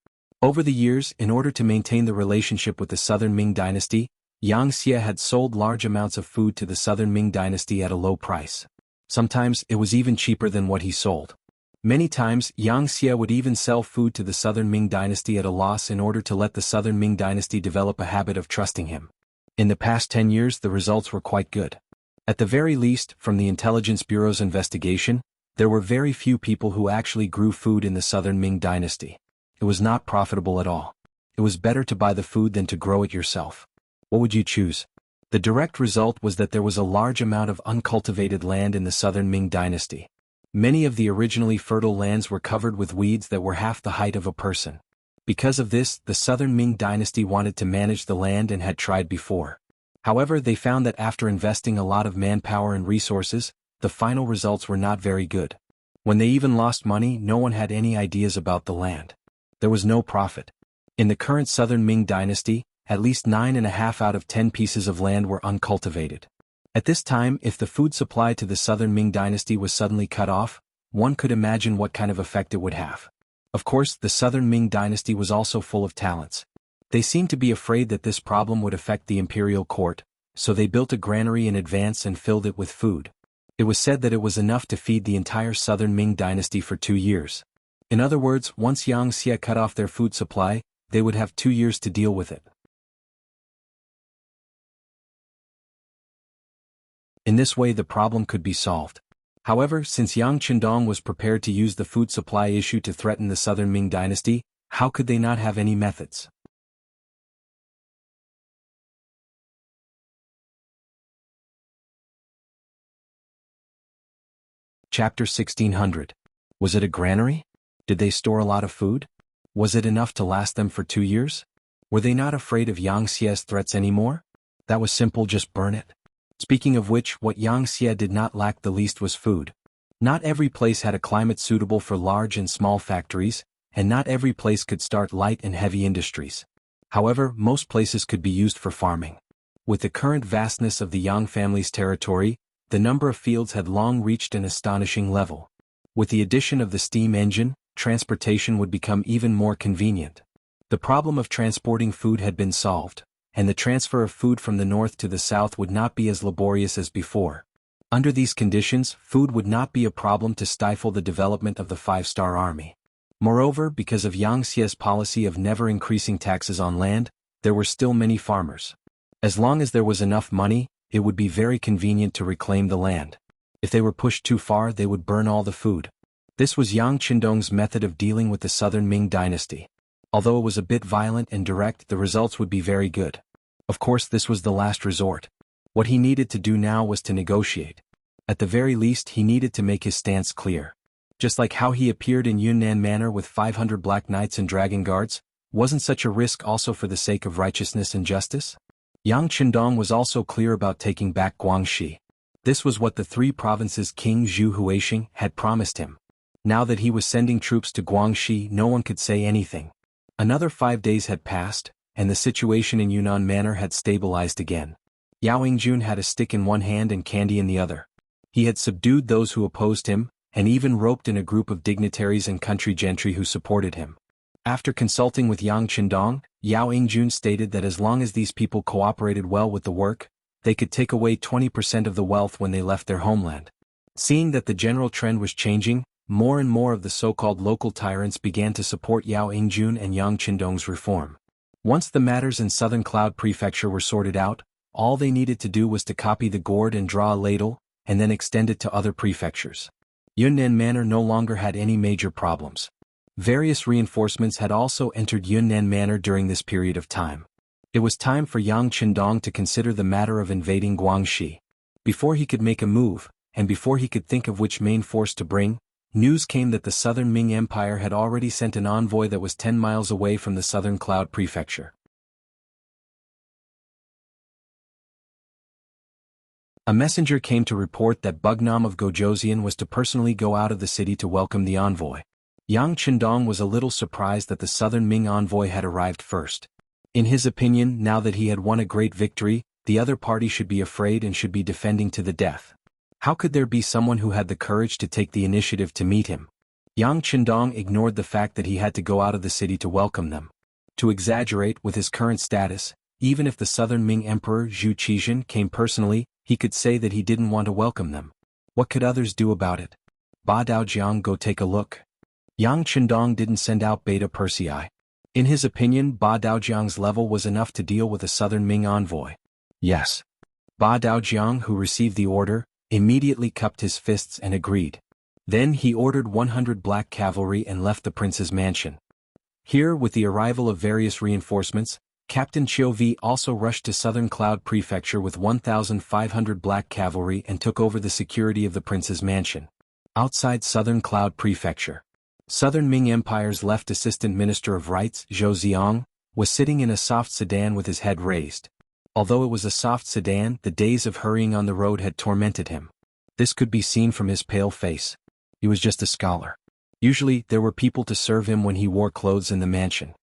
Speaker 1: Over the years, in order to maintain the relationship with the southern Ming dynasty, Yang Xie had sold large amounts of food to the southern Ming dynasty at a low price. Sometimes, it was even cheaper than what he sold. Many times, Yang Xie would even sell food to the southern Ming dynasty at a loss in order to let the southern Ming dynasty develop a habit of trusting him. In the past 10 years, the results were quite good. At the very least, from the Intelligence Bureau's investigation, there were very few people who actually grew food in the southern Ming dynasty. It was not profitable at all. It was better to buy the food than to grow it yourself. What would you choose? The direct result was that there was a large amount of uncultivated land in the southern Ming dynasty. Many of the originally fertile lands were covered with weeds that were half the height of a person. Because of this, the southern Ming dynasty wanted to manage the land and had tried before. However, they found that after investing a lot of manpower and resources, the final results were not very good. When they even lost money, no one had any ideas about the land. There was no profit. In the current southern Ming dynasty, at least 9.5 out of 10 pieces of land were uncultivated. At this time, if the food supply to the southern Ming dynasty was suddenly cut off, one could imagine what kind of effect it would have. Of course, the southern Ming dynasty was also full of talents. They seemed to be afraid that this problem would affect the imperial court, so they built a granary in advance and filled it with food. It was said that it was enough to feed the entire southern Ming dynasty for 2 years. In other words, once Yang Xie cut off their food supply, they would have 2 years to deal with it. In this way the problem could be solved. However, since Yang Qindong was prepared to use the food supply issue to threaten the southern Ming dynasty, how could they not have any methods? Chapter 1600. Was it a granary? Did they store a lot of food? Was it enough to last them for 2 years? Were they not afraid of Yang Xie's threats anymore? That was simple, just burn it. Speaking of which, what Yang Xie did not lack the least was food. Not every place had a climate suitable for large and small factories, and not every place could start light and heavy industries. However, most places could be used for farming. With the current vastness of the Yang family's territory, the number of fields had long reached an astonishing level. With the addition of the steam engine, transportation would become even more convenient. The problem of transporting food had been solved, and the transfer of food from the north to the south would not be as laborious as before. Under these conditions, food would not be a problem to stifle the development of the five-star army. Moreover, because of Yang Xie's policy of never increasing taxes on land, there were still many farmers. As long as there was enough money, it would be very convenient to reclaim the land. If they were pushed too far, they would burn all the food. This was Yang Qindong's method of dealing with the southern Ming dynasty. Although it was a bit violent and direct, the results would be very good. Of course, this was the last resort. What he needed to do now was to negotiate. At the very least, he needed to make his stance clear. Just like how he appeared in Yunnan Manor with 500 black knights and dragon guards, wasn't such a risk also for the sake of righteousness and justice? Yang Qindong was also clear about taking back Guangxi. This was what the three provinces King Zhu Huixing had promised him. Now that he was sending troops to Guangxi, no one could say anything. Another 5 days had passed, and the situation in Yunnan Manor had stabilized again. Yao Yingjun had a stick in one hand and candy in the other. He had subdued those who opposed him, and even roped in a group of dignitaries and country gentry who supported him. After consulting with Yang Qindong, Yao Yingjun stated that as long as these people cooperated well with the work, they could take away 20% of the wealth when they left their homeland. Seeing that the general trend was changing, more and more of the so-called local tyrants began to support Yao Yingjun and Yang Qindong's reform. Once the matters in Southern Cloud Prefecture were sorted out, all they needed to do was to copy the gourd and draw a ladle, and then extend it to other prefectures. Yunnan Manor no longer had any major problems. Various reinforcements had also entered Yunnan Manor during this period of time. It was time for Yang Qindong to consider the matter of invading Guangxi. Before he could make a move, and before he could think of which main force to bring, news came that the southern Ming Empire had already sent an envoy that was 10 miles away from the Southern Cloud Prefecture. A messenger came to report that Bugnam of Gojosian was to personally go out of the city to welcome the envoy. Yang Qindong was a little surprised that the southern Ming envoy had arrived first. In his opinion, now that he had won a great victory, the other party should be afraid and should be defending to the death. How could there be someone who had the courage to take the initiative to meet him? Yang Qindong ignored the fact that he had to go out of the city to welcome them. To exaggerate, with his current status, even if the southern Ming Emperor Zhu Qizhen came personally, he could say that he didn't want to welcome them. What could others do about it? Ba Daojiang, go take a look. Yang Qindong didn't send out Beta Persei. In his opinion, Ba Daojiang's level was enough to deal with a southern Ming envoy. Yes. Ba Daojiang, who received the order, immediately cupped his fists and agreed. Then he ordered 100 black cavalry and left the prince's mansion. Here, with the arrival of various reinforcements, Captain Qiu Vi also rushed to Southern Cloud Prefecture with 1,500 black cavalry and took over the security of the prince's mansion. Outside Southern Cloud Prefecture, Southern Ming Empire's left Assistant Minister of Rights, Zhou Ziong, was sitting in a soft sedan with his head raised. Although it was a soft sedan, the days of hurrying on the road had tormented him. This could be seen from his pale face. He was just a scholar. Usually, there were people to serve him when he wore clothes in the mansion.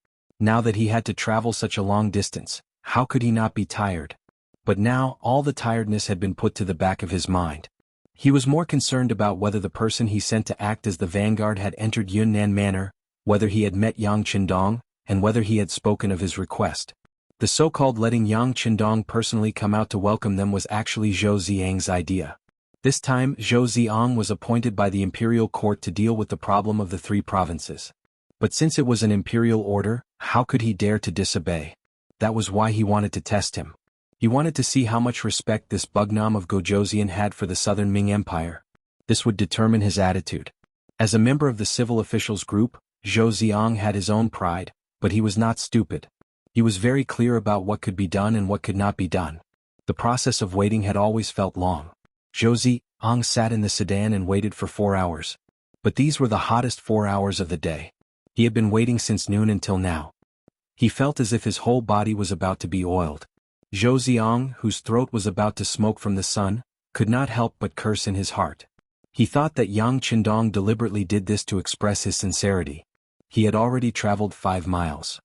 Speaker 1: Now that he had to travel such a long distance, how could he not be tired? But now, all the tiredness had been put to the back of his mind. He was more concerned about whether the person he sent to act as the vanguard had entered Yunnan Manor, whether he had met Yang Qindong, and whether he had spoken of his request. The so-called letting Yang Qindong personally come out to welcome them was actually Zhou Ziang's idea. This time, Zhou Ziang was appointed by the imperial court to deal with the problem of the three provinces. But since it was an imperial order, how could he dare to disobey? That was why he wanted to test him. He wanted to see how much respect this Bugnam of Gojosian had for the southern Ming Empire. This would determine his attitude. As a member of the civil officials group, Zhou Ziang had his own pride, but he was not stupid. He was very clear about what could be done and what could not be done. The process of waiting had always felt long. Zhou Ziang sat in the sedan and waited for 4 hours. But these were the hottest 4 hours of the day. He had been waiting since noon until now. He felt as if his whole body was about to be oiled. Zhou Ziang, whose throat was about to smoke from the sun, could not help but curse in his heart. He thought that Yang Qindong deliberately did this to express his sincerity. He had already traveled 5 miles.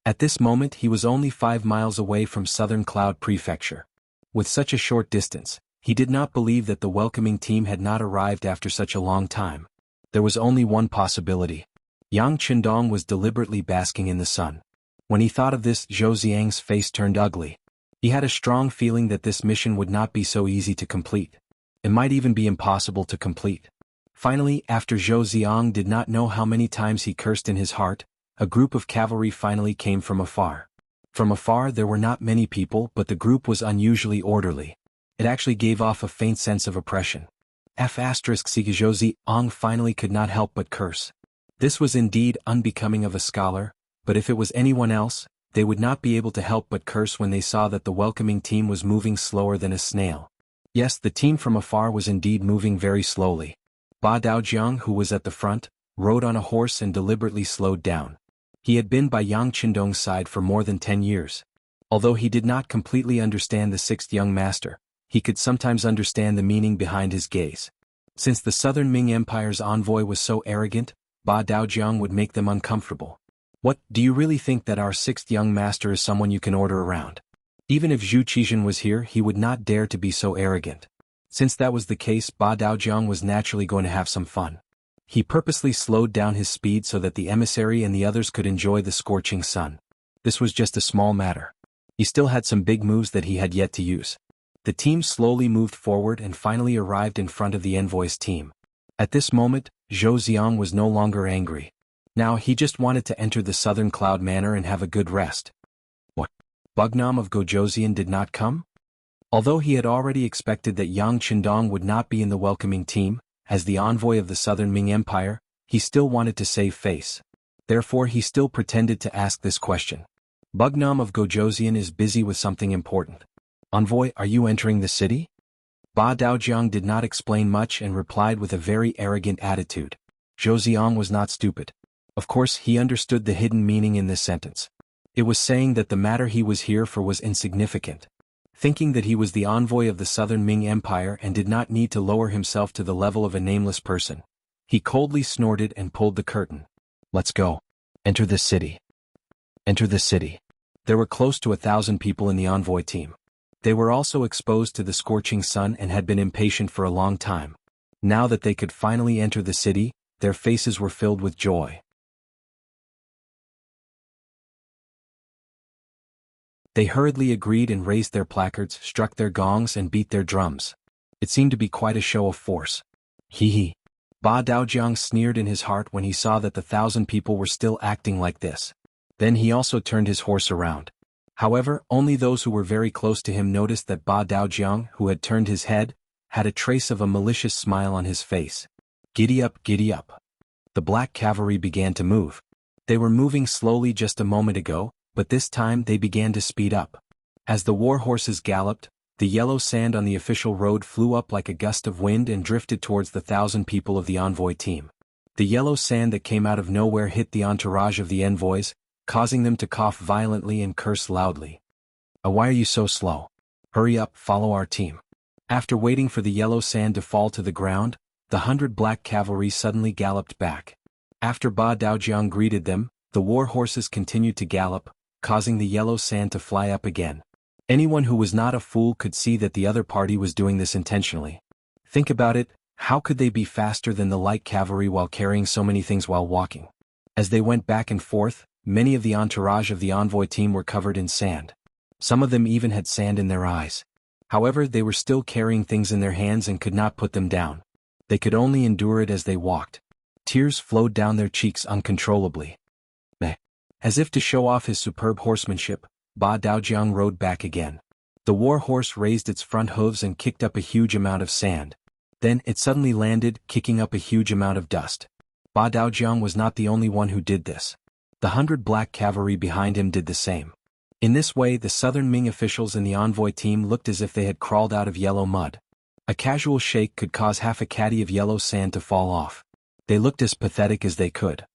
Speaker 1: At this moment he was only 5 miles away from Southern Cloud Prefecture. With such a short distance, he did not believe that the welcoming team had not arrived after such a long time. There was only one possibility. Yang Qindong was deliberately basking in the sun. When he thought of this, Zhou Xiang's face turned ugly. He had a strong feeling that this mission would not be so easy to complete. It might even be impossible to complete. Finally, after Zhou Xiang did not know how many times he cursed in his heart, a group of cavalry finally came from afar. From afar there were not many people, but the group was unusually orderly. It actually gave off a faint sense of oppression. Zhou Xiang finally could not help but curse. This was indeed unbecoming of a scholar, but if it was anyone else, they would not be able to help but curse when they saw that the welcoming team was moving slower than a snail. Yes, the team from afar was indeed moving very slowly. Ba Daojiang, who was at the front, rode on a horse and deliberately slowed down. He had been by Yang Qindong's side for more than 10 years. Although he did not completely understand the sixth young master, he could sometimes understand the meaning behind his gaze. Since the southern Ming Empire's envoy was so arrogant, Ba Daojiang would make them uncomfortable. What, do you really think that our sixth young master is someone you can order around? Even if Zhu Qizhen was here, he would not dare to be so arrogant. Since that was the case, Ba Daojiang was naturally going to have some fun. He purposely slowed down his speed so that the emissary and the others could enjoy the scorching sun. This was just a small matter. He still had some big moves that he had yet to use. The team slowly moved forward and finally arrived in front of the envoy's team. At this moment, Zhou Xiang was no longer angry. Now he just wanted to enter the Southern Cloud Manor and have a good rest. What? Bugnam of Gojoseon did not come? Although he had already expected that Yang Qindong would not be in the welcoming team, as the envoy of the Southern Ming Empire, he still wanted to save face. Therefore he still pretended to ask this question. Bugnam of Gojoseon is busy with something important. Envoy, are you entering the city? Ba Daojiang did not explain much and replied with a very arrogant attitude. Zhou Xiang was not stupid. Of course he understood the hidden meaning in this sentence. It was saying that the matter he was here for was insignificant. Thinking that he was the envoy of the Southern Ming Empire and did not need to lower himself to the level of a nameless person, he coldly snorted and pulled the curtain. Let's go. Enter the city. Enter the city. There were close to 1,000 people in the envoy team. They were also exposed to the scorching sun and had been impatient for a long time. Now that they could finally enter the city, their faces were filled with joy. They hurriedly agreed and raised their placards, struck their gongs and beat their drums. It seemed to be quite a show of force. Hee hee. Ba Daojiang sneered in his heart when he saw that the 1,000 people were still acting like this. Then he also turned his horse around. However, only those who were very close to him noticed that Ba Daojiang, who had turned his head, had a trace of a malicious smile on his face. Giddy up, giddy up. The black cavalry began to move. They were moving slowly just a moment ago, but this time they began to speed up. As the war horses galloped, the yellow sand on the official road flew up like a gust of wind and drifted towards the 1,000 people of the envoy team. The yellow sand that came out of nowhere hit the entourage of the envoys, causing them to cough violently and curse loudly. Why are you so slow? Hurry up, follow our team. After waiting for the yellow sand to fall to the ground, the 100 black cavalry suddenly galloped back. After Ba Daojiang greeted them, the war horses continued to gallop, causing the yellow sand to fly up again. Anyone who was not a fool could see that the other party was doing this intentionally. Think about it, how could they be faster than the light cavalry while carrying so many things while walking? As they went back and forth, many of the entourage of the envoy team were covered in sand. Some of them even had sand in their eyes. However, they were still carrying things in their hands and could not put them down. They could only endure it as they walked. Tears flowed down their cheeks uncontrollably. As if to show off his superb horsemanship, Ba Daojiang rode back again. The war horse raised its front hooves and kicked up a huge amount of sand. Then it suddenly landed, kicking up a huge amount of dust. Ba Daojiang was not the only one who did this. The 100 black cavalry behind him did the same. In this way, the southern Ming officials in the envoy team looked as if they had crawled out of yellow mud. A casual shake could cause half a caddy of yellow sand to fall off. They looked as pathetic as they could.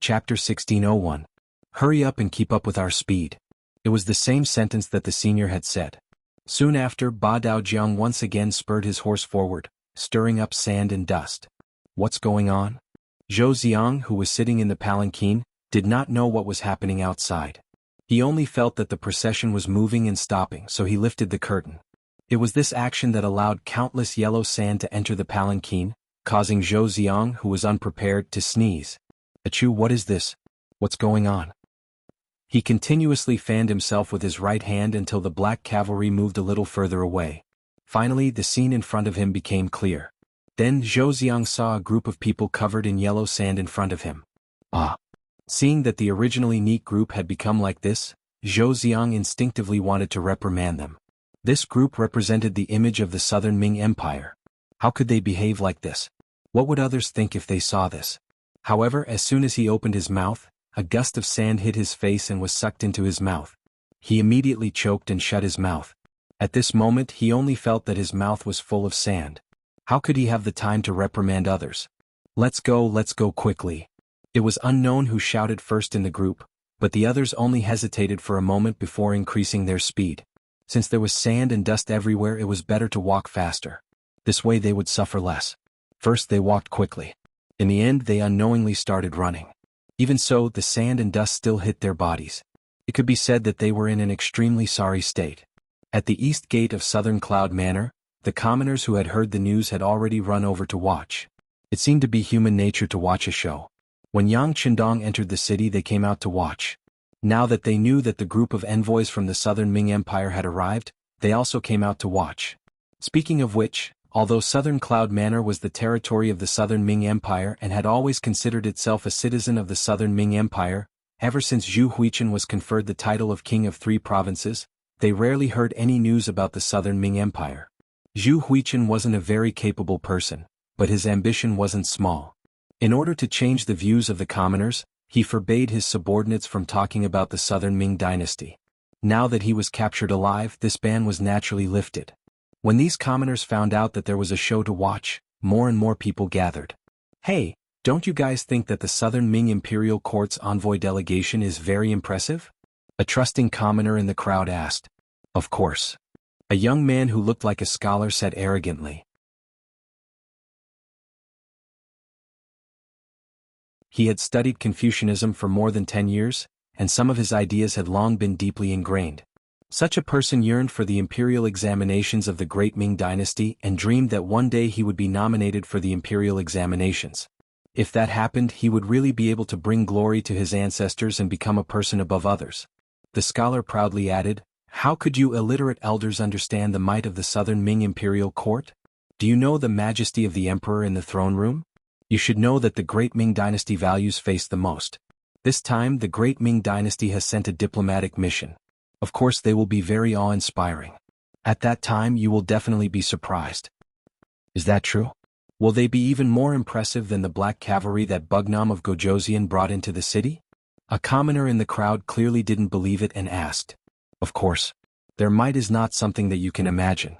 Speaker 1: Chapter 1601. Hurry up and keep up with our speed. It was the same sentence that the senior had said. Soon after, Ba Daojiang once again spurred his horse forward, stirring up sand and dust. What's going on? Zhou Xiang, who was sitting in the palanquin, did not know what was happening outside. He only felt that the procession was moving and stopping, so he lifted the curtain. It was this action that allowed countless yellow sand to enter the palanquin, causing Zhou Xiang, who was unprepared, to sneeze. Achoo, what is this? What's going on? He continuously fanned himself with his right hand until the black cavalry moved a little further away. Finally, the scene in front of him became clear. Then Zhou Xiang saw a group of people covered in yellow sand in front of him. Ah! Seeing that the originally neat group had become like this, Zhou Xiang instinctively wanted to reprimand them. This group represented the image of the southern Ming Empire. How could they behave like this? What would others think if they saw this? However, as soon as he opened his mouth, a gust of sand hit his face and was sucked into his mouth. He immediately choked and shut his mouth. At this moment he only felt that his mouth was full of sand. How could he have the time to reprimand others? Let's go quickly. It was unknown who shouted first in the group, but the others only hesitated for a moment before increasing their speed. Since there was sand and dust everywhere, it was better to walk faster. This way they would suffer less. First they walked quickly. In the end they unknowingly started running. Even so, the sand and dust still hit their bodies. It could be said that they were in an extremely sorry state. At the east gate of Southern Cloud Manor, the commoners who had heard the news had already run over to watch. It seemed to be human nature to watch a show. When Yang Qindong entered the city, they came out to watch. Now that they knew that the group of envoys from the Southern Ming Empire had arrived, they also came out to watch. Speaking of which, although Southern Cloud Manor was the territory of the Southern Ming Empire and had always considered itself a citizen of the Southern Ming Empire, ever since Zhu Huichen was conferred the title of King of 3 provinces, they rarely heard any news about the Southern Ming Empire. Zhu Huichen wasn't a very capable person, but his ambition wasn't small. In order to change the views of the commoners, he forbade his subordinates from talking about the Southern Ming dynasty. Now that he was captured alive, this ban was naturally lifted. When these commoners found out that there was a show to watch, more and more people gathered. Hey, don't you guys think that the Southern Ming Imperial Court's envoy delegation is very impressive? A trusting commoner in the crowd asked. Of course. A young man who looked like a scholar said arrogantly. He had studied Confucianism for more than 10 years, and some of his ideas had long been deeply ingrained. Such a person yearned for the imperial examinations of the Great Ming Dynasty and dreamed that one day he would be nominated for the imperial examinations. If that happened, he would really be able to bring glory to his ancestors and become a person above others. The scholar proudly added, "How could you illiterate elders understand the might of the Southern Ming Imperial Court? Do you know the majesty of the emperor in the throne room? You should know that the Great Ming Dynasty values face the most. This time the Great Ming Dynasty has sent a diplomatic mission. Of course they will be very awe-inspiring. At that time you will definitely be surprised." Is that true? Will they be even more impressive than the black cavalry that Bugnam of Gojoseon brought into the city? A commoner in the crowd clearly didn't believe it and asked. Of course. Their might is not something that you can imagine.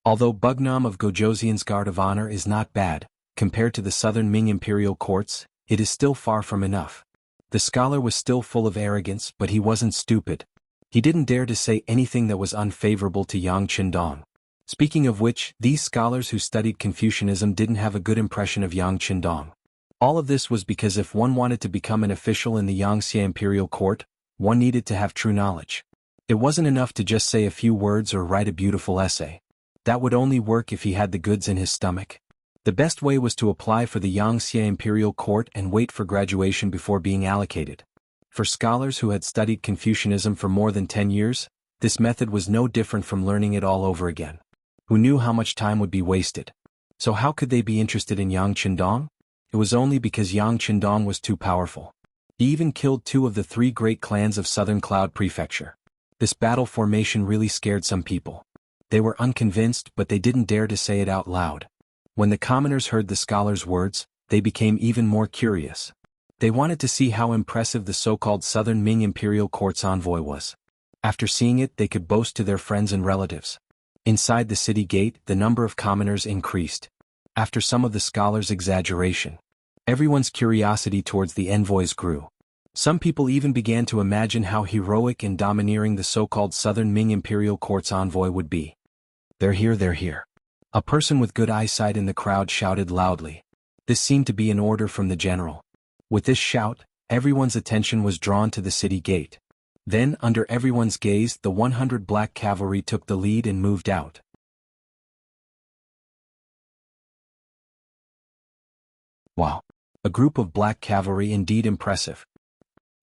Speaker 1: Although Bugnam of Gojoseon's guard of honor is not bad, compared to the Southern Ming Imperial Courts, it is still far from enough. The scholar was still full of arrogance, but he wasn't stupid. He didn't dare to say anything that was unfavorable to Yang Qindong. Speaking of which, these scholars who studied Confucianism didn't have a good impression of Yang Qindong. All of this was because if one wanted to become an official in the Yangtze Imperial Court, one needed to have true knowledge. It wasn't enough to just say a few words or write a beautiful essay. That would only work if he had the goods in his stomach. The best way was to apply for the Yangtze Imperial Court and wait for graduation before being allocated. For scholars who had studied Confucianism for more than 10 years, this method was no different from learning it all over again. Who knew how much time would be wasted? So how could they be interested in Yang Qindong? It was only because Yang Qindong was too powerful. He even killed 2 of the 3 great clans of Southern Cloud Prefecture. This battle formation really scared some people. They were unconvinced, but they didn't dare to say it out loud. When the commoners heard the scholar's words, they became even more curious. They wanted to see how impressive the so-called Southern Ming Imperial Court's envoy was. After seeing it, they could boast to their friends and relatives. Inside the city gate, the number of commoners increased. After some of the scholars' exaggeration, everyone's curiosity towards the envoys grew. Some people even began to imagine how heroic and domineering the so-called Southern Ming Imperial Court's envoy would be. They're here, they're here. A person with good eyesight in the crowd shouted loudly. This seemed to be an order from the general. With this shout, everyone's attention was drawn to the city gate. Then, under everyone's gaze, the 100 black cavalry took the lead and moved out. Wow. A group of black cavalry, indeed impressive.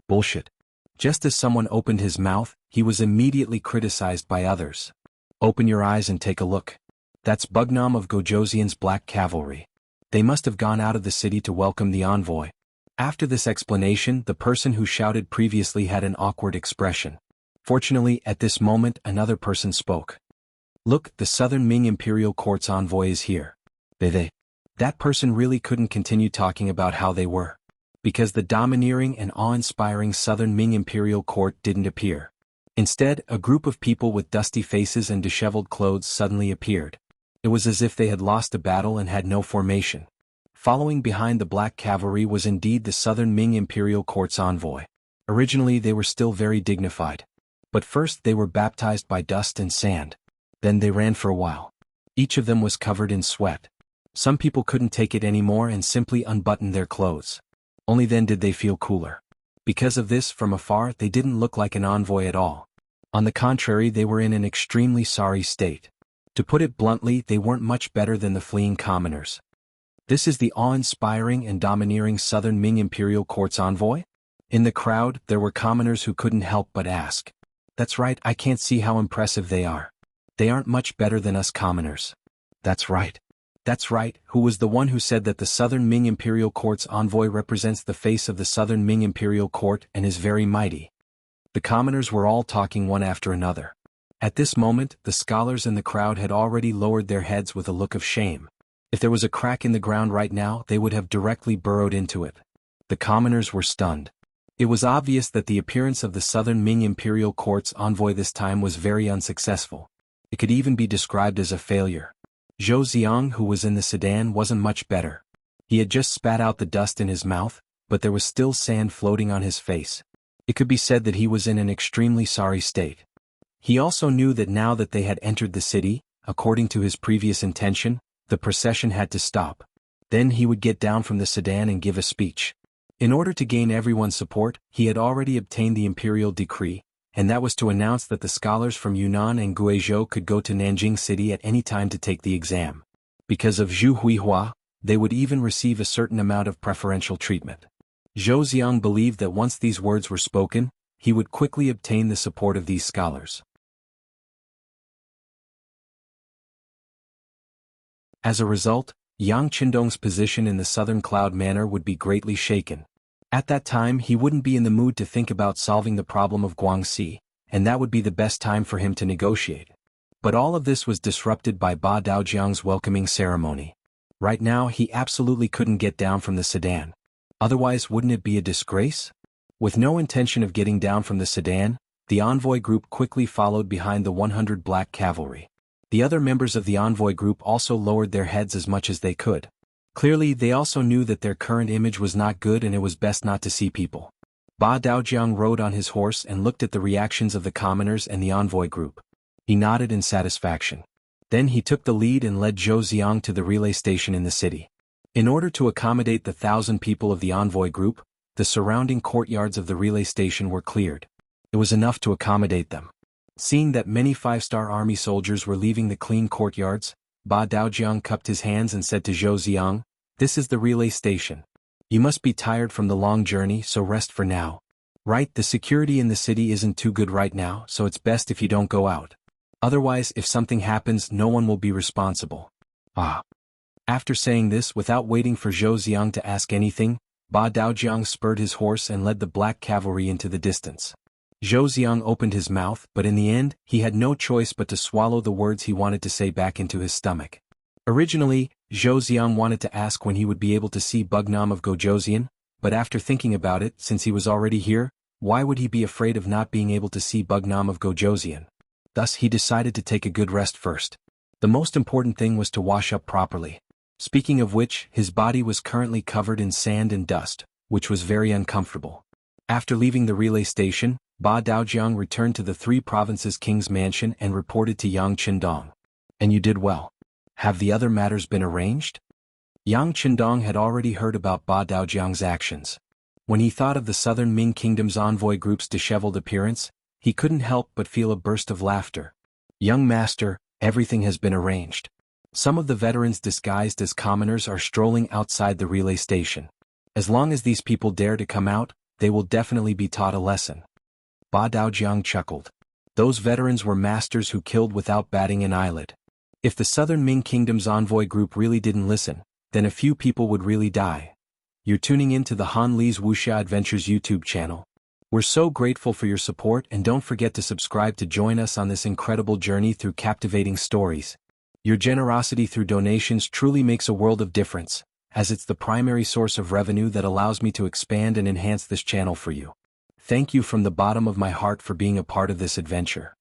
Speaker 1: Bullshit. Just as someone opened his mouth, he was immediately criticized by others. Open your eyes and take a look. That's Bugnam of Gojoseon's black cavalry. They must have gone out of the city to welcome the envoy. After this explanation, the person who shouted previously had an awkward expression. Fortunately, at this moment, another person spoke. Look, the Southern Ming Imperial Court's envoy is here. They. That person really couldn't continue talking about how they were. Because the domineering and awe-inspiring Southern Ming Imperial Court didn't appear. Instead, a group of people with dusty faces and disheveled clothes suddenly appeared. It was as if they had lost a battle and had no formation. Following behind the black cavalry was indeed the Southern Ming Imperial Court's envoy. Originally they were still very dignified. But first they were baptized by dust and sand. Then they ran for a while. Each of them was covered in sweat. Some people couldn't take it anymore and simply unbuttoned their clothes. Only then did they feel cooler. Because of this, from afar they didn't look like an envoy at all. On the contrary, they were in an extremely sorry state. To put it bluntly, they weren't much better than the fleeing commoners. This is the awe-inspiring and domineering Southern Ming Imperial Court's envoy? In the crowd, there were commoners who couldn't help but ask. That's right, I can't see how impressive they are. They aren't much better than us commoners. That's right. That's right, who was the one who said that the Southern Ming Imperial Court's envoy represents the face of the Southern Ming Imperial Court and is very mighty? The commoners were all talking one after another. At this moment, the scholars in the crowd had already lowered their heads with a look of shame. If there was a crack in the ground right now, they would have directly burrowed into it. The commoners were stunned. It was obvious that the appearance of the Southern Ming Imperial Court's envoy this time was very unsuccessful. It could even be described as a failure. Zhou Xiang, who was in the sedan, wasn't much better. He had just spat out the dust in his mouth, but there was still sand floating on his face. It could be said that he was in an extremely sorry state. He also knew that now that they had entered the city, according to his previous intention, the procession had to stop. Then he would get down from the sedan and give a speech. In order to gain everyone's support, he had already obtained the imperial decree, and that was to announce that the scholars from Yunnan and Guizhou could go to Nanjing City at any time to take the exam. Because of Zhu Huihua, they would even receive a certain amount of preferential treatment. Zhou Xiang believed that once these words were spoken, he would quickly obtain the support of these scholars. As a result, Yang Qindong's position in the Southern Cloud Manor would be greatly shaken. At that time he wouldn't be in the mood to think about solving the problem of Guangxi, and that would be the best time for him to negotiate. But all of this was disrupted by Ba Daojiang's welcoming ceremony. Right now he absolutely couldn't get down from the sedan. Otherwise, wouldn't it be a disgrace? With no intention of getting down from the sedan, the envoy group quickly followed behind the 100 black cavalry. The other members of the envoy group also lowered their heads as much as they could. Clearly, they also knew that their current image was not good and it was best not to see people. Ba Daojiang rode on his horse and looked at the reactions of the commoners and the envoy group. He nodded in satisfaction. Then he took the lead and led Zhou Xiang to the relay station in the city. In order to accommodate the 1,000 people of the envoy group, the surrounding courtyards of the relay station were cleared. It was enough to accommodate them. Seeing that many 5-star army soldiers were leaving the clean courtyards, Ba Daojiang cupped his hands and said to Zhou Xiang, "This is the relay station. You must be tired from the long journey, so rest for now. Right, the security in the city isn't too good right now, so it's best if you don't go out. Otherwise, if something happens, no one will be responsible." Ah. After saying this, without waiting for Zhou Xiang to ask anything, Ba Daojiang spurred his horse and led the black cavalry into the distance. Zhou Xiang opened his mouth, but in the end, he had no choice but to swallow the words he wanted to say back into his stomach. Originally, Zhou Xiang wanted to ask when he would be able to see Bugnam of Gojoseon, but after thinking about it, since he was already here, why would he be afraid of not being able to see Bugnam of Gojoseon? Thus he decided to take a good rest first. The most important thing was to wash up properly. Speaking of which, his body was currently covered in sand and dust, which was very uncomfortable. After leaving the relay station, Ba Daojiang returned to the Three Provinces King's mansion and reported to Yang Qindong. And you did well. Have the other matters been arranged? Yang Qindong had already heard about Ba Daojiang's actions. When he thought of the southern Ming kingdom's envoy group's disheveled appearance, he couldn't help but feel a burst of laughter. Young master, everything has been arranged. Some of the veterans disguised as commoners are strolling outside the relay station. As long as these people dare to come out, they will definitely be taught a lesson. Ba Daojiang chuckled. Those veterans were masters who killed without batting an eyelid. If the southern Ming kingdom's envoy group really didn't listen, then a few people would really die. You're tuning in to the Han Li's Wuxia Adventures YouTube channel. We're so grateful for your support, and don't forget to subscribe to join us on this incredible journey through captivating stories. Your generosity through donations truly makes a world of difference, as it's the primary source of revenue that allows me to expand and enhance this channel for you. Thank you from the bottom of my heart for being a part of this adventure.